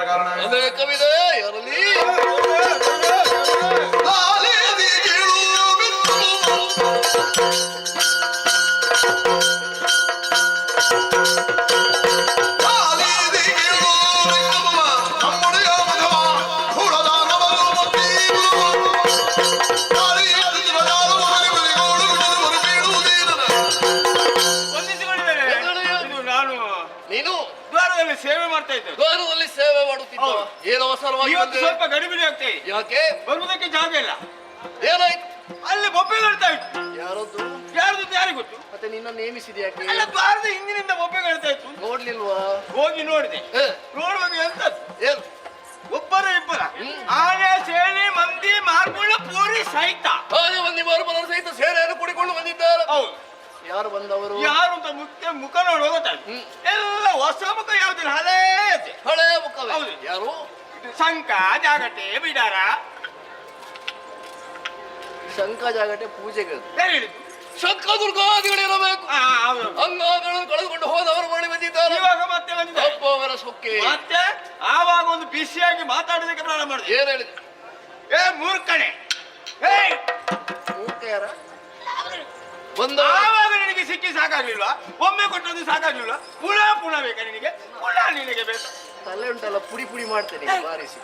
Speaker 2: ಯಾರ ಕಾರಣ
Speaker 10: ಅದೇ ಕವಿದೆ ಇರಲಿ ಲಾಲಿಯದಿ ಕೇಳು ಲಾಲಿಯದಿ ಕೇಳು ನಮ್ಮೊಡೆಯ ಮಧವ ಹುಳದಾನವರು ಮುಟ್ಟಿಗಳು ಲಾಲಿಯದಿ ಬದಾಲು ಮನೆ ಮನೆಗೋಡು ಬಿಡುವರು ಬೀಳುವುದೇನನ
Speaker 9: ವಂದಿಸಿಕೊಂಡಿದ್ದೇನೆ. ಇದು ನಾನು
Speaker 10: ನೀನು
Speaker 9: ದ್ವಾರದಲ್ಲಿ ಸೇವೆ ಮಾಡ್ತಾ ಇದ್ದೆ.
Speaker 10: ದ್ವಾರದಲ್ಲಿ ಸೇವೆ ಮಾಡುತ್ತಿದ್ದ
Speaker 9: ಹೌದು.
Speaker 10: ಏನೋ ಅವಸರವಾಗಿ
Speaker 9: ಇವತ್ತು
Speaker 10: ಬಂದೆ?
Speaker 9: ಸ್ವಲ್ಪ ಗಡಿಬಿಡಿ ಆಗ್ತಾ ಇದೆ.
Speaker 10: ಯಾಕೆ
Speaker 9: ಬರುವುದಕ್ಕೆ ಜಾಗ ಇಲ್ಲ.
Speaker 10: ಏನಾಯ್ತು
Speaker 9: ಅಲ್ಲಿ ಬೊಬ್ಬೆ ಹೇಳ್ತಾ ಇತ್ತು.
Speaker 10: ಯಾರದ್ದು
Speaker 9: ಯಾರ್ದು ಯಾರಿಗೆ ಗೊತ್ತು?
Speaker 10: ಮತ್ತೆ ನಿನ್ನ ನೇಮಿಸಿದ್ಯಾಕೆ
Speaker 9: ಅಲ್ಲ, ದ್ವಾರದ ಹಿಂದಿನಿಂದ ಬೊಬ್ಬೆ ಹೇಳ್ತಾ ಇತ್ತು.
Speaker 10: ನೋಡ್ಲಿಲ್ವಾ
Speaker 9: ಹೋಗಿ ನೋಡಿದೆ.
Speaker 10: ಏ,
Speaker 9: ನೋಡುವಾಗ ಎಂತದ್ದು?
Speaker 10: ಏನು
Speaker 9: ಒಬ್ಬರ ಇಬ್ಬರ ಆನೆ ಸೇನೆ ಮಂದಿ ಮಾರ್ಗುಳ್ಳ ಪೂರಿ ಸಹಿತ.
Speaker 10: ಹಾಗೆ ಮಂದಿ ಮಾರುಬಲರ ಸಹಿತ ಸೇನೆಯನ್ನು ಕೂಡಿಕೊಂಡು ಬಂದಿದ್ದಾರೆ
Speaker 9: ಹೌದು.
Speaker 10: ಯಾರು ಬಂದವರು
Speaker 9: ಯಾರು ಅಂತ ಮುಖ ನೋಡುವ ಗೊತ್ತಾಯ್ತು. ಎಲ್ಲ ಹೊಸ ಮುಖ ಯಾವ್ದಿಲ್ಲ, ಹಳೇ ಇದೆ.
Speaker 10: ಹಳೆಯ ಮುಖವೇ
Speaker 9: ಹೌದು.
Speaker 10: ಯಾರು
Speaker 9: ಶಂಕ ಜಾಗಟೆ ಬಿಡಾರ
Speaker 10: ಶಂಕ ಜಾಗಟೆ ಪೂಜೆಗೆ
Speaker 9: ಯಾರು ಹೇಳಿದ್ದು?
Speaker 10: ಶಂಕ ದುರ್ಗಾದಿಗಳಿರಬೇಕು
Speaker 9: ಹೌದು.
Speaker 10: ಅಂಗಗಳನ್ನು ಕಳೆದುಕೊಂಡು ಹೋದವರು ಮಾಡಿ ಬಂದಿದ್ದಾರೆ
Speaker 9: ಇವಾಗ ಮತ್ತೆ ಬಂದಿದ್ದಾರೆ.
Speaker 10: ಒಬ್ಬವರ ಸೊಕ್ಕೆ
Speaker 9: ಮತ್ತೆ ಆವಾಗ ಒಂದು ಬಿಸಿಯಾಗಿ ಮಾತಾಡೋದಕ್ಕೆ ಪ್ರಾರಂಭ ಮಾಡಿದೆ.
Speaker 10: ಏನ್ ಹೇಳಿದೆ
Speaker 9: ಏ ಮೂರ್ಖಣೆ, ಏ
Speaker 10: ಮೂರ್ಖ ಯಾರ ಬಂದ
Speaker 9: ಆವಾಗ ನಿನಗೆ ಸಿಕ್ಕಿ ಸಾಕಾಗ್ಲಿಲ್ವಾ? ಒಮ್ಮೆ ಕೊಟ್ಟದ್ದು ಸಾಕಾಗ್ಲಿಲ್ವಾ? ಪುನಃ ಬೇಕಾ ನಿನಗೆ? ಪುನಃ ನಿನಗೆ ಬೇಕಾ?
Speaker 10: ತಲೆ ಉಂಟಲ್ಲ ಪುಡಿ ಪುಡಿ ಮಾಡ್ತೇನೆ ಬಾರಿಸಿ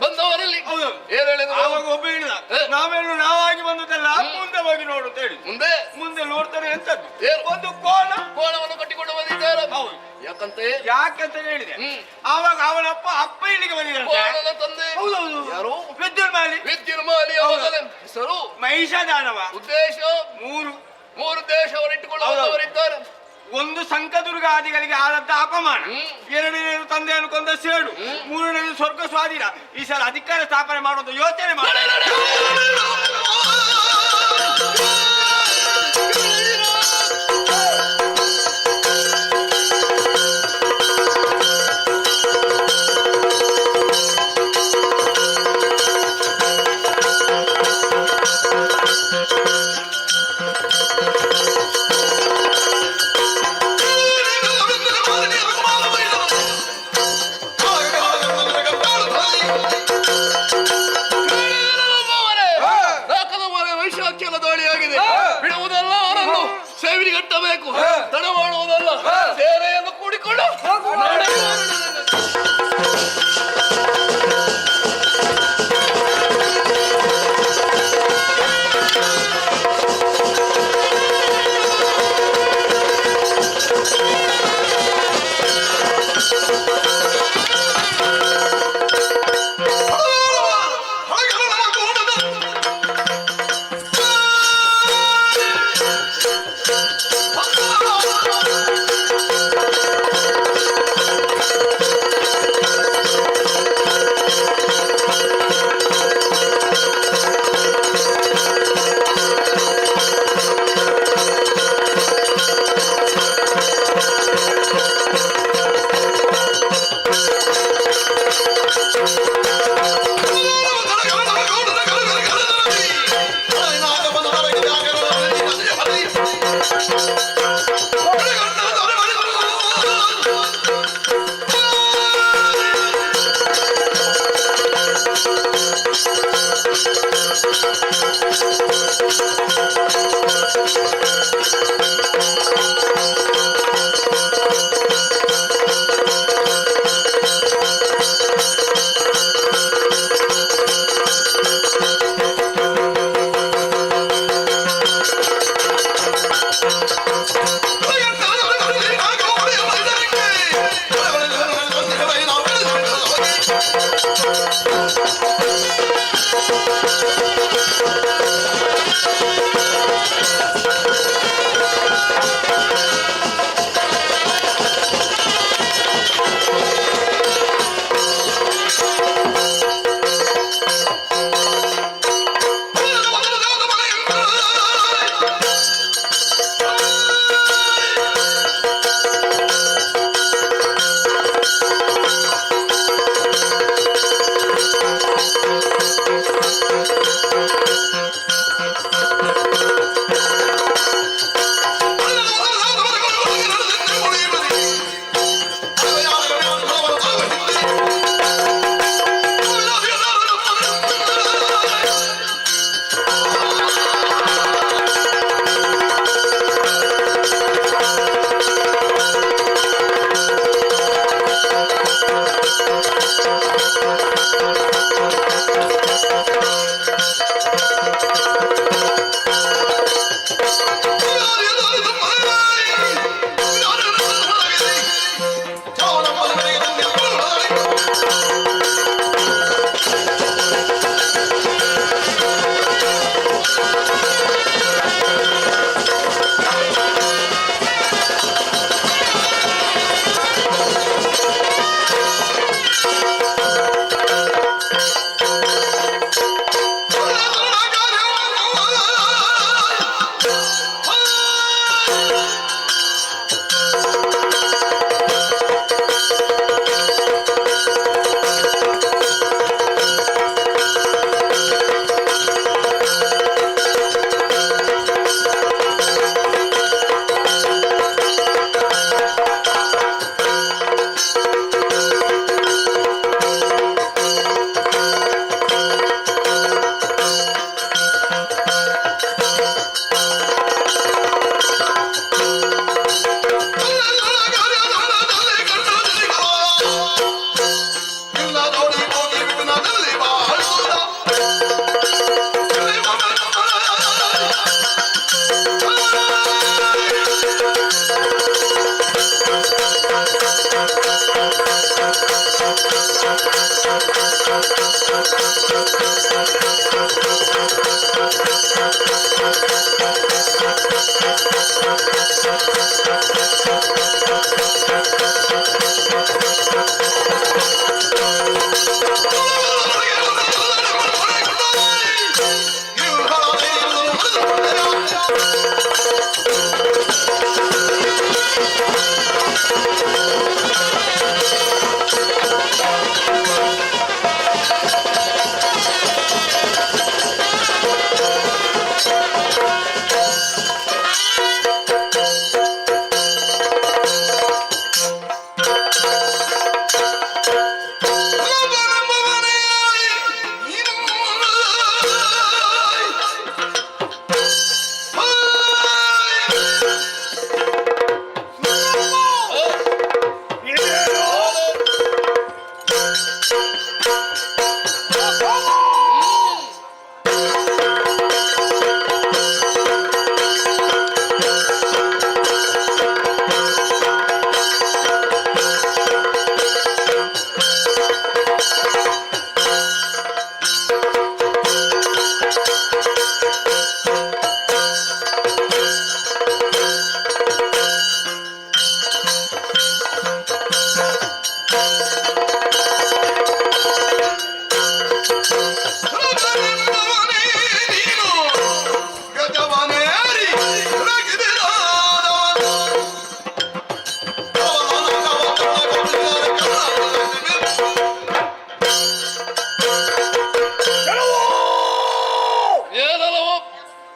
Speaker 10: ಬಂದವರಲ್ಲಿ
Speaker 9: ಹೌದು.
Speaker 10: ಏನ್ ಹೇಳಿದ್ರು
Speaker 9: ಆವಾಗ ಒಬ್ಬ ಹೇಳಿದ, ನಾವೆಲ್ಲ ನಾವಾಗಿ ಬಂದದ್ದಲ್ಲ, ಮುಂದೆ ಹೋಗಿ ನೋಡು ಅಂತ ಹೇಳಿ. ಮುಂದೆ ನೋಡ್ತಾರೆ ಎಂತದ್ದು?
Speaker 10: ಏನು?
Speaker 9: ಒಂದು ಕೋಲ
Speaker 10: ಕೋಣವನ್ನು ಕಟ್ಟಿಕೊಂಡು ಬಂದಿದ್ದಾರೆ
Speaker 9: ಹೌದು.
Speaker 10: ಯಾಕಂತೆ
Speaker 9: ಯಾಕಂತ ಹೇಳಿದೆ. ಆವಾಗ ಅವನಪ್ಪ ಇಲ್ಲಿಗೆ ಬಂದಿದ್ದಾರೆ.
Speaker 10: ಕೋಣನ ತಂದೆ
Speaker 9: ಹೌದೌದು.
Speaker 10: ಯಾರು
Speaker 9: ವಿದ್ಯುನ್ಮಾಲಿ
Speaker 10: ವಿದ್ಯುನ್ಮಾಲಿ ಅವರ ಹೆಸರು
Speaker 9: ಮಹಿಷದಾನವ.
Speaker 10: ಉದ್ದೇಶ ಮೂರು ದೇಶವನ್ನಿಟ್ಟುಕೊಳ್ಳುವವರಿದ್ದಾರೆ.
Speaker 9: ಒಂದು ಸಂಕದುರ್ಗಾದಿಗಳಿಗೆ ಆದಂತ ಅಪಮಾನ, ಎರಡನೇದು ತಂದೆಯನ್ನು ಕೊಂದ ಸೇಡು, ಮೂರನೇದು ಸ್ವರ್ಗ ಸ್ವಾಧೀನ. ಈ ಸಲ ಅಧಿಕಾರ ಸ್ಥಾಪನೆ ಮಾಡೋದು ಯೋಚನೆ ಮಾಡಿ.
Speaker 10: ವೈಶಾಖ್ಯದ ದಾಳಿಯಾಗಿದೆ. ಬಿಡುವುದಲ್ಲ, ಅವರನ್ನು ಸೇವಿಗಟ್ಟಬೇಕು. ತಡ ಮಾಡುವುದಲ್ಲ, ಸೇನೆಯನ್ನು ಕೂಡಿಕೊಂಡು Oh,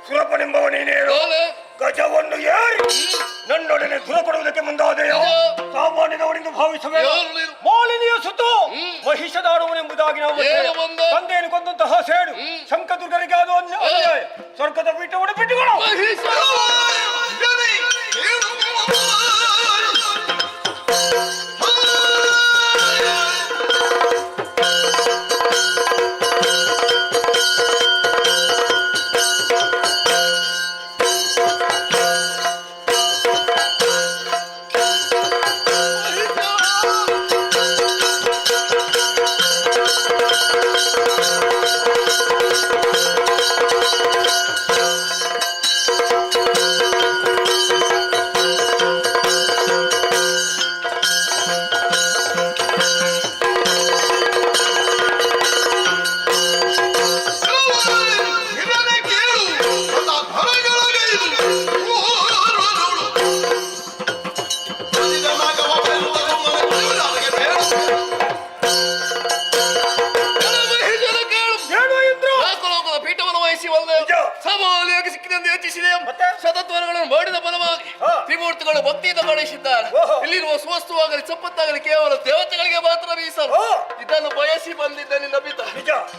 Speaker 9: ಸುರಪನೆಂಬವನೇನೇನು ಗಜವನ್ನು ಏರಿ ನನ್ನೊಡನೆ ಸುರಪಡುವುದಕ್ಕೆ ಮುಂದಾದೆಯೋ ಸಾಮಾನ್ಯದವನೆಂದು ಭಾವಿಸಬೇಕು. ಮಾಲಿನಿಯ ಸುತ್ತು ಮಹಿಷದಾಡುವನೆಂಬುದಾಗಿ ನಾವು ತಂದೆಯನ್ನು ಕೊಂದಂತಹ ಸೇಡು ಶಂಕದುರ್ಗರಿಗೆ ಅದು ಅನ್ಯಾಯ. ಸ್ವರ್ಗದ ಪೀಠವನ್ನು ಬಿಟ್ಟುಗಳು.
Speaker 10: ಸಮಾಲಿಯಾಗಿ ಸಿಕ್ಕಿದಂತೆ ಯೋಚಿಸಿದೆ. ಶತತ್ವರಗಳನ್ನು ಮಾಡಿದ ಫಲವಾಗಿ ತ್ರಿಮೂರ್ತಿಗಳು ಭಕ್ತಿಯಿಂದ ಗಣೇಶಿದ್ದಾರೆ. ಇಲ್ಲಿರುವ ಸ್ವಸ್ತುವಾಗಲಿ ಸಂಪತ್ತಾಗಲಿ ಕೇವಲ ದೇವತೆಗಳಿಗೆ ಮಾತ್ರ ಮೀಸಲು. ಇದನ್ನು ಬಯಸಿ ಬಂದಿದ್ದ ನಿನ್ನ ಪಿತ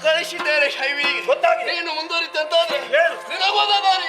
Speaker 10: ಗಣೇಶಿದ್ದೇನೆ ಶೈವಿಗೆ. ನೀನು ಮುಂದುವರಿತಂತಾದ್ರೆ ನಿನಗೋದ ದಾರಿ.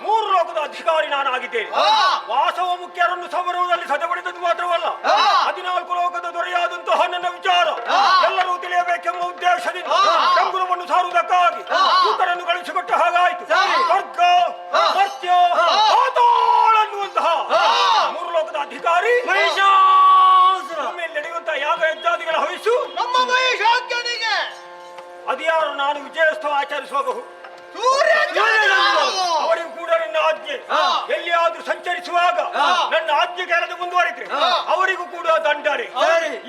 Speaker 10: ಮೂರು ಲೋಕದ ಅಧಿಕಾರಿ ನಾನಾಗಿದ್ದೇನೆ. ವಾಸವ ಮುಖ್ಯರನ್ನು ಸಮರದಲ್ಲಿ ಸದೆಬಡಿದದ್ದು ಮಾತ್ರವಲ್ಲ, 14 ಲೋಕದ ದೊರೆಯಾದಂತಹ
Speaker 9: ನಾನು ವಿಜಯೋತ್ಸವ ಆಚರಿಸುವಾಗ ಅವರಿಗೂ ಕೂಡ ನಿನ್ನ ಆಜ್ಞೆ. ಎಲ್ಲಿಯಾದ್ರೂ ಸಂಚರಿಸುವಾಗ ನನ್ನ ಆಜ್ಞೆ ಕೆಳಗೆ ಮುಂದುವರಿದ್ರೆ ಅವರಿಗೂ ಕೂಡ ದಂಡನೆ.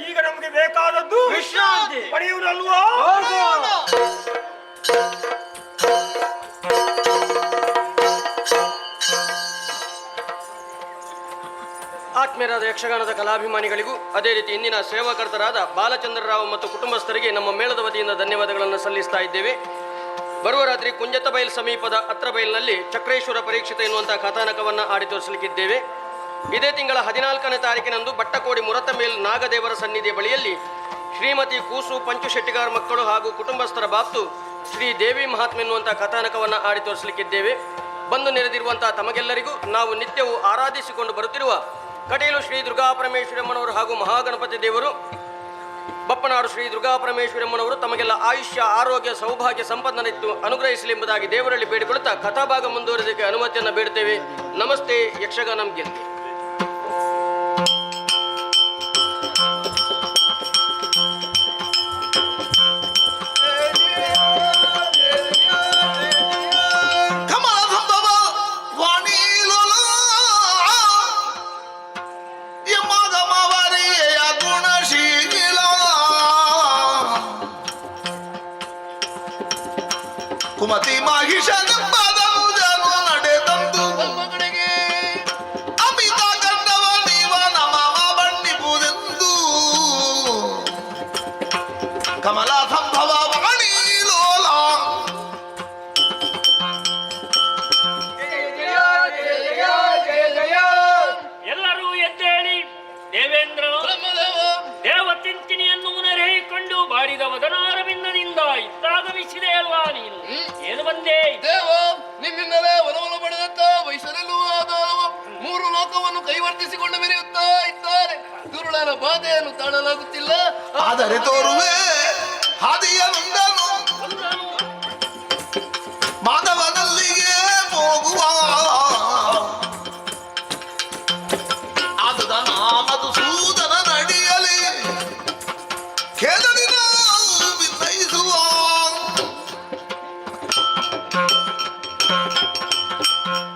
Speaker 9: ಈಗ ನಮಗೆ ಬೇಕಾದದ್ದು
Speaker 11: ವಿಶ್ರಾಂತಿ
Speaker 9: ಪಡೆಯುವುದಲ್ವಾ?
Speaker 6: ಆತ್ಮೀಯರಾದ ಯಕ್ಷಗಾನದ ಕಲಾಭಿಮಾನಿಗಳಿಗೂ ಅದೇ ರೀತಿ ಇಂದಿನ ಸೇವಾಕರ್ತರಾದ ಬಾಲಚಂದ್ರರಾವ್ ಮತ್ತು ಕುಟುಂಬಸ್ಥರಿಗೆ ನಮ್ಮ ಮೇಳದ ವತಿಯಿಂದ ಧನ್ಯವಾದಗಳನ್ನು ಸಲ್ಲಿಸ್ತಾ ಇದ್ದೇವೆ. ಬರುವ ರಾತ್ರಿ ಕುಂಜತಬೈಲ್ ಸಮೀಪದ ಅತ್ರಬೈಲ್ನಲ್ಲಿ ಚಕ್ರೇಶ್ವರ ಪರೀಕ್ಷಿತ ಎನ್ನುವಂಥ ಕಥಾನಕವನ್ನು ಆಡಿ ತೋರಿಸಲಿಕ್ಕಿದ್ದೇವೆ. ಇದೇ ತಿಂಗಳ 14ನೇ ತಾರೀಕಿನಂದು ಬಟ್ಟಕೋಡಿ ಮುರತಮೇಲ್ ನಾಗದೇವರ ಸನ್ನಿಧಿಯ ಬಳಿಯಲ್ಲಿ ಶ್ರೀಮತಿ ಕೂಸು ಪಂಚು ಶೆಟ್ಟಿಗಾರ್ ಮಕ್ಕಳು ಹಾಗೂ ಕುಟುಂಬಸ್ಥರ ಬಾಪ್ತು ಶ್ರೀ ದೇವಿ ಮಹಾತ್ಮೆ ಎನ್ನುವಂಥ ಕಥಾನಕವನ್ನು ಆಡಿ ತೋರಿಸಲಿಕ್ಕಿದ್ದೇವೆ. ಬಂದು ನೆರೆದಿರುವಂತಹ ತಮಗೆಲ್ಲರಿಗೂ ನಾವು ನಿತ್ಯವೂ ಆರಾಧಿಸಿಕೊಂಡು ಬರುತ್ತಿರುವ ಕಟೀಲು ಶ್ರೀ ದುರ್ಗಾಪರಮೇಶ್ವರಮ್ಮನವರು ಹಾಗೂ ಮಹಾಗಣಪತಿ ದೇವರು ಬಪ್ಪನಾಡು ಶ್ರೀ ದುರ್ಗಾಪರಮೇಶ್ವರಮ್ಮನವರು ತಮಗೆಲ್ಲ ಆಯುಷ್ಯ ಆರೋಗ್ಯ ಸೌಭಾಗ್ಯ ಸಂಪನ್ನನಿತ್ತು ಅನುಗ್ರಹಿಸಲಿ ಎಂಬುದಾಗಿ ದೇವರಲ್ಲಿ ಬೇಡಿಕೊಳ್ಳುತ್ತಾ ಕಥಾಭಾಗ ಮುಂದುವರೆದಕ್ಕೆ ಅನುಮತಿಯನ್ನು ಬೇಡುತ್ತೇವೆ. ನಮಸ್ತೆ ಯಕ್ಷಗಾನಂ ಗೆಲ್ಗೆ.
Speaker 2: ಕುಮತಿ ಮಾಹಿಷನೆಂಬದನು ಜನು ನಡೆದಂದು
Speaker 10: ಮಗನಿಗೆ
Speaker 2: ಅಮಿತ ಗಂಡವ ನೀವ ನಮವ ಬಣ್ಣಿಪುದೆಂದು ಕಮಲ ಸಂಭವ ವಾಣಿ ಲೋಲ
Speaker 7: ಎಲ್ಲರೂ ಎದ್ದೇಳಿ. ದೇವೇಂದ್ರ
Speaker 10: ಬ್ರಹ್ಮದೇವ
Speaker 7: ದೇವತಿಂತಿನಿಯನ್ನು ನೆರೆಹಿಕೊಂಡು ಬಾಡಿದ ವದನಾರವಿಂದದಿಂದ ಇತ್ತಾಗಮಿಸಿದೆ ಅಲ್ವಾ ನೀನು? ಏನು ಬಂದೆ?
Speaker 10: ದೇವ ನಿಮ್ಮಿಂದಲೇ ಒಲವನ್ನು ಪಡೆದಂತ ವೈಶಲೆಲ್ಲೂ ಆದವ 3 ಲೋಕವನ್ನು ಕೈವರ್ತಿಸಿಕೊಂಡು ಮೆರೆಯುತ್ತಾ ಇದ್ದಾರೆ. ದುರುಳನ ಬಾಧೆಯನ್ನು ತಾಳಲಾಗುತ್ತಿಲ್ಲ.
Speaker 2: ಆದರೆ ತೋರುವೆ ಹಾದಿಯನುಂಡನು ಮಾಧವನಲ್ಲಿಗೆ ಹೋಗುವ ಆದುದ ನಾಮದು ಸೂದನ ನಡಿಯಲಿ ಖೇದನಿನ ವಿನಯಿಸುವ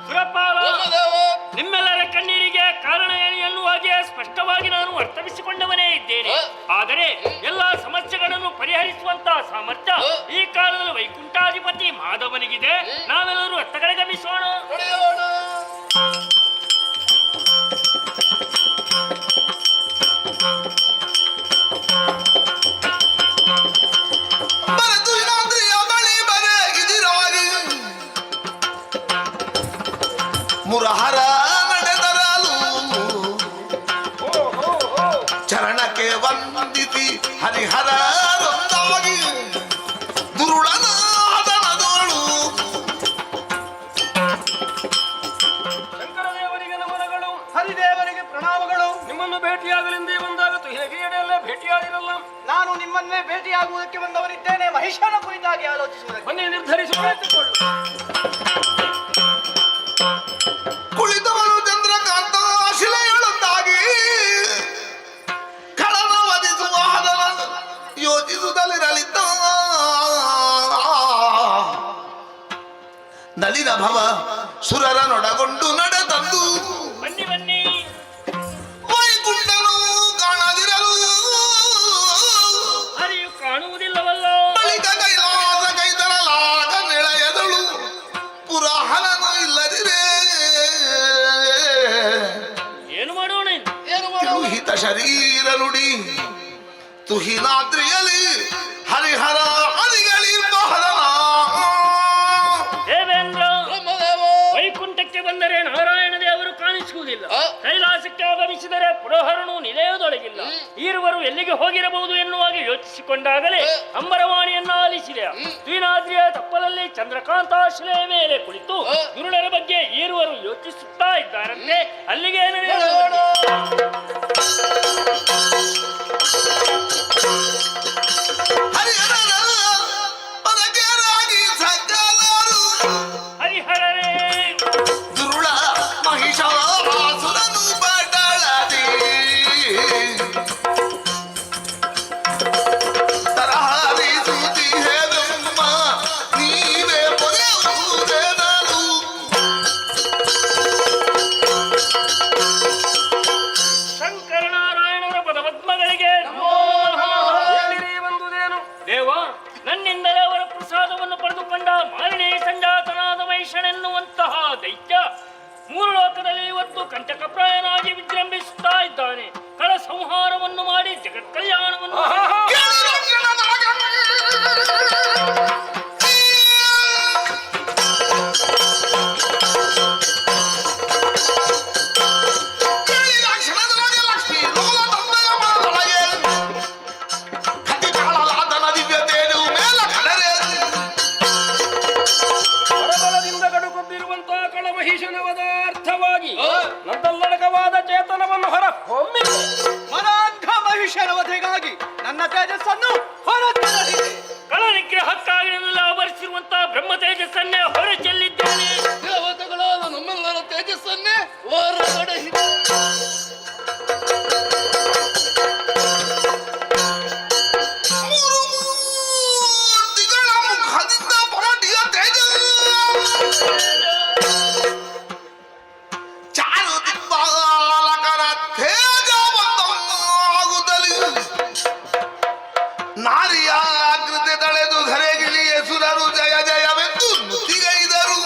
Speaker 7: ಸುರಪಾಲ,
Speaker 10: ಬ್ರಹ್ಮದೇವ
Speaker 7: ನಿಮ್ಮೆಲ್ಲರ ಕಣ್ಣೀರಿಗೆ ಕಾರಣ ಏನು ಎನ್ನುವಾಗೆ ಸ್ಪಷ್ಟವಾಗಿ ನಾನು ಅರ್ಥವಿಸಿಕೊಂಡವನೇ ಇದ್ದೇನೆ. ಆದರೆ ಎಲ್ಲ ಸಮಸ್ಯೆಗಳನ್ನು ಪರಿಹರಿಸುವಂತಹ ಸಾಮರ್ಥ್ಯ ಈ ಕಾಲದಲ್ಲಿ ವೈಕುಂಠಾಧಿಪತಿ ಮಾಧವನಿಗಿದೆ. ನಾವೆಲ್ಲರೂ ಅತ್ತ ಕಡೆ ಗಮಿಸೋಣ.
Speaker 10: ನಡೆಯೋಣ.
Speaker 2: ಬರೆದು ಇನಾದ್ರಿಯ ಬಳಿ ಬರೆಗಿದಿರಾಗಿ ಮುರಹರ ನಡೆದರಲು ಚರಣಕ್ಕೆ ವಂದಿಸಿ ಹರಿಹರರೊಂದಾಗಿ ದುರುಳನಾದನದೋಳು
Speaker 5: ಶಂಕರದೇವರಿಗೆ ನಮನಗಳು, ಹರಿದೇವರಿಗೆ ಪ್ರಣಾಮಗಳು. ನಿಮ್ಮನ್ನು ಭೇಟಿಯಾಗಲೆಂದೇ ಬಂದಾಗ ಹೇಗೆಯಡೆಯಲ್ಲೇ ಭೇಟಿಯಾಗಿರಲ್ಲ.
Speaker 6: ನಾನು ನಿಮ್ಮನ್ನೇ ಭೇಟಿಯಾಗುವುದಕ್ಕೆ ಬಂದವರಿದ್ದೇನೆ. ಮಹಿಷನ ಕುರಿತಾಗಿ ಆಲೋಚಿಸುವುದಕ್ಕೆ
Speaker 5: ಬನ್ನಿ ನಿರ್ಧರಿಸಿಕೊಳ್ಳುತ್ತಿಕೊಳ್ಳು.
Speaker 2: ಕುಳಿತವಳು ಚಂದ್ರಕಾಂತ ಶಿಲೆಯೊಳೊಂದಾಗಿ ಕಳನ ವಧಿಸುವ ಹದನ ಯೋಚಿಸುತ್ತಲಿರಲಿದ್ದ ನಲಿನ ಭವ ಸುರರನೊಡಗೊಂಡು ನಡೆದಂದು
Speaker 7: ಬನ್ನಿ ಬನ್ನಿ.
Speaker 2: ವೈಕುಂಠನು ಕಾಣದಿರಲು
Speaker 7: ಹರಿಯು ಕಾಣುವುದಿಲ್ಲವಲ್ಲ.
Speaker 2: ಬಳಿಕ ಕೈಲಾಸ ಕೈತರಲಾಗ ನೆಳೆಯದಳು ಪುರಾಹನನು ಇಲ್ಲದಿರೇ
Speaker 7: ಏನು ಮಾಡೋಣ ಇನ್ನು?
Speaker 10: ಏನು ಮಾಡೋಣ?
Speaker 2: ತಿರುಹಿತ ಶರೀರ ನುಡಿ ತುಹಿನಾದ್ರಿಯಲಿ ಹರಿಹರ ಹರಿಗಳಿಂಬ ಹರನ
Speaker 7: ದೇವೇಂದ್ರ,
Speaker 10: ಬ್ರಹ್ಮದೇವ
Speaker 7: ವೈಕುಂಠಕ್ಕೆ ಬಂದರೆ ನಾರಾಯಣ ದೇವರು ಕಾಣಿಸುವುದಿಲ್ಲ.
Speaker 10: ಆ?
Speaker 7: ಕೈಲಾಸಕ್ಕೆ ಆಗಮಿಸಿದರೆ ಪುರೋಹರನು ನಿಲಯದೊಳಗಿಲ್ಲ. ಈರುವರು ಎಲ್ಲಿಗೆ ಹೋಗಿರಬಹುದು ಎನ್ನುವಾಗ ಯೋಚಿಸಿಕೊಂಡಾಗಲೇ ಅಂಬರವಾಣಿಯನ್ನು ಆಲಿಸಿದೆ. ದ್ವಿನಾದ್ರಿಯ ತಪ್ಪಲಲ್ಲಿ ಚಂದ್ರಕಾಂತ ಶಿಲೆಯ ಮೇಲೆ ಕುಳಿತು ಗುರುಳರ ಬಗ್ಗೆ ಈರುವರು ಯೋಚಿಸುತ್ತಾ ಇದ್ದಾರಂತೆ. ಅಲ್ಲಿಗೆ
Speaker 10: ನಡೆಯೋಣ.
Speaker 2: ಹರಿಹರನ ಪದಕರಾಗಿ ಸಕಲರು
Speaker 7: ಹರಿಹರರೇ,
Speaker 2: ದುರುಳ ಮಹಿಷಾಸುರನು ಬಡಳದಿ ತರಹರಿಸುತ್ತಿಹೆವೆಂಬ
Speaker 7: ದೈತ್ಯ ಮೂರು ಲೋಕದಲ್ಲಿ ಇವತ್ತು ಕಂಟಕಪ್ರಾಯನಾಗಿ ವಿಜೃಂಭಿಸುತ್ತಾ ಇದ್ದಾನೆ. ಕಳ ಸಂಹಾರವನ್ನು ಮಾಡಿ ಜಗತ್ ಕಲ್ಯಾಣವನ್ನು
Speaker 5: ಹೊರಬಲದಿಂದ ಗಡುಕೊಬ್ಬಿರುವಂತಹ ಕಳಮಹಿಷನವದ ಅರ್ಥವಾಗಿ ನಂದಲ್ಲಡಕವಾದ ಚೇತನವನ್ನು ಹೊರ ಹೊಮ್ಮಿದೆ.
Speaker 6: ಮನಾಂಧ ಮಹಿಷನ ವಧೆಗಾಗಿ ನನ್ನ ತೇಜಸ್ಸನ್ನು ಹೊರತರಲಿದೆ.
Speaker 7: ಕಳ ನಿಗ್ರಹಕ್ಕಾಗಿ ನನ್ನೆಲ್ಲ ಆವರಿಸಿರುವಂತಹ ಬ್ರಹ್ಮ ತೇಜಸ್ಸನ್ನೇ ಹೊರ ಚೆಲ್ಲಿದ್ದೇನೆ.
Speaker 10: ದೇವತೆಗಳಾದ ನಮ್ಮೆಲ್ಲರ ತೇಜಸ್ಸನ್ನೇ ಹೊರಗಡೆಹಿದೆ.
Speaker 2: ನಾರಿಯ ಅಗ್ರತೆ ತಳೆದು ಘರೆಗಿಳಿಯ ಸುರರು ಜಯ ಜಯವೆಂದು ನುತಿಗೈದರು.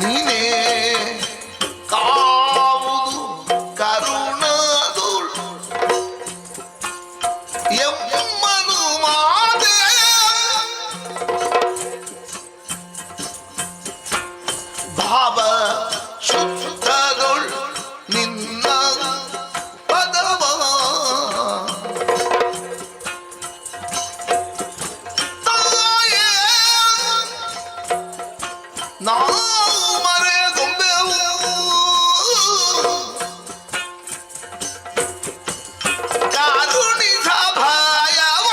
Speaker 2: ನೀನೇ ಕಾವುದು ಕರುಣದೋಳ್ ಎಮ್ಮನು ಮಾದೆ ಭಾವ ಶುದ್ಧದೊಳ್ ನಿನ್ನ ಪದವ ತಾಯೇ ನಾವು ಮರೆಗೊಂಬೆವು ಕಾರುಣಿಸ ಭಯವ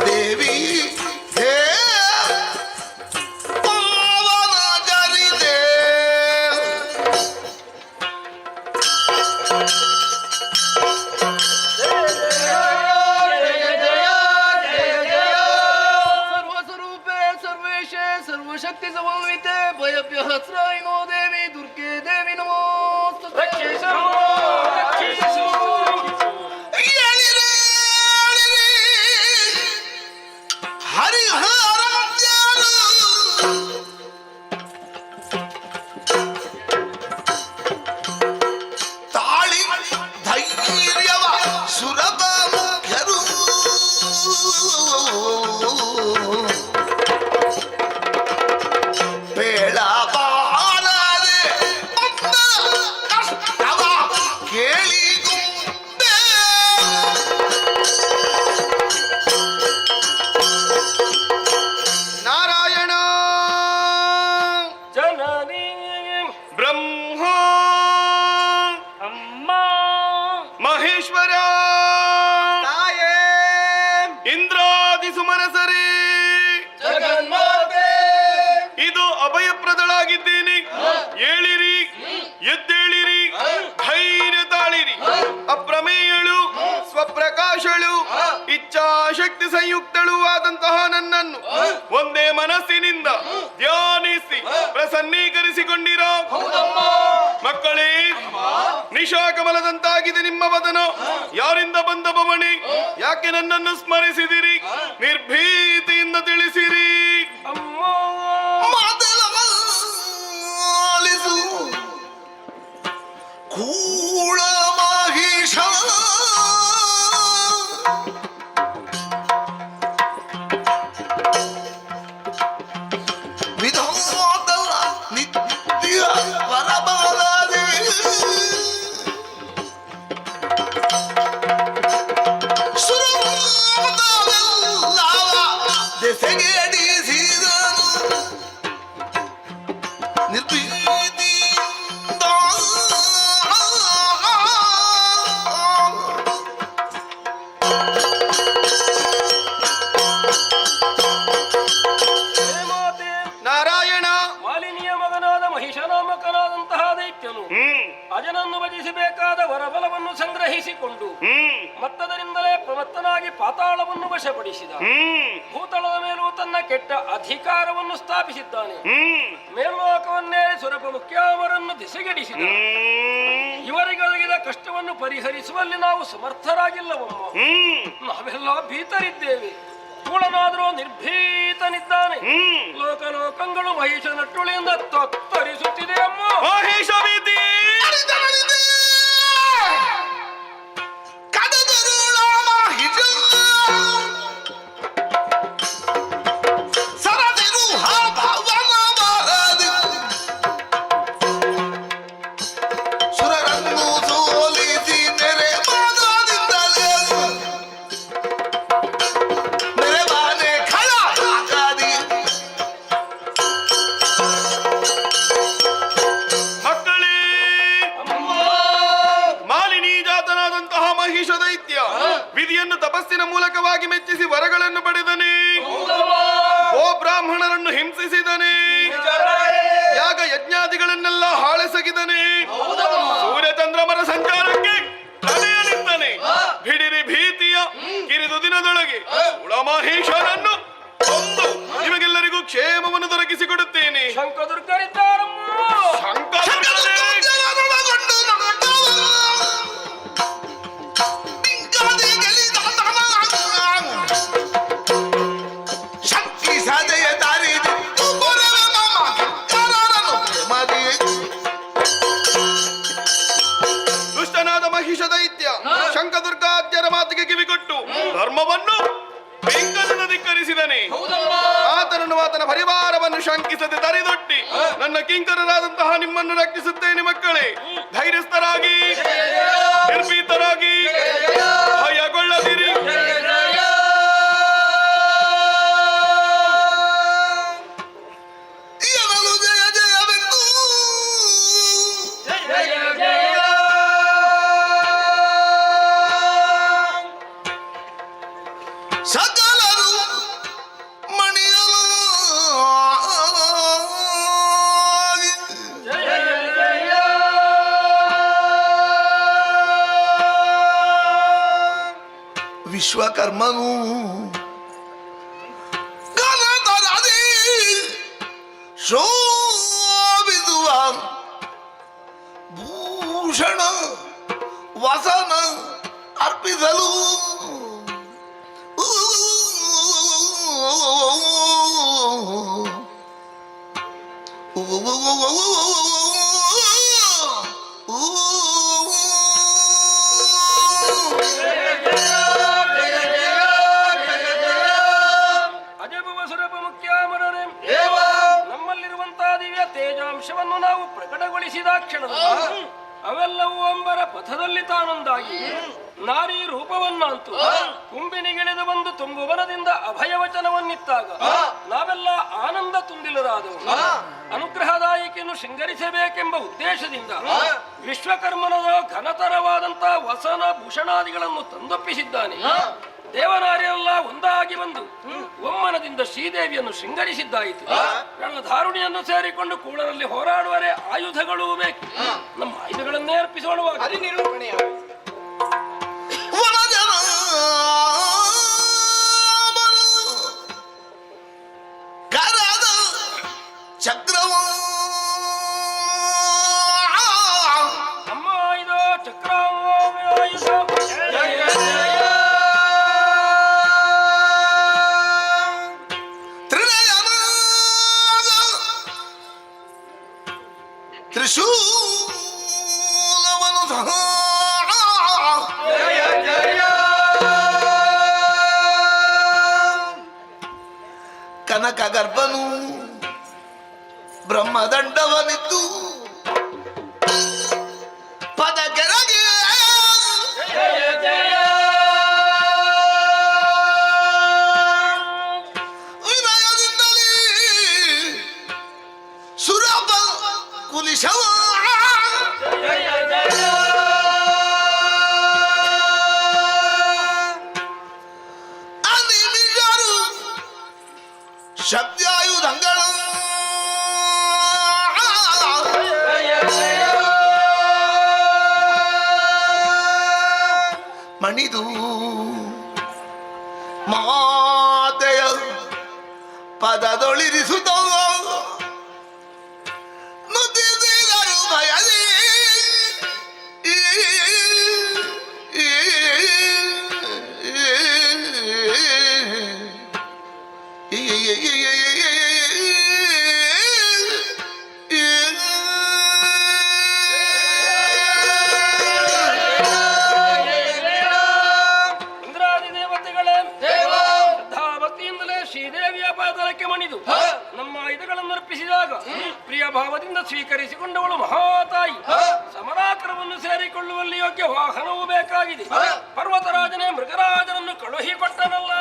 Speaker 2: ದೇವಿ ಹೇ ಪಾವನ ಜರಿದೆ
Speaker 10: ಸರ್ವಸ್ವರೂಪೆ ಸರ್ವೇಶೆ ಸರ್ವಶಕ್ತಿ ಸಮನ್ವಿತೆ ಭಯಭ್ಯಹಸ್ರಾಯಿನೋ ದೇವಿ ದುರ್ಗೆ ದೇವಿ ನಮೋಸ್ತುತೆ.
Speaker 2: ಎಳಿರೆ, ಎಳಿರೆ, ಹರಿಹರಾಜ್ಯರು. ತಾಳಿ ಧೈರ್ಯವ ಸುರಭ ಮುಖ್ಯರು ಬೇಡ ಬಾರದೆ ಬಂದ ಕಷ್ಟವ
Speaker 4: ಅಭಯಪ್ರದಳಾಗಿದ್ದೇನೆ. ಏಳಿರಿ, ಎದ್ದೇಳಿರಿ, ಧೈರ್ಯ ತಾಳಿರಿ. ಅಪ್ರಮೇಯಳು, ಸ್ವಪ್ರಕಾಶಳು, ಇಚ್ಛಾಶಕ್ತಿ ಸಂಯುಕ್ತಳು ಆದಂತಹ ನನ್ನನ್ನು ಒಂದೇ ಮನಸ್ಸಿನಿಂದ ಧ್ಯಾನಿಸಿ ಪ್ರಸನ್ನೀಕರಿಸಿಕೊಂಡಿರೋ ಮಕ್ಕಳೇ, ನಿಶಾಕಮಲದಂತಾಗಿದೆ ನಿಮ್ಮ ವದನ. ಯಾರಿಂದ ಬಂದ ಬವಣೆ? ಯಾಕೆ ನನ್ನನ್ನು ಸ್ಮರಿಸಿದಿರಿ? ನಿರ್ಭೀತಿಯಿಂದ ತಿಳಿಸಿರಿ.
Speaker 2: ಕೂಳ ಮಹಿಷ ವಿಧಾದ ನಿತ್ಯ ಪರಬಲದೆ ಸುರವಾದವೆಲ್ಲ ದೆಸೆಗೆಡಿಸಿದನು ನಿರ್ಭೀತಿಯಿಂದ.
Speaker 4: ನಾರಾಯಣ,
Speaker 5: ಮಾಲಿನಿಯ ಮಗನಾದ ಮಹಿಷನಾಮಕನಾದಂತಹ ದೈತ್ಯನು ಅಜನನ್ನು ವಧಿಸಬೇಕಾದ ವರಬಲವನ್ನು ಸಂಗ್ರಹಿಸಿಕೊಂಡು ಮತ್ತದರಿಂದಲೇ ಪ್ರಮತ್ತನಾಗಿ ಪಾತಾಳವನ್ನು ವಶಪಡಿಸಿದ. ಭೂತಳದ ಮೇಲೂ ತನ್ನ ಕೆಟ್ಟ ಅಧಿಕಾರವನ್ನು ಸ್ಥಾಪಿಸಿದ್ದಾನೆ. ಮೇಲ್ಲೋಕವನ್ನೇ ಸುರಪ ಮುಖ್ಯಾಮರನ್ನು ದಿಸೆಗೆಡಿಸಿದ. ಇವರಿಗೊದಗಿದ ಕಷ್ಟವನ್ನು ಪರಿಹರಿಸುವಲ್ಲಿ ನಾವು ಸಮರ್ಥರಾಗಿಲ್ಲವಮ್ಮ. ನಾವೆಲ್ಲ ಭೀತರಿದ್ದೇವೆ. ಕೂಳನಾದರೂ ನಿರ್ಭೀತನಿದ್ದಾನೆ. ಲೋಕಲೋಕಗಳು ಮಹಿಷ ನಟ್ಟುಳಿಯಿಂದ ತತ್ತರಿಸುತ್ತಿದೆ ಅಮ್ಮ.
Speaker 4: ಮಹಿಷ ಭೀತಿ ವಿಧಿಯನ್ನು ತಪಸ್ಸಿನ ಮೂಲಕವಾಗಿ ಮೆಚ್ಚಿಸಿ ವರಗಳನ್ನು ಪಡೆದನೆ. ಓ ಬ್ರಾಹ್ಮಣರನ್ನು ಹಿಂಸಿಸಿದನೆ. ಯಾಗ ಯಜ್ಞಾದಿಗಳನ್ನೆಲ್ಲ ಹಾಳೆಸಗಿದನೆ. ಸೂರ್ಯ ಚಂದ್ರಮರ ಸಂಚಾರಕ್ಕೆ ತಡೆಯಲಿದ್ದಾನೆ. ಬಿಡಿರಿ ಭೀತಿಯ ಕಿರಿದು ದಿನದೊಳಗೆ ಉಳಮಹೇಶನನ್ನು ಕೊಂದು ನಿಮಗೆಲ್ಲರಿಗೂ ಕ್ಷೇಮವನ್ನು ದೊರಕಿಸಿಕೊಡುತ್ತೇನೆ.
Speaker 5: ಶಂಕದುರ್ಗರಿದ್ದಾರಮ್ಮ.
Speaker 4: ದುಷ್ಟನಾದ ಮಹಿಷ ದೈತ್ಯ ಶಂಕದುರ್ಗಾದ್ಯರ ಮಾತಿಗೆ ಕಿವಿಗೊಟ್ಟು ಧರ್ಮವನ್ನು ಬೆಂಕದಿಂದ ಧಿಕ್ಕರಿಸಿದನೆ. ಆತನನ್ನು ಆತನ ಪರಿವಾರವನ್ನು ಶಂಕಿಸದೆ ತರಿದೊಟ್ಟಿ ನನ್ನ ಕಿಂಕರರಾದಂತಹ ನಿಮ್ಮನ್ನು ರಕ್ಷಿಸುತ್ತೇನೆ. ಮಕ್ಕಳೇ, ಧೈರ್ಯಸ್ಥರಾಗಿ, ನಿರ್ಭೀತರಾಗಿ, ಭಯಗೊಳ್ಳದಿರಿ.
Speaker 2: ಸಕಲರು ಮಣಿಯಲು ವಿಶ್ವಕರ್ಮನು ಗಣತರದಿ ಶೋಭಿಸುವ ಭೂಷಣ ವಸನ ಅರ್ಪಿಸಲು
Speaker 5: ಅಜಬುವ ಸುರಪ ಮುಖ್ಯಾಮರರೇ, ನಮ್ಮಲ್ಲಿರುವಂತಹ ದಿವ್ಯ ತೇಜಾಂಶವನ್ನು ನಾವು ಪ್ರಕಟಗೊಳಿಸಿದ ಕ್ಷಣದಲ್ಲಿ ಅವೆಲ್ಲವೂ ಅಂಬರ ಪಥದಲ್ಲಿ ತಾನೊಂದಾಗಿ ನಾರಿ ರೂಪವನ್ನಂತೂ ಕುಂಬಿನಿಗಿಳಿದು ಬಂದು ತುಂಬುವನದಿಂದ ಅಭಯವಚನವನ್ನಿತ್ತಾಗ ನಾವೆಲ್ಲ ಆನಂದ ತುಂಬಿಲರಾದವು. ಅನುಗ್ರಹದಾಯಕಿಯನ್ನು ಶೃಂಗರಿಸಬೇಕೆಂಬ ಉದ್ದೇಶದಿಂದ ವಿಶ್ವಕರ್ಮನದ ಘನತರವಾದಂತಹ ವಸನ ಭೂಷಣಾದಿಗಳನ್ನು ತಂದೊಪ್ಪಿಸಿದ್ದಾನೆ. ದೇವನಾರಿಯೆಲ್ಲ ಒಂದಾಗಿ ಬಂದು ಒಮ್ಮನದಿಂದ ಶ್ರೀದೇವಿಯನ್ನು ಶೃಂಗರಿಸಿದ್ದಾಯಿತು. ರಣಧಾರುಣಿಯನ್ನು ಸೇರಿಕೊಂಡು ಕೂಳರಲ್ಲಿ ಹೋರಾಡುವರೆ ಆಯುಧಗಳೂ ಬೇಕು. ನಮ್ಮ ಆಯುಧಗಳನ್ನೇ ಅರ್ಪಿಸೋಣವಾಗ
Speaker 6: ಅದು ನಿರೂಪಣೆಯಾಗಿದೆ.
Speaker 2: ಚಕ್ರವ
Speaker 5: ನಮ್ಮ ಆಯುಧ ಚಕ್ರ ಆಯುಧ
Speaker 2: ತ್ರಿಶೂಲವನು ಸಹ ಕನಕ ಗರ್ಭನು ಬ್ರಹ್ಮದಂಡವನಿದ್ದು ಪದ ಕೆಳಗೆ ವಿನಯದಿಂದಲೇ ಸುರಪ ಕುಲಿಶವ ಅನಿಮಿಗರು ಶಬ್ದಾಯುಧಗಳ ಮಣಿದು ಮಾತೆಯ ಪದದೊಳಿರಿಸುತ್ತ ನುಡಿಸಿದರು ಭಯದಿ
Speaker 5: ಶ್ರೀದೇವಿಯ ಪಾದಕ್ಕೆ ಮಣಿದು ನಮ್ಮ ಆಯುಧಗಳನ್ನು ಅರ್ಪಿಸಿದಾಗ ಪ್ರಿಯ ಭಾವದಿಂದ ಸ್ವೀಕರಿಸಿಕೊಂಡವಳು ಮಹಾತಾಯಿ. ಸಮರಾಕರವನ್ನು ಸೇರಿಕೊಳ್ಳುವಲ್ಲಿ ಯೋಗ್ಯ ವಾಹನವೂ ಬೇಕಾಗಿದೆ. ಪರ್ವತರಾಜನೇ ಮೃಗರಾಜನನ್ನು ಕಳುಹಿಕೊಟ್ಟನಲ್ಲ.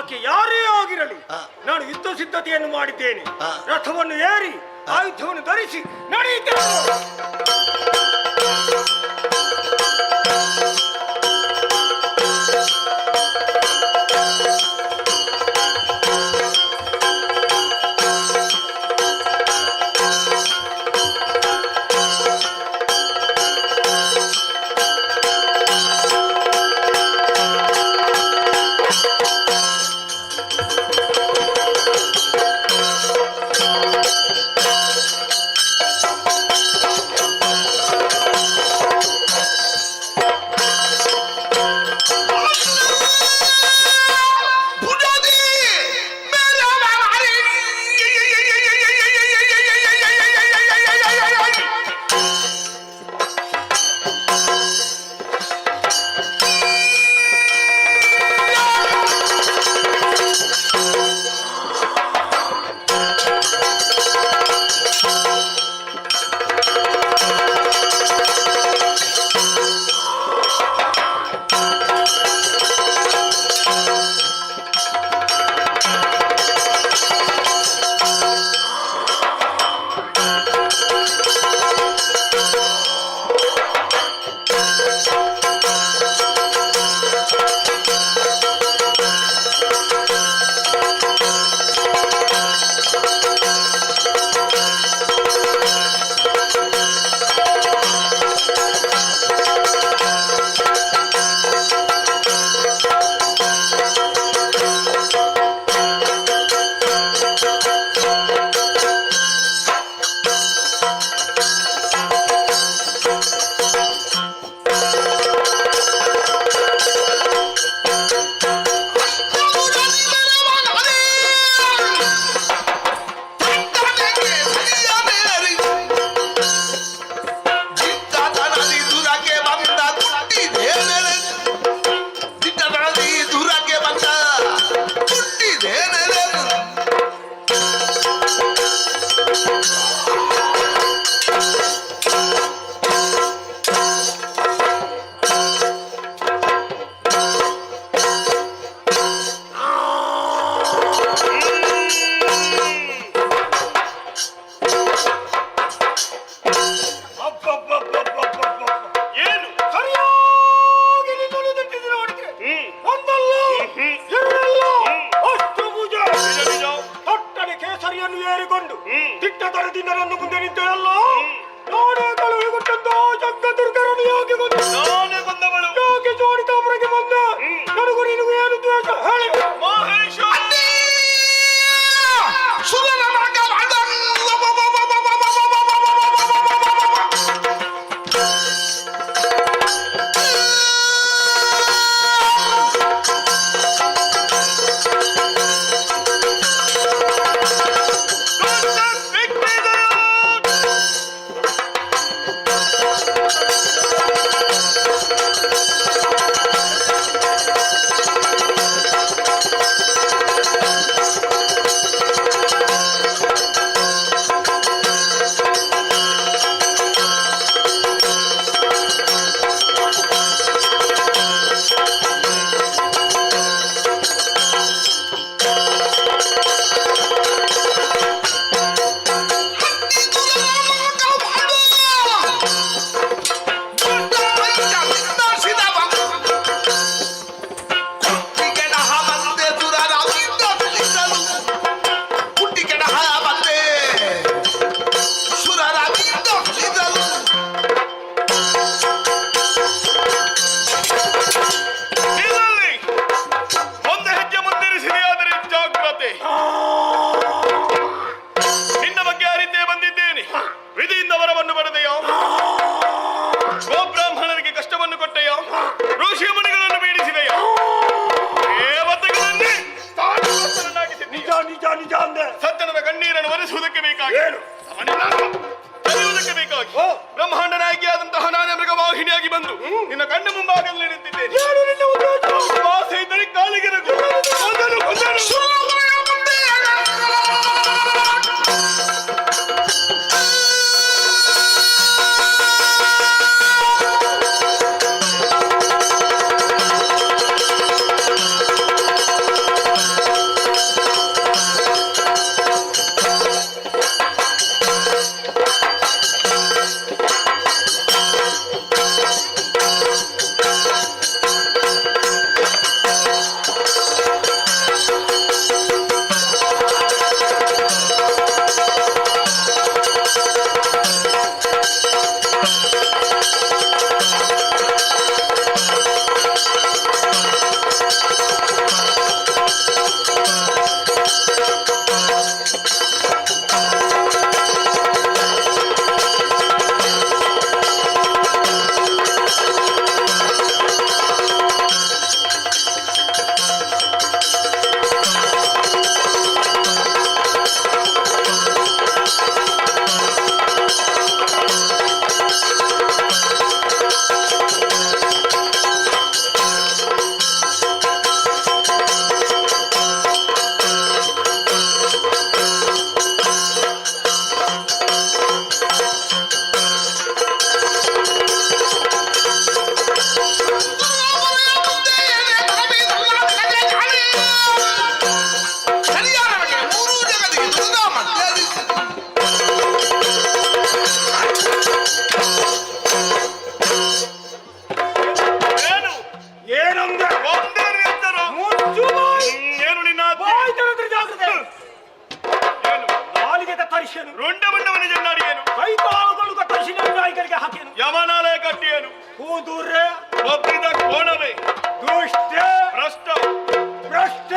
Speaker 9: ಆಕೆ ಯಾರೇ ಆಗಿರಲಿ, ನಾನು ಯುದ್ಧ ಸಿದ್ಧತೆಯನ್ನು ಮಾಡಿದ್ದೇನೆ. ರಥವನ್ನು ಏರಿ ಆಯುಧವನ್ನು ಧರಿಸಿ ನಡೆಯುತ್ತೇನೆ. ದೂರ್ರೆ
Speaker 4: ಒಪ್ಪಿದ ಕೋಣವೇ
Speaker 9: ದುಷ್ಟ
Speaker 4: ಭ್ರಷ್ಟ
Speaker 9: ಭ್ರಷ್ಟ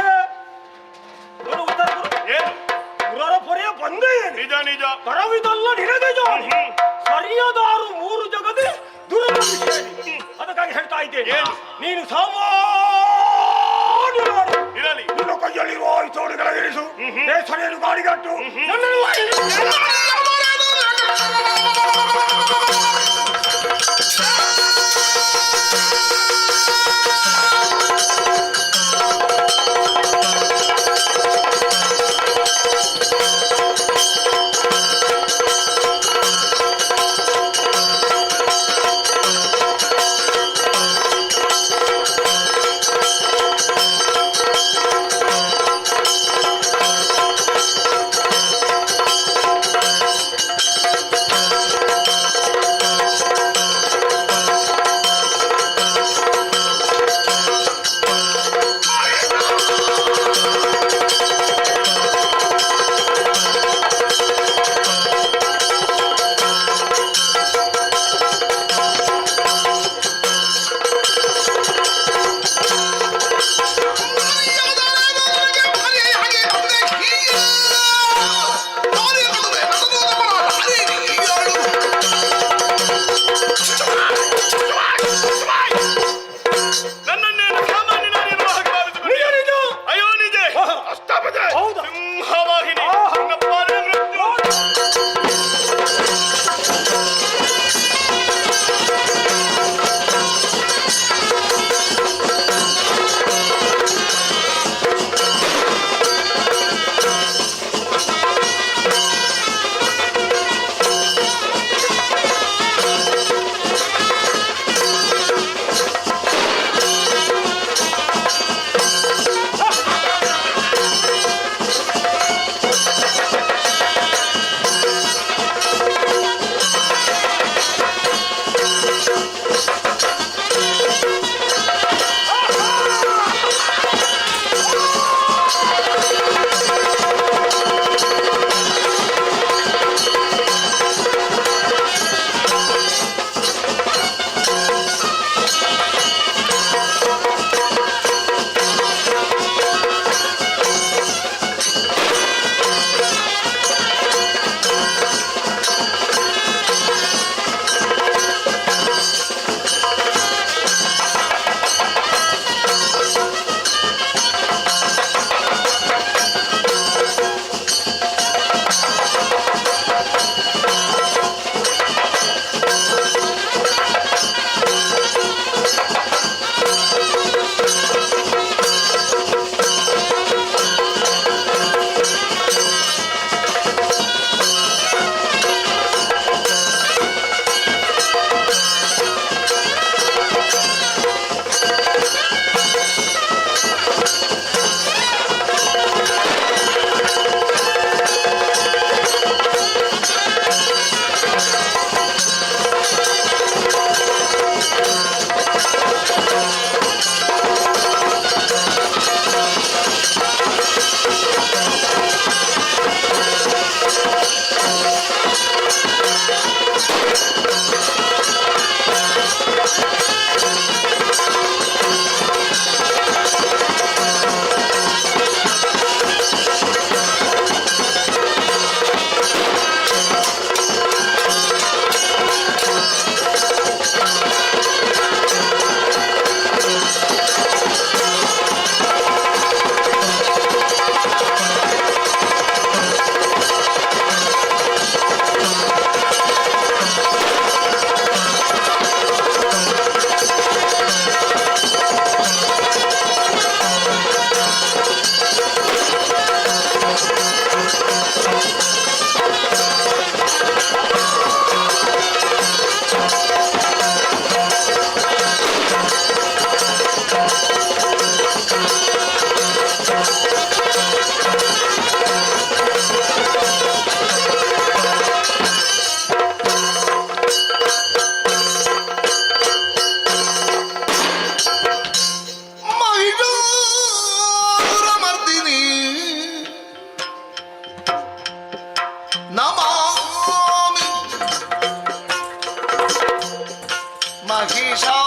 Speaker 9: ಏನು ಉತ್ತರ ಕೊಡು.
Speaker 4: ಏನು
Speaker 9: ಪುರರ ಪೊರೆಯ ಬಂದೇ
Speaker 4: ನಿಜ ನಿಜ
Speaker 9: ತರವಿದಲ್ಲ ನಿನಗೆ ಜಾಣಿ ಸರಿಯದಾರು ಮೂರು ಜಗದಿ ದುರದ ವಿಷಯ ಅದಕ್ಕಾಗಿ ಹೇಳ್ತಾ ಇದ್ದೇನೆ
Speaker 4: ಏನು?
Speaker 9: ನೀನು ಸಾಮಾನ್ಯನಾರು
Speaker 4: ಇರಲಿ
Speaker 9: ನಿನ್ನ ಕೈಯಲ್ಲಿರುವ ಈ ಚೋಡುಗಳ ಇರಿಸು ಸರಿಯನ್ನು ಗಾಡಿಗಟ್ಟು ನನ್ನನ್ನು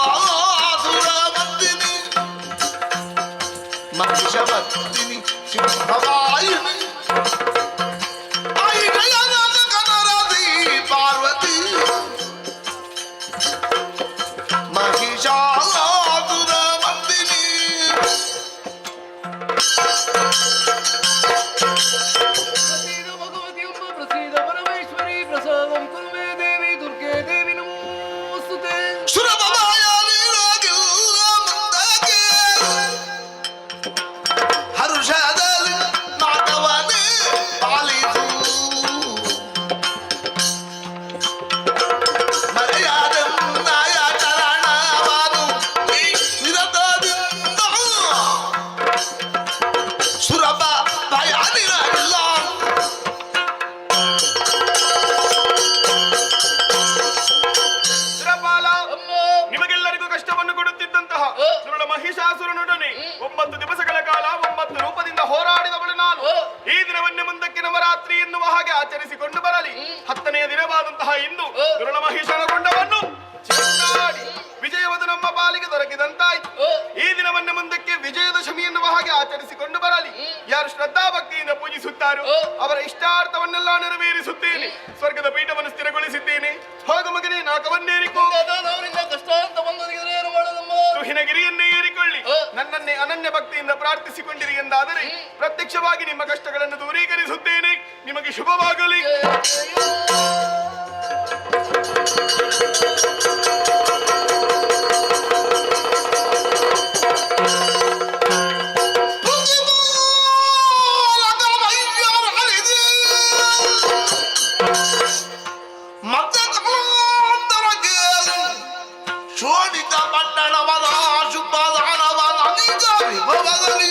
Speaker 10: ಮಹಿಷಾಸುರಮರ್ದಿನಿ ಮಹಿಷಮರ್ದಿನಿ ಸಿಂಹವಾಹಿನಿ ಕನರದಿ ಪಾರ್ವತಿ ಮಹಿಷಾಸುರಮರ್ದಿನಿ
Speaker 2: ಪ್ರಸೀದ ಭಗವತಿ ಎಂಬ ಪ್ರಸೀದ ಪರಮೇಶ್ವರಿ ಪ್ರಸಾದಂ ಕುರುಮೇ ದೇವಿ ದುರ್ಗೆ ದೇವಿ ನಮೋಸ್ತುತೆ.
Speaker 10: ಸುರಭಮಾಯಾಗಿಲ್ಲ ಮುಂದಕ್ಕೆ ಹರುಷದಲ್ಲಿ ನಾಟವನೇ ಪಾಲಿಸು ಮರೆಯಾದನ್ನಾಯ ಚರಣವನ್ನು ನೀ ನಿರತದಿಂದ ಸುರಭ ಭಯಾನಿರಲಿಲ್ಲ
Speaker 4: ಸುರಪಾಲ, ನಿಮಗೆಲ್ಲರಿಗೂ ಕಷ್ಟವನ್ನು ಕೊಡುತ್ತಿದ್ದಂತಹ ಸುರುಳ ಮಹಿಷಾಸುರನೊಡನೆ 9 ದಿವಸಗಳ ಕಾಲ 9 ರೂಪದಿಂದ ಹೋರಾಡಿದವಳು ನಾನು. ಈ ದಿನವನ್ನೇ ಮುಂದಕ್ಕೆ ನವರಾತ್ರಿ ಎನ್ನುವ ಹಾಗೆ ಆಚರಿಸಿಕೊಂಡು ಬರಲಿ. 10ನೆಯ ದಿನವಾದಂತಹ ಇಂದು ಸುರುಳ ಮಹಿಷನಗೊಂಡವನ್ನು ಚೆಂಡಾಡಿ ವಿಜಯವುದು ನಮ್ಮ ಪಾಲಿಗೆ ದೊರಕಿದಂತಾಯ್ತು. ಈ ದಿನವನ್ನೇ ಮುಂದಕ್ಕೆ ವಿಜಯದಶಮಿ ಎನ್ನುವ ಹಾಗೆ ಆಚರಿಸಿಕೊಂಡು ಬರಲಿ. ಯಾರು ಶ್ರದ್ಧಾ ಭಕ್ತಿಯಿಂದ ಪೂಜಿಸುತ್ತಾರೋ ಅವರ ಇಷ್ಟಾರ್ಥವನ್ನೆಲ್ಲ ನೆರವೇರಿಸುತ್ತೇನೆ. ಸ್ವರ್ಗದ ಪೀಠವನ್ನು ಸ್ಥಿರಗೊಳಿಸಿದ್ದೇನೆ. ಹೋಗ ಮಗನೇ, ನಾಕವನ್ನೇರಿಕೋ.
Speaker 10: ಅವರಿಂದ ಕಷ್ಟ ಅಂತ ಬಂದದಿದ್ರೆ ಏನು ಮಾಡೋದಮ್ಮ?
Speaker 4: ತುಹಿನಗಿರಿಯನ್ನೇ ಏರಿಕೊಳ್ಳಿ. ನನ್ನನ್ನೇ ಅನನ್ಯ ಭಕ್ತಿಯಿಂದ ಪ್ರಾರ್ಥಿಸಿಕೊಂಡಿರಿ ಎಂದಾದರೆ ಪ್ರತ್ಯಕ್ಷವಾಗಿ ನಿಮ್ಮ ಕಷ್ಟಗಳನ್ನು ದೂರೀಕರಿಸುತ್ತೇನೆ. ನಿಮಗೆ ಶುಭವಾಗಲಿ.
Speaker 10: ಶೋಣಿತ ಪಟ್ಟಣವನ ಶುಭದಾನವನ ನಿಜ ವಿಭವದಲ್ಲಿ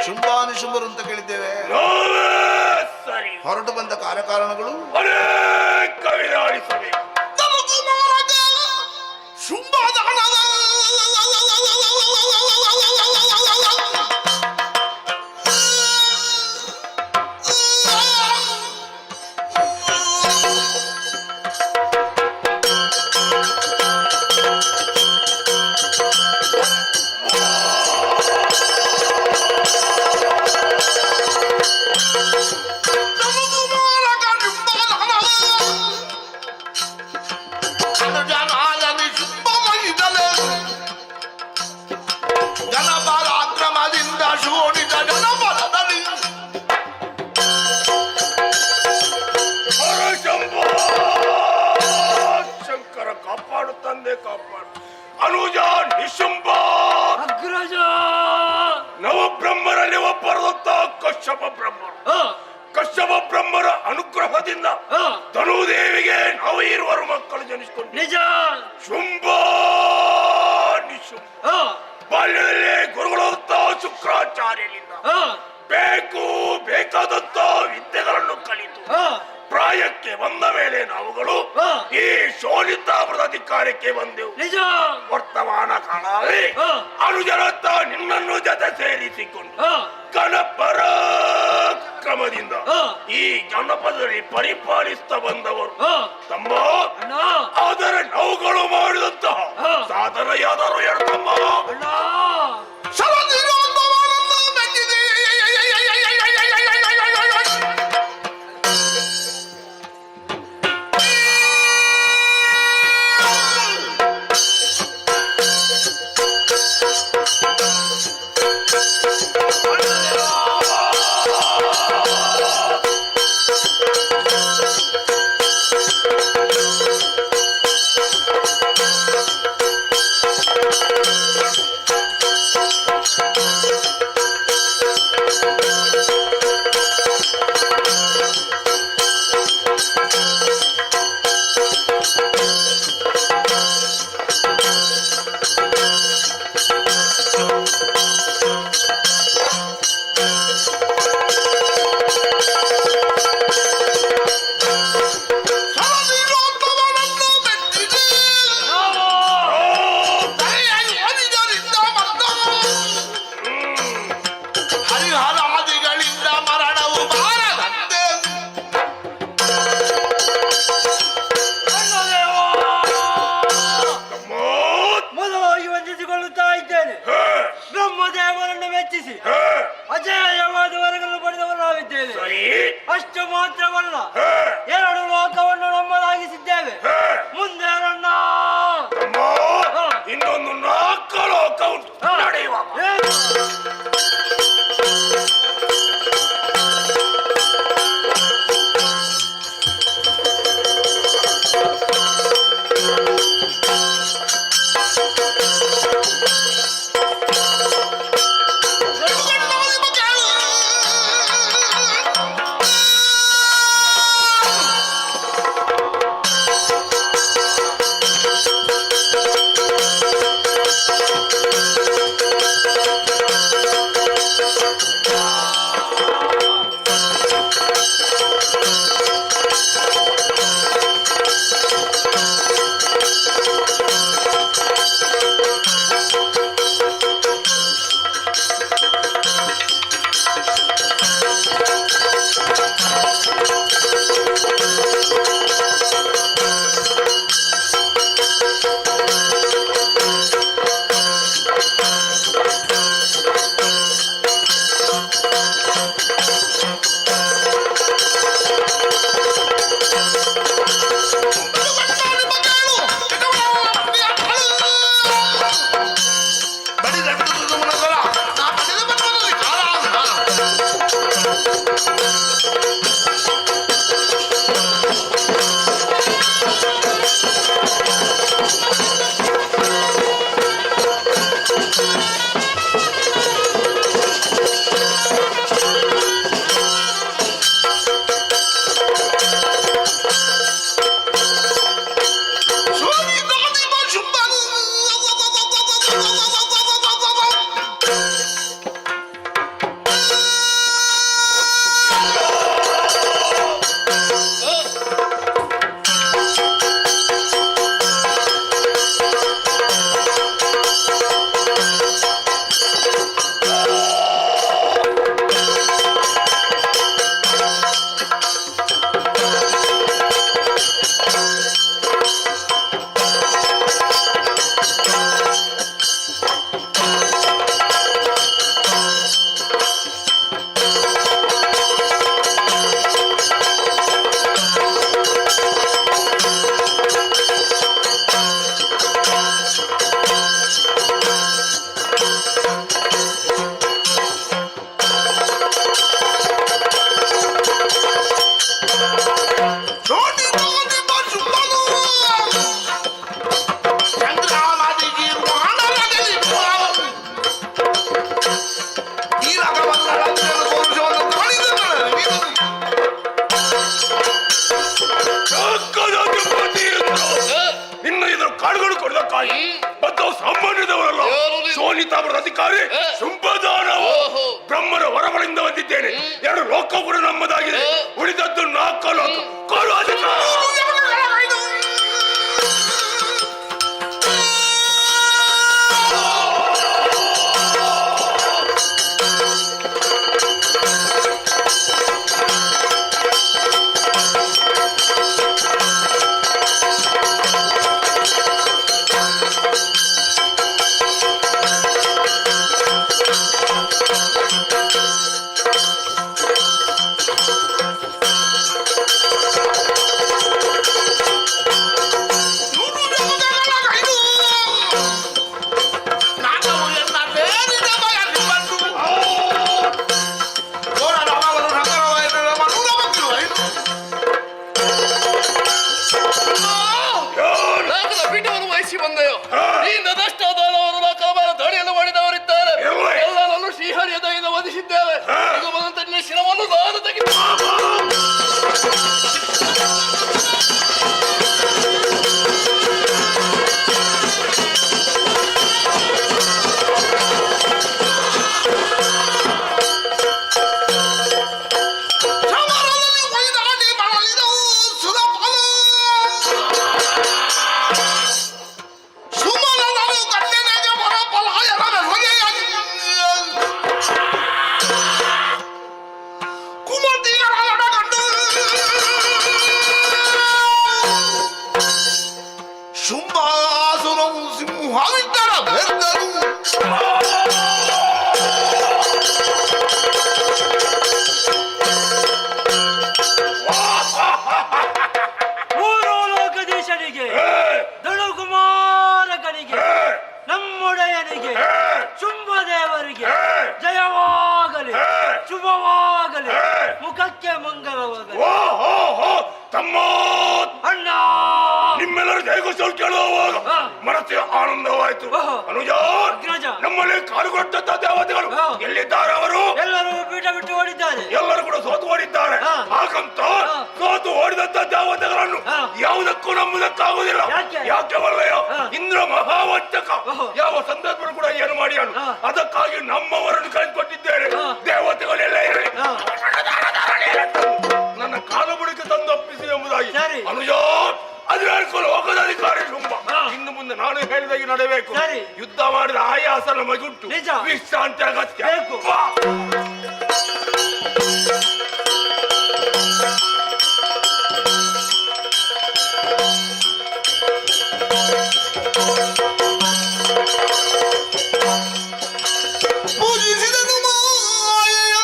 Speaker 12: ಶುಂಭಾನಿಶುಂಭರು ಅಂತ ಕೇಳಿದ್ದೇವೆ.
Speaker 9: ನಾವೇ ಸರಿ.
Speaker 12: ಹೊರಟು ಬಂದ ಕಾರ್ಯಕಾರಣಗಳು
Speaker 9: ಅನೇಕ ವಿಧಾನಿಸಬೇಕು.
Speaker 12: ಜನಪರಾಕ್ರಮದಿಂದ ಶೋಣಿತ ಜನಪದದಲ್ಲಿ
Speaker 9: ಶಂಕರ ಕಾಪಾಡು, ತಂದೆ ಕಾಪಾಡು. ಅನುಜ ನಿಶುಂಭ
Speaker 11: ಅಗ್ರಜ
Speaker 9: ನವಬ್ರಹ್ಮರಲ್ಲಿ ಒಬ್ಬರದಂತ ಕಶ್ಯಪ ಬ್ರಹ್ಮರು. ಕಶ್ಯಪ ಬ್ರಹ್ಮರ ಅನುಗ್ರಹದಿಂದ ಧನುದೇವಿಗೆ ನಾವು ಇರುವರು ಮಕ್ಕಳು ಜನಿಸಿಕೊಂಡು
Speaker 11: ನಿಜ.
Speaker 9: ಶುಂಭ ನಿಶುಂಭ ಬಾಲ್ಯದಲ್ಲಿ ಗುರುಗಳಂತ ಶುಕ್ರಾಚಾರ್ಯರಿಂದ ಬೇಕಾದಂತ ವಿದ್ಯೆಗಳನ್ನು ಕಲಿತು ಪ್ರಾಯಕ್ಕೆ ಬಂದ ಮೇಲೆ ನಾವುಗಳು ಈ ಶೋಣಿತಾಪುರದ ಅಧಿಕಾರಕ್ಕೆ ಬಂದೆವು.
Speaker 11: ನಿಜ.
Speaker 9: ವರ್ತಮಾನ ಕಾಲದಲ್ಲಿ ಅನುಜರತ್ತ ನಿನ್ನನ್ನು ಜೊತೆ ಸೇರಿಸಿಕೊಂಡು ಗಣಪರಾಕ್ರಮದಿಂದ ಈ ಜನಪದದಲ್ಲಿ ಪರಿಪಾಲಿಸ್ತಾ ಬಂದವರು ತಮ್ಮ. ಆದರೆ ನಾವುಗಳು ಮಾಡಿದಂತಹ ಸಾಧನ ಯಾದರೂ ಹೇಳ್ತಮ್ಮ.
Speaker 12: ಹರಿಹರಾದಿಗಳಿಂದ ಮರಣವು ಬಾರದಂತೆ
Speaker 11: ಮೊದಲಾಗಿ ವಂದಿಸಿಕೊಳ್ಳುತ್ತಾ ಇದ್ದೇನೆ. ಬ್ರಹ್ಮದೇವರನ್ನು ಮೆಚ್ಚಿಸಿ ಅಜೇಯವಾದ ವರಗಳನ್ನು ಪಡೆದವರು ನಾವಿದ್ದೇವೆ. ಅಷ್ಟು ಮಾತ್ರವಲ್ಲ, 2 ಲೋಕವನ್ನು ನಮ್ಮದಾಗಿಸಿದ್ದೇವೆ. ಮುಂದೆ ನನ್ನ
Speaker 9: ಇನ್ನೊಂದು 4 ಲೋಕ ಉಂಟು ನಡೆಯುವ.
Speaker 12: ನಳಂತೆಯನ್ನು ಪೌರುಷವನ್ನು ಕಾಣಿದ ನೀನು
Speaker 9: ಇನ್ನು ಇದ್ರ ಕಾಡುಗಳು ಕೊಡದಕ್ಕಾಗಿ ಮತ್ತು ಸಾಮಾನ್ಯದವರಲ್ಲ ಸೋನಿತಾವರ ಅಧಿಕಾರಿ ಸಂಪದಾನವು ಬ್ರಹ್ಮನ ವರಗಳಿಂದ ಬಂದಿದ್ದೇನೆ. 2 ಲೋಕ ಕೂಡ ನಮ್ಮದಾಗಿದೆ, ಉಳಿದದ್ದು 4 ಲೋಕ ಕೊಡು ಅಧಿಕಾರ.
Speaker 10: ಪೀಠವನ್ನು ವಹಿಸಿ ಬಂದೆಯೋ ಈ ನದಷ್ಟಾದವರು ನಾಲ್ಕರ ದಾಳಿಯನ್ನು ಮಾಡಿದವರಿದ್ದಾರೆ. ಎಲ್ಲರನ್ನು ಶ್ರೀಹರಿಯ ದಯೆಯಿಂದ ವಧಿಸಿದ್ದೇವೆ. ಇದು ಬಂದಂತ ನಿನ್ನ ಶಿರವನ್ನು ನಾನು
Speaker 12: ಶುಂಭಾಸುರವು ಸಿಂಹವಿಟ್ಟರ ಬೆರ್ದರು
Speaker 11: ಲೋಕದೀಶನಿಗೆ ದಳುಕುಮಾರಕನಿಗೆ ನಮ್ಮೊಡೆಯನಿಗೆ ಶುಂಭದೇವರಿಗೆ ಜಯವಾಗಲಿ, ಶುಭವಾಗಲಿ, ಮುಖಕ್ಕೆ ಮಂಗಲವಾಗಲಿ.
Speaker 9: ತಮ್ಮ
Speaker 11: ಅಣ್ಣ
Speaker 9: ನಿಮ್ಮೆಲ್ಲರೂ ಜಯಘೋಷ ಕೇಳುವಾಗ ಮನಸ್ಸಿಗೆ ಆನಂದವಾಯಿತು. ಅನುಜ, ನಮ್ಮಲ್ಲಿ ಕಾಲುಗೊಟ್ಟಂತ ದೇವತೆಗಳು ಎಲ್ಲಿದ್ದಾರೆ? ಅವರು
Speaker 11: ಎಲ್ಲರೂ ಪೀಠ ಬಿಟ್ಟು ಓಡಿದ್ದಾರೆ.
Speaker 9: ಎಲ್ಲರೂ ಕೂಡ ಸೋತು ಓಡಿದ್ದಾರೆ. ಹಾಗಂತ ಸೋತು ಓಡಿದಂತ ದೇವತೆಗಳನ್ನು ಯಾವುದಕ್ಕೂ ನಂಬುದಕ್ಕಾಗುವುದಿಲ್ಲ. ಯಾಕೆ ಬರಲೆಯೋ? ಇಂದ್ರ ಮಹಾವಂಚಕ, ಯಾವ ಸಂದರ್ಭ ಕೂಡ ಏನು ಮಾಡಿ ಅದಕ್ಕಾಗಿ ನಮ್ಮವರನ್ನು ಕಳಿಸಿಕೊಟ್ಟಿದ್ದೇನೆ. ದೇವತೆಗಳೆಲ್ಲ ಇರಲಿ, ನನ್ನ ಕಾಲು ಬುಡಕ್ಕೆ ತಂದು ಒಪ್ಪಿಸಿ ಎಂಬುದಾಗಿ. ಅನುಜ, 14 ಲೋಕದ ಅಧಿಕಾರಿ ಶುಂಭ. ಇನ್ನು ಮುಂದೆ ನಾನು ಹೇಳಿದಾಗಿ ನಡೆಯಬೇಕು. ಯುದ್ಧ ಮಾಡಿದ ಆಯಾಸ ನಮಗುಂಟು, ವಿಶ್ರಾಂತಿ ಅಗತ್ಯ.
Speaker 12: ಪೂಜಿಸಿದನು ಮಾಯೆಯ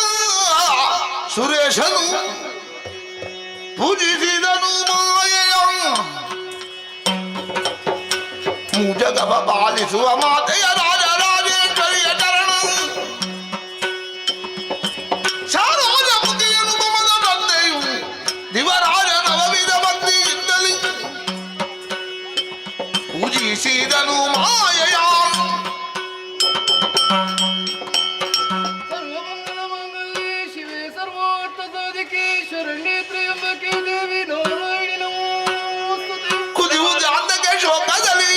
Speaker 12: ಸುರೇಶನು, ಪೂಜಿಸಿದನು ಮಾಯೆಯ ಜಗವ ಪಾಲಿಸುವ ಮಾತೆಯ ರಾಜರಾಜೇಶ್ವರಿಯ ಚರಣ. ಶಾರಾಜ ಮುಖಿಯನು ಮಮದ ತಂದೆಯು ದಿವರಾಜ ನವವಿಧ ಭಕ್ತಿಯಿಂದಲೇ ಪೂಜಿಸಿದನು ಮಾಯೆಯ.
Speaker 10: ಶಿವೆ ಸರ್ವಾರ್ಥ ಸಾಧಿಕೆ ಶರಣ್ಯೇ ತ್ರ್ಯಂಬಕೆ ದೇವಿ ನಾರಾಯಣಿ ನಮೋಸ್ತುತೆ.
Speaker 12: ಕುದಿಯುವುದು ಅಂದಕ್ಕೆ ಶೋಕದಲ್ಲಿ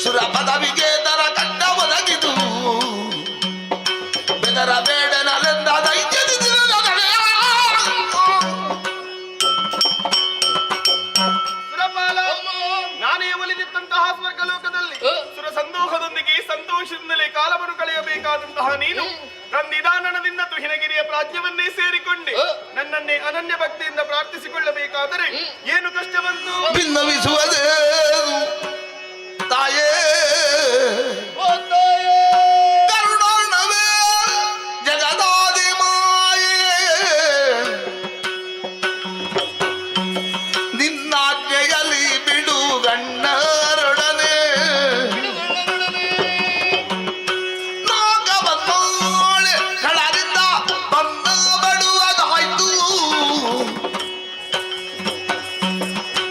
Speaker 12: ಸುರ ಪದವಿಗೆ ದರ ಕಂಡ ಒದಗಿದು ಬೆದರ ಬೇಡನಲೆಂದ ದೈತ್ಯದಿ ನಡೆಯ.
Speaker 4: ಸುರಪಾಲ, ನಾನೇ ಒಲಿದಿದ್ದಂತಹ ಸ್ವರ್ಗಲೋಕದಲ್ಲಿ ಸುರ ಸಂದೋಹದೊಂದಿಗೆ ಸಂತೋಷದಿಂದಲೇ ಕಾಲವನ್ನು ಕಳೆಯಬೇಕಾದಂತಹ ನೀನು ನಿಧಾನದಿಂದ ತುಹಿನಗಿರಿಯ ಪ್ರಾಜ್ಞವನ್ನೇ ಸೇರಿಕೊಂಡೆ ನನ್ನನ್ನೇ ಅನನ್ಯ ಭಕ್ತಿಯಿಂದ ಪ್ರಾರ್ಥಿಸಿಕೊಳ್ಳಬೇಕಾದರೆ ಏನು ಕಷ್ಟ ಬಂತು?
Speaker 12: ಭಿನ್ನವಿಸುವುದೇ ತಾಯೇ ಕರುಣಾರ್ಣವೇ ಜಗದಾದಿ ಮಾಯೇ, ನಿನ್ನಾಜ್ಞೆಯಲ್ಲಿ ಬಿಡು ಗಣ್ಣರೊಡನೆ ನಾಗವನ್ನೋಳೆ ಕಳರಿಂದ ಬಂದ ಬಡುವುದಾಯ್ತು.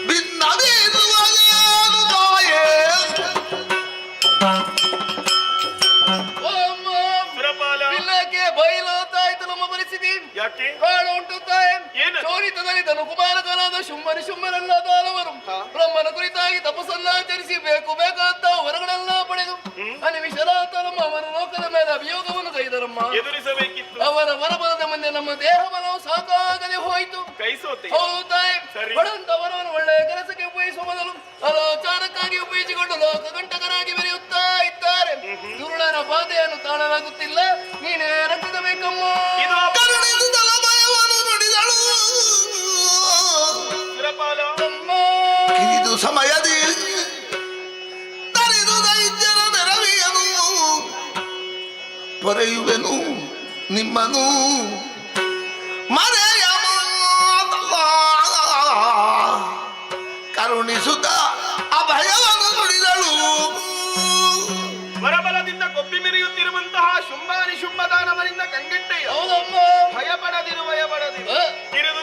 Speaker 12: ಭಿನ್ನವಿಸುವುದೇನು ತಾಯೇ
Speaker 10: ಪರಿಸ್ಥಿತಿ
Speaker 4: ಯಾಕೆ
Speaker 10: ಕಾಣ ಉಂಟು ತಾಯಿ.
Speaker 4: ಏನು?
Speaker 10: ಚೋರಿತದಲ್ಲಿ ಧನು ಕುಮಾರಕನಾದ ಶುಂಭನನ್ನಾದವರು ಬ್ರಹ್ಮನ ಕುರಿತಾಗಿ ತಪಸ್ಸನ್ನಾಚರಿಸಿ ಬೇಕಾದ ವರಗಳೆಲ್ಲ ಪಡೆದು ಅನಿಮಿಷರಾತ ನಮ್ಮ ಅವರ ಲೋಕದ ಮೇಲೆ ಅಭಿಯೋಗವನ್ನು ಕೈದರಮ್ಮ.
Speaker 4: ಎದುರಿಸಬೇಕಿತ್ತು.
Speaker 10: ಅವರ ವರಬಲದ ಮುಂದೆ ನಮ್ಮ ದೇಹ ಬಲವು ಸಾಕಾಗದೆ ಹೋಯಿತು.
Speaker 4: ಕೈ ಸೋತೆ.
Speaker 10: ಹೌದಾಯ್.
Speaker 4: ಸರಿ.
Speaker 10: ಪಡೆದಂತ ವರವನ್ನು ಒಳ್ಳೆಯ ಕೆಲಸಕ್ಕೆ ಉಪಯೋಗಿಸುವ ಮೊದಲು ಅಲೋಚಾರಕ್ಕಾಗಿ ಉಪಯೋಗಿಸಿಕೊಂಡು ಲೋಕಗಂಟಕರಾಗಿ ಬೆರೆಯುತ್ತಾ ಇದ್ದಾರೆ. ದುರುಳನ ಬಾಧೆಯನ್ನು ತಾಳಲಾಗುತ್ತಿಲ್ಲ. ನೀನೇ ರಕ್ಷಿಸಬೇಕಮ್ಮ.
Speaker 4: ಇದು
Speaker 12: ಕರುಣಿದು ತಲಭಯವನ್ನು ನುಡಿದಳು
Speaker 4: ಸುರಪಾಲ.
Speaker 12: ಕಿರಿದು ಸಮಯದಿ ತರಿದು ದೈತ್ಯರ ನೆರವಿಯನು ಪೊರೆಯುವೆನು ನಿಮ್ಮನು ಮರೆಯ ಮಾತಲ್ಲ ಕರುಣಿಸುತ್ತ ಅಭಯವನ್ನು ನುಡಿದಳು.
Speaker 4: ವರಬಲದಿಂದ ಕೊಪ್ಪಿ ಮೆರೆಯುತ್ತಿರುವಂತಹ ಶುಂಭಾನಿ ಶುಂಭದಾನವರಿಂದ ಕಂಗೆಟ್ಟೆಯ
Speaker 10: ಹೌದಮ್ಮ.
Speaker 4: ಭಯಪಡದಿರು
Speaker 10: ಹ?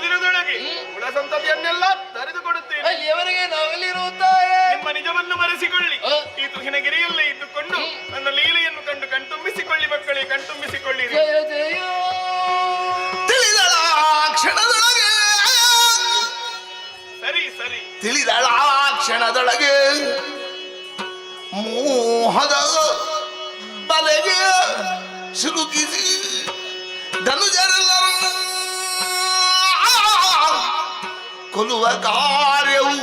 Speaker 4: ದಿನದೊಳಗೆ ಕುಲ ಸಂತತಿಯನ್ನೆಲ್ಲ ತರಿದುಕೊಡುತ್ತೇನೆ.
Speaker 10: ಅಲ್ಲಿಯವರೆಗೆ ನಾವೆಲ್ಲಿರುತ್ತಾಯೇ?
Speaker 4: ನಿಮ್ಮ ನಿಜವನ್ನು ಮರೆಸಿಕೊಳ್ಳಿ.
Speaker 10: ಹ?
Speaker 4: ಈ ತುಹಿನಗಿರಿಯಲ್ಲೇ ಇದ್ದುಕೊಂಡು ನನ್ನ ಲೀಲೆಯನ್ನು ಕಂಡು ಕಣ್ತುಂಬಿಸಿಕೊಳ್ಳಿ ಮಕ್ಕಳೇ, ಕಣ್ತುಂಬಿಸಿಕೊಳ್ಳಿ.
Speaker 10: ಜಯ ಜಯ.
Speaker 12: ತಿಳಿದಳ ಕ್ಷಣದೊಳಗೆ
Speaker 4: ಸರಿ ಸರಿ.
Speaker 12: ತಿಳಿದಳ ಕ್ಷಣದೊಳಗೆ ಮೋಹದ ಬಲೆಗೆ ಸಿಲುಕಿಸಿ ಧನುಜರೆಲ್ಲರೂ ಕೊಲ್ಲುವ ಕಾರ್ಯವು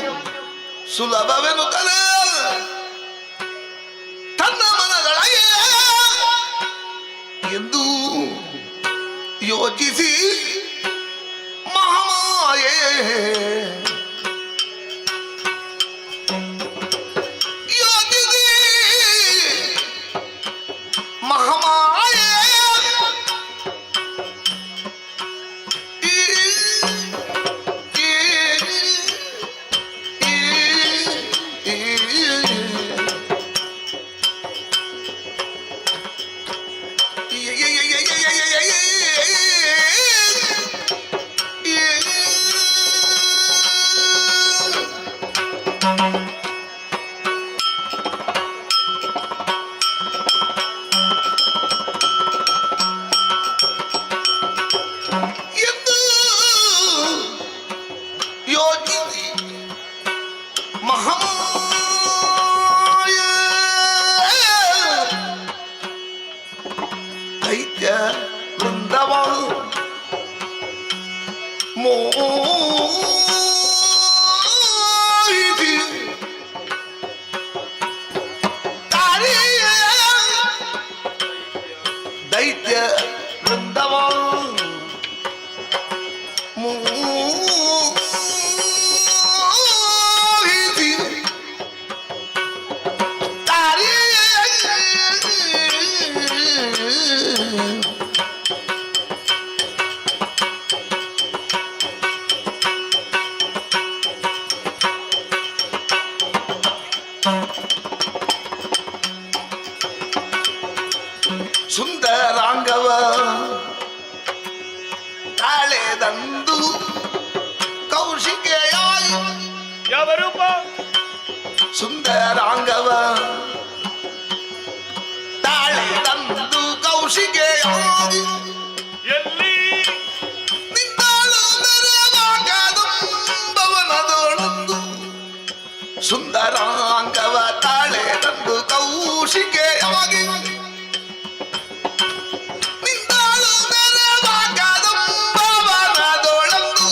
Speaker 12: ಸುಲಭವೆನ್ನುತ್ತಲೇ ತನ್ನ ಮನದೊಳಗೆ ಎಂದು ಯೋಚಿಸಿ ಮಹಾಮಾಯೆ ಯೋಚಿಸಿ ಮಹಾಮಾಯೆ ಎಂದು ಯೋಚಿಸಿ ಮಹಾಮಾಯ ದೈತ್ಯ ವೃಂದವ ಮೋಹಿಸಿ ತಾರಿಯ ದೈತ್ಯ ವೃಂದವ ಮೋಹಿಸಿ ತಾರಿಯ ಸುಂದರಾಂಗವ ತಾಳೆದಂದು ಕೌಶಿಕೆಯಾಗಿ
Speaker 4: ಯಾವ ರೂಪ?
Speaker 12: ಸುಂದರಾಂಗವ ತಾಳೆದಂದು ಕೌಶಿಕೆಯಾಗಿ
Speaker 4: ಎಲ್ಲಿ?
Speaker 12: ನಿಂತಾಳು ಮೆರೆವಾಗದಂಬವನದೊಳಂದು ಸುಂದರಾಂಗವ ತಾಳೆದಂದು ಕೌಶಿಕೆಯಾಗಿ ನಿಂತಾಳು ಮೆರೆವಾಗದಂಬವನದೊಳಂದು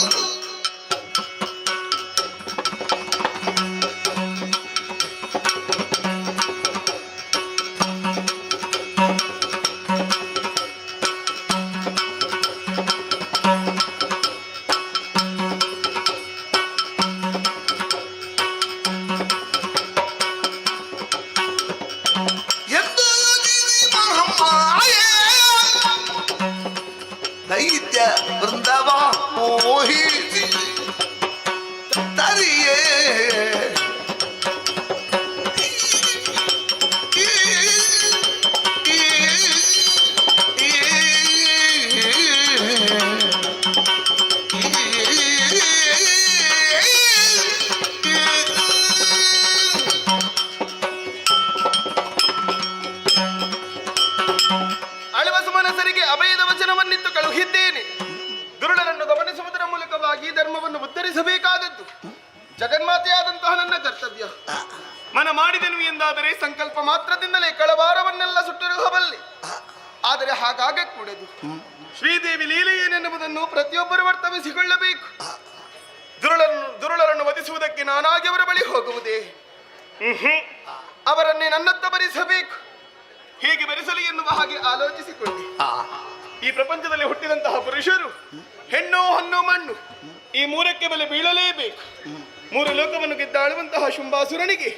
Speaker 4: ವಚನವನ್ನಿತ್ತು ಕಳುಹಿದ್ದೇನೆ. ದುರುಳರನ್ನು ಗಮನಿಸುವುದರ ಮೂಲಕವಾಗಿ ಧರ್ಮವನ್ನು ಉದ್ಧರಿಸಬೇಕಾದದ್ದು ಜಗನ್ಮಾತೆಯಾದಂತಹ ನನ್ನ ಕರ್ತವ್ಯ. ಮನ ಮಾಡಿದೆನು ಎಂದಾದರೆ ಸಂಕಲ್ಪ ಮಾತ್ರದಿಂದಲೇ ಕಳವಾರವನ್ನೆಲ್ಲ ಸುಟ್ಟಿರುಹಬಲ್ಲೆ. ಆದರೆ ಹಾಗಾಗ ಕೂಡದು. ಶ್ರೀದೇವಿ ಲೀಲೆ ಏನೆನ್ನುವುದನ್ನು ಪ್ರತಿಯೊಬ್ಬರು ಅರ್ಥವಿಸಿಕೊಳ್ಳಬೇಕು. ದುರುಳರನ್ನು ವಧಿಸುವುದಕ್ಕೆ ನಾನಾಗಿ ಅವರ ಬಳಿ ಹೋಗುವುದೇ? ಅವರನ್ನೇ ನನ್ನತ್ತ ಭರಿಸಬೇಕು. ಹೇಗೆ ಭರಿಸಲಿ ಎನ್ನುವ ಹಾಗೆ ಆಲೋಚಿಸಿಕೊಳ್ಳಿ. ಈ ಪ್ರಪಂಚದಲ್ಲಿ ಹುಟ್ಟಿದಂತಹ ಪುರುಷರು ಹೆಣ್ಣು ಹಣ್ಣು ಮಣ್ಣು ಈ ಮೂರಕ್ಕೆ ಬೆಲೆ ಬೀಳಲೇಬೇಕು. ಮೂರು ಲೋಕವನ್ನು ಗೆದ್ದಾಳುವಂತಹ ಶುಂಭಾಸುರನಿಗೆ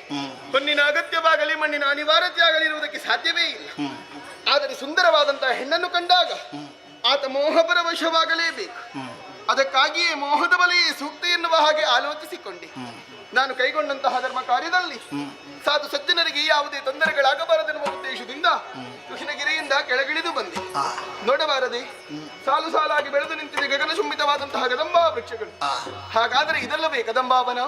Speaker 4: ಹೊನ್ನಿನ ಅಗತ್ಯವಾಗಲಿ ಮಣ್ಣಿನ ಅನಿವಾರ್ಯತೆ ಆಗಲಿ ಇರುವುದಕ್ಕೆ ಸಾಧ್ಯವೇ ಇಲ್ಲ. ಆದರೆ ಸುಂದರವಾದಂತಹ ಹೆಣ್ಣನ್ನು ಕಂಡಾಗ ಆತ ಮೋಹಪರವಶವಾಗಲೇಬೇಕು. ಅದಕ್ಕಾಗಿಯೇ ಮೋಹದ ಬಲೆಯೇ ಸೂಕ್ತ ಎನ್ನುವ ಹಾಗೆ ಆಲೋಚಿಸಿಕೊಂಡೆ. ನಾನು ಕೈಗೊಂಡಂತಹ ಧರ್ಮ ಕಾರ್ಯದಲ್ಲಿ ಸಾಧು ಸಜ್ಜನರಿಗೆ ಯಾವುದೇ ತೊಂದರೆಗಳಾಗಬಾರದೆನ್ನುವ ಉದ್ದೇಶದಿಂದ ಕೃಷ್ಣಗಿರಿಯಿಂದ ಕೆಳಗಿಳಿದು ಬಂದೆ. ನೋಡಬಾರದೆ, ಸಾಲು ಸಾಲಾಗಿ ಬೆಳೆದು ನಿಂತಿದೆ ಗಗನಶುಂಬಿತವಾದಂತಹ ಕದಂಬಾ ವೃಕ್ಷಗಳು. ಹಾಗಾದರೆ ಇದಲ್ಲವೇ ಕದಂಬಾವನ?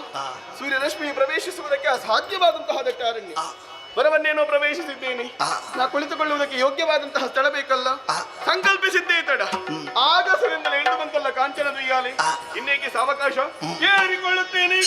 Speaker 4: ಸೂರ್ಯರಶ್ಮಿ ಪ್ರವೇಶಿಸುವುದಕ್ಕೆ ಅಸಾಧ್ಯವಾದಂತಹ ದಟ್ಟಾರಣ್ಯ. ವನವನ್ನೇನೋ ಪ್ರವೇಶಿಸಿದ್ದೇನೆ. ನಾ ಕುಳಿತುಕೊಳ್ಳುವುದಕ್ಕೆ ಯೋಗ್ಯವಾದಂತಹ ಸ್ಥಳ ಬೇಕಲ್ಲ. ಸಂಕಲ್ಪಿಸಿದ್ದೇ ತಡ ಆಗಸರಿಂದಲೇ ಇಳಿದು ಬಂತಲ್ಲ ಕಾಂಚನ ದುಯ್ಯಾಲೆ. ಇನ್ನೇಕೆ ಸಾವಕಾಶ ಕೇಳಿಕೊಳ್ಳುತ್ತೇನೆ.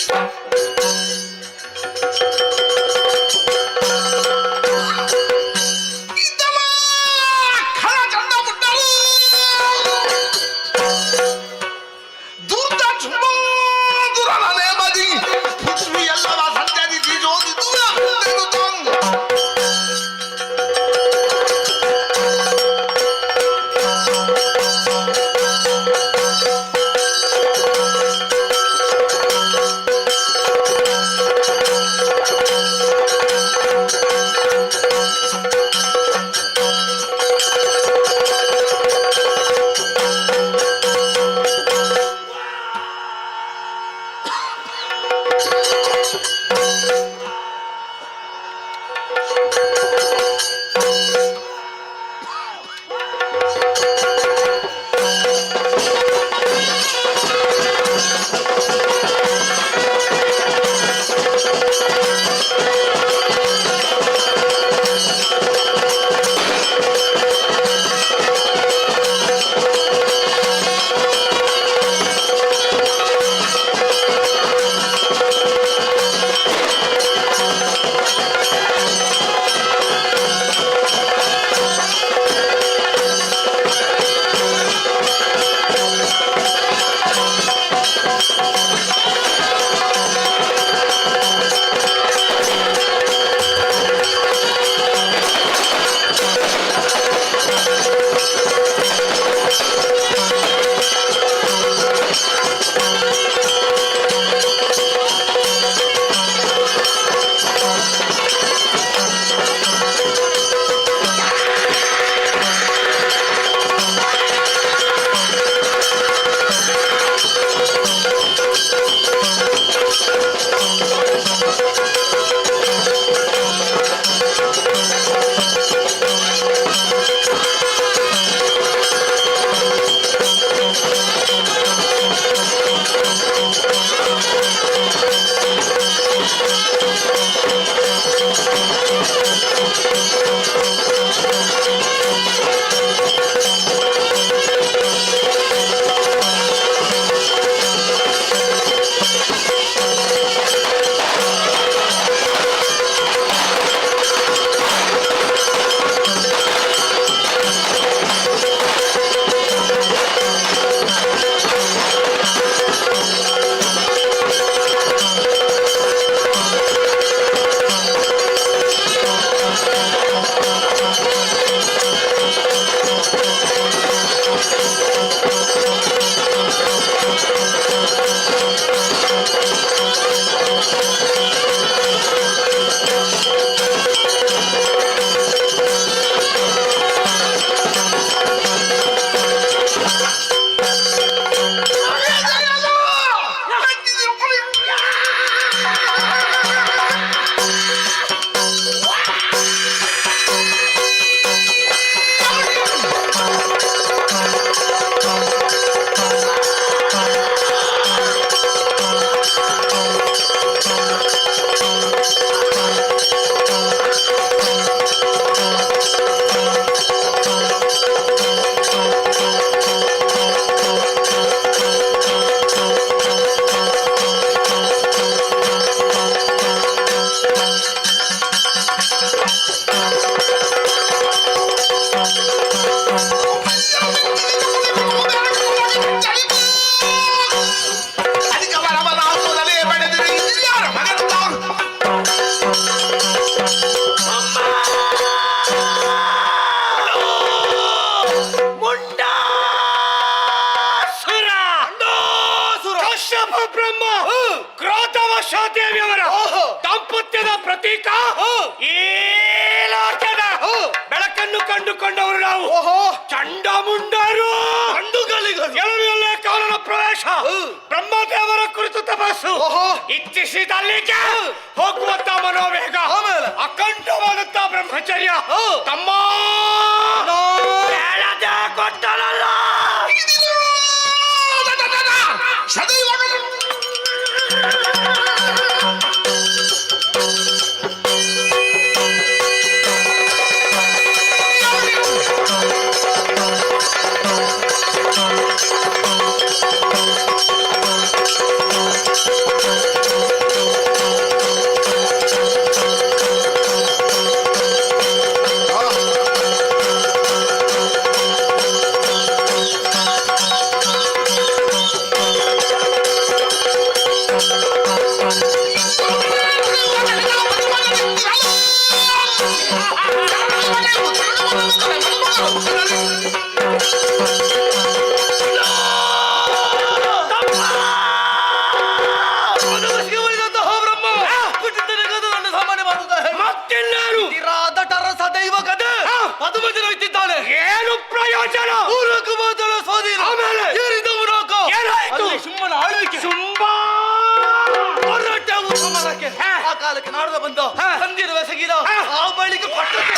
Speaker 9: ಕ್ರೋಧವಶಾದೇವಿಯವರ ದಾಂಪತ್ಯದ ಪ್ರತೀಕ ಈ ಲೋಕದ ಬೆಳಕನ್ನು ಕಂಡುಕೊಂಡವರು ನಾವು. ಚಂಡಮುಂಡರು ಎಲ್ಲರಲ್ಲೇ ಕಾಲನ ಪ್ರವೇಶ, ಬ್ರಹ್ಮದೇವರ ಕುರಿತು ತಪಸ್ಸು, ಇಚ್ಛಿಸಿದಲ್ಲಿಗೆ ಹೋಗುವಂತ ಮನೋವೇಗ, ಅಖಂಡವಾದಂತ ಬ್ರಹ್ಮಚರ್ಯ ತಮ್ಮ ಹೇಳದೆ ಕೊಟ್ಟನಲ್ಲ. ಏನು ಪ್ರಯೋಜನ? ಸುಮ್ಮನ ಆಳ್ವಿಕೆ ಆ ಕಾಲಕ್ಕೆ ನಾಡದ ಬಂದ ತಂದಿರುವ ಸಗಿದ ಆ ಬಳಿಕ ಪಟ್ಟಕ್ಕೆ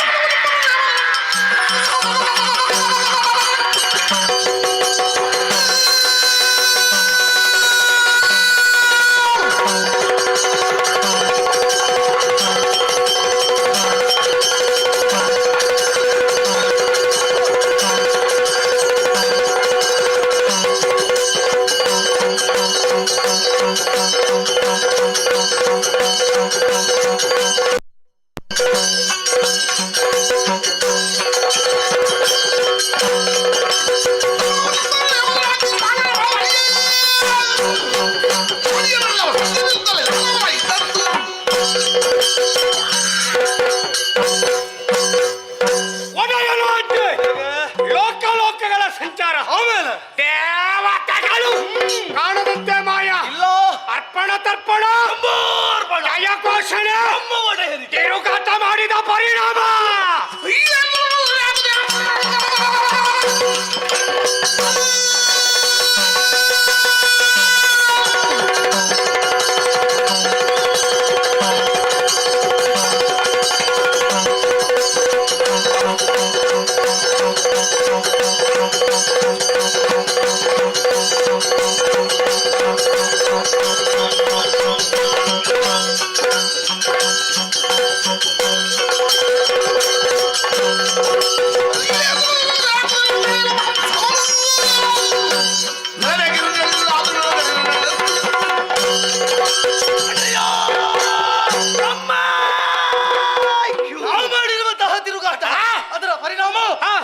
Speaker 9: ಕಾಣದಂತೆ ಮಾಯ ಇಲ್ಲ, ಅರ್ಪಣ ತರ್ಪಣ ಘೋಷಣೆ ತಿರುಗಾಟ ಮಾಡಿದ ಪರಿಣಾಮ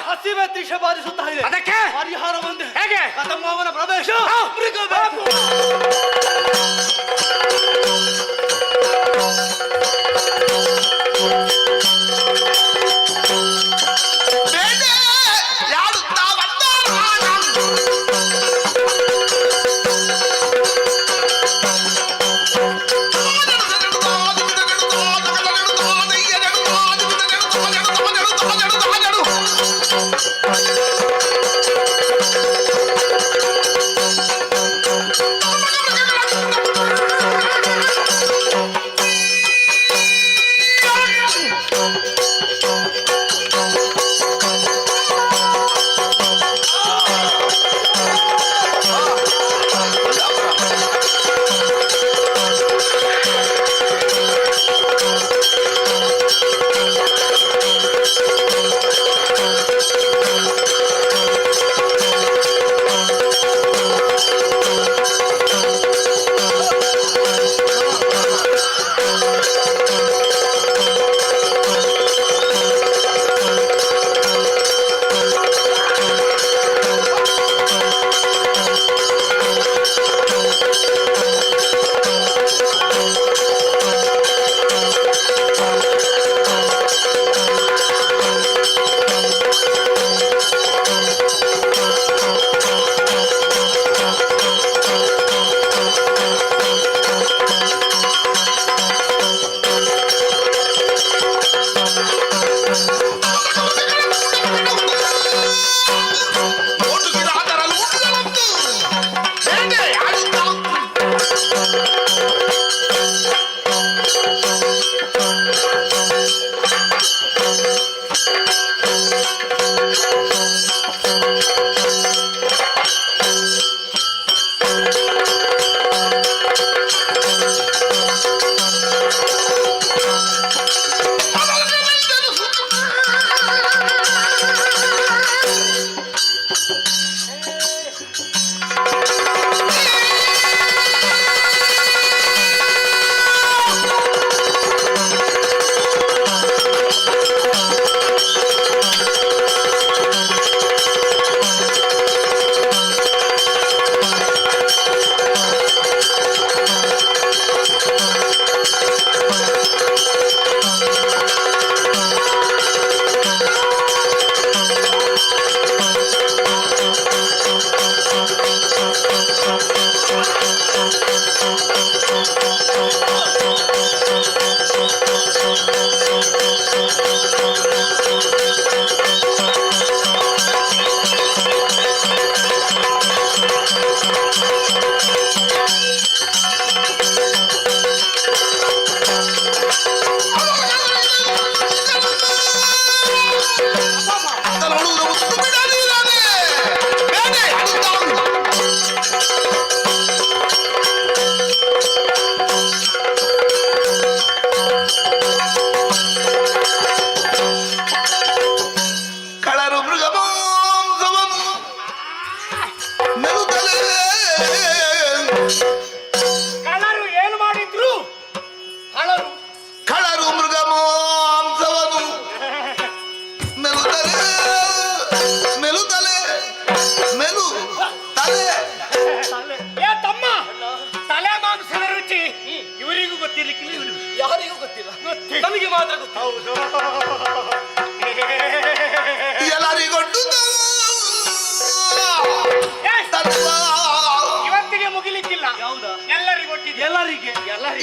Speaker 9: ಹಸಿವೆ ತ್ರಿಷ ಬಾಧಿಸುತ್ತಾ ಇದೆ. ಅದಕ್ಕೆ ಪರಿಹಾರ ಬಂದೆ ಹೇಗೆ? ಕದಂಬವನ ಪ್ರವೇಶ ಮೃಗಬೇಕು.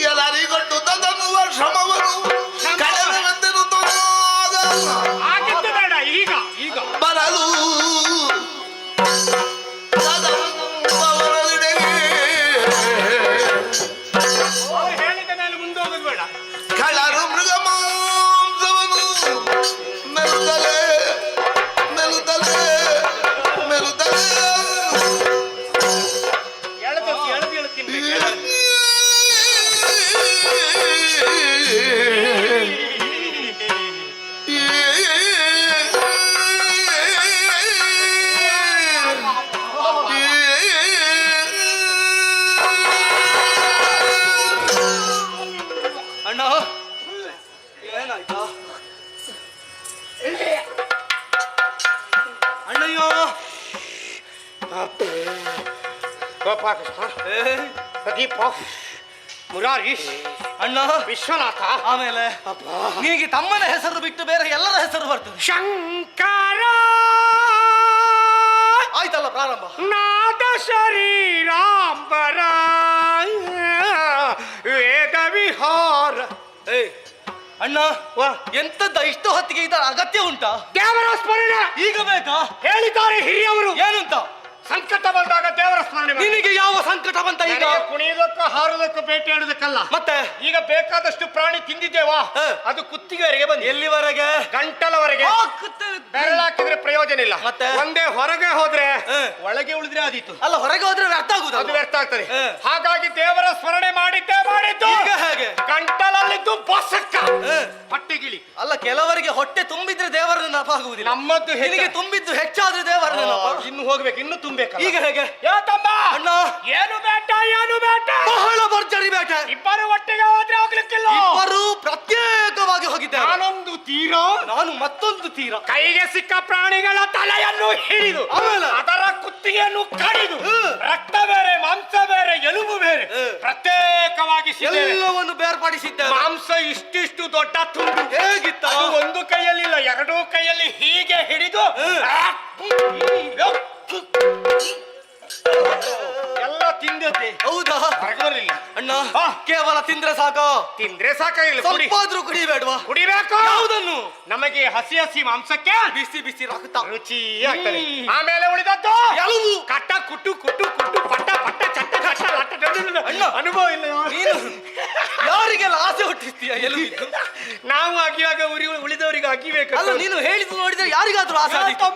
Speaker 12: ಎಲ್ಲರಿಗೊಟ್ಟು ತದನ್ನುವ ಶ್ರಮವನ್ನು ಕಳೆದಂತೆನು
Speaker 6: ಆಗಿದ್ದು ಬೇಡ ಈಗ ಈಗ
Speaker 12: ಬರಲು
Speaker 6: ಹೇಳಿದ ಮೇಲೆ ಮುಂದೋಗೋದು ಬೇಡ.
Speaker 12: ಕಳರು ಮೃಗ ಮಾಂಸವನ್ನು ಮೆಲುತ್ತಲೇ ಮೆಲುತ್ತಲೇ ಮೆಲುತ್ತಲೇ
Speaker 6: ಎಳೆದು ತಿನ್ಬೇಕು.
Speaker 11: ಅಣ್ಣ ಏನಾಯ್ತಾ ಅಣ್ಣಯ್ಯೋ
Speaker 6: ಗೋಪಾಕೃಷ್ಣ, ಪ್ರದೀಪ, ಮುರಾರಿ,
Speaker 11: ಅಣ್ಣ
Speaker 6: ವಿಶ್ವನಾಥ,
Speaker 11: ಆಮೇಲೆ ನಿನಗೆ ತಮ್ಮನ ಹೆಸರು ಬಿಟ್ಟು ಬೇರೆ ಎಲ್ಲರ ಹೆಸರು ಬರ್ತದೆ.
Speaker 6: ಶಂಕರ
Speaker 11: ಆಯ್ತಲ್ಲ ಪ್ರಾರಂಭ.
Speaker 6: ನಾದ ಶರೀರಾಂಬರ ವೇದ ವಿಹಾರ.
Speaker 11: ಏ ಅಣ್ಣ ಎಂತದ್ದ ಇಷ್ಟು ಹೊತ್ತಿಗೆ ಇದರ ಅಗತ್ಯ ಉಂಟಾ?
Speaker 6: ದೇವರ ಸ್ಮರಣೆ
Speaker 11: ಈಗ ಬೇಕಾ?
Speaker 6: ಹೇಳಿದ್ದಾರೆ ಹಿರಿಯವರು.
Speaker 11: ಏನಂತ?
Speaker 6: ಸಂಕಟ ಬಂದಾಗ ದೇವರ ಸ್ಮರಣೆ ಮಾಡಿ.
Speaker 11: ನಿನಗೆ ಯಾವ ಸಂಕಟ ಬಂತ ಈಗ?
Speaker 6: ನನಗೆ ಕುಣಿಯೋದಕ್ಕೂ ಹಾರೋದಕ್ಕೂ ಬೇಟೆಯಾಡೋದಕ್ಕಲ್ಲ.
Speaker 11: ಮತ್ತೆ
Speaker 6: ಈಗ ಬೇಕಾದಷ್ಟು ಪ್ರಾಣಿ ತಿಂದಿದ್ದೇವಾ, ಅದು ಕುತ್ತಿಗೆವರೆಗೆ ಬಂದು
Speaker 11: ಎಲ್ಲಿವರೆಗೆ?
Speaker 6: ಗಂಟಲವರೆಗೆ. ಬೆರಳಾಕಿದ್ರೆ ಪ್ರಯೋಜನ ಇಲ್ಲ.
Speaker 11: ಮತ್ತೆ
Speaker 6: ಒಂದೇ ಹೊರಗೆ ಹೋದ್ರೆ ಒಳಗೆ ಉಳಿದ್ರೆ ಆದೀತು.
Speaker 11: ಅಲ್ಲ, ಹೊರಗೆ ಹೋದ್ರೆ ವ್ಯರ್ಥ ಆಗುದು.
Speaker 6: ಅದು ವ್ಯರ್ಥ ಆಗ್ತದೆ. ಹಾಗಾಗಿ ದೇವರ ಸ್ಮರಣೆ ಮಾಡಿದ್ದೇ ಮಾಡಿದ್ದು.
Speaker 11: ಈಗ ಹೇಗೆ?
Speaker 6: ಗಂಟಲಲ್ಲಿದ್ದು ಬಸಕ್ಕ ಹೊಟ್ಟೆಗಿಳಿ.
Speaker 11: ಅಲ್ಲ, ಕೆಲವರಿಗೆ ಹೊಟ್ಟೆ ತುಂಬಿದ್ರೆ ದೇವರ ನೆನಪಾಗುವುದಿಲ್ಲ.
Speaker 6: ನಮ್ಮದ್ದು
Speaker 11: ನಿನಗೆ ತುಂಬಿದ್ದು ಹೆಚ್ಚಾದ್ರೆ ದೇವರ ನೆನಪ.
Speaker 6: ಇನ್ನು ಹೋಗ್ಬೇಕು, ಇನ್ನು ತುಂಬಬೇಕು.
Speaker 11: ಈಗ ಹೇಗೆ?
Speaker 6: ಯಾತಮ್ಮ
Speaker 11: ಅಣ್ಣ,
Speaker 6: ಏನು ಬೇಟ ಏನು ಬೇಟ?
Speaker 11: ಬಹಳ ಭರ್ಜರಿ ಬೇಟೆ.
Speaker 6: ಇಬ್ಬರು ಒಟ್ಟಿಗೆ ಹೋದ್ರೆ ಹೋಗ್ಲಿಕ್ಕಿಲ್ಲ.
Speaker 11: ಇಬ್ಬರು ಪ್ರತ್ಯೇಕವಾಗಿ ಹೋಗಿದ್ದಾರೆ.
Speaker 6: ನಾನೊಂದು ತೀರ,
Speaker 11: ನಾನು ಮತ್ತೊಂದು ತೀರ.
Speaker 6: ಕೈಗೆ ಸಿಕ್ಕ ಪ್ರಾಣಿಗಳ ತಲೆಯನ್ನು ಹಿಡಿದು
Speaker 11: ಆಮೇಲೆ
Speaker 6: ಅದರ ಕುತ್ತಿಗೆಯನ್ನು ಕಡಿದು ರಕ್ತ ಬೇರೆ ಮಾಂಸ ಬೇರೆ ಎಲುಬು ಬೇರೆ ಪ್ರತ್ಯೇಕವಾಗಿ
Speaker 11: ಎಲ್ಲವನ್ನು ಬೇರ್ಪಡಿಸಿದ್ದೇವೆ.
Speaker 6: ಮಾಂಸ ಇಷ್ಟಿಷ್ಟು ದೊಡ್ಡ ತುಂಡು.
Speaker 11: ಹೇಗಿತ್ತ?
Speaker 6: ಅದು ಒಂದು ಕೈಯಲ್ಲಿಲ್ಲ, ಎರಡೂ ಕೈಯಲ್ಲಿ ಹೀಗೆ ಹಿಡಿದು ಎಲ್ಲ ತಿಂದದ್ದೆ.
Speaker 11: ಹೌದಾ?
Speaker 6: ಹೊರಗಲಿಲ್ಲ
Speaker 11: ಅಣ್ಣ, ಕೇವಲ ತಿಂದ್ರೆ ಸಾಕ?
Speaker 6: ತಿಂದ್ರೆ ಸಾಕಾಗಿಲ್ಲ,
Speaker 11: ಸ್ವಲ್ಪಾದ್ರೂ ಕುಡಿಬೇಡ್ವಾ?
Speaker 6: ಕುಡಿಬೇಕು.
Speaker 11: ಯಾವುದನ್ನು?
Speaker 6: ನಮಗೆ ಹಸಿ ಹಸಿ ಮಾಂಸಕ್ಕೆ
Speaker 11: ಬಿಸಿ ಬಿಸಿ ರಕ್ತ
Speaker 6: ರುಚಿ ಆಗ್ತದೆ. ಆಮೇಲೆ ಉಳಿದದ್ದು
Speaker 11: ಎಲುಬು.
Speaker 6: ಕಟ್ಟ ಕುಟ್ಟು ಕುಟ್ಟು ಕುಟ್ಟು ಪಟ್ಟ ಪಟ್ಟ ಚಟ್ಟ ಕಟ್ಟ ಲಟ್ಟ
Speaker 11: ಅಣ್ಣ,
Speaker 6: ಅನುಭವ ಇಲ್ಲ.
Speaker 11: ನೀನು ಯಾರಿಗೆಲ್ಲ ಆಸೆ ಹುಟ್ಟಿಸ್ತೀಯ ಎಲುಬಿದ್ದು?
Speaker 6: ನಾವು ಆಗಿವಾಗ ಉಳಿದ
Speaker 9: ಉಳಿದವರಿಗೆ ಅಗಿಬೇಕು.
Speaker 2: ಅಲ್ಲ, ನೀನು ಹೇಳಿದ್ದು ನೋಡಿದ್ರೆ ಯಾರಿಗಾದ್ರೂ ಆಸೆ ಆದೀತು.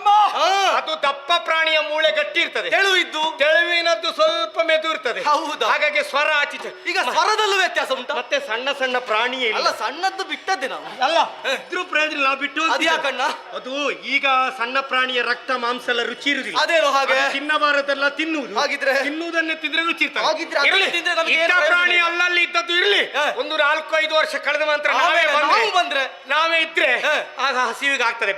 Speaker 9: ಅದು ದಪ್ಪ ಪ್ರಾಣಿಯ ಮೂಳೆ ಗಟ್ಟಿ ಇರ್ತದೆ,
Speaker 2: ತೆಳುವಿದ್ದು
Speaker 9: ತೆಳುವಿನದ್ದು ಸ್ವಲ್ಪ ಮೆದು ಇರ್ತದೆ.
Speaker 2: ಹೌದಾ?
Speaker 9: ಹಾಗಾಗಿ ಸ್ವರ ಆಚೀಚೆ.
Speaker 2: ಈಗ ಸ್ವರದಲ್ಲೂ ವ್ಯತ್ಯಾಸ ಉಂಟು.
Speaker 9: ಮತ್ತೆ ಸಣ್ಣ ಸಣ್ಣ ಪ್ರಾಣಿಯೇ ಇಲ್ಲ.
Speaker 2: ಅಲ್ಲ, ಸಣ್ಣದ್ದು ಬಿಟ್ಟದ್ದೆ ನಾವು.
Speaker 9: ಅಲ್ಲ, ಇದ್ರೂ ಪ್ರಯೋಜನ ನಾವು ಬಿಟ್ಟು
Speaker 2: ಅದ್ಯಾಕಣ್ಣ?
Speaker 9: ಅದು ಈಗ ಸಣ್ಣ ಪ್ರಾಣಿಯ ರಕ್ತ ಮಾಂಸ ಎಲ್ಲ ರುಚಿ ಇರುದಿಲ್ಲ.
Speaker 2: ಅದೇನೋ ಹಾಗೆ.
Speaker 9: ಅದು ತಿನ್ನಬಾರದೆಲ್ಲ ತಿನ್ನುವುದು.
Speaker 2: ಹಾಗಿದ್ರೆ
Speaker 9: ತಿನ್ನುವುದನ್ನೇ ತಿಂದ್ರೆ ರುಚಿ ಇರ್ತದೆ.
Speaker 2: ಹಾಗಿದ್ರೆ ಅದನ್ನ ತಿಂದ್ರೆ ನಮ್ಗೆ ಏನು
Speaker 9: ಇದ್ದ
Speaker 2: ಪ್ರಯೋಜನ
Speaker 9: ಪ್ರಾಣಿ
Speaker 2: ಇಲ್ಲ.
Speaker 9: ಅಲ್ಲಲ್ಲಿ ಇದ್ದದ್ದು ಇರ್ಲಿ. ಒಂದು 4-5 ವರ್ಷ ಕಳೆದ ನಂತರ ನಾವೇ ಬಂದ್ರೆ ನಾವೇ ಇದ್ರೆ ಆಗ ಹಸಿವಿಗೆ ಆಗ್ತದೆ.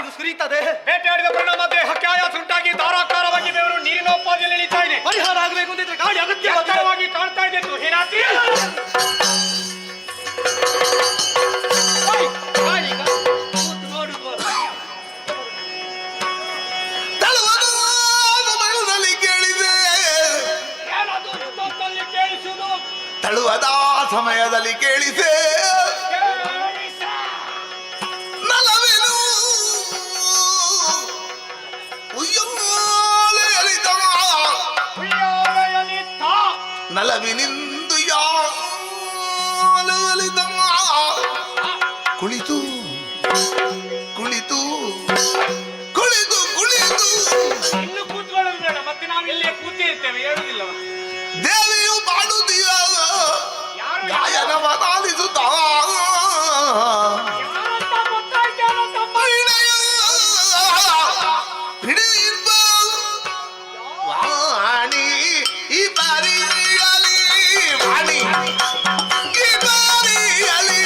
Speaker 2: ಇದು ಸುರಿತದೆ.
Speaker 9: ಬೇಟೆಯಾಡಿದ ಪರಿಣಾಮ ದೇಹಕ್ಕೆ ಆಯಾಸ ಉಂಟಾಗಿ ಧಾರಾಕಾರವಾಗಿ ಬೆವರು ನೀರಿನ ಉಪಾದಿಯಲ್ಲಿ ಇಳಿತಾ ಇದೆ.
Speaker 2: ಪರಿಹಾರ ಆಗಬೇಕು ಅಂತಿದ್ರೆ ಗಾಳಿ
Speaker 9: ಅಗತ್ಯವಾಗಿ ಕಾಣ್ತಾ ಇದೆ. ಹೇರಾತ್ರಿ
Speaker 12: ತಳುವದ ಸಮಯದಲ್ಲಿ ಕೇಳಿಸೆ ನಲವಿನು ನಲವಿನಿಂದು ಯಾಲೆಯಲಿದಮ್ಮ ಕುಳಿತು ಕುಳಿತು ಕುಳಿತು ಕುಳಿತು
Speaker 9: ಇನ್ನು ಕೂತ್ಕೊಳ್ಳೋದು ಬೇಡ, ಮತ್ತೆ ನಾವು ಇಲ್ಲೇ ಕೂತಿರ್ತೇವೆ, ಹೇಳುದಿಲ್ಲವ.
Speaker 12: ದೇವಿಯು ಮಾಡುತ್ತೀಯ ಗಾಯನವನಾಲಿಸುತ್ತ ವಾಣಿ ಈ ಬಾರಿಯಲಿ ವಾಣಿ ಈ ಬಾರಿಯಲಿ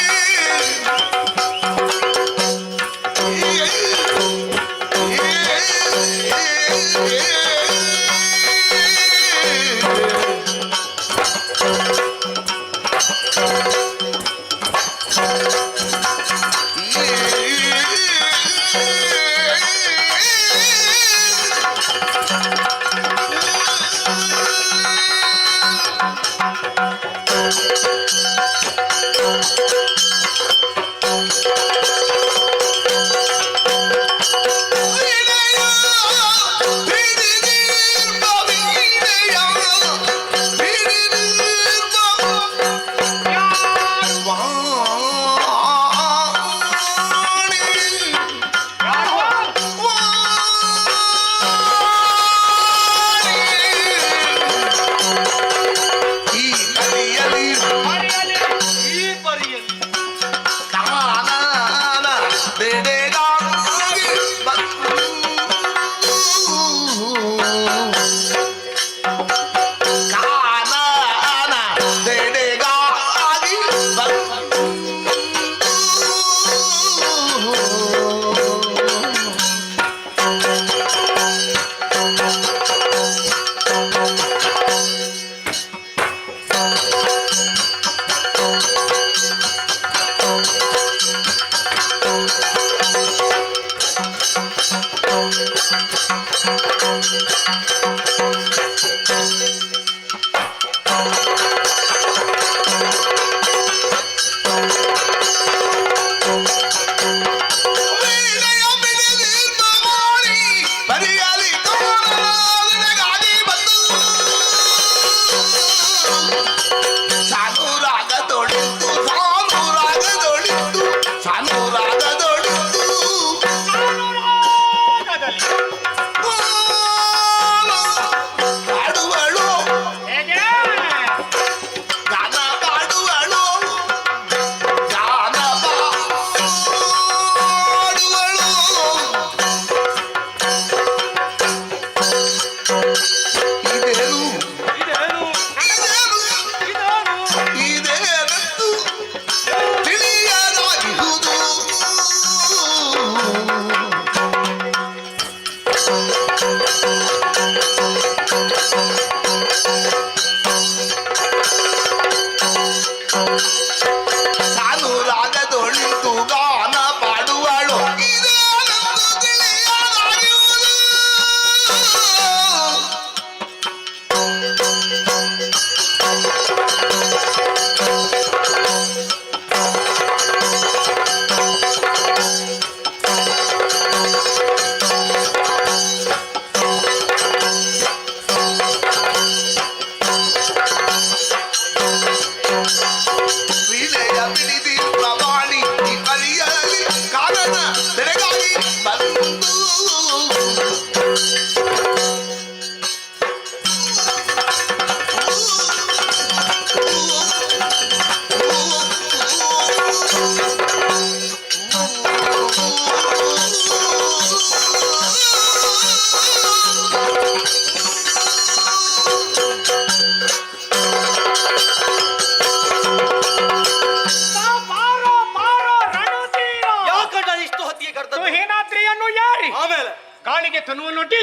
Speaker 9: ಮಕ್ಕಳನ್ನೊಡ್ಡಿ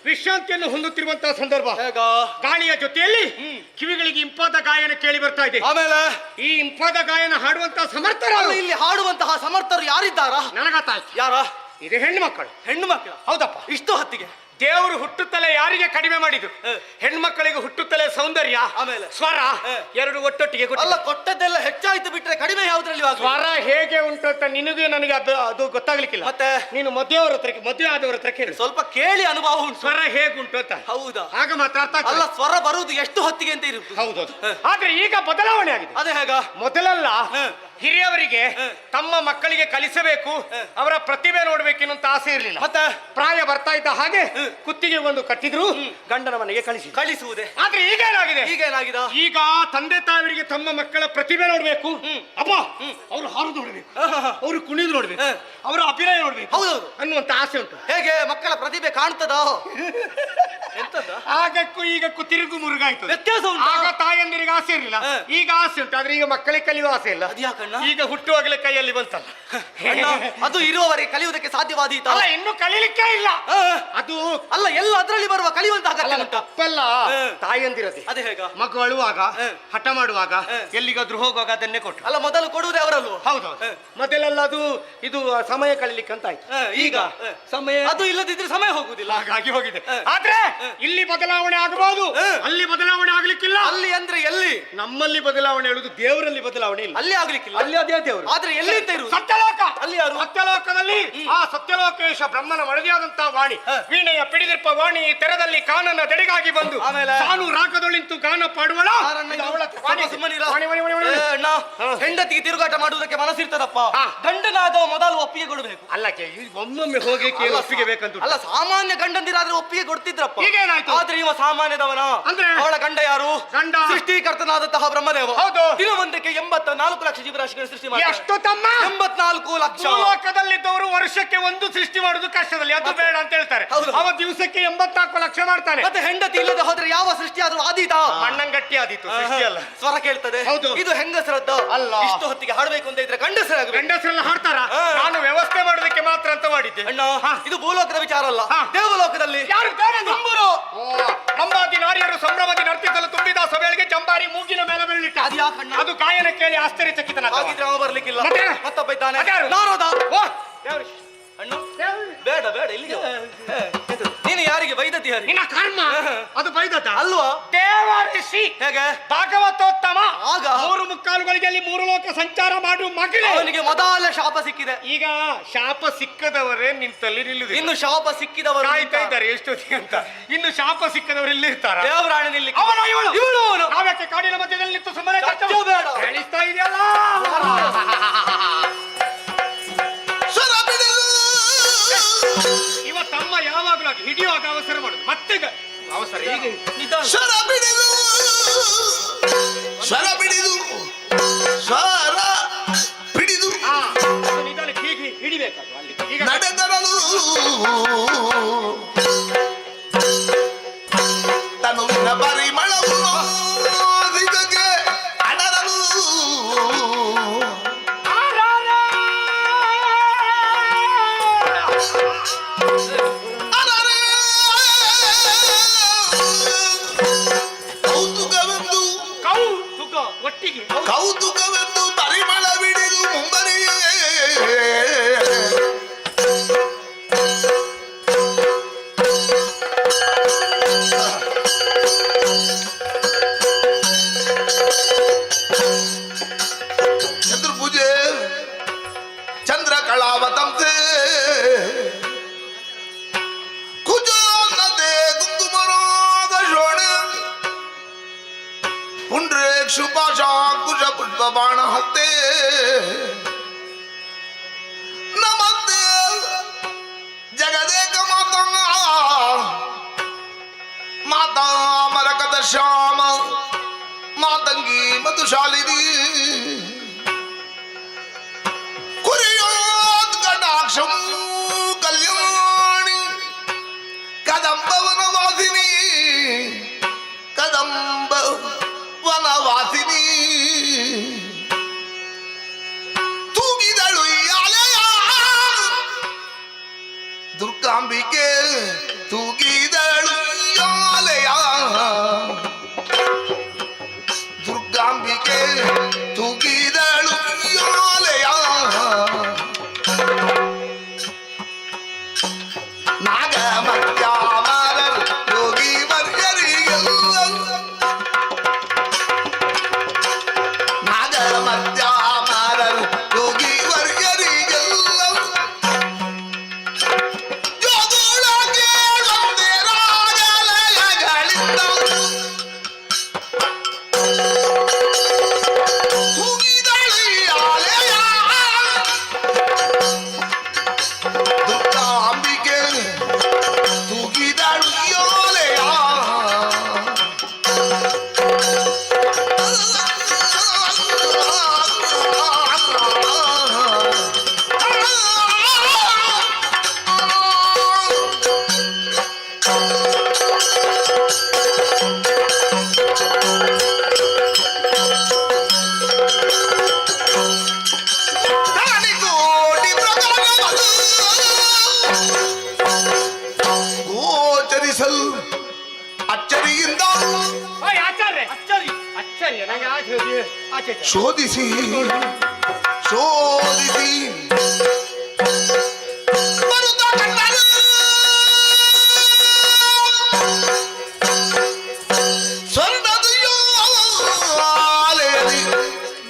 Speaker 9: ವಿಶ್ರಾಂತಿಯನ್ನು ಹೊಂದುತ್ತಿರುವಂತಹ ಸಂದರ್ಭ. ಗಾಳಿಯ ಜೊತೆಯಲ್ಲಿ ಕಿವಿಗಳಿಗೆ ಇಂಪಾದ ಗಾಯನ ಕೇಳಿ ಬರ್ತಾ ಇದೆ.
Speaker 6: ಆಮೇಲೆ
Speaker 9: ಈ ಇಂಪಾದ ಗಾಯನ ಹಾಡುವಂತಹ ಸಮರ್ಥರು
Speaker 6: ಇಲ್ಲಿ ಹಾಡುವಂತಹ ಸಮರ್ಥರು ಯಾರಿದ್ದಾರಾ?
Speaker 9: ನನಗಾತಾಯ್ತು.
Speaker 6: ಯಾರ?
Speaker 9: ಇದು ಹೆಣ್ಣು ಮಕ್ಕಳು.
Speaker 6: ಹೆಣ್ಣು ಮಕ್ಕಳು?
Speaker 9: ಹೌದಪ್ಪ.
Speaker 6: ಇಷ್ಟು ಹೊತ್ತಿಗೆ
Speaker 9: ದೇವರು ಹುಟ್ಟುತ್ತಲೇ ಯಾರಿಗೆ ಕಡಿಮೆ ಮಾಡಿದ್ರು? ಹೆಣ್ಮಕ್ಕಳಿಗೆ ಹುಟ್ಟುತ್ತಲೇ ಸೌಂದರ್ಯ,
Speaker 6: ಆಮೇಲೆ
Speaker 9: ಸ್ವರ ಎರಡು ಒಟ್ಟೊಟ್ಟಿಗೆ
Speaker 6: ಅಲ್ಲ, ಕೊಟ್ಟದ್ದೆಲ್ಲ ಹೆಚ್ಚಾಯ್ತು ಬಿಟ್ರೆ ಕಡಿಮೆ ಯಾವ್ದ್ರಲ್ಲಿ?
Speaker 9: ಸ್ವರ ಹೇಗೆ ಉಂಟು ಅಂತ ನಿನಗೂ ನನಗೆ ಅದು ಗೊತ್ತಾಗ್ಲಿಕ್ಕಿಲ್ಲ.
Speaker 6: ಮತ್ತೆ
Speaker 9: ನೀನು ಮದುವೆಯವರ ಹತ್ರ, ಮದುವೆ ಆದವರ ಹತ್ರ ಕೇಳಿ.
Speaker 6: ಸ್ವಲ್ಪ ಕೇಳಿ ಅನುಭವ ಉಂಟು.
Speaker 9: ಸ್ವರ ಹೇಗುಂಟು ಅಂತ.
Speaker 6: ಹೌದಾ?
Speaker 9: ಆಗ ಮಾತ್ರ ಅರ್ಥ ಆಗ್ತದೆ.
Speaker 6: ಅಲ್ಲ, ಸ್ವರ ಬರುವುದು ಎಷ್ಟು ಹೊತ್ತಿಗೆ ಅಂತ ಇರುತ್ತೆ.
Speaker 9: ಹೌದು. ಆದ್ರೆ ಈಗ ಬದಲಾವಣೆ ಆಗಿದೆ.
Speaker 6: ಅದೇ ಹೇಗ?
Speaker 9: ಮೊದಲೆಲ್ಲ ಹಿರಿಯವರಿಗೆ ತಮ್ಮ ಮಕ್ಕಳಿಗೆ ಕಲಿಸಬೇಕು, ಅವರ ಪ್ರತಿಭೆ ನೋಡ್ಬೇಕೆನ್ನುವಂತ ಆಸೆ ಇರಲಿಲ್ಲ.
Speaker 6: ಮತ್ತೆ
Speaker 9: ಪ್ರಾಯ ಬರ್ತಾ ಇದ್ದ ಹಾಗೆ ಕುತ್ತಿಗೆ ಒಂದು ಕಟ್ಟಿದ್ರು, ಗಂಡನ ಮನೆಗೆ
Speaker 6: ಕಳಿಸುವುದೇ.
Speaker 9: ಆದ್ರೆ ಈಗ ಏನಾಗಿದೆ? ಈಗ ತಂದೆ ತಾಯಿಗಳಿಗೆ ತಮ್ಮ ಮಕ್ಕಳ ಪ್ರತಿಭೆ ನೋಡ್ಬೇಕು. ಅಪ್ಪ, ಅವ್ರು ಹಾರು ನೋಡ್ಬೇಕು, ಅವ್ರು ಕುಣಿದು ನೋಡ್ಬೇಕು, ಅವರ ಅಭಿನಯ ನೋಡ್ಬೇಕು ಅನ್ನುವಂತ ಆಸೆ ಉಂಟು.
Speaker 6: ಹೇಗೆ ಮಕ್ಕಳ ಪ್ರತಿಭೆ ಕಾಣ್ತದ? ಎಂತದ?
Speaker 9: ಆಗಕ್ಕೂ ಈಗಕ್ಕೂ ತಿರುಗು ಮುರುಗಾಯ್ತು.
Speaker 6: ವ್ಯತ್ಯಾಸ ಉಂಟು.
Speaker 9: ಆಗ ತಾಯಂದಿರಿಗೆ ಆಸೆ ಇರಲಿಲ್ಲ, ಈಗ ಆಸೆ ಉಂಟು. ಆದ್ರೆ ಈಗ ಮಕ್ಕಳಿಗೆ ಕಲಿಯುವ ಆಸೆ ಇಲ್ಲ. ಈಗ ಹುಟ್ಟುವಾಗಲೇ ಕೈಯಲ್ಲಿ ಬಂತಲ್ಲ.
Speaker 6: ಅದು ಇರುವವರೆಗೆ ಕಲಿಯುವುದಕ್ಕೆ ಸಾಧ್ಯವಾದೀತ?
Speaker 9: ಅಲ್ಲ, ಇನ್ನು ಕಲೀಲಿಕ್ಕೆ ಇಲ್ಲ. ಅದು
Speaker 6: ಅಲ್ಲ, ಎಲ್ಲ ಅದರಲ್ಲಿ ಬರುವ ಕಲಿಯುವಂತಹ
Speaker 9: ತಪ್ಪಲ್ಲ. ತಾಯಂದಿರದೆ
Speaker 6: ಅದೇ ಹೇಗ?
Speaker 9: ಮಗು ಅಳುವಾಗ, ಹಠ ಮಾಡುವಾಗ, ಎಲ್ಲಿಗಾದ್ರೂ ಹೋಗುವಾಗ ಅದನ್ನೇ ಕೊಟ್ಟು.
Speaker 6: ಅಲ್ಲ, ಮೊದಲು ಕೊಡುವುದೇ ಅವರಲ್ವ?
Speaker 9: ಹೌದು. ಮೊದಲೆಲ್ಲ ಅದು ಇದು ಸಮಯ ಕಳೀಲಿಕ್ಕೆ ಅಂತ ಆಯ್ತು. ಈಗ ಸಮಯ
Speaker 6: ಅದು ಇಲ್ಲದಿದ್ರೆ ಸಮಯ ಹೋಗುದಿಲ್ಲ,
Speaker 9: ಹಾಗಾಗಿ ಹೋಗಿದೆ. ಆದ್ರೆ ಇಲ್ಲಿ ಬದಲಾವಣೆ ಆಗಬಹುದು, ಅಲ್ಲಿ ಬದಲಾವಣೆ ಆಗ್ಲಿಕ್ಕಿಲ್ಲ.
Speaker 6: ಅಲ್ಲಿ ಅಂದ್ರೆ ಎಲ್ಲಿ?
Speaker 9: ನಮ್ಮಲ್ಲಿ ಬದಲಾವಣೆ ಹೇಳುದು, ದೇವರಲ್ಲಿ ಬದಲಾವಣೆ ಇಲ್ಲ.
Speaker 6: ಅಲ್ಲಿ ಆಗ್ಲಿಕ್ಕಿಲ್ಲ.
Speaker 9: ಅಲ್ಲಿ ಅದೇ ದೇವರು.
Speaker 6: ಆದ್ರೆ ಎಲ್ಲಿ ಅಂತ ಇರುವುದು?
Speaker 9: ಸತ್ಯಲೋಕ.
Speaker 6: ಅಲ್ಲಿ ಯಾರು?
Speaker 9: ಸತ್ಯಲೋಕದಲ್ಲಿ ಆ ಸತ್ಯಲೋಕೇಶ ಬ್ರಹ್ಮನ ಮಡದಿಯಾದಂತಹ ವಾಣಿ, ವೀಣೆಯ ಪಿಡಿದಿರ್ಪ ವಾಣಿ ತೆರದಲ್ಲಿ ಕಾನನ ದೆಡೆಗಾಗಿ ಬಂದು
Speaker 6: ಆಮೇಲೆ
Speaker 9: ತಾನು ರಾಗದೊಳಿಂತು ಗಾನ ಪಾಡುವಳ.
Speaker 6: ಹೆಂಡತಿಗೆ ತಿರುಗಾಟ ಮಾಡುವುದಕ್ಕೆ ಮನಸ್ಸಿರ್ತದಪ್ಪ. ಗಂಡನಾದವ ಮೊದಲು ಒಪ್ಪಿಗೆ ಕೊಡಬೇಕು.
Speaker 9: ಅಲ್ಲ, ಒಮ್ಮೊಮ್ಮೆ ಹೋಗಿ ಒಪ್ಪಿಗೆ ಬೇಕಂತ.
Speaker 6: ಅಲ್ಲ, ಸಾಮಾನ್ಯ ಗಂಡಂದಿರಾದ್ರೆ ಒಪ್ಪಿಗೆ ಕೊಡ್ತಿದ್ರಪ್ಪ.
Speaker 9: ಈಗೇನಾಯ್ತು?
Speaker 6: ಆದ್ರೆ ಇವ ಸಾಮಾನ್ಯದವನ.
Speaker 9: ಅಂದ್ರೆ
Speaker 6: ಅವಳ ಗಂಡ ಯಾರು?
Speaker 9: ಗಂಡ
Speaker 6: ಸೃಷ್ಟಿಕರ್ತನಾದಂತಹ ಬ್ರಹ್ಮದೇವ.
Speaker 9: ಹೌದು.
Speaker 6: ದಿನವೊಂದಕ್ಕೆ 84 ಲಕ್ಷ ಜೀವರಾಶಿಗಳು ಸೃಷ್ಟಿ ಮಾಡಿ.
Speaker 9: ಎಷ್ಟು ತಮ್ಮ?
Speaker 6: 84 ಲಕ್ಷ.
Speaker 9: ಲೋಕದಲ್ಲಿದ್ದವರು ವರ್ಷಕ್ಕೆ ಒಂದು ಸೃಷ್ಟಿ ಮಾಡುದು ಕಷ್ಟದಲ್ಲಿ, ಅದು ಬೇಡ ಅಂತ ಹೇಳ್ತಾರೆ. ಅವ ದಿವಸಕ್ಕೆ 84 ಲಕ್ಷ ಮಾಡ್ತಾನೆ.
Speaker 6: ಮತ್ತೆ ಹೆಂಡತಿ ಇಲ್ಲದೆ ಹೋದ್ರೆ ಯಾವ ಸೃಷ್ಟಿ ಆದ್ರೂ ಆದೀತ?
Speaker 9: ಮಣ್ಣಂಗಟ್ಟಿ ಆದೀತು, ಸೃಷ್ಟಿ ಅಲ್ಲ.
Speaker 6: ಸ್ವರ ಕೇಳ್ತದೆ.
Speaker 9: ಹೌದು.
Speaker 6: ಇದು ಹೆಂಗಸರದ್ದು
Speaker 9: ಅಲ್ಲ.
Speaker 6: ಇಷ್ಟು ಹೊತ್ತಿಗೆ ಹಾಡಬೇಕು ಅಂತ ಇದ್ರೆ ಗಂಡಸರಾಗಬೇಕು.
Speaker 9: ಗಂಡಸರೆಲ್ಲ ಹಾಡ್ತಾರ. ನಾನು ವ್ಯವಸ್ಥೆ ಮಾಡೋದಕ್ಕೆ ಮಾತ್ರ ಅಂತ ಮಾಡಿದ್ದೆ.
Speaker 6: ಅಣ್ಣ, ಇದು ಭೂಲೋಕದ ವಿಚಾರ ಅಲ್ಲ, ದೇವಲೋಕದಲ್ಲಿ.
Speaker 9: ಯಾರು? ಅಂಬಾದಿ ನಾರಿಯರು ಸಂಭ್ರಮದಿ ನರ್ತಿಸಲು ತುಂಬಿದ ಸಭೆಗಳಿಗೆ ಜಂಬಾರಿ ಮೂಗಿನ ಮೇಲೆ ಬೀಳಿಟ್ಟ. ಅದು ಗಾಯನ ಕೇಳಿ ಆಶ್ಚರ್ಯಚಕಿತನಾದ.
Speaker 6: ಹಾಗಿದ್ರೆ ಅವ ಬರ್ಲಿಕ್ಕಿಲ್ಲ. ಮತ್ತೊಬ್ಬ ಇದ್ದಾನೆ.
Speaker 9: ಅದ್ಯಾರು?
Speaker 6: ನಾರದ. ಅಣ್ಣ, ಬೇಡ ಬೇಡ, ಇಲ್ಲಿಗೆ ನೀನು ಯಾರಿಗೆ ಬೈದತಿ? ಯಾರಿಗೆ?
Speaker 9: ನಿನ್ನ ಕರ್ಮ. ಅದು ಬೈದತ
Speaker 6: ಅಲ್ವಾ?
Speaker 9: ದೇವರ್ಷಿ.
Speaker 6: ಹೇಗೆ?
Speaker 9: ಭಾಗವತೋತ್ತಮ.
Speaker 6: ಆಗ
Speaker 9: 3 ಮುಕ್ಕಾಲುಗಳಿಗೆ 3 ಲೋಕ ಸಂಚಾರ ಮಾಡುವ ಮಗಳೇ.
Speaker 6: ಅವನಿಗೆ ಮೊದಲ ಶಾಪ ಸಿಕ್ಕಿದೆ.
Speaker 9: ಈಗ ಶಾಪ ಸಿಕ್ಕದವರೇ ನಿಂತಲ್ಲಿ ನಿಲ್ಲುದು.
Speaker 6: ಇನ್ನು ಶಾಪ ಸಿಕ್ಕಿದವರು
Speaker 9: ಕಾಯ್ತಾ ಇದ್ದಾರೆ ಎಷ್ಟೊತ್ತಿಗೆ ಅಂತ. ಇನ್ನು ಶಾಪ ಸಿಕ್ಕದವರು ಇಲ್ಲಿ ಇರ್ತಾರ.
Speaker 6: ದೇವರಾಣಿ ನಿಲ್ಲಿ.
Speaker 9: ಇವಳು ನಾವ್ಯಾಕೆ ಕಾಡಿನ ಮಧ್ಯದಲ್ಲಿ ನಿಂತು ಸುಮ್ಮನೆ
Speaker 6: ಬೇಡ
Speaker 9: ಕಾಣಿಸ್ತಾ ಇದೆಯಲ್ಲ. ಇವ ತಮ್ಮ ಯಾವಾಗಲೂ ಹಿಡಿಯುವಾಗ ಅವಸರ ಮಾಡುದು, ಮತ್ತೆ ಅವಸರ. ಈಗ
Speaker 12: ಸ್ವರ ಬಿಡಿದು ಸ್ವರ ಬಿಡಿದು ಸ್ವರ ಬಿಡಿದು
Speaker 9: ನಿಧಾನಕ್ಕೆ ಹೀಗೆ ಹಿಡಿಬೇಕಾದ್ರು ಅಲ್ಲಿ. ಈಗ
Speaker 12: ನಡೆದರಲು ತನುವಿನ ಪರಿಮಳವು ದಿಗಗೆ ಅಡರಲು
Speaker 9: ಒಟ್ಟಿಗೆ
Speaker 12: ಕೌತುಕವೆಂದು ಪರಿಮಳ ಬಿಡಿದು ಮುಂಬರಿಯೇ ಚತುರ್ಭುಜೆ ಚಂದ್ರ ಕಳಾವತಂತೆ ಕುಜೋನ್ನತೆ ಕುಂಕುಮರಾಗ ಶೋಣೆ ಪುಂಡ್ರೇಕ್ಷು ಪಾಶಾಂಕುಶ ಪುಷ್ಪ ಬಾಣ ಹತ್ತೆ ನಮಸ್ತೆ ಜಗದೇಕ ಮಾತಂಗ ಮಾತಾ ಮರಕದ ಶ್ಯಾಮ ಮಾತಂಗಿ ಮಧುಶಾಲಿನಿ ಕುರಿಯೋತ್ ಕಟಾಕ್ಷಂ ಕಲ್ಯಾಣಿ ಕದಂಬ ವನವಾಸಿನಿ ಕದಂಬ ವನವಾಸಿನಿ ತೂಗಿದಳು ಯಾಲೆಯ ದುರ್ಗಾಂಬಿಕೆ ತೂಗಿದಳು ಯಾಲೆಯ ದುರ್ಗಾಂಬಿಕೆ ತೂಗಿದಳು ಯಾಲೆಯ ನಾಗ ಮತ್ಯಾಮರರು ಯೋಗಿ ವರ್ಗರಿಗೆಲ್ಲ ನಾಗ ಮತ್ಯಾಮರರು ಯೋಗಿ ವರ್ಗರಿಗೆಲ್ಲ ಯೋಗುಳಗೆ ಒಂದೇ ರಾಗಲಯಗಳಿಂದ ತೂಗಿದಳು ಯಾಲೆಯ ದುರ್ಗಾಂಬಿಕೆ ತೂಗಿದಳು ಯೋಲೆಯ ಕೋಟಿ ಪ್ರಕಾರವದು ಗೋಚರಿಸಲು ಅಚ್ಚರಿಯಿಂದ ಶೋಧಿಸಿ ಶೋಧಿಸಿ ಬರುತ್ತಾ ಕಂಡರು ಸ್ವರ್ಣದ ಯಾಲೆಯಲ್ಲಿ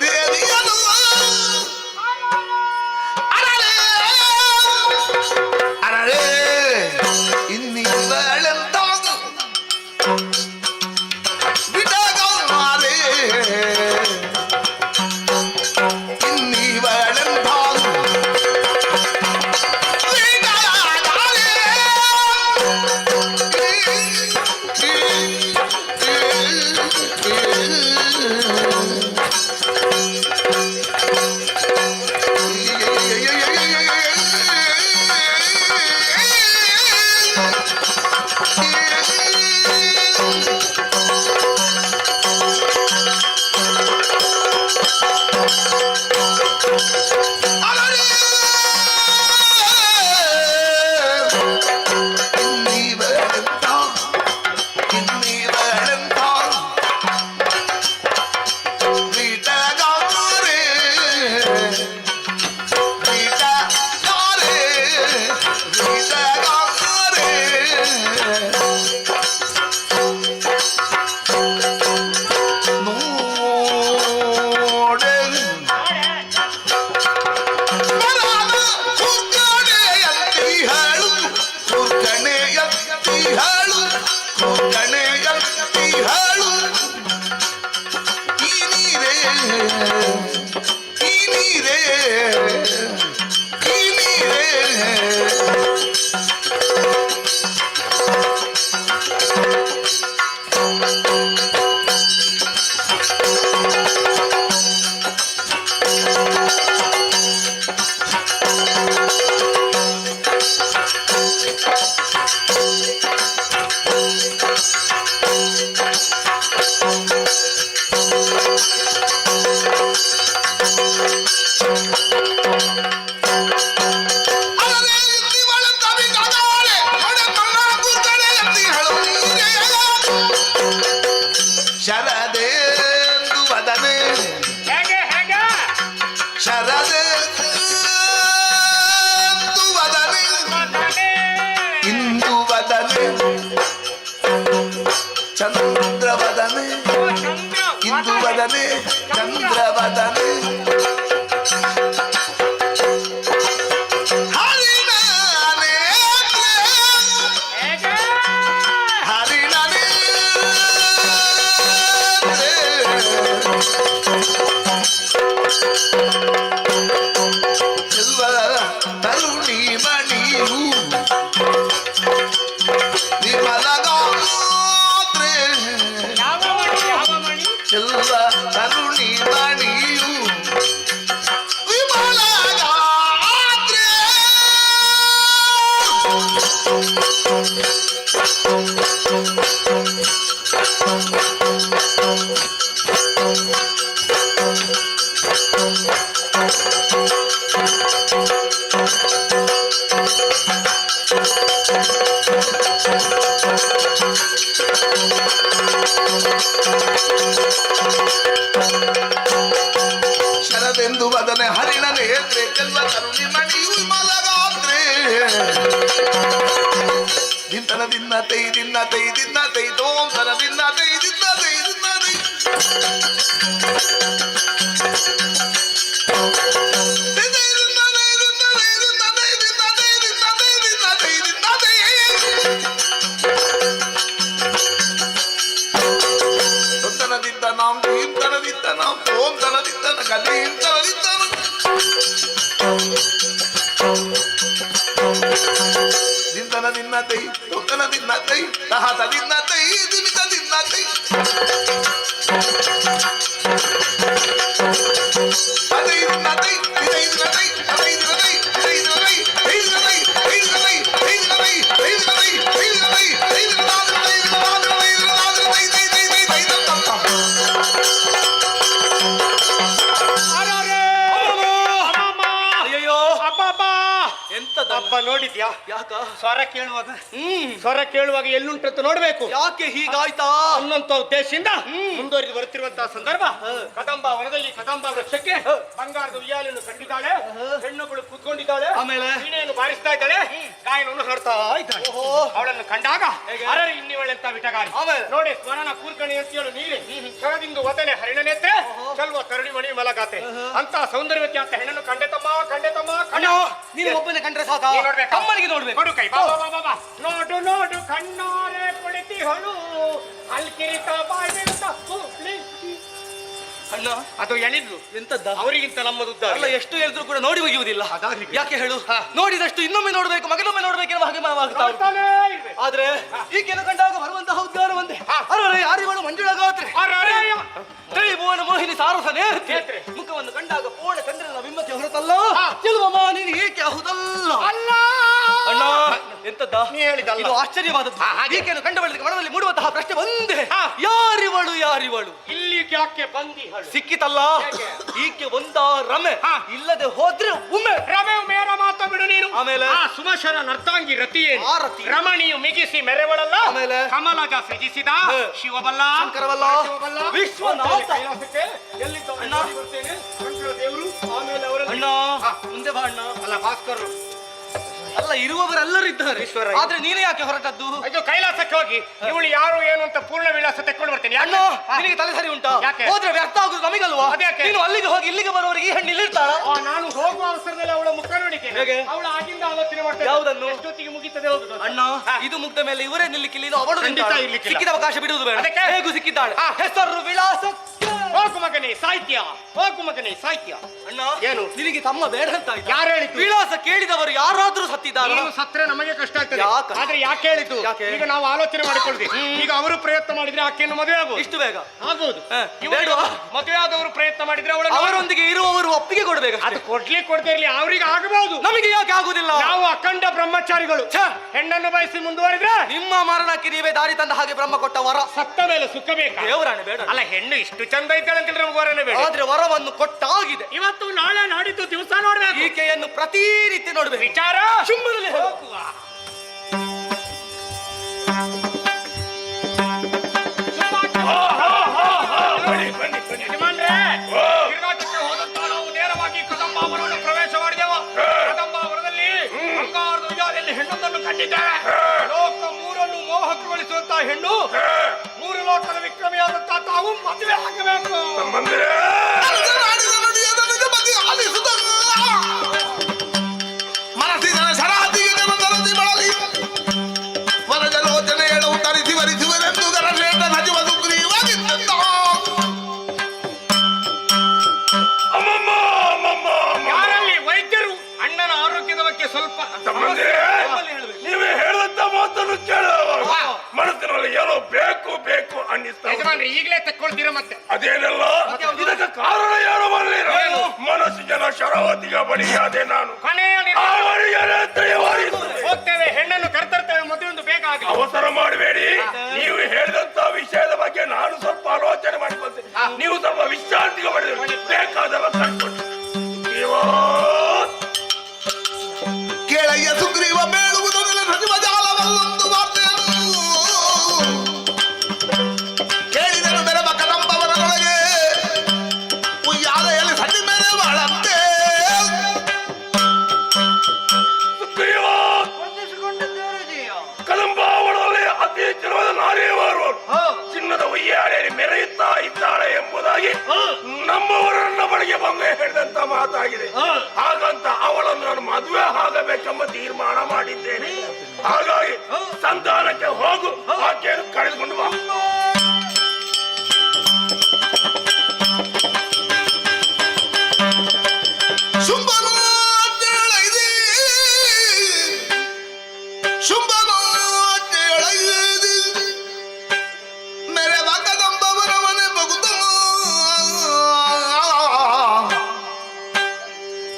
Speaker 12: ದೇವಿಯನು ಅರಳೆ ಅರಳೆ ಇನ್ನಿವಳೆಂದಾಗ ಬಿಡಗಾರೆ ಇನ್ನಿವಳೆಂದಾಗ ಬಿಡಗಾರೆ ಶರದೇಂದು ವದನೆ ಶರದೇಂದು ವದನೆ ಇಂದು ವದನೆ ಚಂದ್ರವದನೆ ಇಂದು ವದನೆ ಚಂದ್ರವದನೆ ತರುಣಿ ಮಣಿಯು ನಿಮಲಗಾತ್ರೆ ಚೆಲ್ವ ತರುಣಿ ಮಣಿಯು ವಿಮಲಗಾತ್ರೆ ಶರದೆಂದು ವದನೆ ಹರಿಣ ನೇತ್ರೆ ಚೆಲ್ವ ಕರುಣಿ ಮಣಿಯು ಮಲಗಾತ್ರೆ ದಿನ ದಿನ ತೈ ದಿನ ತೈ ದಿನ ತೈ ತೋಂತರ ದಿನ ತೈ ದಿನ ತೈ ದಿನ ತೈ நாம் தீம் தனதித்த நாம் ஓம் தனதித்தன கதீம் தனதித்தன ದಿನ ದಿನ್ನತೈ ತೊಂದನ ದಿನ್ನತೈ ತಹತ ದಿನ್ನತೈ ದಿಮಿತ ದಿನ್ನತೈ ಅದೈ ದಿನ್ನತೈ ಇದೈ ದಿನತೈ ಅದೈ ದಿನತೈ ಇದೈ ದಿನತೈ ಐ ದಿನತೈ ಐ ದಿನತೈ ಐ ದಿನತೈ ಐ ದಿನತೈ ಐ ದಿನತೈ ಐ ದಿನತೈ
Speaker 6: ಹಬ್ಬ ನೋಡಿದ್ಯಾ?
Speaker 11: ಯಾಕ
Speaker 6: ಸ್ವರ ಕೇಳುವಾಗ ಸ್ವರ ಕೇಳುವಾಗ ಎಲ್ಲುಂಟಂತ ನೋಡ್ಬೇಕು.
Speaker 11: ಯಾಕೆ ಹೀಗಾಯ್ತಾ
Speaker 6: ಅನ್ನೋಂತ ಉದ್ದೇಶದಿಂದ ಮುಂದುವರಿದು ಬರುತ್ತಿರುವಂತಹ ಸಂದರ್ಭ ಕದಂಬ ವನದಲ್ಲಿ ಕದಂಬ ವೃಕ್ಷಕ್ಕೆ ಬಂಗಾರದ ಉಯ್ಯಾಲೆಯನ್ನು ಕಟ್ಟಿದ್ದಾಳೆ, ಹೆಣ್ಣುಗಳು ಕೂತ್ಕೊಂಡಿದ್ದಾಳೆ,
Speaker 11: ಆಮೇಲೆ
Speaker 6: ವೀಣೆಯನ್ನು ಬಾರಿಸ್ತಾ ಇದ್ದಾಳೆ, ಗಾಯನವನ್ನು ಹಾಡ್ತಾ ಇದ್ದಾಳೆ. ಅವಳನ್ನು ಕಂಡಾಗ ಅರರಿ ಇನ್ನಿವಳೆಂತ ವಿಟಗಾರಿ ನೋಡಿ ಸ್ವರನ ಕೂರ್ಕಣಿ ಅಂತ ಹೇಳು ನೀಡಿ ಕೆಳದಿಂದು ವದನೆ ಹರಿಣನೇತ್ರೆ ಚಲ್ವ ಕರುಣಿ ಮಣಿ ಮಲಗಾತೆ ಅಂತ ಸೌಂದರ್ಯವತಿ ಅಂತ ಹೆಣ್ಣನ್ನು ಕಂಡೆತಮ್ಮ ಕಂಡೆತಮ್ಮ ಕಂಡ
Speaker 11: ನೀನು ಒಬ್ಬನೇ ಕಂಡ್ರೆ ಸಾಕ
Speaker 6: ಕಮ್ಮನಿಗೆ ನೋಡ್ಬೇಕು. ಕೊಡು ಕೈ ನೋಡು ನೋಡು ಕಣ್ಣಾರೆ ಕುಳಿತಿ ಹೊಳು ಅಲ್ಕಿರಿತ ಬಾಯಿತ
Speaker 11: ಅಣ್ಣ
Speaker 6: ಅದು ಎಳಿದ್ರು
Speaker 11: ಎಂತದ್ದ
Speaker 6: ಅವರಿಗಿಂತ ನಮ್ಮದು
Speaker 11: ಅಲ್ಲ ಎಷ್ಟು ಹೇಳಿದ್ರು ಕೂಡ ನೋಡಿ ಮುಗಿಯುವುದಿಲ್ಲ. ಯಾಕೆ ಹೇಳು ನೋಡಿದಷ್ಟು ಇನ್ನೊಮ್ಮೆ ನೋಡ್ಬೇಕು ಮಗನೊಮ್ಮೆ ನೋಡ್ಬೇಕೆನ್ನುವ ಹಾಗೆ ಮಾವಾಗುತ್ತಾರೆ. ಆದ್ರೆ ಈಗೇನು ಕಂಡಾಗ ಬರುವಂತಹ ಉದ್ಗಾರ ಒಂದೇ ಅರೆ ಯಾರಿಗಳು ಮಂಜುಳಗಾತ್ರೆ ಭುವನ ಮೋಹಿನಿ ಸಾರಸನೇ ಮುಖವನ್ನು ಕಂಡಾಗ ಪೂರ್ಣ ಚಂದ್ರನ ಬಿಂಬಕ್ಕೆ ಹೊರತಲ್ಲ ಚೆಲುವ ಮಾನಿನಿ ಏಕೆ ಹೌದಲ್ಲ ಅಣ್ಣ ಎಂತದ್ದ ಇದು ಆಶ್ಚರ್ಯವಾದದ್ದು. ಈಕೆಯನ್ನು ಕಂಡ ಬಳಿಕ ಮನದಲ್ಲಿ ಮೂಡುವಂತಹ ಪ್ರಶ್ನೆ ಒಂದೇ ಯಾರಿವಳು ಯಾರಿವಳು
Speaker 6: ಇಲ್ಲಿ ಯಾಕೆ ಬಂದಿ
Speaker 11: ಸಿಕ್ಕಿತಲ್ಲ ಈಕೆ ಒಂದ ರಮೆ ಇಲ್ಲದೆ ಹೋದ್ರೆ ಉಮೆ
Speaker 6: ರಮೆ ಉಮೇರ ಮಾತು ಬಿಡು ನೀನು.
Speaker 11: ಆಮೇಲೆ
Speaker 6: ಸುಮಶನ ನರ್ತಾಂಗಿ ರತಿಯೇನು
Speaker 11: ಆ ರತಿ
Speaker 6: ರಮಣಿಯು ಮಿಗಿಸಿ ಮೆರೆವಳಲ್ಲ. ಆಮೇಲೆ ಕಮಲಜ ಸೃಜಿಸಿದ ಶಿವಬಲ್ಲ
Speaker 11: ಶಂಕರವಲ್ಲ ವಿಶ್ವನಾಥ
Speaker 6: ಕೈಲಾಸಕ್ಕೆ ಎಲ್ಲಿದ್ದ ಬರ್ತೇನೆ ಶಂಕರ ದೇವರು ಆಮೇಲೆ ಅವರ
Speaker 11: ಅಣ್ಣ ಮುಂದೆ ಬಾ ಅಣ್ಣ.
Speaker 6: ಅಲ್ಲ ಭಾಸ್ಕರ್
Speaker 11: ಅಲ್ಲ ಇರುವವರೆಲ್ಲರೂ ಇದ್ದಾರೆ ಆದ್ರೆ ನೀನೇ ಯಾಕೆ ಹೊರಟದ್ದು?
Speaker 6: ಇದು ಕೈಲಾಸಕ್ಕೆ ಹೋಗಿ ಇವಳು ಯಾರು ಏನು ಅಂತ ಪೂರ್ಣ ವಿಳಾಸ ತೆಕ್ಕೊಂಡು ಬರ್ತೇನೆ.
Speaker 11: ಅಣ್ಣ ನಿನಗೆ ತಲೆ ಸರಿ ಉಂಟಾ?
Speaker 6: ಯಾಕೆ?
Speaker 11: ಹೋದ್ರೆ ವ್ಯರ್ಥ ಆಗುದು ನಮಗಲ್ವಾ? ನೀನು ಅಲ್ಲಿಗೆ ಹೋಗಿ ಇಲ್ಲಿಗೆ ಬರೋರಿಗೆ ಈ ಹೆಣ್ಣು ಇಲ್ಲಿರ್ತಾಳ?
Speaker 6: ನಾನು ಹೋಗುವ ಅವಸರದಲ್ಲಿ ಅವಳ ಮುಖ ನೋಡಿದ್ದೇನೆ.
Speaker 11: ಹೇಗೆ?
Speaker 6: ಅವಳ ಆಗಿಂದ ಆಲೋಚನೆ ಮಾಡ್ತೇನೆ
Speaker 11: ಯಾವುದನ್ನು?
Speaker 6: ಎಷ್ಟೊತ್ತಿಗೆ ಮುಗಿತದೆ ಹೋಗುದು
Speaker 11: ಅಣ್ಣ ಇದು ಮುಗ್ದ ಮೇಲೆ ಇವರೇ ನಿಲ್ಲಿಕ್ಕಿಲ್ಲ ಇದು ಅವಳು
Speaker 6: ಖಂಡಿತ ಇರ್ಲಿಕ್ಕಿಲ್ಲ.
Speaker 11: ಸಿಕ್ಕಿದ ಅವಕಾಶ ಬಿಡುವುದು ಬೇಡ.
Speaker 6: ಅದಕ್ಕೆ?
Speaker 11: ಹೇಗೂ ಸಿಕ್ಕಿದ್ದಾಳೆ ಹೆಸರು ವಿಳಾಸ
Speaker 6: ಹೋಗು ಮಗನೇ ಸಾಹಿತ್ಯ ಹೋಗು ಮಗನೇ ಸಾಹಿತ್ಯ.
Speaker 11: ಅಣ್ಣ
Speaker 6: ಏನು
Speaker 11: ನಿನಗೆ ತಮ್ಮ ಬೇಡ ಅಂತ ಆಯ್ತಾ?
Speaker 6: ಯಾರು ಹೇಳಿದ್ದು?
Speaker 11: ವಿಳಾಸ ಕೇಳಿದವರು ಯಾರಾದ್ರೂ ಸತ್ತಿದ್ದಾರೆ.
Speaker 6: ನೀನು ಸತ್ರೆ ನಮಗೆ ಕಷ್ಟ ಆಗ್ತದೆ.
Speaker 11: ಯಾಕೆ?
Speaker 6: ಆದ್ರೆ ಯಾಕೆ ಹೇಳಿದ್ದು?
Speaker 11: ಯಾಕೆ?
Speaker 6: ಈಗ ನಾವು ಆಲೋಚನೆ ಮಾಡಿಕೊಳ್ಳಿ. ಈಗ ಅವರು ಪ್ರಯತ್ನ ಮಾಡಿದ್ರೆ ಆಕೆಯನ್ನು ಮದುವೆ ಆಗಬಹುದು.
Speaker 11: ಇಷ್ಟು ಬೇಗ
Speaker 6: ಆಗಬಹುದು.
Speaker 11: ಬೇಡವಾ?
Speaker 6: ಮದುವೆ ಆದವರು ಪ್ರಯತ್ನ ಮಾಡಿದ್ರೆ
Speaker 11: ಅವರೊಂದಿಗೆ ಇರುವವರು ಒಪ್ಪಿಗೆ ಕೊಡಬೇಕು.
Speaker 6: ಅದು ಕೊಡ್ಲಿಕ್ಕೆ ಕೊಡದೇ ಇರಲಿ ಅವರಿಗೆ ಆಗಬಹುದು.
Speaker 11: ನಮಗೆ ಯಾಕೆ ಆಗುದಿಲ್ಲ?
Speaker 6: ನಾವು ಅಖಂಡ ಬ್ರಹ್ಮಚಾರಿಗಳು. ಹೆಣ್ಣನ್ನು ಬಯಸಿ ಮುಂದುವರಿದ್ರೆ
Speaker 11: ನಿಮ್ಮ ಮರಣಕ್ಕೆ ನೀವೇ ದಾರಿ ತಂದ ಹಾಗೆ ಬ್ರಹ್ಮ ಕೊಟ್ಟ ವರ
Speaker 6: ಸತ್ತ ಮೇಲೆ ಸುಖ ಬೇಕಾ?
Speaker 11: ದೇವರಾಣೆ ಬೇಡ.
Speaker 6: ಅಲ್ಲ ಹೆಣ್ಣು ಇಷ್ಟು ಚಂದ ಇದ್ದಾಳೆ ಅಂತ ನಮ್ಗೆ ವರನೇ ಬೇಡ.
Speaker 11: ಆದ್ರೆ ವರವನ್ನು ಕೊಟ್ಟಾಗಿದೆ.
Speaker 6: ಇವತ್ತು ನಾಳೆ ನಾಡಿದ್ದು ದಿವಸ ನೋಡ್ಬೇಕು.
Speaker 11: ಈಕೆಯನ್ನು ಪ್ರತಿನಿತ್ಯ ನೋಡ್ಬೇಕು.
Speaker 6: ವಿಚಾರ
Speaker 11: ಸುಮ್ಮನೆ
Speaker 6: ಹೋಗುವ ಯಜಮಾನ್ರೆ ತಿರುಗಾಟಕ್ಕೆ ಹೋದಂತ ನಾವು ನೇರವಾಗಿ ಕದಂಬಾವರವನ್ನು ಪ್ರವೇಶ ಮಾಡಿದೆವು. ಕದಂಬಾವರದಲ್ಲಿ ಬಂಗಾರದ ಉಯ್ಯಾಲೆಯಲ್ಲಿ ಹೆಣ್ಣೊಂದನ್ನು ಕಂಡಿದ್ದೇವೆ. ಲೋಕ ಮೂರನ್ನು ಮೋಹಕಗೊಳಿಸುವಂತಹ ಹೆಣ್ಣು ಮೂರು ಲೋಕದ ವಿಕ್ರಮಿಯಾದಂತಹ ತಾವು ಮದುವೆ ಆಗಬೇಕು.
Speaker 12: ಮನಸ್ಸಿನ ಶರಾತಿಗೆ ಜನದರದಿ ಬಳಲಿ ವರಜಲೋಚನೆ ಎಡವು ತರಿಸಿ ವರಿಸುವರೆಂದು ಗರಶ್ರೇಷ್ಠ ಸಚಿವ ಸುಗ್ರೀವಾಗಿದ್ದಂತ
Speaker 6: ಯಾರಲ್ಲಿ ವೈದ್ಯರು ಅಣ್ಣನ ಆರೋಗ್ಯದ ಬಗ್ಗೆ ಸ್ವಲ್ಪ
Speaker 3: ನೀವೇ ಹೇಳಿದಂತ ಮಾತನ್ನು ಕೇಳುವ ಮನಸ್ಸಿನಲ್ಲಿ ಏನೋ ಬೇಕು ಬೇಕು ಅನ್ನಿಸ್ತಾ
Speaker 6: ಯಜಮಾನ್ರಿ ಈಗಲೇ ತಕ್ಕೊಳ್ತೀರಾ ಮತ್ತೆ?
Speaker 3: ಅದೇನಲ್ಲ ಇದಕ್ಕೆ ಕಾರಣ ಏನು ಬರಲಿಲ್ಲ. ಮನಸ್ಸಿನ ಶರಾವತಿಗೆ ಬಲಿಯಾದೆ ನಾನು.
Speaker 6: ಕೊನೆಯ ಹೋಗ್ತೇವೆ ಹೆಣ್ಣನ್ನು ಕರ್ತರ್ತೇವೆ ಮದುವೆ ಒಂದು ಬೇಗ ಆಗಲಿ.
Speaker 3: ಅವಸರ ಮಾಡಬೇಡಿ. ನೀವು ಹೇಳಿದಂತ ವಿಷಯದ ಬಗ್ಗೆ ನಾನು ಸ್ವಲ್ಪ ಆಲೋಚನೆ ಮಾಡಿಕೊಳ್ತೇನೆ. ನೀವು ಸ್ವಲ್ಪ ವಿಶ್ರಾಂತಿಗೆ ಮಾಡಿದ್ರೆ ಬೇಕಾದವ ಕಟ್ಕೊಂಡು
Speaker 12: ಕೇಳಯ್ಯ ಸುಗ್ರೀವ ಮೇಳುವುದರಲ್ಲಿ ಸಚಿವ ಜಾಲವಲ್ಲೊಂದು ವಾರ್ತೆಯನ್ನು ಕೇಳ
Speaker 9: ನಮ್ಮವರನ್ನ ಬಳಿಗೆ ಬಂದು ಹೇಳಿದಂತ ಮಾತಾಗಿದೆ. ಹಾಗಂತ ಅವಳನ್ನು ನಾನು ಮದುವೆ ಆಗಬೇಕೆಂಬ ತೀರ್ಮಾನ ಮಾಡಿದ್ದೇನೆ. ಹಾಗಾಗಿ ಸಂಧಾನಕ್ಕೆ ಹೋಗು, ಆಕೆಯನ್ನು ಕಳೆದುಕೊಂಡು ಬಾ.
Speaker 12: ಶುಂಭನೋ ತೆಳೈದೆ, ಶುಂಭನೋ ತೆಳೈದೆ, ಮೇರೆ ಬಾಕದಂಬವರ ಮನೆ ಬಗುದ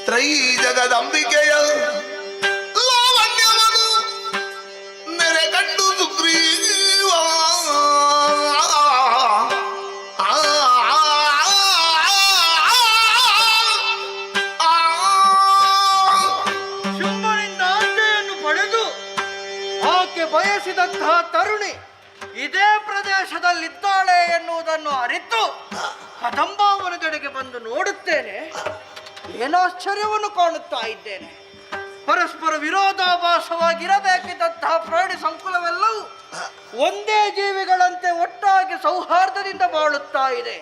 Speaker 12: ತ್ರೈ ಜಗದಂಬಿಕೆಯ ಲಾವಣ್ಯವನ್ನು ನೆರೆ ಕಂಡು ಸುಗ್ರೀವ
Speaker 6: ಶುಂಭನಿಂದ ಆಜ್ಞೆಯನ್ನು ಪಡೆದು ಆಕೆ ಬಯಸಿದಂತಹ ತರುಣಿ ಇದೇ ಪ್ರದೇಶದಲ್ಲಿದ್ದಾಳೆ ಎನ್ನುವುದನ್ನು ಅರಿತು ಕದಂಬಾವನ ಕಡೆಗೆ ಬಂದು ನೋಡುತ್ತೇನೆ. ಏನೋ ಆಶ್ಚರ್ಯವನ್ನು ಕಾಣುತ್ತಾ ಇದ್ದೇನೆ. ಪರಸ್ಪರ ವಿರೋಧಾಭಾಸವಾಗಿರಬೇಕಿದ್ದಂತಹ ಪ್ರಾಣಿ ಸಂಕುಲವೆಲ್ಲವೂ ಒಂದೇ ಜೀವಿಗಳಂತೆ ಒಟ್ಟಾಗಿ ಸೌಹಾರ್ದದಿಂದ ಬಾಳುತ್ತಾ ಇದೆ.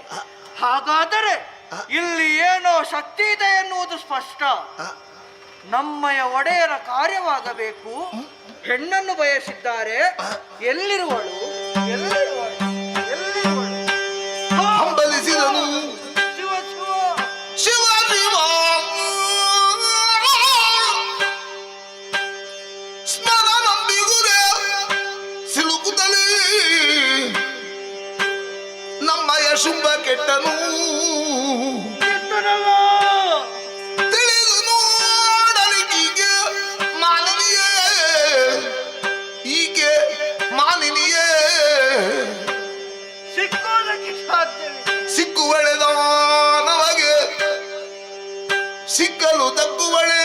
Speaker 6: ಹಾಗಾದರೆ ಇಲ್ಲಿ ಏನೋ ಶಕ್ತಿ ಇದೆ ಎನ್ನುವುದು ಸ್ಪಷ್ಟ. ನಮ್ಮಯ ಒಡೆಯರ ಕಾರ್ಯವಾಗಬೇಕು. ಹೆಣ್ಣನ್ನು ಬಯಸಿದ್ದಾರೆ. ಎಲ್ಲಿರುವಳು ಎಲ್ಲಿರುವಳು ಎಲ್ಲಿರುವಳು?
Speaker 12: ಹಂಬಲಿಸಿದನು
Speaker 6: ಶಿವ ಶಿವ
Speaker 12: ಶಿವ ಶಿವ ಸ್ಮರಣಂಬಿಗುರೆ ಸಿಲುಕುತ್ತಲೇ ನಮ್ಮಯ ಶುಂಭ ಕೆಟ್ಟನು
Speaker 6: ಕೆಟ್ಟನಲ್ಲ.
Speaker 12: ತಿಳಿದು ನೋಡಲಿಕ್ಕೀಗೆ ಮಾನನಿಯೇ, ಈಕೆ ಮಾನಿನಿಯೇ
Speaker 6: ಸಿಕ್ಕೋದಕ್ಕೆ ಸಾಧ್ಯವಿದೆ.
Speaker 12: ಸಿಕ್ಕುವಳೆದ ನಮಗೆ ಸಿಕ್ಕಲು ತಕ್ಕುವಳೆ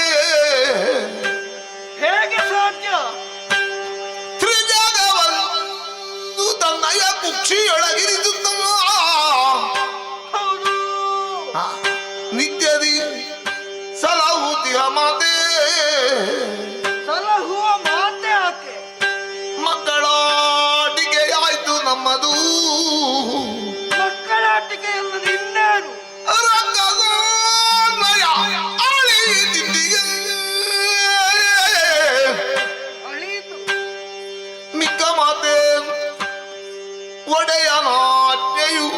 Speaker 6: ಹೇಗೆ ಸಾಧ್ಯ?
Speaker 12: ತ್ರಿಜಗವನ್ನು ತನ್ನಯ ಕುಕ್ಷಿಯೊಳಗಿರಿಸುತ್ತ
Speaker 6: ಹೌದು.
Speaker 12: ನಿತ್ಯದಿ ಸಲಹುತಿಯ ಮಾತೆ
Speaker 6: ಸಲಹುವ ಮಾತೆ ಆಕೆ.
Speaker 12: ಮಕ್ಕಳಾಟಿಕೆ ಆಯ್ತು ನಮ್ಮದು
Speaker 6: ಮಕ್ಕಳಾಟಿಕೆ ಅಲ್ಲದೆ ಇನ್ನೇನು?
Speaker 12: ರಂಗನಯ ಆಳಿ ತಿಂಡಿಗೆ
Speaker 6: ಅಳಿಯಿತು.
Speaker 12: ಮಿಕ್ಕ ಮಾತೆ ಒಡೆಯನಾಜ್ಞೆಯು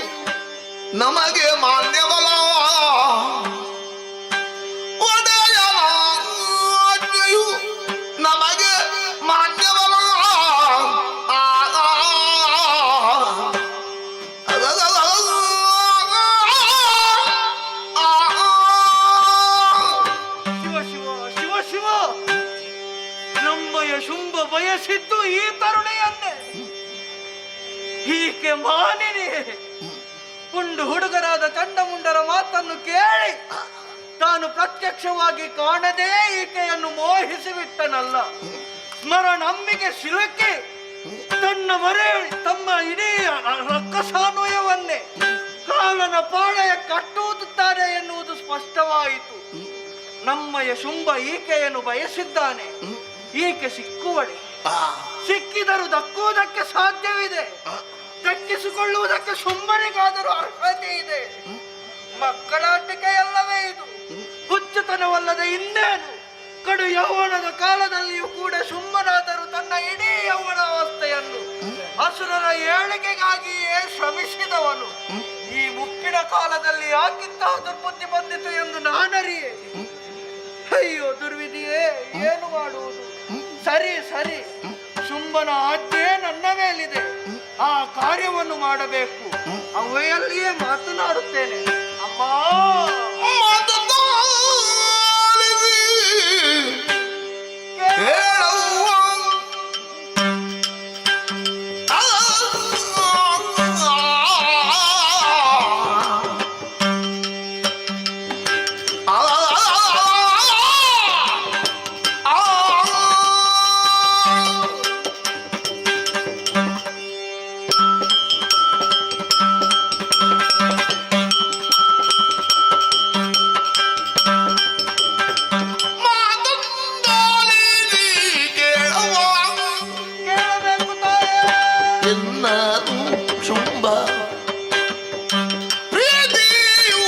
Speaker 12: ನಮಗೆ ಮಾನ್ಯವಲ್ಲ. ಒಡೆಯನಾಜ್ಞೆಯು ನಮಗೆ ಮಾನ್ಯವಲ್ಲ.
Speaker 6: ಶಿವ ಶಿವ ಶಿವ ಶಿವ. ನಮ್ಮಯ ಶುಂಭ ಬಯಸಿದ್ದು ಈ ತರುಣಿಯನ್ನೇ. ಈಕೆ ಮಾನಿನಿ. ಪುಂಡು ಹುಡುಗರಾದ ಚಂಡಮುಂಡರ ಮಾತನ್ನು ಕೇಳಿ ತಾನು ಪ್ರತ್ಯಕ್ಷವಾಗಿ ಕಾಣದೇ ಈಕೆಯನ್ನು ಮೋಹಿಸಿ ಬಿಟ್ಟನಲ್ಲ. ಸ್ಮರಣಂಬಿಕೆ ಸಿಲುಕಿ ತಮ್ಮ ಇಡೀ ರಕ್ಕಸಾನ್ವಯವನ್ನೇ ಕಾಲನ ಪಾಳೆಯ ಕಟ್ಟುತ್ತಾರೆ ಎನ್ನುವುದು ಸ್ಪಷ್ಟವಾಯಿತು. ನಮ್ಮಯ ಶುಂಭ ಈಕೆಯನ್ನು ಬಯಸಿದ್ದಾನೆ. ಈಕೆ ಸಿಕ್ಕುವಳೆ. ಸಿಕ್ಕಿದರೂ ದಕ್ಕುವುದಕ್ಕೆ ಸಾಧ್ಯವಿದೆ. ದಕ್ಕಿಸಿಕೊಳ್ಳುವುದಕ್ಕೆ ಶುಂಭನಿಗಾದರೂ ಅರ್ಹತೆ ಇದೆ. ಮಕ್ಕಳಾಟಿಕೆಯಲ್ಲವೇ ಇದು? ಹುಚ್ಚುತನವಲ್ಲದೆ ಇನ್ನೇನು? ಕಡು ಯೌವನದ ಕಾಲದಲ್ಲಿಯೂ ಕೂಡ ಶುಂಭನಾದರೂ ತನ್ನ ಇಡೀ ಯೌವನಾವಸ್ಥೆಯನ್ನು ಅಸುರರ ಏಳಿಗೆಗಾಗಿಯೇ ಶ್ರಮಿಸಿದವನು. ಈ ಮುಪ್ಪಿನ ಕಾಲದಲ್ಲಿ ಯಾಕಿಂತಹ ದುರ್ಬುದ್ಧಿ ಬಂದಿತು ಎಂದು ನಾನರಿಯೇ. ಅಯ್ಯೋ ದುರ್ವಿಧಿಯೇ, ಏನು ಮಾಡುವುದು? ಸರಿ ಸರಿ, ಶುಂಭನ ಆಜ್ಞೆ ನನ್ನ ಮೇಲಿದೆ. ಆ ಕಾರ್ಯವನ್ನು ಮಾಡಬೇಕು. ಅವೆಯಲ್ಲಿಯೇ ಮಾತನಾಡುತ್ತೇನೆ. ಅಮ್ಮ
Speaker 12: ಶುಂಭ ಪ್ರೀತಿಯು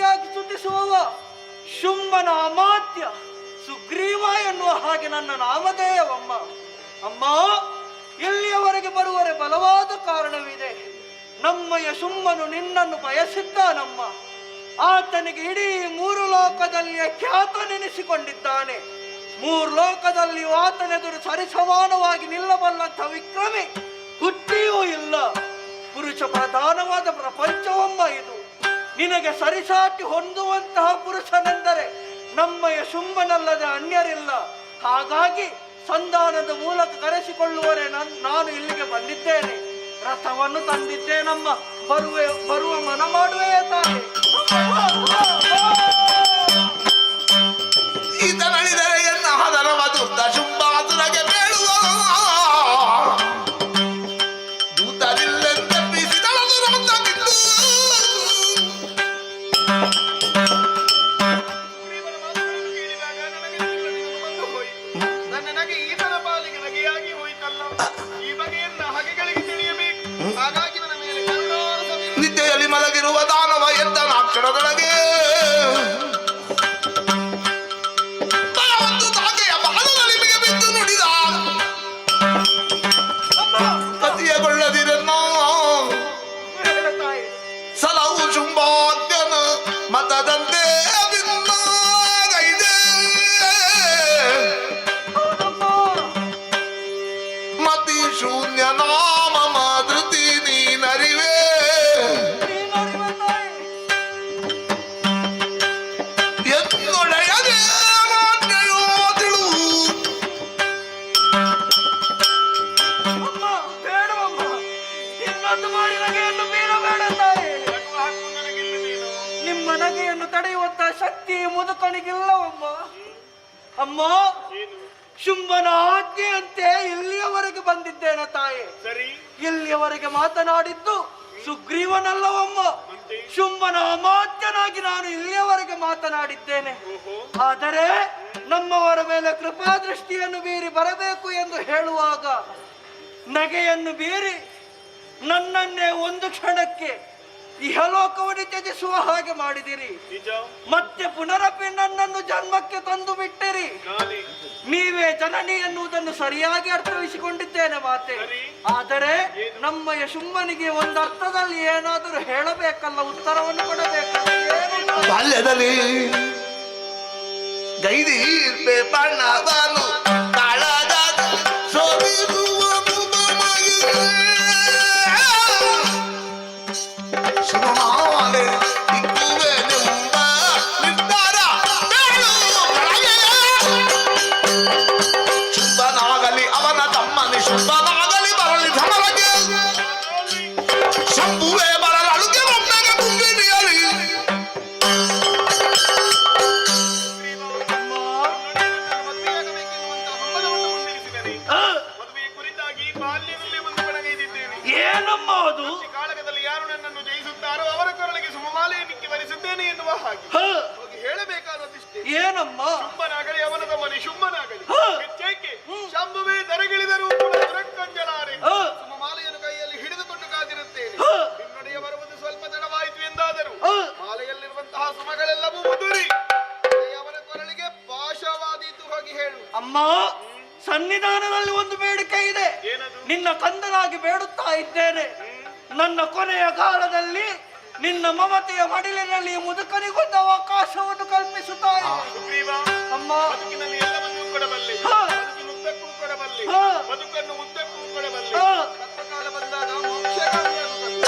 Speaker 11: ಸ್ತುತಿಯಾಗಿ ಸ್ತುತಿಸುವವ ಶುಂಭನ ಅಮಾತ್ಯ ಸುಗ್ರೀವ ಎನ್ನುವ ಹಾಗೆ ನನ್ನ ನಾಮಧೇಯವಮ್ಮ. ಅಮ್ಮ, ಇಲ್ಲಿಯವರೆಗೆ ಬರುವರೆ ಬಲವಾದ ಕಾರಣವಿದೆ. ನಮ್ಮಯ ಶುಂಭನು ನಿನ್ನನ್ನು ಬಯಸಿದ್ದಾನಮ್ಮ. ಆತನಿಗೆ ಇಡೀ 3 ಲೋಕದಲ್ಲಿ ಖ್ಯಾತನೆನಿಸಿಕೊಂಡಿದ್ದಾನೆ. 3 ಲೋಕದಲ್ಲಿಯೂ ಆತನೆದುರು ಸರಿಸಮಾನವಾಗಿ ನಿಲ್ಲಬಲ್ಲಂಥ ವಿಕ್ರಮಿ ಹುಟ್ಟಿಯೂ ಇಲ್ಲ. ಪುರುಷ ಪ್ರಧಾನವಾದ ಪ್ರಪಂಚವಮ್ಮ ಇದು. ನಿನಗೆ ಸರಿಸಾಟಿ ಹೊಂದುವಂತಹ ಪುರುಷನೆಂದರೆ ನಮ್ಮಯ ಶುಂಭನಲ್ಲದೆ ಅನ್ಯರಿಲ್ಲ. ಹಾಗಾಗಿ ಸಂಧಾನದ ಮೂಲಕ ಕರೆಸಿಕೊಳ್ಳುವರೆ ನಾನು ಇಲ್ಲಿಗೆ ಬಂದಿದ್ದೇನೆ. ರಥವನ್ನು ತಂದಿದ್ದೇನಮ್ಮ. ಬರುವ ಮನ ಮಾಡುವೆಯೇ ತಾನೆ?
Speaker 12: ಈತನಳಿದರೆ ಎನ್ನ ಹದರವ ದೂತ ಶುಂಭಾಸುರಗೆ ಬೇಡುವ ದೂತರಿಲ್ಲಂತೆಪ್ಪಿಸಿದಳದು ರಥವಿದ್ದು.
Speaker 4: ನನ್ನ ನಗೆ ಈತನ ಪಾಲಿಗೆ ನಗೆಯಾಗಿ ಹೋಯಿತಲ್ಲ. ಈ ಬಗೆಯನ್ನ ಹಗೆಗಳಿಗೆ ತಿಳಿಯಬೇಕು. ಹಾಗಾಗಿ ನನ್ನ ಮೇಲೆ ಕರುಣಾರಸವಿರಲಿ.
Speaker 12: ನಿದ್ದೆಯಲ್ಲಿ ಮಲಗಿರುವ ದಾನವ ಎದ್ದನ ಅಕ್ಷರದೊಳಗೆ ಒಂದು ತಾಕೆಯ ಬಾಲದಲ್ಲಿ ನಿಮಗೆ ಬಿದ್ದು ನುಡಿದ ಕತಿಯಗೊಳ್ಳದಿರನ್ನ ಸಲವು ಶುಂಭಾದ್ಯನ ಮತದಂತೆ ಭಿನ್ನಾಗೈದೆ. ಮತಿ ಶೂನ್ಯ ನಾಮ ಧೃತಿ ನೀನರಿವೆ. ಎನ್ನೊಡೆಯಗೆ ಮಾನ್ಯಯೋ ತಿಳು.
Speaker 11: ಅಮ್ಮ, ಬೇಡವಮ್ಮ. ಇನ್ನೊಂದು ಮಾಡಿ ನಗೆಯನ್ನು ಬೀರಬೇಡ ತಾಯಿ.
Speaker 4: ಹಾಕು ನನಗಿಲ್ಲವೇನು?
Speaker 11: ನಿಮ್ಮ ನಗೆಯನ್ನು ತಡೆಯುವಂತ ಶಕ್ತಿ ಮುದುಕನಿಗಿಲ್ಲವಮ್ಮ. ಅಮ್ಮ, ಶುಂಭನ ಆಜ್ಞೆಯಂತೆ ಇಲ್ಲಿಯವರೆಗೆ ಬಂದಿದ್ದೇನೆ ತಾಯಿ.
Speaker 4: ಸರಿ,
Speaker 11: ಇಲ್ಲಿಯವರೆಗೆ ಮಾತನಾಡಿದ್ದು ಸುಗ್ರೀವನಲ್ಲವಮ್ಮ. ಶುಂಭನ ಅಮಾತ್ಯನಾಗಿ ನಾನು ಇಲ್ಲಿಯವರೆಗೆ ಮಾತನಾಡಿದ್ದೇನೆ. ಆದರೆ ನಮ್ಮವರ ಮೇಲೆ ಕೃಪಾದೃಷ್ಟಿಯನ್ನು ಬೀರಿ ಬರಬೇಕು ಎಂದು ಹೇಳುವಾಗ ನಗೆಯನ್ನು ಬೀರಿ ನನ್ನನ್ನೇ ಒಂದು ಕ್ಷಣಕ್ಕೆ ಇಹಲೋಕವನ್ನು ತ್ಯಜಿಸುವ ಹಾಗೆ ಮಾಡಿದಿರಿ.
Speaker 4: ನಿಜ.
Speaker 11: ಮತ್ತೆ ಪುನರಪಿ ನನ್ನನ್ನು ಜನ್ಮಕ್ಕೆ ತಂದು ಬಿಟ್ಟಿರಿ.
Speaker 4: ನಾನೇ
Speaker 11: ನೀವೇ ಜನನಿ ಎನ್ನುವುದನ್ನು ಸರಿಯಾಗಿ ಅರ್ಥವಿಸಿಕೊಂಡಿದ್ದೇನೆ ಮಾತೆ. ಆದರೆ ನಮ್ಮ ಶುಂಭನಿಗೆ ಒಂದು ಅರ್ಥದಲ್ಲಿ ಏನಾದರೂ ಹೇಳಬೇಕಲ್ಲ, ಉತ್ತರವನ್ನು ಕೊಡಬೇಕಲ್ಲ. ಏನು?
Speaker 12: ಬಾಲ್ಯದಲ್ಲಿ ಗೈದೀರ್ಪೆ ಬಣ್ಣವನು ಕಾಳಗ ಶೋಭಿಸುವನು ಬಮಗಿದೆ. ಸುಮಾಲೆ ಇಕ್ಕುವೆನೆಂಬ ನಿರ್ಧಾರ ಬೇಳು ಕೆಳಗೆ. ಶುಂಭನಾಗಲಿ ಅವನ ತಮ್ಮನಿ ಶುಂಭನಾಗಲಿ ಬರಲಿ ಧಮರಗೆ. ಶಂಭುವೆ ಬರಲು ಅಡುಗೆ ಒಮ್ಮೆಗೆ ಕುಂಬಿನಿಯಲಿ.
Speaker 4: ಮದುವೆಯಾಗಬೇಕೆನ್ನುವಂತ ಹಂಬಲವನ್ನು ಹೊಂದಿರಿಸಿದರೆ ಮದುವೆಯ ಕುರಿತಾಗಿ ಬಾಲ್ಯದಲ್ಲೇ ಒಂದು ಪಣಗೈದಿದ್ದೇನೆ.
Speaker 11: ಏನಮ್ಮ ಅದು?
Speaker 4: ಈ ಕಾಳಗದಲ್ಲಿ ಯಾರು ನನ್ನನ್ನು ಜಯಿಸುತ್ತಾರೋ ಅವರ ಕೊರಳಿಗೆ ಸುಮಮಾಲೆಯನ್ನಿಕ್ಕಿ ವರಿಸುತ್ತೇನೆ ಎನ್ನುವ ಹಾಗೆ ಹೋಗಿ ಹೇಳಬೇಕಾದದಿಷ್ಟೇ.
Speaker 11: ಏನಮ್ಮ?
Speaker 4: ಶುಂಭನಾಗಲಿ ಅವನ ತಮ್ಮನಿ ಶುಂಭನಾಗಲಿ ಹೆಚ್ಚೇಕೆ ಶಂಭುವೇ ದರಗಿಳಿದರೂ ಕೂಡ ದುರಕ್ಕಂಜಲಾರೆ. ಸುಮಮಾಲೆಯನ್ನು ಕೈಯಲ್ಲಿ ಹಿಡಿದುಕೊಂಡು ಕಾದಿರುತ್ತೇನೆ. ನಿನ್ನೊಡೆಯ ಬರುವುದು ಸ್ವಲ್ಪ ತಡವಾಯಿತು ಎಂದಾದರೂ ಮಾಲೆಯಲ್ಲಿರುವಂತಹ ಸುಮಗಳೆಲ್ಲವೂ ಮುದುರಿ ಅವನ ಕೊರಳಿಗೆ ಪಾಶವಾದೀತು. ಹೋಗಿ ಹೇಳು.
Speaker 11: ಅಮ್ಮ, ಸನ್ನಿಧಾನದಲ್ಲಿ ಒಂದು ಬೇಡಿಕೆ ಇದೆ.
Speaker 4: ಏನದು?
Speaker 11: ನಿನ್ನ ಕಂದನಾಗಿ ಬೇಡುತ್ತಾ ಇದ್ದೇನೆ. ನನ್ನ ಕೊನೆಯ ಕಾಲದಲ್ಲಿ ನಿನ್ನ ಮಮತೆಯ ಮಡಿಲಿನಲ್ಲಿ ಮುದುಕನಿಗೊಂದು ಅವಕಾಶವನ್ನು ಕಲ್ಪಿಸುತ್ತಾರೆ.
Speaker 4: ಸುಗ್ರೀವ,
Speaker 11: ಅಮ್ಮ,
Speaker 4: ಬದುಕಿನಲ್ಲಿ ಎಲ್ಲವನ್ನೂ ಕೊಡಬಲ್ಲೆ.
Speaker 11: ಹಾ.
Speaker 4: ಬದುಕಿನ ಉದ್ದಕ್ಕೂ ಕೊಡಬಲ್ಲೆ.
Speaker 11: ಹಾ.
Speaker 4: ಬದುಕನ್ನು ಉದ್ದಕ್ಕೂ ಕೊಡಬಲ್ಲೆ.
Speaker 11: ಹಾ.
Speaker 4: ಕಷ್ಟಕಾಲ ಬಂದಾಗ ಮೋಕ್ಷಗಾಮಿಯಾಗಬಲ್ಲೆ.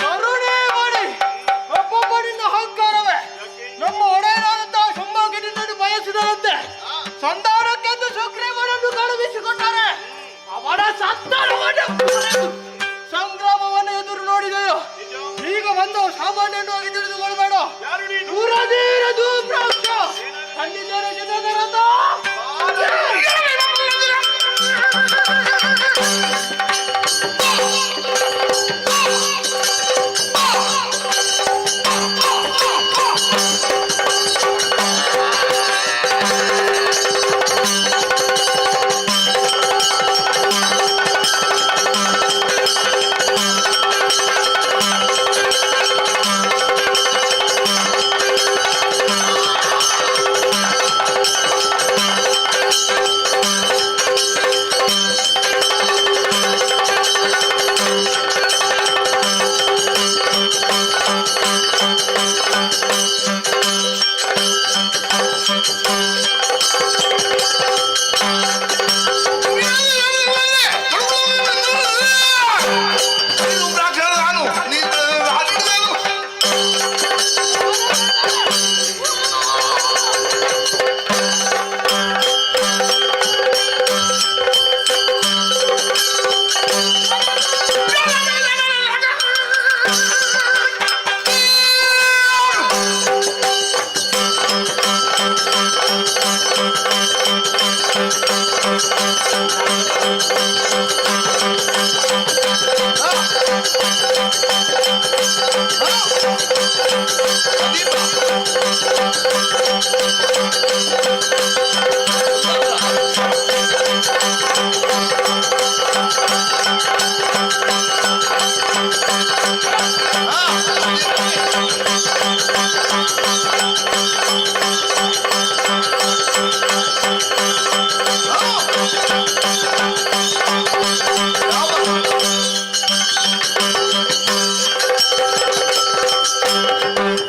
Speaker 6: ಕರುಣೆ ಮಾಡಿ ಒಬ್ಬೊಬ್ಬನಿಂದ ಅಹಂಕಾರವೇ ನಮ್ಮ ಒಡೆಯರಾದಂತಹ ಸಂಭೋಗದಿಂದ ಬಯಸಿದಂತೆ ಸಂಧಾನಕ್ಕೆಂದು ಸುಗ್ರೀವನನ್ನು ಕಳುಹಿಸಿಕೊಂಡರೆ ಅವನ ಸಂತಾನವನ್ನು ಸಂಗ್ರಾಮವನ್ನು ಎದುರು ನೋಡಿದೆಯೋ ಈಗ ಒಂದು ಸಾಮಾನ್ಯವಾಗಿ ತಿಳಿದುಕೊಳ್ಬೇಡ ದೂರದೀರ ದೂಪ್ರಾಕ್ಷ ಖಂಡಿತರ ಜನಗರದ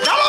Speaker 12: ಯಾವ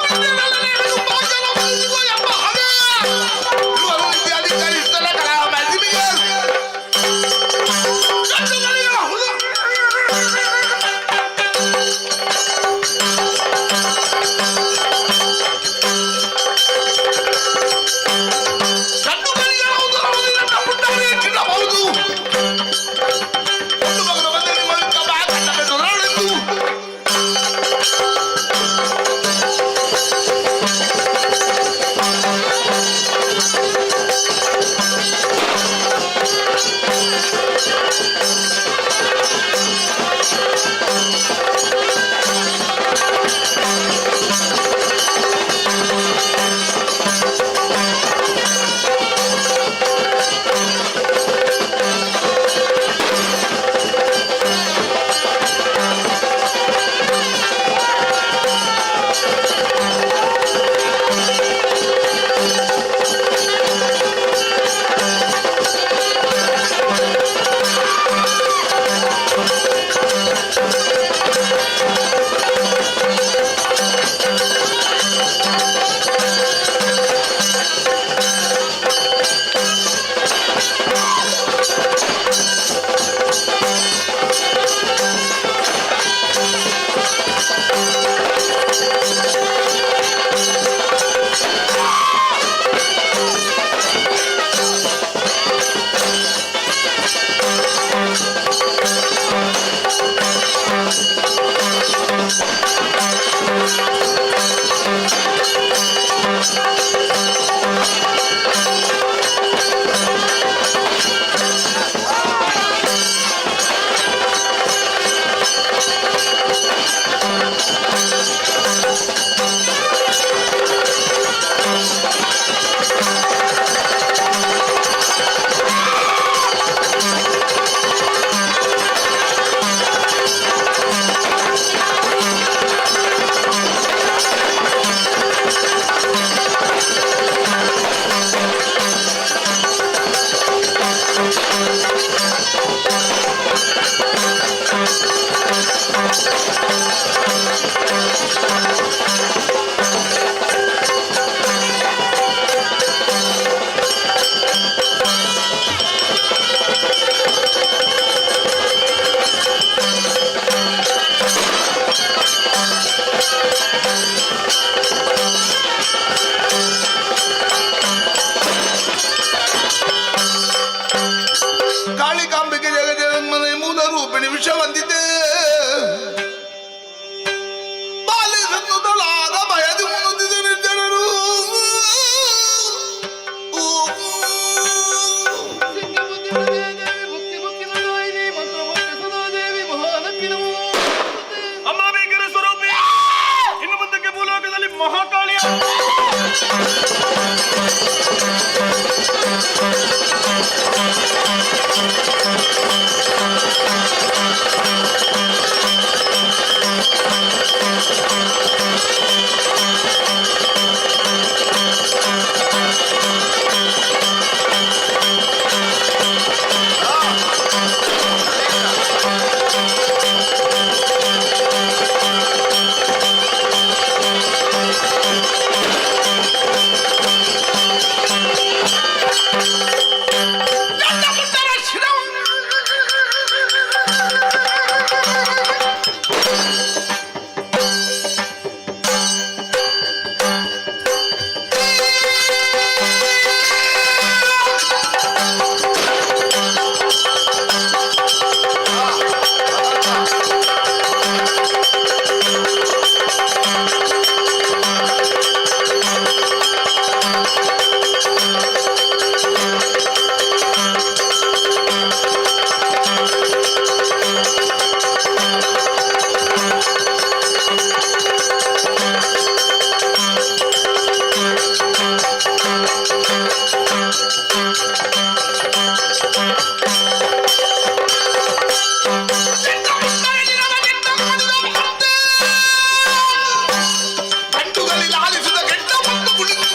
Speaker 12: ಗಂಡುಗಳಲ್ಲಿ ಆಲಿಸಿದ ಗೆಡ್ಡ ಒಂದು ಕುಳಿತು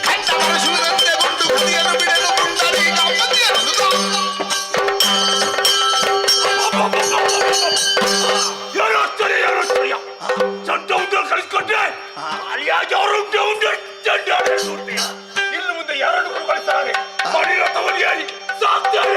Speaker 12: ಕಂಡ ಮರಸುವಂತೆ ಗೊಂಡು ಗದಿಯನ್ನು ಬಿಡಲು ಕೊಂಡರೀಗ ಮಧ್ಯರನ್ನು
Speaker 3: ಯಾರು ಆಶ್ಚರ್ಯ ಚಂದ ಉಂಡೆ ಕಳಿಸ್ಕೊಟ್ಟೆ ಅಲ್ಲಿಯಾಗಿ ಅವರು
Speaker 9: ಇನ್ನು ಮುಂದೆ ಯಾರನ್ನು ಗುರುಗಳಿಸ್ತಾರೆ
Speaker 3: ಮಾಡಿರೋ ತವರಿಯಾಗಿ ಸಾಕ್ತಾರೆ.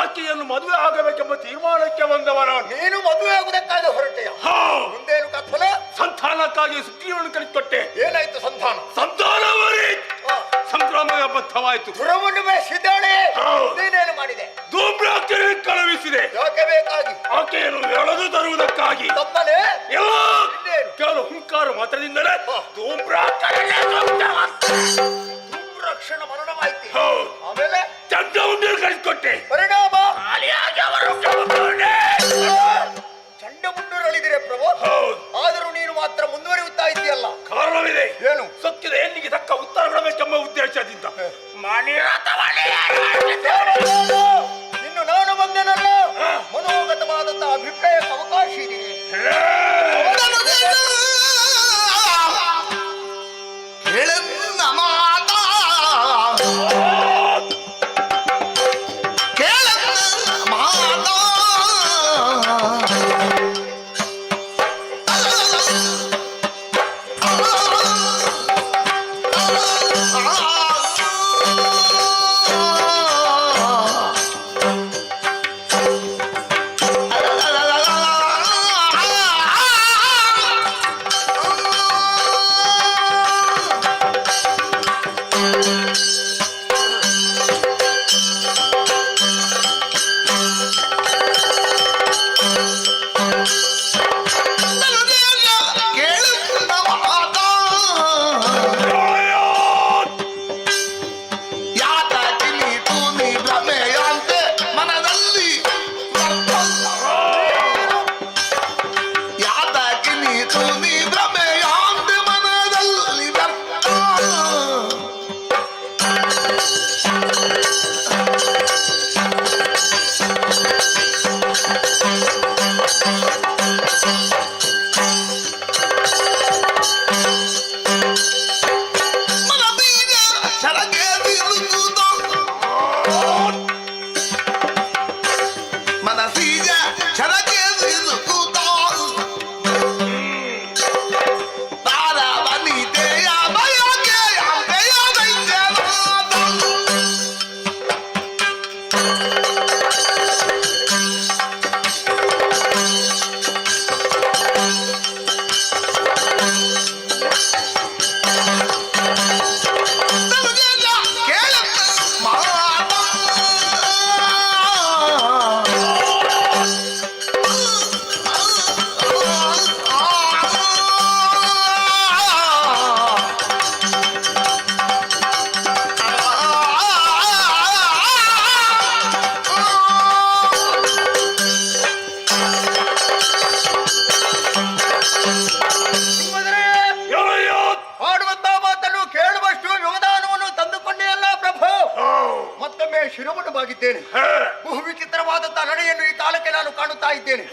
Speaker 9: ಆಕೆಯನ್ನು ಮದುವೆ ಆಗಬೇಕೆಂಬ ತೀರ್ಮಾನಕ್ಕೆ ಬಂದವ ನಾನು.
Speaker 2: ನೀನು
Speaker 9: ಆಯ್ತು.
Speaker 2: ದುರಹುಣ್ಣಿಮೆ ಸಿದ್ಧಾಣೆ
Speaker 9: ಹೌದು.
Speaker 2: ನೀನೇನು ಮಾಡಿದೆ?
Speaker 9: ಧೂಮ್ರಾಕ್ಷಿಣಿ ಕಳುಹಿಸಿದೆ.
Speaker 2: ಯಾಕೆ ಬೇಕಾಗಿ?
Speaker 9: ಆಕೆಯನ್ನು ಎಳೆದು ತರುವುದಕ್ಕಾಗಿ.
Speaker 2: ತಪ್ಪನೆ
Speaker 9: ಎಲ್ಲ
Speaker 2: ಇನ್ನೇನು?
Speaker 9: ಕೆಲವು ಹುಂಕಾರ ಮಾತ್ರದಿಂದಲೇ
Speaker 2: ಧೂಮ್ರಾಕ್ಷಣ ಮರಣವಾಯ್ತು.
Speaker 9: ಹೌದು.
Speaker 2: ಆಮೇಲೆ
Speaker 9: ಚಂದ ಉಂಡಿರು ಕಳಿಸ್ಕೊಟ್ಟೆ.
Speaker 2: ಪರಿಣಾಮ
Speaker 9: ಖಾಲಿಯಾಗಿ ಅವರು ಕೆಮ್ಮುತ್ತಾರೆ.
Speaker 2: ಚಂಡಮುಂಡರಳಿದಿರೆ ಪ್ರಭು.
Speaker 9: ಹೌದು.
Speaker 2: ಆದರೂ ನೀನು ಮಾತ್ರ ಮುಂದುವರಿಯುತ್ತಾ ಇದ್ದೀಯಲ್ಲ,
Speaker 9: ಕಾರಣವಿದೆ.
Speaker 2: ಏನು?
Speaker 9: ಸತ್ಯದ ಹೆಣ್ಣಿಗೆ ತಕ್ಕ ಉತ್ತರಗಳ ಬೇಕೆಂಬ ಉದ್ದೇಶದಿಂದ
Speaker 2: ಇನ್ನು ನಾನು ಬಂದೆನಲ್ಲ, ಮನೋಗತವಾದಂತಹ ಅಭಿಪ್ರಾಯಕ್ಕೆ ಅವಕಾಶ ಇದೆ.
Speaker 12: ಕೇಳನ್ನ ಮಾತಾ ಕೇಳನ್ನ ಮಾತಾ ಕೇಳನ್ನ ಮಾತಾ ಯಾತ ತಿಳಿತು ನೀ ಭ್ರಮೆಯಾಂತೆ ಮನದಲ್ಲಿ ಯಾತ ತಿಳಿತು ನೀ ಭ್ರಮೆಯಾಂತೆ ಮನದಲ್ಲಿ ವ್ಯರ್ಥ ಮನದೀಗ ಶರಗೆ ಬೀಳುವುದು ಮನಸೀಗ ಶರಗೆ ಬೀಳುವುದು ತಾರ ಬನಿತೆಯ ಬಯಕೆಯ ಅಂತೆಯ ದೈತ್ಯನಾದ ಕೇಳನ್ನ ಮಾತಾ
Speaker 2: ಆಡುವಂತಹ ಮಾತನ್ನು ಕೇಳುವಷ್ಟು ಯೋಗದಾನವನ್ನು ತಂದುಕೊಂಡೆಯಲ್ಲ ಪ್ರಭು. ಮತ್ತೊಮ್ಮೆ ಶಿರವನ್ನು ಬಾಗಿದ್ದೇನೆ. ಬಹುವಿಚಿತ್ರವಾದಂತಹ ನಡೆಯನ್ನು ಈ ಕಾಲಕ್ಕೆ ನಾನು ಕಾಣುತ್ತಾ ಇದ್ದೇನೆ.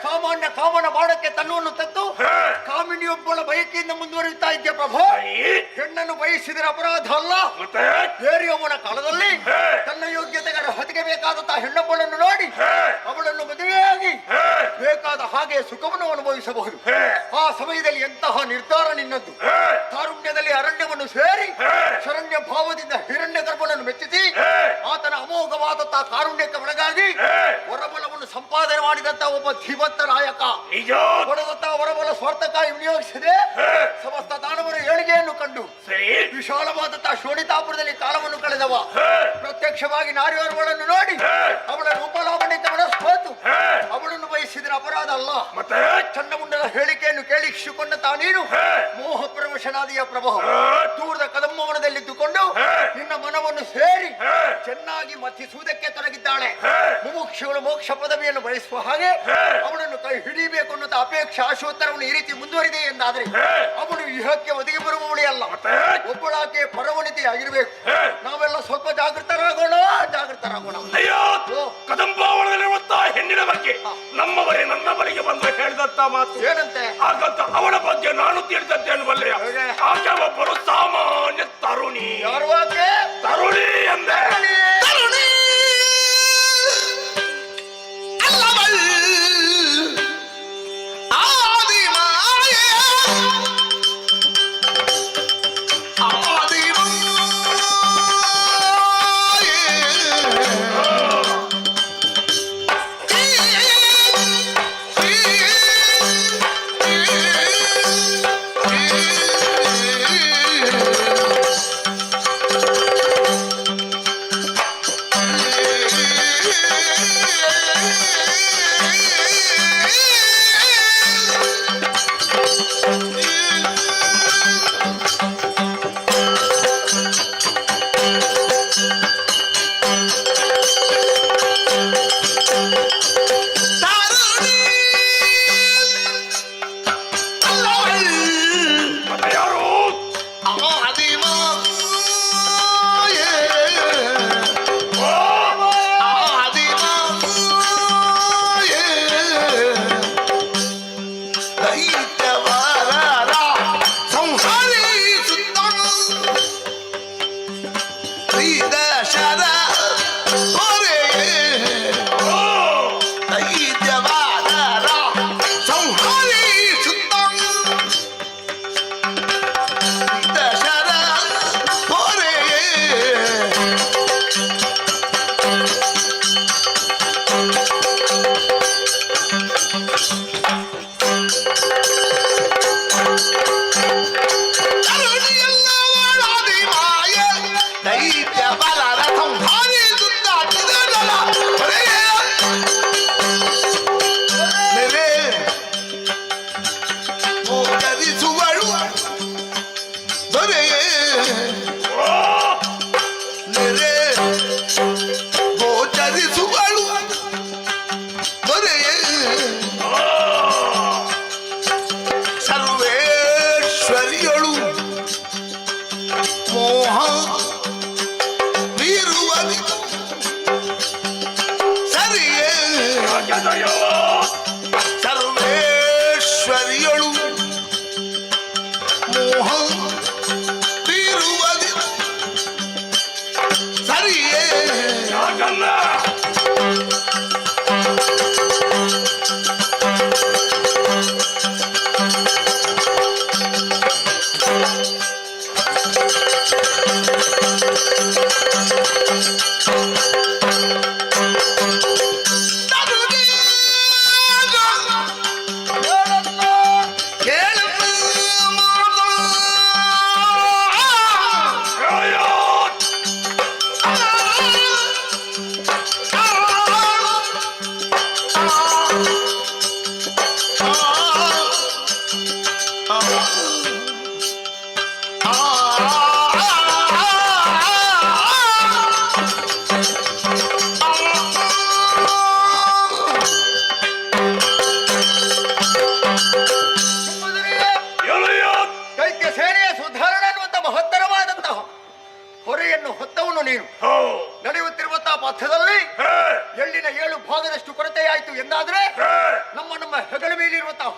Speaker 2: ಸಾಮಾನ್ಯ ಕಾಮನ ಬಾಣಕ್ಕೆ ತನ್ನವನ್ನು ತತ್ತು ಕಾಮಿನಿಯೊಬ್ಬಳ ಬಯಕೆಯಿಂದ ಮುಂದುವರಿಯುತ್ತಾ ಇದ್ದೆ ಪ್ರಭು. ಹೆಣ್ಣನ್ನು ಬಯಸಿದರೆ ಅಪರಾಧ ಅಲ್ಲ. ಬೇರೆಯವನ ಕಾಲದಲ್ಲಿ ತನ್ನ ಯೋಗ್ಯತೆಗೆ ಅರ್ಹತೆಗೆ ಬೇಕಾದಂತಹ ಹೆಣ್ಣೊಬ್ಬಳನ್ನು ನೋಡಿ ಅವಳನ್ನು ಮದುವೆಯಾಗಿ ಬೇಕಾದ ಹಾಗೆ ಸುಖವನ್ನು ಅನುಭವಿಸಬಹುದು. ಆ ಸಮಯದಲ್ಲಿ ಎಂತಹ ನಿರ್ಧಾರ ನಿನ್ನದ್ದು. ತಾರುಣ್ಯದಲ್ಲಿ ಅರಣ್ಯವನ್ನು ಸೇರಿ ಶರಣ್ಯ ಭಾವದಿಂದ ಹಿರಣ್ಯ ಗರ್ಭನನ್ನು ಮೆಚ್ಚಿಸಿ ಆತನ ಅಮೋಘವಾದಂತಹ ಕಾರುಣ್ಯಕ್ಕೆ ಒಳಗಾಗಿ ವರಬಲವನ್ನು ಸಂಪಾದನೆ ಮಾಡಿದಂತಹ ಒಬ್ಬ ಧೀಮಂತ ನಾಯಕ ಹೊಡೆದಂತಹ ವರಬಲ ಸ್ವಾರ್ಥಕ್ಕಾಗಿ ವಿನಿಯೋಗಿಸದೆ ಸಮಸ್ತ ದಾನವರ ಏಳಿಗೆಯನ್ನು ಕಂಡು ವಿಶಾಲವಾದಂತಹ ಶೋಣಿತಾಪುರದಲ್ಲಿ ಕಾಲವನ್ನು ಕಳೆದವ. ಪ್ರತ್ಯಕ್ಷವಾಗಿ ನಾರಿಯವರುಗಳನ್ನು ನೋಡಿ ಅವಳ ರೂಪಲಾವಣ್ಯಕ್ಕೆ ಮನಸ್ಸೋತು ಅವಳನ್ನು ಬಯಸಿದರೆ ಅಪರಾಧ ಅಲ್ಲ. ಚಂಡಮುಂಡನ ಹೇಳಿಕೆಯನ್ನು ಕೇಳಿಸಿಕೊಂಡಂತ ನೀನು ಮೋಹ ಪ್ರವಶನಾದಿಯ ಪ್ರಭಾವ ದೂರದ ಕದಂಬವನದಲ್ಲಿದ್ದುಕೊಂಡು ನಿನ್ನ ಮನವನ್ನು ಸೇರಿ ಚೆನ್ನಾಗಿ ಮಥಿಸುವುದಕ್ಕೆ ತೊಡಗಿದ್ದಾಳೆ. ಮುಮುಕ್ಷುಗಳು ಮೋಕ್ಷ ಪದವಿಯನ್ನು ಬಯಸುವ ಹಾಗೆ ಅವಳನ್ನು ಕೈ ಹಿಡಿಯಬೇಕು ಅನ್ನುವಂತ ಅಪೇಕ್ಷೆ ಆಶೋತ್ತರವನ್ನು ಈ ರೀತಿ ಮುಂದುವರಿದೆ ಎಂದಾದ್ರೆ ಅವಳು ಇಹಕ್ಕೆ ಒದಗಿ ಬರುವವಳೇ ಅಲ್ಲ, ಒಬ್ಬಳಾಕೆ ಪರವನಿತೆಯಾಗಿರ್ಬೇಕು. ನಾವೆಲ್ಲ ಸ್ವಲ್ಪ ಜಾಗೃತರಾಗೋಣ.
Speaker 9: ಕದಂಬಾವಣದಲ್ಲಿರುವಂತಹ ಹೆಣ್ಣಿನ ಬಗ್ಗೆ ನಮ್ಮವರೇ ನನ್ನ ಬಳಿಗೆ ಬಂದು ಹೇಳಿದಂತ ಮಾತು
Speaker 2: ಏನಂತೆ?
Speaker 9: ಹಾಗಂತ ಅವಳ ಬಗ್ಗೆ ನಾನು ತಿಳಿದದ್ದೇನು ಬಲ್ಲೆಯ? ಆಕೆ ಒಬ್ಬರು ಸಾಮಾನ್ಯ ತರುಣಿ.
Speaker 2: ಯಾರು ಆಕೆ?
Speaker 9: ತರುಣಿ ಎಂದೆ.
Speaker 12: ತರುಣಿ ಅಲ್ಲವள் ಆದಿ ಮಾಯೆ ಆದಿ ಮಾಯೆ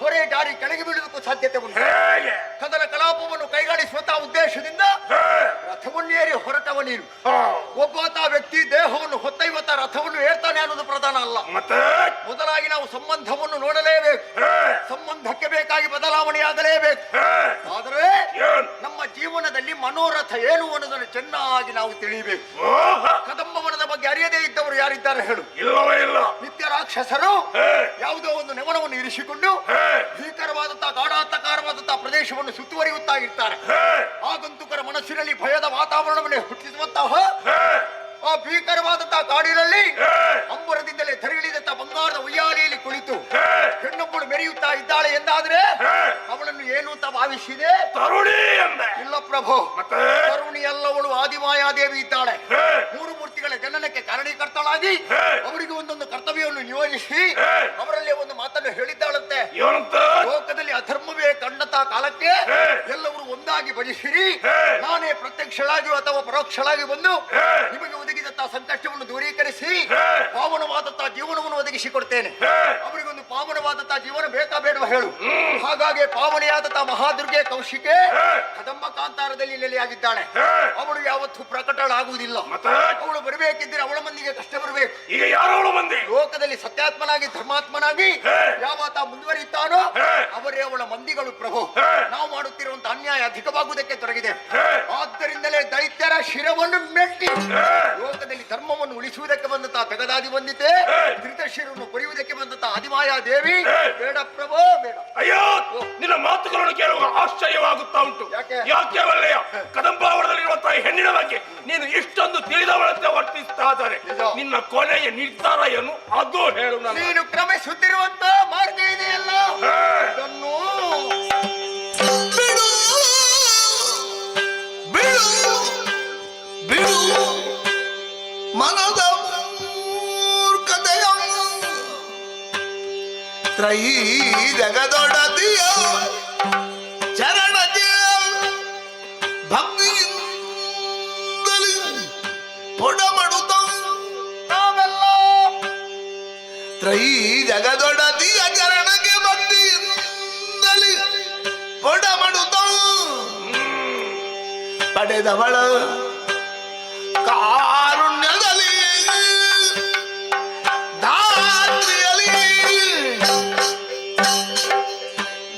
Speaker 2: ಹೊರೆ ಜಾರಿ ಕೆಳಗೆ ಬೀಳುವುದಕ್ಕೂ ಸಾಧ್ಯತೆ ಉಂಟು. ಕದನ ಕಲಾಪವನ್ನು ಕೈಗಾಣಿಸುವಂತಹ ಉದ್ದೇಶದಿಂದ ರಥವನ್ನೇರಿ ಹೊರಟವ ನೀನು. ಒಬ್ಬಾತ ವ್ಯಕ್ತಿ ದೇಹವನ್ನು ಹೊತ್ತೈವತ್ತ ರಥವನ್ನು ಏರ್ತಾನೆ ಅನ್ನೋದು ಪ್ರಧಾನ ಅಲ್ಲ. ಮೊದಲಾಗಿ ನಾವು ಸಂಬಂಧವನ್ನು ನೋಡಲೇಬೇಕು. ಸಂಬಂಧಕ್ಕೆ ಬೇಕಾಗಿ ಬದಲಾವಣೆಯಾಗಲೇಬೇಕು. ಆದರೆ ನಮ್ಮ ಜೀವನದಲ್ಲಿ ಮನೋರಥ ಏನು ಅನ್ನೋದನ್ನು ಚೆನ್ನಾಗಿ ನಾವು ತಿಳಿಯಬೇಕು. ಕದಂಬವನದ ಬಗ್ಗೆ ಅರಿಯದೇ ಇದ್ದವರು ಯಾರಿದ್ದಾರೆ ಹೇಳು?
Speaker 4: ಇಲ್ಲವೇ ಇಲ್ಲ.
Speaker 2: ನಿತ್ಯ ರಾಕ್ಷಸರು ಯಾವುದೋ ಒಂದು ನೆವನವನ್ನು ಇರಿಸಿಕೊಂಡು ಭೀಕರವಾದಂತಹ ಗಾಢಾಂತಕಾರವಾದಂತಹ ಪ್ರದೇಶವನ್ನು ಸುತ್ತುವರಿಯುತ್ತಾ ಇರ್ತಾರೆ. ಆಗಂತುಕರ ಮನಸ್ಸಿನಲ್ಲಿ ಭಯದ ವಾತಾವರಣವನ್ನು ಹುಟ್ಟಿಸುವಂತಹ ಆ ಭೀಕರವಾದಂತಹ ಕಾಡಿನಲ್ಲಿ ಅಂಬರದಿಂದಲೇ ಧರಿಳಿದಂತಹ ಬಂಗಾರದ ಉಯ್ಯಾಲೆಯಲ್ಲಿ ಕುಳಿತು ಹೆಣ್ಣೊಬ್ಬಳು ಮೆರೆಯುತ್ತಾ ಇದ್ದಾಳೆ ಎಂದಾದ್ರೆ ಅವಳನ್ನು ಏನು ಅಂತ ಭಾವಿಸಿದೆ?
Speaker 4: ತರುಣಿ ಎಂದೆ.
Speaker 2: ಇಲ್ಲ ಪ್ರಭು, ತರುಣಿ ಅಲ್ಲವಳು ಆದಿಮಾಯಾದೇವಿ ಇದ್ದಾಳೆ. ಮೂರು ಮೂರ್ತಿಗಳ ಜನನಕ್ಕೆ ಕಾರಣೀಕರ್ತಳಾಗಿ ಅವರಿಗೆ ಒಂದೊಂದು ಕರ್ತವ್ಯವನ್ನು ನಿಯೋಜಿಸಿ ಅವರಲ್ಲೇ ಒಂದು ಮಾತನ್ನು ಹೇಳಿದ್ದಾಳಂತೆ. ಲೋಕದಲ್ಲಿ ಅಧರ್ಮವೇ ಕಂಡಂತಹ ಕಾಲಕ್ಕೆ ಎಲ್ಲವರು ಒಂದಾಗಿ ಭಜಿಸಿರಿ, ನಾನೇ ಪ್ರತ್ಯಕ್ಷಳಾಗಿಯೋ ಅಥವಾ ಪರೋಕ್ಷಳಾಗಿ ಬಂದು ನಿಮಗೆ ಒದಗಿದಂತಹ ಸಂಕಷ್ಟವನ್ನು ದೂರೀಕರಿಸಿ ಪಾವನವಾದಂತಹ ಜೀವನವನ್ನು ಒದಗಿಸಿಕೊಡ್ತೇನೆ. ಅವರಿಗೊಂದು ಪಾವನವಾದಂತಹ ಜೀವನ ಬೇಕಾ ಬೇಡವಾ ಹೇಳು? ಹಾಗಾಗಿ ಪಾವನೆಯಾದಂತಹ ಮಹಾದುರ್ಗೆ ಕೌಶಿಕೆ ಕದಂಬ ಕಾಂತಾರದಲ್ಲಿ ನೆಲೆಯಾಗಿದ್ದಾಳೆ. ಅವಳು ಯಾವತ್ತೂ ಪ್ರಕಟಳಾಗುವುದಿಲ್ಲ. ಅವಳು ಬರಬೇಕಿದ್ರೆ ಅವಳ ಮಂದಿಗೆ ಕಷ್ಟ ಬರಬೇಕು.
Speaker 4: ಈಗ ಯಾರವಳು ಮಂದಿ?
Speaker 2: ಲೋಕದಲ್ಲಿ ಸತ್ಯಾತ್ಮನಾಗಿ ಧರ್ಮಾತ್ಮನಾಗಿ ಯಾವತ್ತ ಮುಂದುವರಿತಾನೋ ಅವರೇ ಅವಳ ಮಂದಿಗಳು ಪ್ರಭು. ನಾವು ಮಾಡುತ್ತಿರುವಂತಹ ಅನ್ಯಾಯ ಅಧಿಕವಾಗುವುದಕ್ಕೆ ತೊಡಗಿದೆ. ಆದ್ದರಿಂದಲೇ ದೈತ್ಯರ ಶಿರವನ್ನು ಮೆಟ್ಟಿ ಲೋಕದಲ್ಲಿ ಧರ್ಮವನ್ನು ಉಳಿಸುವುದಕ್ಕೆ ಬಂದಂತಹ ಬೆಗದಾದಿ ಬಂದಿತೆ. ಧೃತಶಿರವನ್ನು ಕೊರೆಯುವುದಕ್ಕೆ ಬಂದಂತಹ ಆದಿಮಾಯಾ ದೇವಿ ಬೇಡ ಪ್ರಭು, ಬೇಡ.
Speaker 4: ಅಯ್ಯೋ, ನಿನ್ನ ಮಾತುಗಳನ್ನು ಕೇಳುವ ಆಶ್ಚರ್ಯವಾಗುತ್ತಾ ಉಂಟು. ಯಾಕೆ ಅವಲ್ಲಯ್ಯ, ಕದಂಬಾವರದಲ್ಲಿರುವಂತಹ ಹೆಣ್ಣಿನ ಬಗ್ಗೆ ನೀನು ಇಷ್ಟೊಂದು ತಿಳಿದವಳಂತೆ ವರ್ತಿಸ್ತಾ ಇದ್ದಾರೆ. ನಿನ್ನ ಕೊನೆಯ ನಿರ್ಧಾರ ಏನು ಅದು ಹೇಳು.
Speaker 2: ನೀನು ಕ್ರಮಿಸುತ್ತಿರುವಂತ ಮಾರ್ಗ ಇದೆಯಲ್ಲ, ಅದನ್ನು
Speaker 12: ಬಿಡು ಬಿಡು ಬಿಡು ಮನದ ಮೂರ್ಖತೆಯ ತ್ರೈ ಜಗದೊಡತಿಯ ಚರಣಜ ಭಕ್ತಿಯಿಂದಲೇ ಪೊಡಮಡುತ್ತ
Speaker 2: ನಾವೆಲ್ಲ
Speaker 12: ತ್ರೈ ಜಗದೊಡತಿಯ ಚರಣಗೆ ಭಕ್ತಿಯಿಂದಲೇ ಪೊಡಮಡುತ್ತ ಪಡೆದವಳ ಕಾರುಣ್ಯದಲ್ಲಿ ಧಾತ್ರಿಯಲ್ಲಿ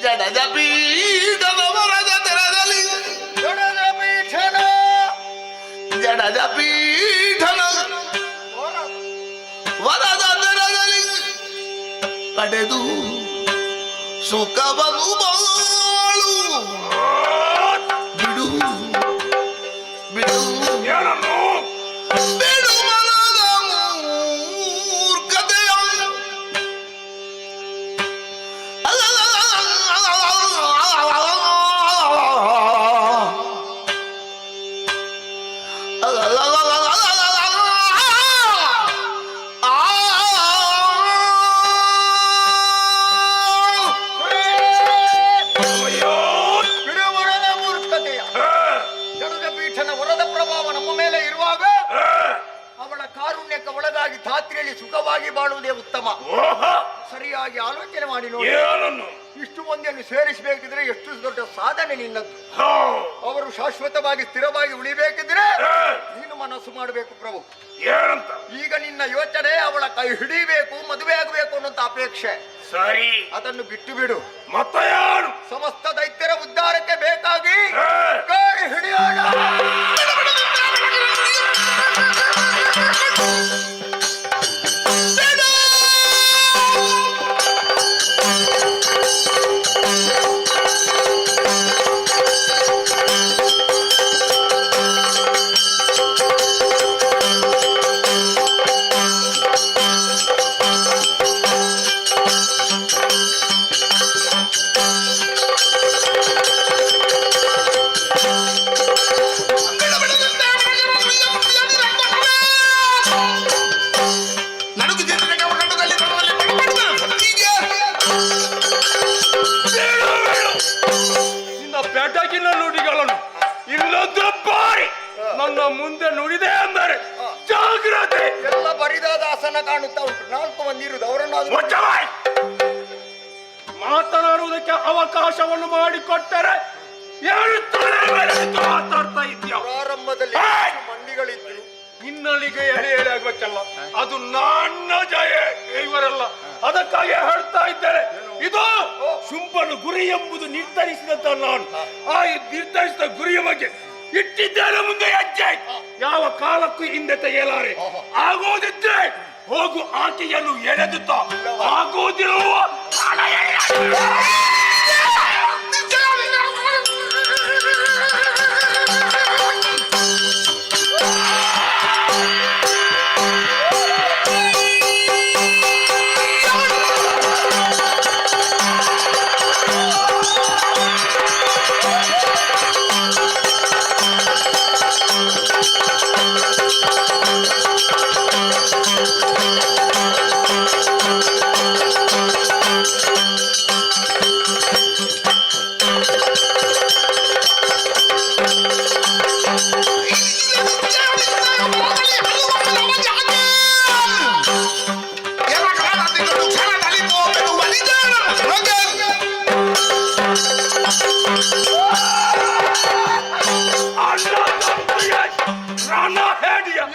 Speaker 12: ಜಡದ ಪೀಠದ ವರದ ತೆರದಲ್ಲಿ
Speaker 2: ಜಡದ ಪೀಠನ
Speaker 12: ಜಡದ ಪೀಠನ ವರದ ತೆರದಲ್ಲಿ ಪಡೆದು ಸುಖವನ್ನು ಬಾಳು ಬಿಡು ಬಿಡು ಬಿಡು ಮನದ ಮೂರ್ಖತೆಯ
Speaker 2: ಬಿಡುವರದ ಮೂರ್ಖತೆಯ ಜಡದ ಪೀಠನ ವರದ ಪ್ರಭಾವ ನಮ್ಮ ಮೇಲೆ ಇರುವಾಗ ಅವಳ ಕಾರುಣ್ಯಕ್ಕೆ ಒಳಗಾಗಿ ಧಾತ್ರಿಯಲ್ಲಿ ಸುಖವಾಗಿ ಬಾಳುವುದೇ ಉತ್ತಮ. ಸರಿಯಾಗಿ ಆಲೋಚನೆ ಮಾಡಿ ನೋಡಿ. ಇಷ್ಟು ಮಂದಿಯನ್ನು ಸೇರಿಸಬೇಕಿದ್ರೆ ಎಷ್ಟು ದೊಡ್ಡ ಸಾಧನೆ ನಿನ್ನದ್ದು. ಅವರು ಶಾಶ್ವತವಾಗಿ ಸ್ಥಿರವಾಗಿ ಉಳಿಬೇಕಿದ್ರೆ ನೀನು ಮನಸ್ಸು ಮಾಡಬೇಕು ಪ್ರಭು. ಈಗ ನಿನ್ನ ಯೋಚನೆ ಅವಳ ಕೈ ಹಿಡಿಬೇಕು, ಮದುವೆ ಆಗಬೇಕು ಅನ್ನೋಂತ ಅಪೇಕ್ಷೆ.
Speaker 4: ಸರಿ,
Speaker 2: ಅದನ್ನು ಬಿಟ್ಟು ಬಿಡು.
Speaker 4: ಮತ್ತೆ ಯಾರು?
Speaker 2: ಸಮಸ್ತ ದೈತ್ಯರ ಉದ್ಧಾರಕ್ಕೆ ಬೇಕಾಗಿ ಕೈ ಹಿಡಿಯೋಣ.
Speaker 4: ನಿನ್ನ ಪೆಟಗಿನ ನುಡಿಗಳನ್ನು ಇನ್ನೊಂದು ಬಾರಿ ನನ್ನ ಮುಂದೆ ನುಡಿದೆ ಅಂದರೆ ಜಾಗ್ರತೆ.
Speaker 2: ಎಲ್ಲ ಬರಿದಾದ ಆಸನ ಕಾಣುತ್ತಾ ಉಂಟು. 4 ಮಂದಿ ಇರುವುದು ಅವರನ್ನು
Speaker 4: ಮಾತನಾಡ
Speaker 9: ಅವಕಾಶವನ್ನು ಮಾಡಿಕೊಟ್ಟರೆ ಹೇಳುತ್ತಾನೆ ಮಾತಾಡ್ತಾ ಇದ್ಯಾ?
Speaker 2: ಪ್ರಾರಂಭದಲ್ಲಿ ಮಂದಿಗಳಿದ್ರು,
Speaker 9: ನಿನ್ನಲ್ಲಿಗೆ ಎಳೆ ಎಳೆ ಆಗ್ಬೇಕಲ್ಲ, ಅದು ನನ್ನ ಜಯ, ಇವರಲ್ಲ. ಅದಕ್ಕಾಗಿ ಹೇಳ್ತಾ ಇದ್ದೇನೆ, ಇದು ಶುಂಭನ ಗುರಿ ಎಂಬುದು ನಿರ್ಧರಿಸಿದಂತ ನಾನು ಆ ನಿರ್ಧರಿಸಿದ ಗುರಿಯ ಬಗ್ಗೆ ಇಟ್ಟಿದ್ದೇನೆ ಮುಂದೆ ಹೆಜ್ಜೆ. ಯಾವ ಕಾಲಕ್ಕೂ ಹಿಂದೆ ತೆಗೆಯಲಾರೆ. ಆಗೋದಿದ್ರೆ ಹೋಗು ಆಕೆಯನ್ನು ಎಳೆದುತ್ತ, ಆಗೋದಿರುವ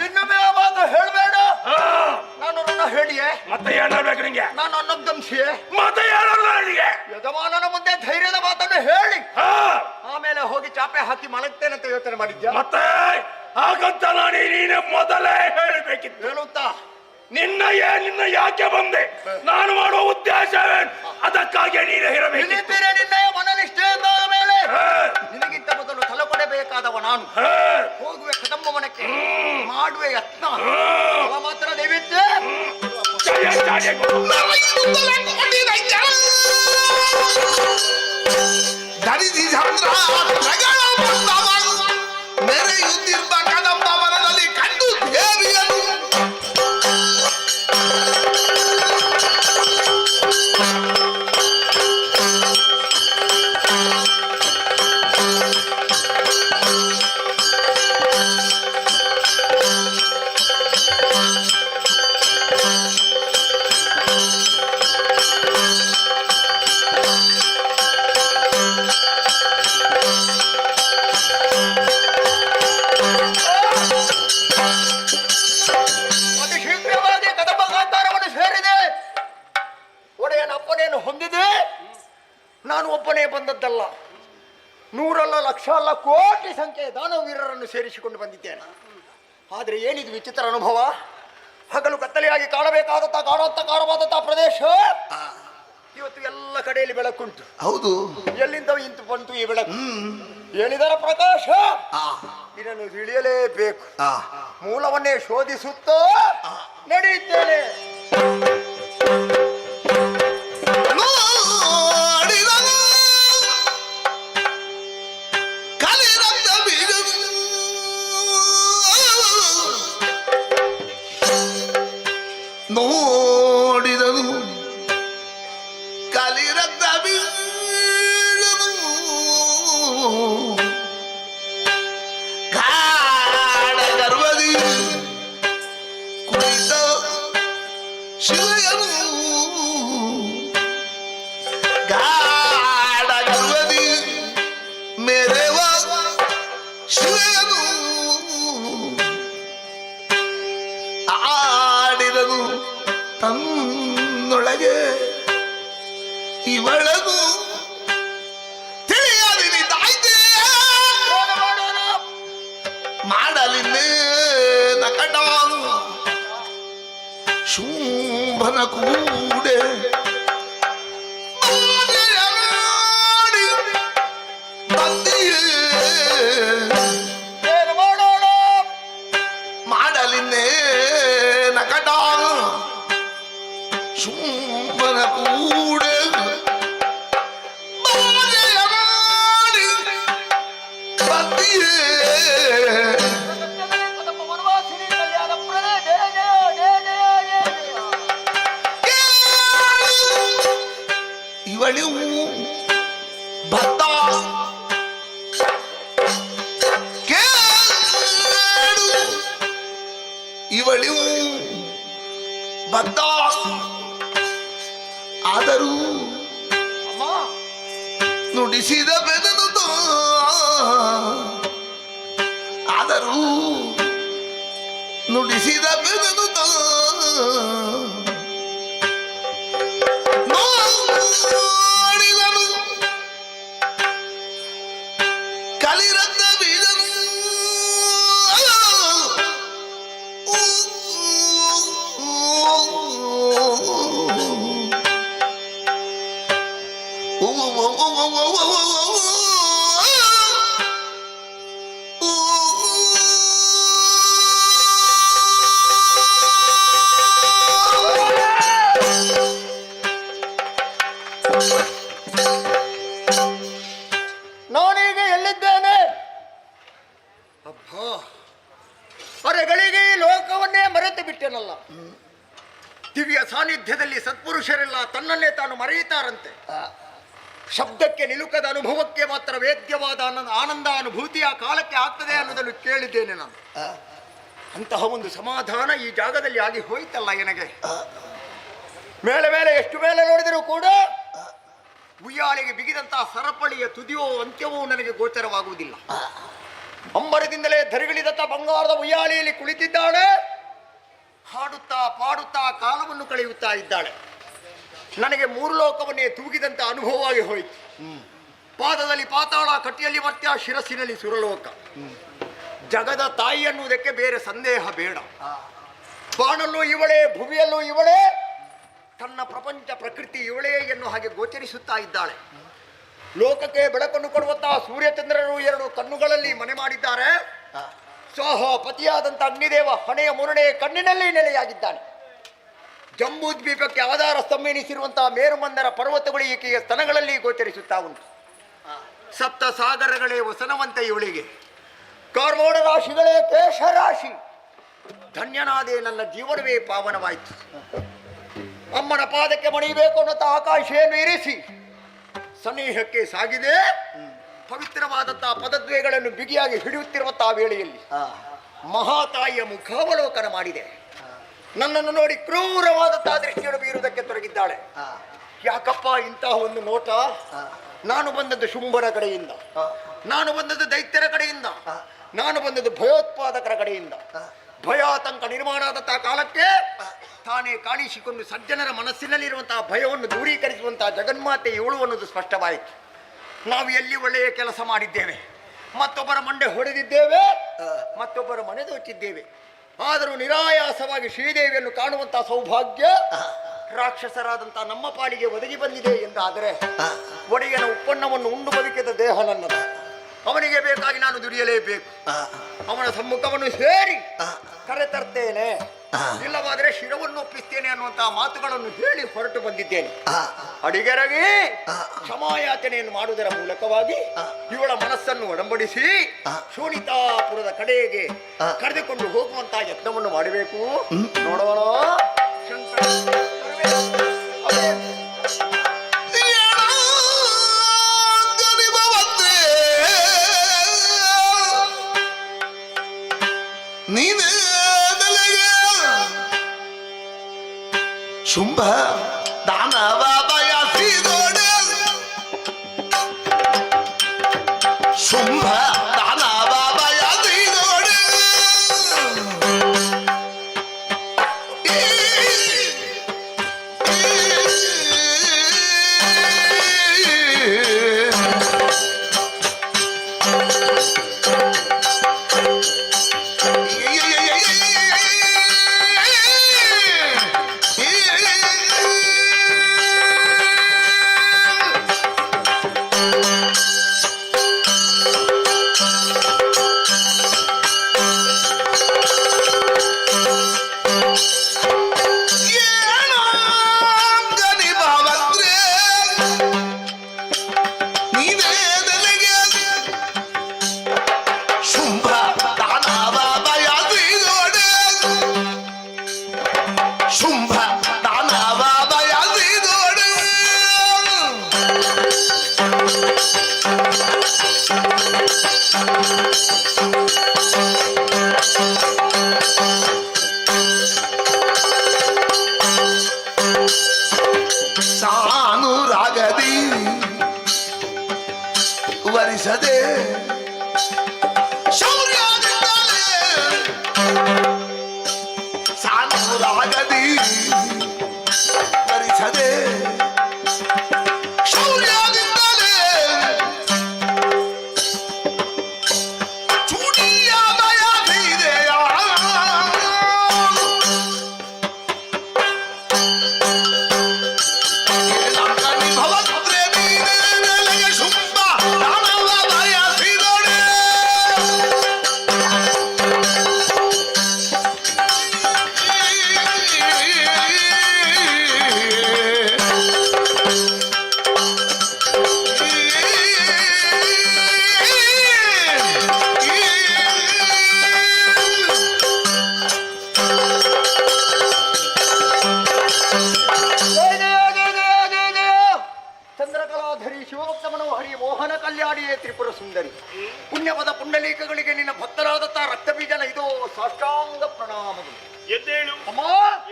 Speaker 2: ಇನ್ನೊಮ್ಮೆ ಆ ಮಾತು ಹೇಳಬೇಡ. ನಾನು ನನ್ನ ಹೇಳಿಯೇ,
Speaker 9: ಮತ್ತೆ ಏನ್ ಹೇಳ್ಬೇಕು ನಿಂಗೆ?
Speaker 2: ನಾನು ಅನ್ನೊಂದಂಶಿಯೇ,
Speaker 9: ಮತ್ತೆ ಏನಲ್ಲ ನಿನಗೆ?
Speaker 2: ಯಜಮಾನನ ಮುಂದೆ ಧೈರ್ಯದ ಮಾತನ್ನು ಹೇಳಿ ಆಮೇಲೆ ಹೋಗಿ ಚಾಪೆ ಹಾಕಿ ಮಲಗ್ತೇನೆ ಅಂತ ಯೋಚನೆ ಮಾಡಿದ್ಯಾ?
Speaker 9: ಮತ್ತೆ ಹಾಗಂತ ನಾನು ನೀನೆ ಮೊದಲೇ ಹೇಳಬೇಕಿತ್ತು.
Speaker 2: ಹೇಳುತ್ತಾ
Speaker 9: ನಿನ್ನ ಯಾಕೆ ಬಂದೆ, ನಾನು ಮಾಡುವ ಉದ್ದೇಶವೇನು, ಅದಕ್ಕಾಗಿ ನೀನು ಇರಬೇಕು.
Speaker 2: ನಿನ್ನೆ ನಿನ್ನಯ ಮನನಿಷ್ಠೆ ಎಂದ ಮೇಲೆ ನಿನಗಿಂತ ಮೊದಲು ತಲೆ ಕೊಡಬೇಕಾದವ ನಾನು. ಹೋಗುವೆ ಕದಂಬವನಕ್ಕೆ, ಮಾಡುವೆ ಯತ್ನ, ಅವ ಮಾತ್ರ ದೈವಿದ್ಯ.
Speaker 12: ಧರಿಸಿ ಚಂದ್ರ ಮೆರೆಯುತ್ತಿರುವ ಕದಂಬ ವನದಲ್ಲಿ ಕಂಡು ದೇವಿಯನು
Speaker 2: ಅತಿ ಶೀಘ್ರವಾಗಿ ಕದಂಬ ಗಾಂಧಾರವನ್ನು ಸೇರಿದೆ. ಒಡೆಯನ ಅಪ್ಪನೆಯನ್ನು ಹೊಂದಿದೆ. ನಾನು ಒಬ್ಬನೇ ಬಂದದ್ದಲ್ಲ, ನೂರಲ್ಲ, ಲಕ್ಷ ಅಲ್ಲ, ಕೋಟಿ ಸಂಖ್ಯೆಯ ದಾನವೀರರನ್ನು ಸೇರಿಸಿಕೊಂಡು ಬಂದಿದ್ದೇನೆ. ಆದರೆ ಏನಿದು ವಿಚಿತ್ರ ಅನುಭವ, ಹಗಲು ಕತ್ತಲೆಯಾಗಿ ಕಾಣಬೇಕಾದಂತಹ ಪ್ರದೇಶ ಇವತ್ತು ಎಲ್ಲ ಕಡೆಯಲ್ಲಿ ಬೆಳಕುಂಟು.
Speaker 12: ಹೌದು,
Speaker 2: ಎಲ್ಲಿಂದ ಇಂತು ಬಂತು ಈ ಬೆಳಕು? ಏನಿದರ ಪ್ರಕಾಶ? ಇದನ್ನು ತಿಳಿಯಲೇಬೇಕು. ಮೂಲವನ್ನೇ ಶೋಧಿಸುತ್ತಾ ನಡೆಯುತ್ತೇನೆ.
Speaker 12: ನೋಡಿದನು ಕಲಿರಂದ ಬೀಜವು ನೋಡಿದನು ಕಲಿರಂದ ಬೀಜವು ಗಾಢ ಗರ್ವದಿ ಕುಳಿತ ಶಿವಯನು ಗಾಢ ಗರ್ವದಿ ಮೇರೆವ ಶಿವಯನು ಆಡಿದನು ತನ್ನೊಳಗೆ ಇವಳದು ತಿಳಿಯಲಿ ತಾಯ್ದೆ ಮಾಡಲಿನ್ನೇ ನಕಟ ಶುಂಭನ ಕೂಡೆ
Speaker 2: ಏನು ಮಾಡೋಣ?
Speaker 12: ಮಾಡಲಿನ್ನೇ ನಕಟ ಶುಂಭನ ಕೂಡೆ
Speaker 2: ಕದಂಬ ವನವಾಸಿನಿ ಕಲ್ಯಾಣ ಪ್ರದೇ ಜಯ ಜಯ ಜಯ ಜಯ ಜಯ ಜಯ.
Speaker 12: ಇವಳು ಭಕ್ತ ಕೇಳು, ಇವಳು ಭಕ್ತ ಆದರೂ
Speaker 2: ಅಮ್ಮ,
Speaker 12: ನುಡಿಸಿದ ಬೆದನು ಆದರೂ ನುಡಿಸಿದ ಬೆದನು ನೋಡಿದನು ಕಲಿರಂದ ಬೀಜನು
Speaker 2: ನಾನೀಗ ಎಲ್ಲಿದ್ದೇನೆ? ಅಬ್ಬಾ, ಅರೆಗಳಿಗೆ ಈ ಲೋಕವನ್ನೇ ಮರೆತು ಬಿಟ್ಟೆನಲ್ಲ. ದಿವ್ಯ ಸಾನ್ನಿಧ್ಯದಲ್ಲಿ ಸತ್ಪುರುಷರೆಲ್ಲ ತನ್ನನ್ನೇ ತಾನು ಮರೆಯುತ್ತಾರಂತೆ. ಶಬ್ದಕ್ಕೆ ನಿಲುಕದ ಅನುಭವಕ್ಕೆ ಮಾತ್ರ ವೇದ್ಯವಾದ ಆನಂದ ಅನುಭೂತಿ ಆ ಕಾಲಕ್ಕೆ ಆಗ್ತದೆ ಅನ್ನೋದನ್ನು ಕೇಳಿದ್ದೇನೆ ನಾನು. ಅಂತಹ ಒಂದು ಸಮಾಧಾನ ಈ ಜಾಗದಲ್ಲಿ ಆಗಿ ಹೋಯ್ತಲ್ಲ ನನಗೆ. ಮೇಲೆ ಮೇಲೆ ಎಷ್ಟು ಮೇಲೆ ನೋಡಿದರೂ ಕೂಡ ಉಯ್ಯಾಲೆಗೆ ಬಿಗಿದಂತಹ ಸರಪಳಿಯ ತುದಿಯೋ ಅಂತ್ಯವೂ ನನಗೆ ಗೋಚರವಾಗುವುದಿಲ್ಲ. ಅಂಬರದಿಂದಲೇ ಧರಿಗಿಳಿದಂತ ಬಂಗಾರದ ಉಯ್ಯಾಲೆಯಲ್ಲಿ ಕುಳಿತಿದ್ದಾಳೆ, ಹಾಡುತ್ತಾ ಪಾಡುತ್ತಾ ಕಾಲವನ್ನು ಕಳೆಯುತ್ತಾ ಇದ್ದಾಳೆ. ನನಗೆ ಮೂರು ಲೋಕವನ್ನೇ ತೂಗಿದಂತ ಅನುಭವವಾಗಿ ಹೋಯಿತು. ಪಾದದಲ್ಲಿ ಪಾತಾಳ, ಕಟ್ಟಿಯಲ್ಲಿ ಮರ್ತ್ಯ, ಶಿರಸ್ಸಿನಲ್ಲಿ ಸುರಲೋಕ. ಜಗದ ತಾಯಿ ಅನ್ನುವುದಕ್ಕೆ ಬೇರೆ ಸಂದೇಹ ಬೇಡ. ಬಾಣಲ್ಲೂ ಇವಳೇ, ಭುವಿಯಲ್ಲೂ ಇವಳೇ, ತನ್ನ ಪ್ರಪಂಚ ಪ್ರಕೃತಿ ಇವಳೇ ಎನ್ನುವ ಹಾಗೆ ಗೋಚರಿಸುತ್ತಾ ಇದ್ದಾಳೆ. ಲೋಕಕ್ಕೆ ಬೆಳಕನ್ನು ಕೊಡುವಂತಹ ಸೂರ್ಯಚಂದ್ರರು ಎರಡು ಕಣ್ಣುಗಳಲ್ಲಿ ಮನೆ ಮಾಡಿದ್ದಾರೆ. ಸೋಹ ಪತಿಯಾದಂಥ ಅಗ್ನಿದೇವ ಹಣೆಯ ಮುರಣೆ ಕಣ್ಣಿನಲ್ಲಿ ನೆಲೆಯಾಗಿದ್ದಾನೆ. ಜಂಬೂ ದ್ವೀಪಕ್ಕೆ ಆಧಾರ ಸ್ತಂಭ ಎನಿಸಿರುವಂತಹ ಮೇರುಮಂದರ ಪರ್ವತಗಳು ಈಕೆಯ ಸ್ತನಗಳಲ್ಲಿ ಗೋಚರಿಸುತ್ತಾ ಉಂಟು. ಸಪ್ತ ಸಾಗರಗಳೇ ವಸನವಂತ ಇವಳಿಗೆ, ಕಾರ್ಮೋಡ ರಾಶಿಗಳೇ ಕೇಶರಾಶಿ. ಧನ್ಯನಾದೆ, ನನ್ನ ಜೀವನವೇ ಪಾವನವಾಯಿತು. ಅಮ್ಮನ ಪಾದಕ್ಕೆ ಮಣಿಯಬೇಕು ಅನ್ನುತ್ತಾ ಆಕಾಶೆಯನ್ನು ಇರಿಸಿ ಸನ್ನಿಹಕ್ಕೆ ಸಾಗಿದೆ. ಪವಿತ್ರವಾದಂತಹ ಪದದ್ವಯಗಳನ್ನು ಬಿಗಿಯಾಗಿ ಹಿಡಿಯುತ್ತಿರುವಂತಹ ವೇಳೆಯಲ್ಲಿ ಮಹಾತಾಯಿಯ ಮುಖಾವಲೋಕನ ಮಾಡಿದೆ. ನನ್ನನ್ನು ನೋಡಿ ಕ್ರೂರವಾದಂತಹ ದೃಷ್ಟಿಯನ್ನು ಬೀರುವುದಕ್ಕೆ ತೊಡಗಿದ್ದಾಳೆ. ಯಾಕಪ್ಪ ಇಂತಹ ಒಂದು ನೋಟ? ನಾನು ಬಂದದ್ದು ಶುಂಭರ ಕಡೆಯಿಂದ, ನಾನು ಬಂದದ್ದು ದೈತ್ಯರ ಕಡೆಯಿಂದ, ನಾನು ಬಂದದ್ದು ಭಯೋತ್ಪಾದಕರ ಕಡೆಯಿಂದ. ಭಯಾತಂಕ ನಿರ್ಮಾಣ ಆದಂತಹ ಕಾಲಕ್ಕೆ ತಾನೇ ಕಾಣಿಸಿಕೊಂಡು ಸಜ್ಜನರ ಮನಸ್ಸಿನಲ್ಲಿರುವಂತಹ ಭಯವನ್ನು ದೂರೀಕರಿಸುವಂತಹ ಜಗನ್ಮಾತೆ ಇವಳು ಅನ್ನೋದು ಸ್ಪಷ್ಟವಾಯಿತು. ನಾವು ಎಲ್ಲಿ ಒಳ್ಳೆಯ ಕೆಲಸ ಮಾಡಿದ್ದೇವೆ, ಮತ್ತೊಬ್ಬರ ಮಂಡೆ ಹೊಡೆದಿದ್ದೇವೆ, ಮತ್ತೊಬ್ಬರ ಮನೆ ದೋಚಿದ್ದೇವೆ. ಆದರೂ ನಿರಾಯಾಸವಾಗಿ ಶ್ರೀದೇವಿಯನ್ನು ಕಾಣುವಂತಹ ಸೌಭಾಗ್ಯ ರಾಕ್ಷಸರಾದಂತಹ ನಮ್ಮ ಪಾಲಿಗೆ ಒದಗಿ ಬಂದಿದೆ ಎಂದಾದರೆ ಒಡೆಯನ ಉತ್ಪನ್ನವನ್ನು ಉಂಡು ಬದುಕಿದ ದೇಹ ನನ್ನದು. ಅವನಿಗೆ ಬೇಕಾಗಿ ನಾನು ದುಡಿಯಲೇಬೇಕು. ಅವನ ಸಮ್ಮುಖವನ್ನು ಸೇರಿ ಕರೆತರ್ತೇನೆ, ಇಲ್ಲವಾದರೆ ಶಿರವನ್ನು ಒಪ್ಪಿಸ್ತೇನೆ ಅನ್ನುವಂತಹ ಮಾತುಗಳನ್ನು ಹೇಳಿ ಹೊರಟು ಬಂದಿದ್ದೇನೆ. ಅಡಿಗೆರಗಿ ಕ್ಷಮಾಯಾಚನೆಯನ್ನು ಮಾಡುವುದರ ಮೂಲಕವಾಗಿ ಇವಳ ಮನಸ್ಸನ್ನು ಒಡಂಬಡಿಸಿ ಶೋಣಿತಾಪುರದ ಕಡೆಗೆ ಕರೆದುಕೊಂಡು ಹೋಗುವಂತಹ ಯತ್ನವನ್ನು ಮಾಡಬೇಕು. ನೋಡೋಣ
Speaker 12: ನೀನೇ ಶುಂಭ ದಾನವ ಬಯಸಿದೋಡೆ, ಶುಂಭ ದಾನವ ಬಯಸಿದೋಡೆ,
Speaker 2: ಶಿವಭಕ್ತ ಮನೋಹರಿ ಮೋಹನ ಕಲ್ಯಾಣಿಯೇ ತ್ರಿಪುರ ಸುಂದರಿ ಪುಣ್ಯಪದ ಪುಂಡಲೀಕಗಳಿಗೆ ನಿನ್ನ ಭಕ್ತರಾದಂತ ರಕ್ತ ಬೀಜನ ಇದೋ ಸಾಷ್ಟಾಂಗ ಪ್ರಣಾಮಗಳು.
Speaker 4: ಎದ್ದೇಳು.
Speaker 2: ಅಮ್ಮ,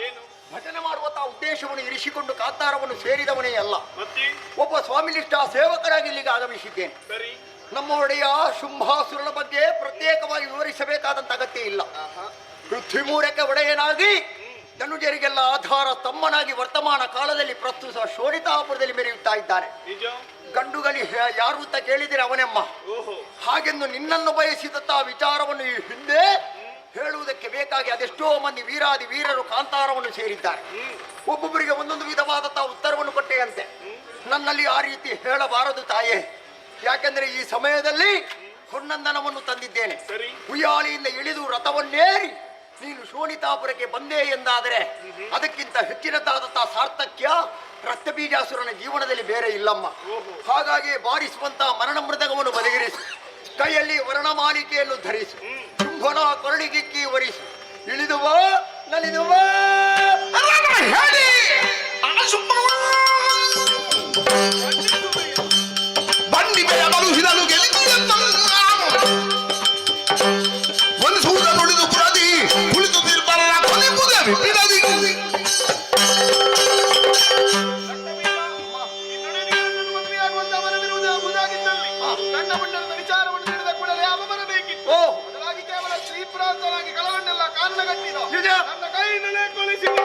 Speaker 4: ಏನು?
Speaker 2: ಭಜನೆ ಮಾಡುವಂತ ಉದ್ದೇಶವನ್ನು ಇರಿಸಿಕೊಂಡು ಕಾಂತಾರವನ್ನು ಸೇರಿದವನೇ ಅಲ್ಲ,
Speaker 4: ಮತ್ತೆ
Speaker 2: ಒಬ್ಬ ಸ್ವಾಮಿನಿಷ್ಠ ಸೇವಕರಾಗಿ ಇಲ್ಲಿಗೆ ಆಗಮಿಸಿದ್ದೇನೆ.
Speaker 4: ಸರಿ.
Speaker 2: ನಮ್ಮ ಒಡೆಯ ಶುಂಭಾಸುರನ ಬಗ್ಗೆ ಪ್ರತ್ಯೇಕವಾಗಿ ವಿವರಿಸಬೇಕಾದಂತ ಅಗತ್ಯ ಇಲ್ಲ. ಪೃಥ್ವಿ ಮೂರಕ್ಕೆ ಒಡೆಯನಾಗಿ ಧನುಜರಿಗೆಲ್ಲ ಆಧಾರ ತಮ್ಮನಾಗಿ ವರ್ತಮಾನ ಕಾಲದಲ್ಲಿ ಪ್ರಸ್ತುತ ಶೋಣಿತಾಪುರದಲ್ಲಿ ಮೆರೆಯುತ್ತಾ ಇದ್ದಾನೆ.
Speaker 4: ನಿಜ.
Speaker 2: ಗಂಡುಗಲಿ ಯಾರು ಅಂತ ಕೇಳಿದರೆ ಅವನೆಮ್ಮ.
Speaker 4: ಓಹೋ.
Speaker 2: ಹಾಗೆಂದು ನಿನ್ನನ್ನು ಬಯಸಿದಂತಹ ವಿಚಾರವನ್ನು ಈ ಹಿಂದೆ ಹೇಳುವುದಕ್ಕೆ ಬೇಕಾಗಿ ಅದೆಷ್ಟೋ ಮಂದಿ ವೀರಾದಿ ವೀರರು ಕಾಂತಾರವನ್ನು ಸೇರಿದ್ದಾರೆ. ಒಬ್ಬೊಬ್ಬರಿಗೆ ಒಂದೊಂದು ವಿಧವಾದಂತಹ ಉತ್ತರವನ್ನು ಕೊಟ್ಟೆಯಂತೆ. ನನ್ನಲ್ಲಿ ಆ ರೀತಿ ಹೇಳಬಾರದು ತಾಯೇ, ಯಾಕೆಂದ್ರೆ ಈ ಸಮಯದಲ್ಲಿ ಹೊನ್ನಂದನವನ್ನು ತಂದಿದ್ದೇನೆ. ಉಯ್ಯಾಲಿಯಿಂದ ಇಳಿದು ರಥವನ್ನೇರಿ ನೀನು ಶೋಣಿತಾಪುರಕ್ಕೆ ಬಂದೆ ಎಂದಾದರೆ ಅದಕ್ಕಿಂತ ಹೆಚ್ಚಿನದಾದಂತಹ ಸಾರ್ಥಕ್ಯ ರಕ್ತಬೀಜಾಸುರನ ಜೀವನದಲ್ಲಿ ಬೇರೆ ಇಲ್ಲಮ್ಮ. ಹಾಗಾಗಿ ಬಾರಿಸುವಂತಹ ಮರಣ ಮೃದಗವನ್ನು ಬದಿಗಿರಿಸು, ಕೈಯಲ್ಲಿ ವರ್ಣಮಾಲಿಕೆಯನ್ನು ಧರಿಸು, ಶುಂಭನ ಕರುಳಿಗಿಕ್ಕಿ ವರಿಸು, ಇಳಿದುವ ನಲಿದುವ
Speaker 12: ಬಂಡಿ ಬೆಯ ಬರುಹಿದನು ಗೆಲಿತು ಒಂದು ಸೂದ ನುಡಿದು ಪುರದಿ ಕುಳಿತು ತಿರ್ಬಲ್ಲ ಕೊಲಿಪುದ ಬಿಡದಿ
Speaker 4: ಸಣ್ಣ ಮಂಡಲದ ವಿಚಾರವನ್ನು ತಿಳಿದ ಕೂಡಲೇ ಅವ ಬರಬೇಕಿತ್ತು. ಬದಲಾಗಿ ಕೇವಲ ಶ್ರೀಪ್ರಾಂತನಾಗಿ ಕಳವನ್ನೆಲ್ಲ ಕಾರಣಗಟ್ಟಿದ ನನ್ನ ಕೈಯಿಂದಲೇ ಕೊಲಿಸಿದ.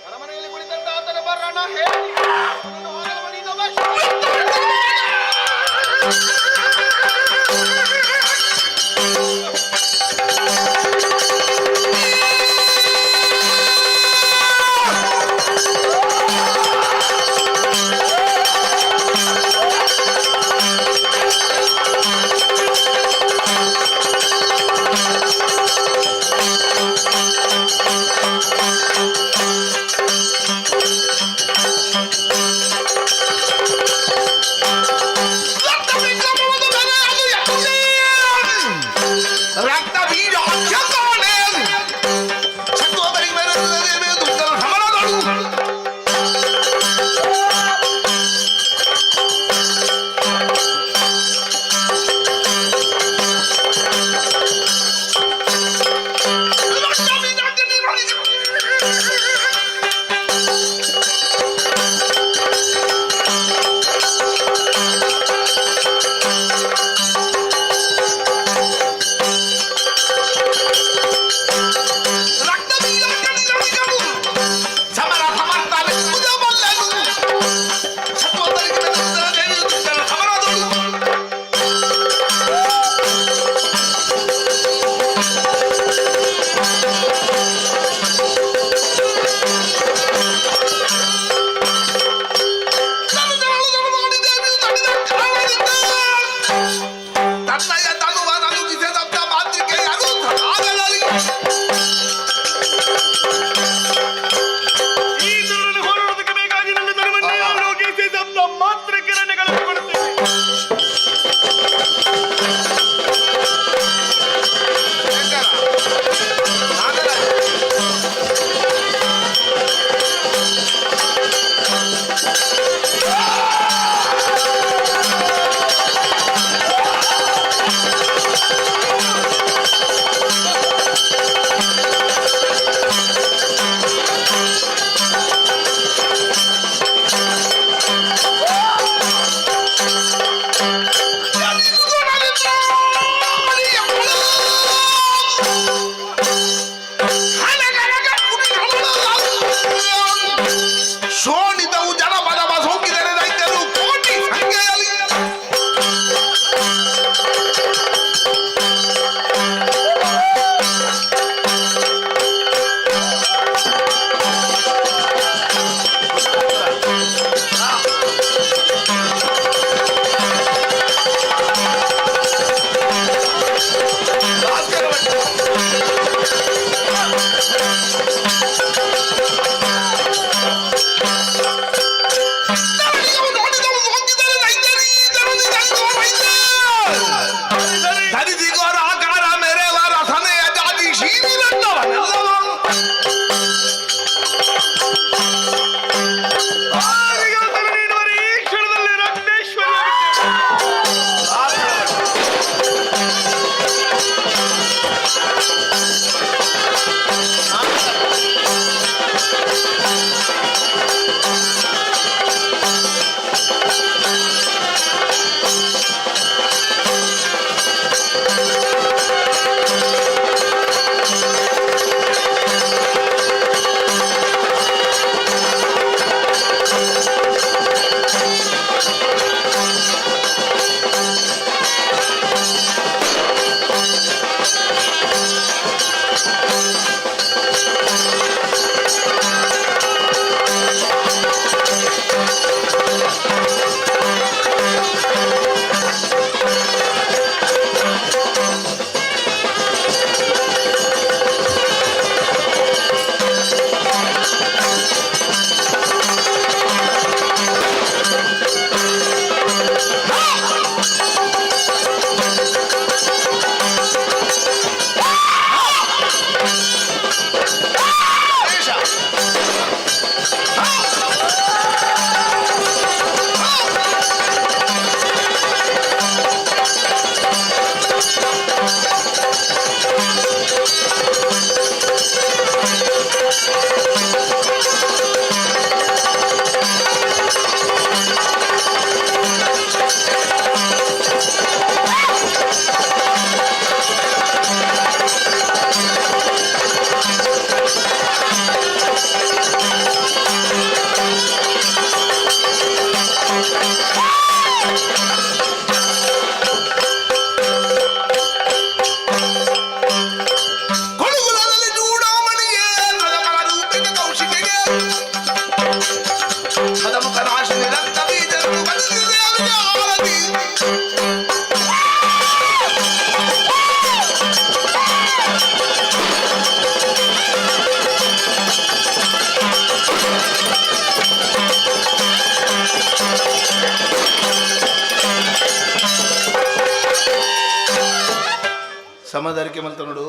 Speaker 4: ಅರಮನೆಯಲ್ಲಿ ಕುಳಿತಂತ ಆತನ ಬರೋಣ ಹೇಳಿ ಅವನನ್ನು ಹೋಗಲು ಮಾಡಿದ
Speaker 12: ರಕ್ತ ಬೀಜ ಅಕ್ಷತಾನೆ ಸತ್ವಪರಿ ಮೇರೆ ದುಃಖ ಸಮರಗಳು ಶೋಣಿತವು ಜನಪದ ಸೋಕಿದರೆ ರೈತರು ಕೋಟಿ ಸಂಖ್ಯೆಯಲ್ಲಿ ಧರಿಸಿಗೋರ ಆಕಾರ ಮೆರೆವರ ಸನೆಯ ಜಾತಿ ಶೀಲಿನಲ್ಲವನೆಲ್ಲವ
Speaker 4: ನೀಡುವ ಈ ಕ್ಷಣದಲ್ಲಿ ರಕ್ತೇಶ್ವರಿ
Speaker 12: ಸಮಧಾರಿಕೆ ಮಲ್ತ ನೋಡು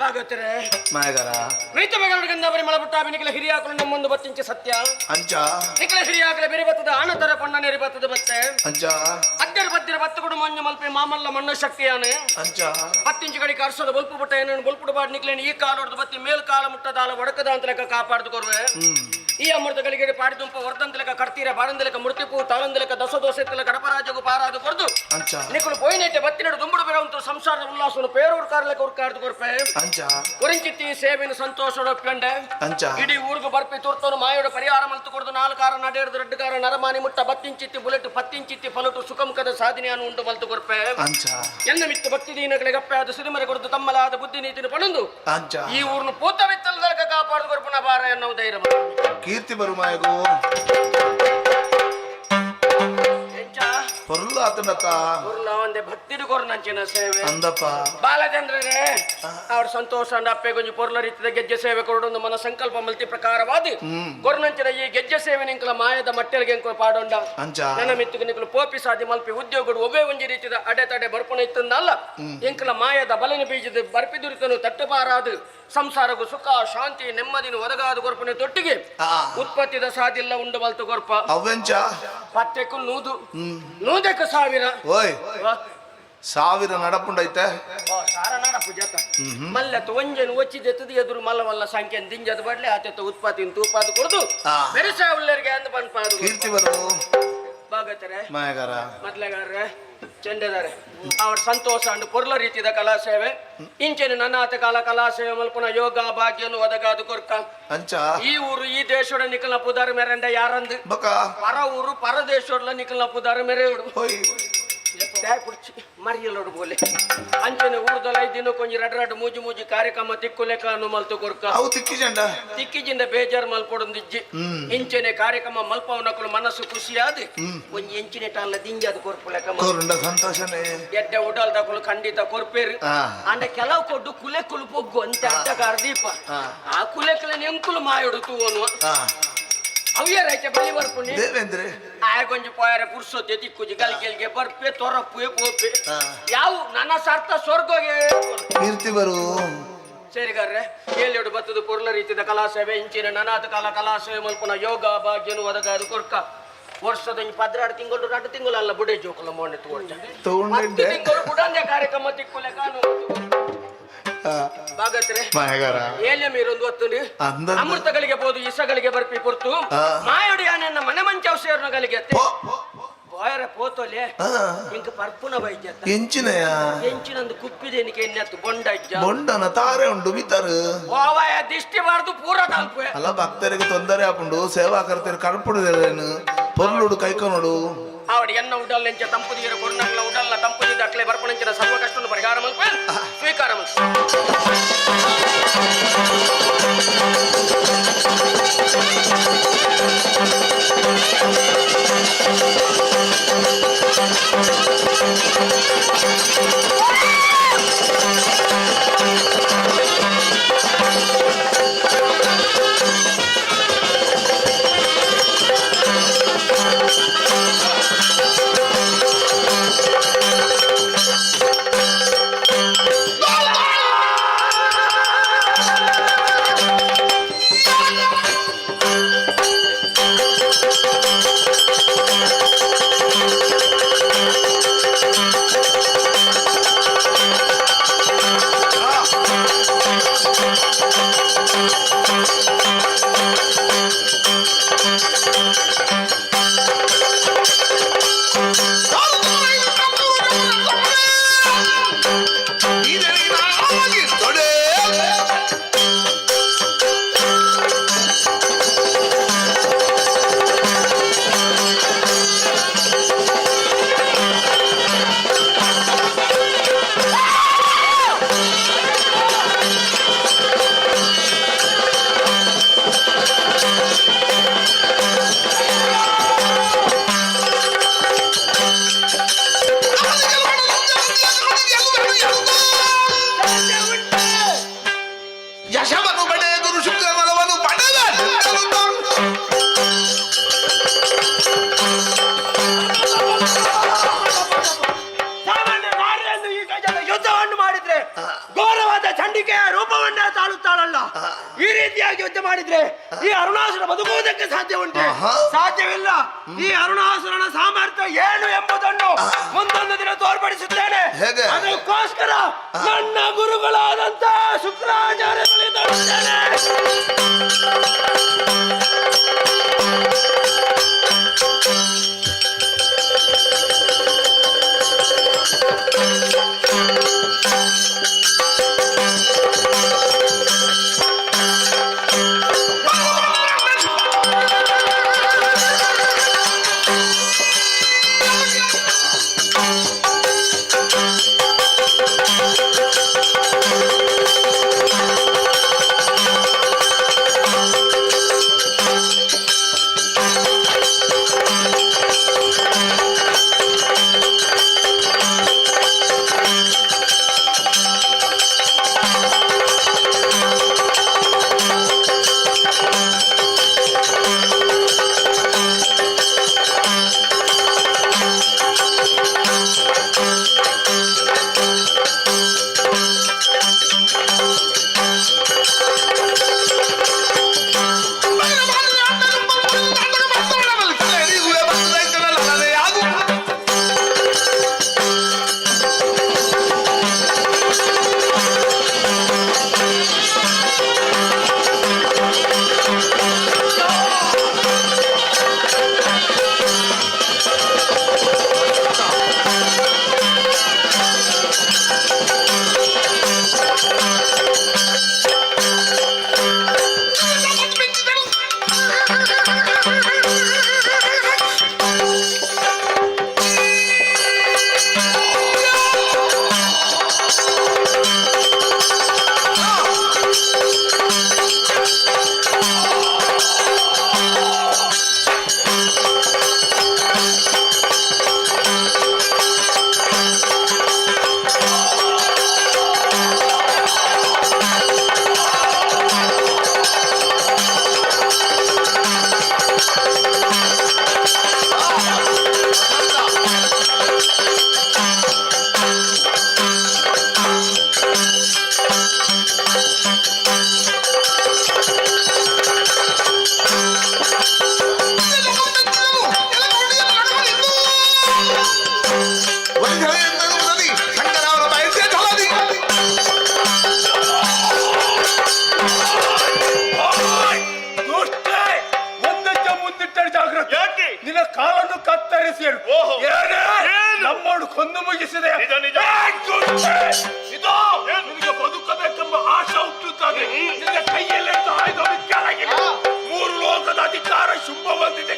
Speaker 6: ಭಾಗವತರೆ
Speaker 12: ಮಾಯಗಾರ
Speaker 6: ರೈತ ಮಗನಿಂದ ಬರಿ ಮಳಪುಟ್ಟ ನಿಖಿಲ ಹಿರಿಯಾಕಲು ನಮ್ಮೊಂದು ಬತ್ತಿಂಚ ಸತ್ಯ
Speaker 12: ಅಂಚ
Speaker 6: ನಿಖಿಲ ಹಿರಿಯಾಕಲೆ ಬೇರೆ ಬತ್ತದ ಆನತರ ಪಣ್ಣ ನೆರಿ ಬತ್ತದ ಬತ್ತೆ
Speaker 12: ಅಂಚ
Speaker 6: ಅದ್ದರ ಬತ್ತಿರ ಬತ್ತ ಕೊಡು ಮಂಜು ಮಲ್ಪೆ ಮಾಮಲ್ಲ ಮಣ್ಣ ಶಕ್ತಿಯಾನೆ
Speaker 12: ಅಂಚ
Speaker 6: 10 ಇಂಚು ಕಡೆ ಕರ್ಸೋದು ಬಲ್ಪು ಬಟ್ಟ ಏನೇನು ಬಲ್ಪುಡು ಬಾಡ್ ನಿಕ್ಲೇನು ಈ ಕಾಲು ಹೊಡೆದು ಬತ್ತಿ ಮೇಲ್ ಕಾಲ ಮುಟ್ಟದಾಲ ಒಡಕದ ಅಂತ ಲೆಕ್ಕ ಕಾಪಾಡ್ದು ಕೊರ್ವೆ ಈ ಅಮೃತಗಳಿಗೆ ಪಾಡಿದುಂಪ ವರ್ದಂತ ಲೆಕ್ಕ ಕರ್ತೀರ ಬಾಡಂದ ಲೆಕ್ಕ ಮುಡ್ತಿಪು ತಾಳಂದ ಲೆಕ್ಕ ದಸ ದೋಸೆ ಕಡಪರಾಜಗು ಪಾರಾದು ಕೊರ್ದು
Speaker 12: ಅಂಚ
Speaker 6: ನಿಖಲು ಪೋಯಿನೆಟ್ಟೆ ಬತ್ತಿನಡು ದುಂಬುಡು ಬೇರಂತ ಸಂಸಾರದ ಉಲ್ಲಾಸವನ್ನು ಪೇರೂರು ಕಾರ್ಲೆಕ್ಕ ಉರ್ಕಾಡ್ದು ಕೊರ್ಪೆ
Speaker 12: ಅಂಚ
Speaker 6: ಕುರಿಂಚಿತ್ತಿ ಸೇವಿನ ಸಂತೋಷ ಒಪ್ಕೊಂಡೆ
Speaker 12: ಅಂಚ
Speaker 6: ಇಡೀ ಊರಿಗೆ ಬರ್ಪಿ ತುರ್ತನು ಮಾಯೋಡ ಪರಿಹಾರ ಮಲ್ತು ಕೊಡ್ದು 4 ಕಾರ ನಡೆಯದು 2 ಕಾರ ನರಮಾನಿ ಮುಟ್ಟ 10 ಇಂಚಿತ್ತಿ ಬುಲೆಟ್ 10 ಇಂಚಿತ್ತಿ ಫಲಟು ಸುಖಮುಖದ ಸಾಧನೆಯನ್ನು ಉಂಟು ಮಲ್ತು ಕೊರ್ಪೆ
Speaker 12: ಅಂಚ
Speaker 6: ಎನ್ನ ಮಿತ್ತು ಭಕ್ತಿ ದೀನಗಳಿಗೆ ಗಪ್ಪೆ ಆದ ಸಿರಿಮರೆ ಕೊಡ್ದು ತಮ್ಮಲಾದ ಬುದ್ಧಿ ನೀತಿನ ಪಣಂದು
Speaker 12: ಅಂಚ
Speaker 6: ಈ ಊರ್ನ ಪೂತವೆತ್ತಲದಕ ಕಾಪಾಡು ಕೊರ್ಪುನ ಬಾರ ಎನ್ನುವ ಧೈರ್ಯ
Speaker 12: ಕೀರ್ತಿ ಬರು ಮಾಯಗು
Speaker 6: ಎಂಚ
Speaker 12: ಪೊರ್ಲು ಆತನಕ್ಕ
Speaker 6: ಊರ್ನ ಒಂದೇ ಭಕ್ತಿದು ಕೊರ್ನಂಚಿನ ಸೇವೆ
Speaker 12: ಅಂದಪ್ಪ
Speaker 6: ಬಾಲಚಂದ್ರರೇ ಅವ್ರ ಸಂತೋಷ ಅಪ್ಪೆ ಗೊಂಜಿ ಪೊರ್ಲ ರೀತಿಯ ಗೆಜ್ಜೆ ಸೇವೆ ಕೊರಡೊಂದು ಮನ ಸಂಕಲ್ಪ ಮಲ್ತಿ ಪ್ರಕಾರವಾದಿ ಕೊರ್ನಂಚಿನ ಈ ಗೆಜ್ಜೆ ಸೇವೆ ನಿಂಕಲ ಮಾಯದ ಮಟ್ಟೆಲ್ಗೆ ಪಾಡೊಂಡ
Speaker 12: ಅಂಚ
Speaker 6: ನನ್ನ ಮಿತ್ತಿಗೆ ನಿಂಕಲು ಪೋಪಿ ಸಾದಿ ಮಲ್ಪಿ ಉದ್ಯೋಗಗಳು ಒಬ್ಬೇ ಒಂಜಿ ರೀತಿಯ ಅಡೆತಡೆ ಬರ್ಪಣ ಇತ್ತಂದಲ್ಲ ಇಂಕಲ ಮಾಯದ ಬಲನ ಬೀಜದ ಬರ್ಪಿದುರಿತನು ತಟ್ಟಪಾರಾದು ಸಂಸಾರಗೂ ಸುಖ ಶಾಂತಿ ನೆಮ್ಮದಿನ ಒದಗಾದ ಗೊರ್ಪನೆ ತೊಟ್ಟಿಗೆ ಉತ್ಪತ್ತಿದ ಸಾದಿಲ್ಲ ಉಂಡು ಮಲ್ತು ಗೊರ್ಪ
Speaker 12: ಅವೆಂಚ
Speaker 6: ಪಟ್ಟೆಕು ನೂದಕ್ಕೆ 1000
Speaker 12: ಓಯ್ 1000 ನಡಪುಂಡೈತೆ
Speaker 6: ಸಾರನಾಡ ಪೂಜಾತ ಮಲ್ಲೆತ್ತು ಒಂಜನು ಒಚ್ಚಿದೆ ತುದಿ ಎದುರು ಮಲ್ಲವಲ್ಲ ಸಂಖ್ಯೆ ದಿಂಜದ ಬಡ್ಲೆ ಆತ ಉತ್ಪತ್ತಿನ ತೂಪಾದು ಕೊಡ್ದು ಬೆರೆಸ ಉಳ್ಳರಿಗೆ ಅಂದ ಬಂದ್ಪಾದು
Speaker 12: ಕೀರ್ತಿ ಬರು
Speaker 6: ಭಾಗತರೆ
Speaker 12: ಮಾಯಗಾರ
Speaker 6: ಮೊದ್ಲೆಗಾರ್ರೆ ಚೆಂಡದಾರೆ ಅವ್ರ ಸಂತೋಷ ಅಂಡು ಪೊರ್ಲ ರೀತಿಯ ಕಲಾ ಸೇವೆ ಇಂಚೆನು ನನ್ನಾತ ಕಾಲ ಕಲಾ ಸೇವೆ ಮಲ್ಪುನ ಯೋಗ ಭಾಗ್ಯನು ಒದಗಾದು ಕೊರ್ಕ
Speaker 12: ಅಂಚ
Speaker 6: ಈ ಊರು ಈ ದೇಶೋಡ ನಿಖಲ್ನ ಪುದಾರ ಮೆರೆಂಡ ಯಾರಂದು
Speaker 12: ಬಕ
Speaker 6: ಪರ ಊರು ಪರದೇಶೋಡ್ಲ ನಿಖಲ್ನ ಪುದಾರ ಮೆರೆಯುಡು
Speaker 12: ಹೋಯ್
Speaker 6: ಮರಿಯಲ್ಲೋಡು ಬೋಲೆ ಅಂಚನೆ ಊರ್ದಲ್ಲ ದಿನ ಕೊಂಚ ರಡ್ ಮೂಜಿ ಮೂಜಿ ಕಾರ್ಯಕ್ರಮ ತಿಕ್ಕುಲೆಕ ಮಲ್ತು ಕೊರ್ಕ
Speaker 12: ಅವು ತಿಕ್ಕಿಜಂಡ
Speaker 6: ತಿಕ್ಕಿಜಿಂದ ಬೇಜಾರು ಮಲ್ಪೊಡೊಂದಿಜ್ಜಿ ಇಂಚನೆ ಕಾರ್ಯಕ್ರಮ ಮಲ್ಪವನಕ್ಕಳು ಮನಸ್ಸು ಖುಷಿಯಾದ ಒಂಜಿ ಎಂಚಿನ ಟಾಲ ದಿಂಜಾದ ಕೊರ್ಪುಲೆಕ
Speaker 12: ಕೋರುಂಡ ಸಂತೋಷನೇ
Speaker 6: ಎಡ್ಡೆ ಉಡಲ್ ತಕೊಳು ಖಂಡಿತ ಕೊರ್ಪೇರು ಅಂಡ ಕೆಲವು ಕೊಟ್ಟು ಕುಲೆಕುಲು ಪೊಗ್ಗು ಅಂತ ಅಡ್ಡಗಾರ ದೀಪ ಆ ಕುಲೆಕಲ ಎಂಕುಲು ಮಾಯೋಡು ತೂವನು ಅವ್ಯ ರೈತ ಬಲಿ ಬರ್ಪುನಿ
Speaker 12: ದೇವೇಂದ್ರೆ
Speaker 6: ಆಯ ಕೊಂಚ ಪೋಯರೆ ಪುರ್ಸೊತ್ತೆ ತಿಕ್ಕುಜಿ ಗಲ್ಗೆಲ್ಗೆ ಬರ್ಪೆ ತೊರಪ್ಪು ಪೋಪೆ ಯಾವ ನನ್ನ ಸರ್ತ ಸ್ವರ್ಗೋಗೆ
Speaker 12: ಕೀರ್ತಿ ಬರು
Speaker 6: ಸೇರಿಗಾರ್ರೆ ಏಳೆರಡು ಬತ್ತದ ಪೊರ್ಲ ರೀತಿಯ ಕಲಾಸೇವೆ ಇಂಚಿನ ನನಾಥ ಕಾಲ ಕಲಾಸೇವೆ ಮಲ್ಪುನ ಯೋಗ ಭಾಗ್ಯನು ಒದಗಾದು ಕೊರ್ಕ ವರ್ಷದ 16 ತಿಂಗಳು 2 ತಿಂಗಳು ಅಲ್ಲ ಬುಡೆ ಜೋಕಲ ಮೊನ್ನೆ
Speaker 12: ತಗೊಂಡೆ
Speaker 6: ತಿಂಗಳು ಬುಡಂದೆ ಕಾರ್ಯಕ್ರಮ ತಿಕ್ಕುಲೆ ಕಾನು ಭಾಗತ್ರೆ
Speaker 12: ಮಾಯಗಾರ
Speaker 6: ಏಲೆ ಮೀರೊಂದು ಹೊತ್ತು ಅಮೃತಗಳಿಗೆ ಬೋದು ಇಸಗಳಿಗೆ ಬರ್ಪಿ ಕೊರ್ತು ಮಾಯೋಡಿ ಆನೆನ್ನ ಮನೆ ಮಂಚೌಸೇರ್ನಗಳಿಗೆ ಬಾಯರ ಪೋತೋಲೆ ಇಂಕ ಪರ್ಪುನ ವೈದ್ಯ
Speaker 12: ಎಂಚಿನಯ
Speaker 6: ಎಂಚಿನೊಂದು ಕುಪ್ಪಿದೇನಿಕೆ ಎನ್ನತ್ತು ಬೊಂಡಜ್ಜ
Speaker 12: ಬೊಂಡನ ತಾರೆ ಉಂಡು ಬಿತ್ತರು
Speaker 6: ಓವಾಯ ದಿಷ್ಟಿ ಬಾರ್ದು ಪೂರ ತಲ್ಪೆ
Speaker 12: ಅಲ್ಲ ಭಕ್ತರಿಗೆ ತೊಂದರೆ ಹಾಕೊಂಡು ಸೇವಾ ಕರ್ತರು ಕಳ್ಪುಡುದೇನು ಪೊರ್ಲುಡು ಕೈಕೊನೋಡು
Speaker 6: ಆವಡಿ ಎನ್ನ ಉಡಲ್ ಎಂಚ ತಂಪುದಿರ ಕೊರ್ನಂಗ್ಲ ಉಡಲ್ನ ತಂಪುದಿದ ಅಕ್ಲೆ ಬರ್ಪಣಂಚಿನ ಸರ್ವ ಕಷ್ಟವನ್ನು ಪರಿಹಾರ ಮಲ್ಪ ಸ್ವೀಕಾರ
Speaker 9: ಕನ್ನಿಕೆಯ ರೂಪವನ್ನೇ ತಾಳುತ್ತಾಳಲ್ಲ. ಈ ರೀತಿಯಾಗಿ ಯುದ್ಧ ಮಾಡಿದ್ರೆ ಈ ಅರುಣಾಸುರ ಬದುಕುವುದಕ್ಕೆ ಸಾಧ್ಯ ಉಂಟೆ? ಸಾಧ್ಯವಿಲ್ಲ. ಈ ಅರುಣಾಸುರನ ಸಾಮರ್ಥ್ಯ ಏನು ಎಂಬುದನ್ನು ಮುಂದೊಂದು ದಿನ ತೋರ್ಪಡಿಸುತ್ತೇನೆ. ಅದಕ್ಕೋಸ್ಕರ ನನ್ನ ಗುರುಗಳಾದಂತ ಶುಕ್ರಾಚಾರ್ಯಗಳಿದ್ದೇನೆ. ನಿನ್ನ ಕಾಲನ್ನು ಕತ್ತರಿಸಿ ನಮ್ಮನ್ನು ಕೊಂದು ಮುಗಿಸಿದೆ. ಇದು ನಿನಗೆ ಬದುಕಬೇಕೆಂಬ ಆಶೆ ಹುಟ್ಟುತ್ತದೆ. ನಿನ್ನ ಕೈಯಲ್ಲಿ ಆಯುಧವನ್ನು ಕೆಳಗೆ 3 ಲೋಕದ ಅಧಿಕಾರ ಶುಂಭ ಬಂದಿದೆ.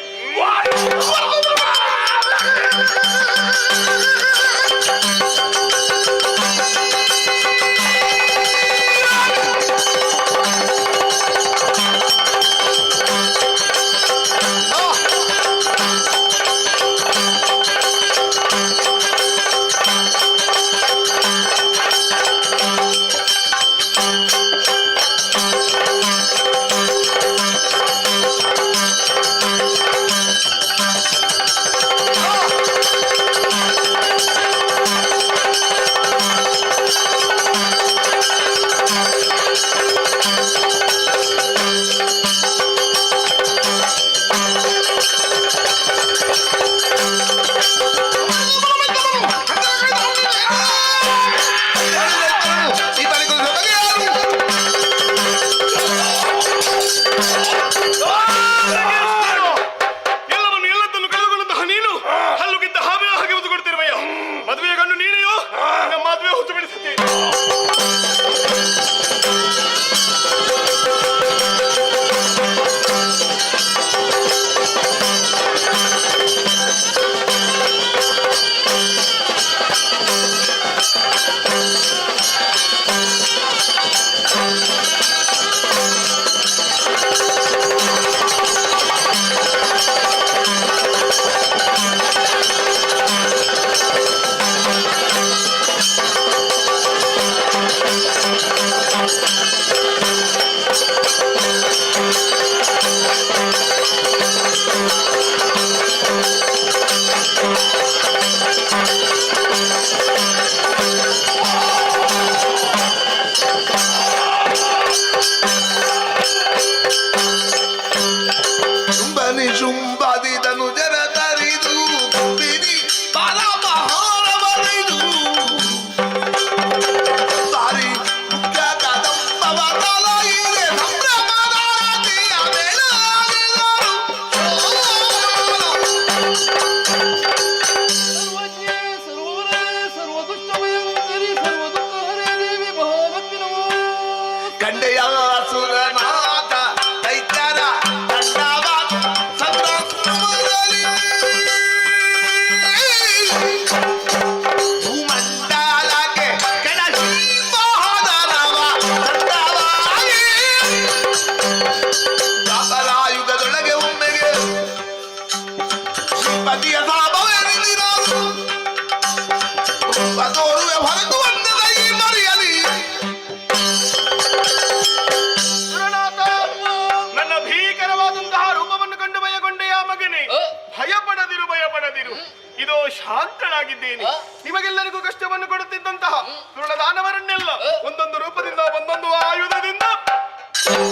Speaker 4: ಶಾಂತಳಾಗಿದ್ದೇನೆ. ನಿಮಗೆಲ್ಲರಿಗೂ ಕಷ್ಟವನ್ನು ಕೊಡುತ್ತಿದ್ದಂತಹ ದುರುಳ ದಾನವರನ್ನೆಲ್ಲ ಒಂದೊಂದು ರೂಪದಿಂದ ಒಂದೊಂದು ಆಯುಧದಿಂದ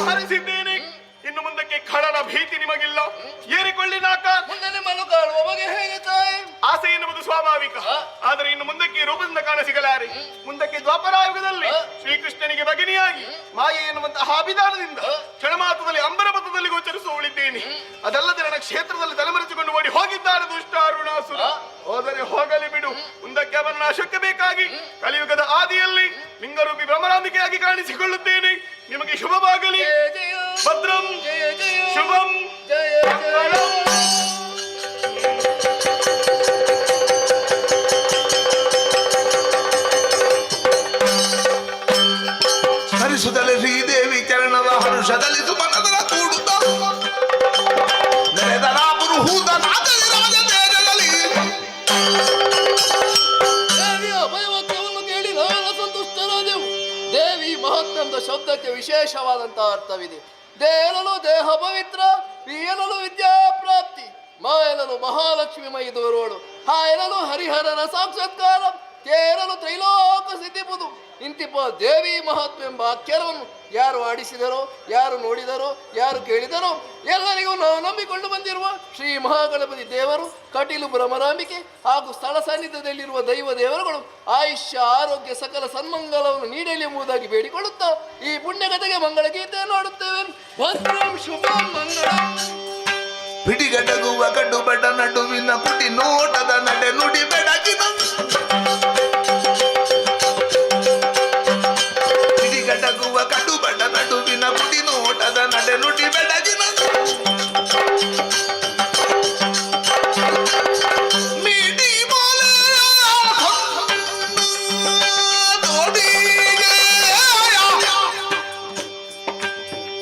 Speaker 4: ಹರಿಸಿದ್ದೇನೆ. ಇನ್ನು ಮುಂದಕ್ಕೆ ಖಳನ ಭೀತಿ ನಿಮಗಿಲ್ಲ. ಏರಿಕೊಳ್ಳಿ ನಾಕ.
Speaker 10: ಮುಂದೆ ನಿಮ್ಮನ್ನು ಕಾಣುವ ಬಗೆ ಹೇಗೆ ತಾಯಿ?
Speaker 4: ಆಸೆ ಎನ್ನುವುದು ಸ್ವಾಭಾವಿಕ, ಆದರೆ ಇನ್ನು ಮುಂದಕ್ಕೆ ರೂಪದಿಂದ ಕಾಣ ಸಿಗಲಾರೆ. ಮುಂದಕ್ಕೆ ದ್ವಾಪರಾಯುಗದಲ್ಲಿ ಶ್ರೀಕೃಷ್ಣನಿಗೆ ಭಗಿನಿಯಾಗಿ ಮಾಯೆ ಎನ್ನುವಂತಹ ಅಭಿಧಾನದಿಂದ ಕ್ಷಣಮಾತ್ರದಲ್ಲಿ ಅಂಬರಪಥದಲ್ಲಿ ಗೋಚರಿಸುವಳಿದ್ದೇನೆ. ಅದಲ್ಲದೆ ನನ್ನ ಕ್ಷೇತ್ರದಲ್ಲಿ ತಲೆಮರೆಸಿಕೊಂಡು ಓಡಿ ಹೋಗಿದ್ದಾನೆ ದುಷ್ಟ ಅರುಣಾಸುರ. ಹೋದರೆ ಹೋಗಲಿ ಬಿಡು. ಮುಂದಕ್ಕೆ ಅವನ ನಾಶಕ್ಕೆ ಬೇಕಾಗಿ ಕಲಿಯುಗದ ಆದಿಯಲ್ಲಿ ಲಿಂಗರೂಪಿ ಭ್ರಮರಾಂಬಿಕೆಯಾಗಿ ಕಾಣಿಸಿಕೊಳ್ಳುತ್ತೇನೆ. ನಿಮಗೆ ಶುಭವಾಗಲಿ. ಭದ್ರಂ ಶುಭಂ ಮಂಗಳಂ.
Speaker 12: ಸ್ಮರಿಸುತ್ತಲೇ ಶ್ರೀದೇವಿ ಚರಣದ ಹರುಷದಲ್ಲಿ ಸುಮನದರ ಕೂಡುತ್ತ ನೆರೆದರ ಪುರುಹೂತ ನಾಗರಿ ರಾಜ ತೇಜದಲ್ಲಿ
Speaker 10: ದೇವಿಯ ಅಭಯವಾಕ್ಯವನ್ನು ಕೇಳಿ ನಾವೆಲ್ಲ ಸಂತುಷ್ಟರಾದೆವು. ದೇವಿ ಮಹಾತ್ಮೆಂಬ ಶಬ್ದಕ್ಕೆ ವಿಶೇಷವಾದಂತಹ ಅರ್ಥವಿದೆ. ದೇಹಲು ದೇಹ ಪವಿತ್ರ, ಪೀಯಲಲು ವಿದ್ಯಾ ಪ್ರಾಪ್ತಿ, ಮಾಯಲಲು ಮಹಾಲಕ್ಷ್ಮಿ ಮೈದೋರೋಳು, ಹಾಯಲಲು ಹರಿಹರನ ಸಾಕ್ಷಾತ್ಕಾರ, ಕೇರಲು ತ್ರೈಲೋಕ ಸಿದ್ಧಿಪುದು. ಇಂತಿಪ್ಪ ದೇವಿ ಮಹಾತ್ಮೆ ಎಂಬ ಆಖ್ಯಾನವನ್ನು ಯಾರು ಆಡಿಸಿದರೋ, ಯಾರು ನೋಡಿದರೋ, ಯಾರು ಕೇಳಿದರೋ ಎಲ್ಲರಿಗೂ ನಾವು ನಂಬಿಕೊಂಡು ಬಂದಿರುವ ಶ್ರೀ ಮಹಾಗಣಪತಿ ದೇವರು, ಕಟೀಲು ಭ್ರಮರಾಂಬಿಕೆ ಹಾಗೂ ಸ್ಥಳ ಸಾನ್ನಿಧ್ಯದಲ್ಲಿರುವ ದೈವ ದೇವರುಗಳು ಆಯುಷ್ಯ ಆರೋಗ್ಯ ಸಕಲ ಸನ್ಮಂಗಲವನ್ನು ನೀಡಲಿ ಎಂಬುದಾಗಿ ಬೇಡಿಕೊಳ್ಳುತ್ತಾ ಈ ಪುಣ್ಯಕಥೆಗೆ ಮಂಗಳ ಗೀತೆಯನ್ನು ಆಡುತ್ತೇವೆ. ಭದ್ರಂ ಶುಭಂ ಮಂಗಳಂ.
Speaker 12: ಪಿಡಿಗಡಗುವ ಕಡ್ಡು ಬಡ ನಡುವಿನ ಪುಟಿ ನೋಟದ ನಡೆ ನುಡಿ ಬೆಡಗಿನ ಪಿಡಿಗಡಗುವ ಕಡ್ಡು ಬಡ ನಡುವಿನ ಪುಟಿ ನೋಟದ ನಡೆ ನುಡಿ ಬೆಡಗಿನ ಮೀಡಿ ಬೋಲೆ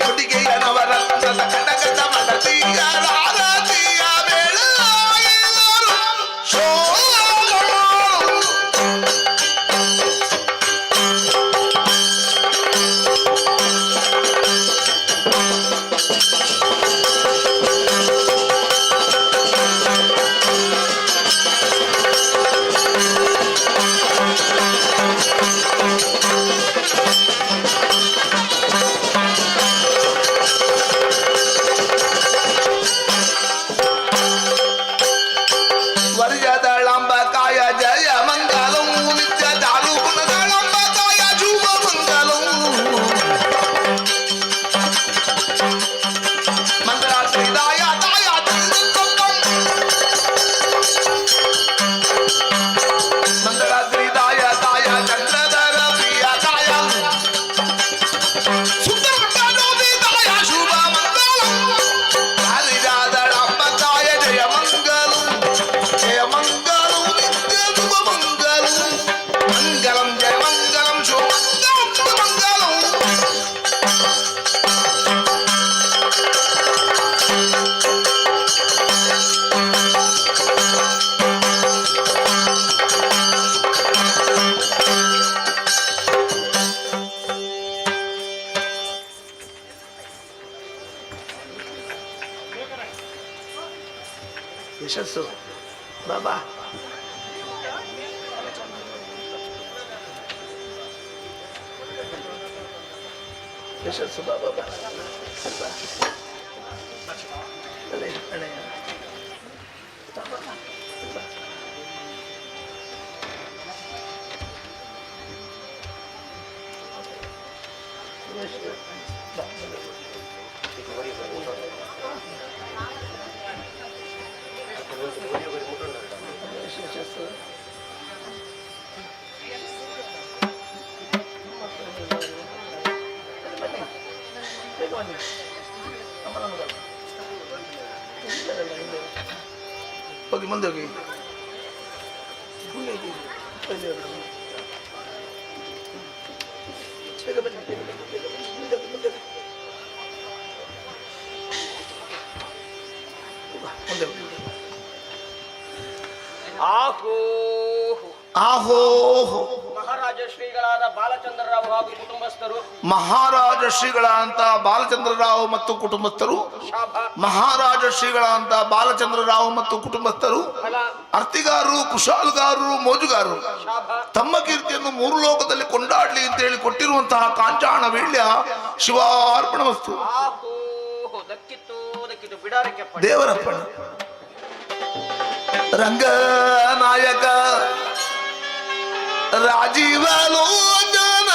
Speaker 12: ಕೊಡಿಗೆಯನವರ ಕಡಗದ ಮಡದಿಯ ರಾರತಿಯ ಬೇಳ ಶೋ ಯಶಸ್ಸು ಬಾಬಾ ಯಶಸ್ಸು ಬಾಬಾ ಹೋಗಿ ಮುಂದೆ ಹೋಗಿ
Speaker 6: ಆಹೋ
Speaker 12: ಆಹೋ
Speaker 6: ಮಹಾರಾಜ ಶ್ರೀಗಳಾದ ಬಾಲಚಂದ್ರರಾವ್ ಹಾಗೂ ಕುಟುಂಬಸ್ಥರು,
Speaker 12: ಮಹಾರಾಜ ಶ್ರೀಗಳ ಅಂತ ಬಾಲಚಂದ್ರರಾವ್ ಮತ್ತು ಕುಟುಂಬಸ್ಥರು, ಮಹಾರಾಜ ಶ್ರೀಗಳ ಅಂತ ಬಾಲಚಂದ್ರರಾವ್ ಮತ್ತು ಕುಟುಂಬಸ್ಥರು, ಅರ್ತಿಗಾರರು, ಕುಶಾಲಗಾರರು, ಮೋಜುಗಾರರು ತಮ್ಮ ಕೀರ್ತಿಯನ್ನು ಮೂರು ಲೋಕದಲ್ಲಿ ಕೊಂಡಾಡ್ಲಿ ಅಂತ ಹೇಳಿ ಕೊಟ್ಟಿರುವಂತಹ ಕಾಂಚಾಣ ವೀಳ್ಯ ಶಿವಾರ್ಪಣ ವಸ್ತು.
Speaker 6: ದಕ್ಕಿತ್ತು ಬಿಡಾರಕ್ಕೆ
Speaker 12: ದೇವರಪ್ಪಣ ರಂಗನಾಯಕ ರಾಜೀವ ಲೋಚನ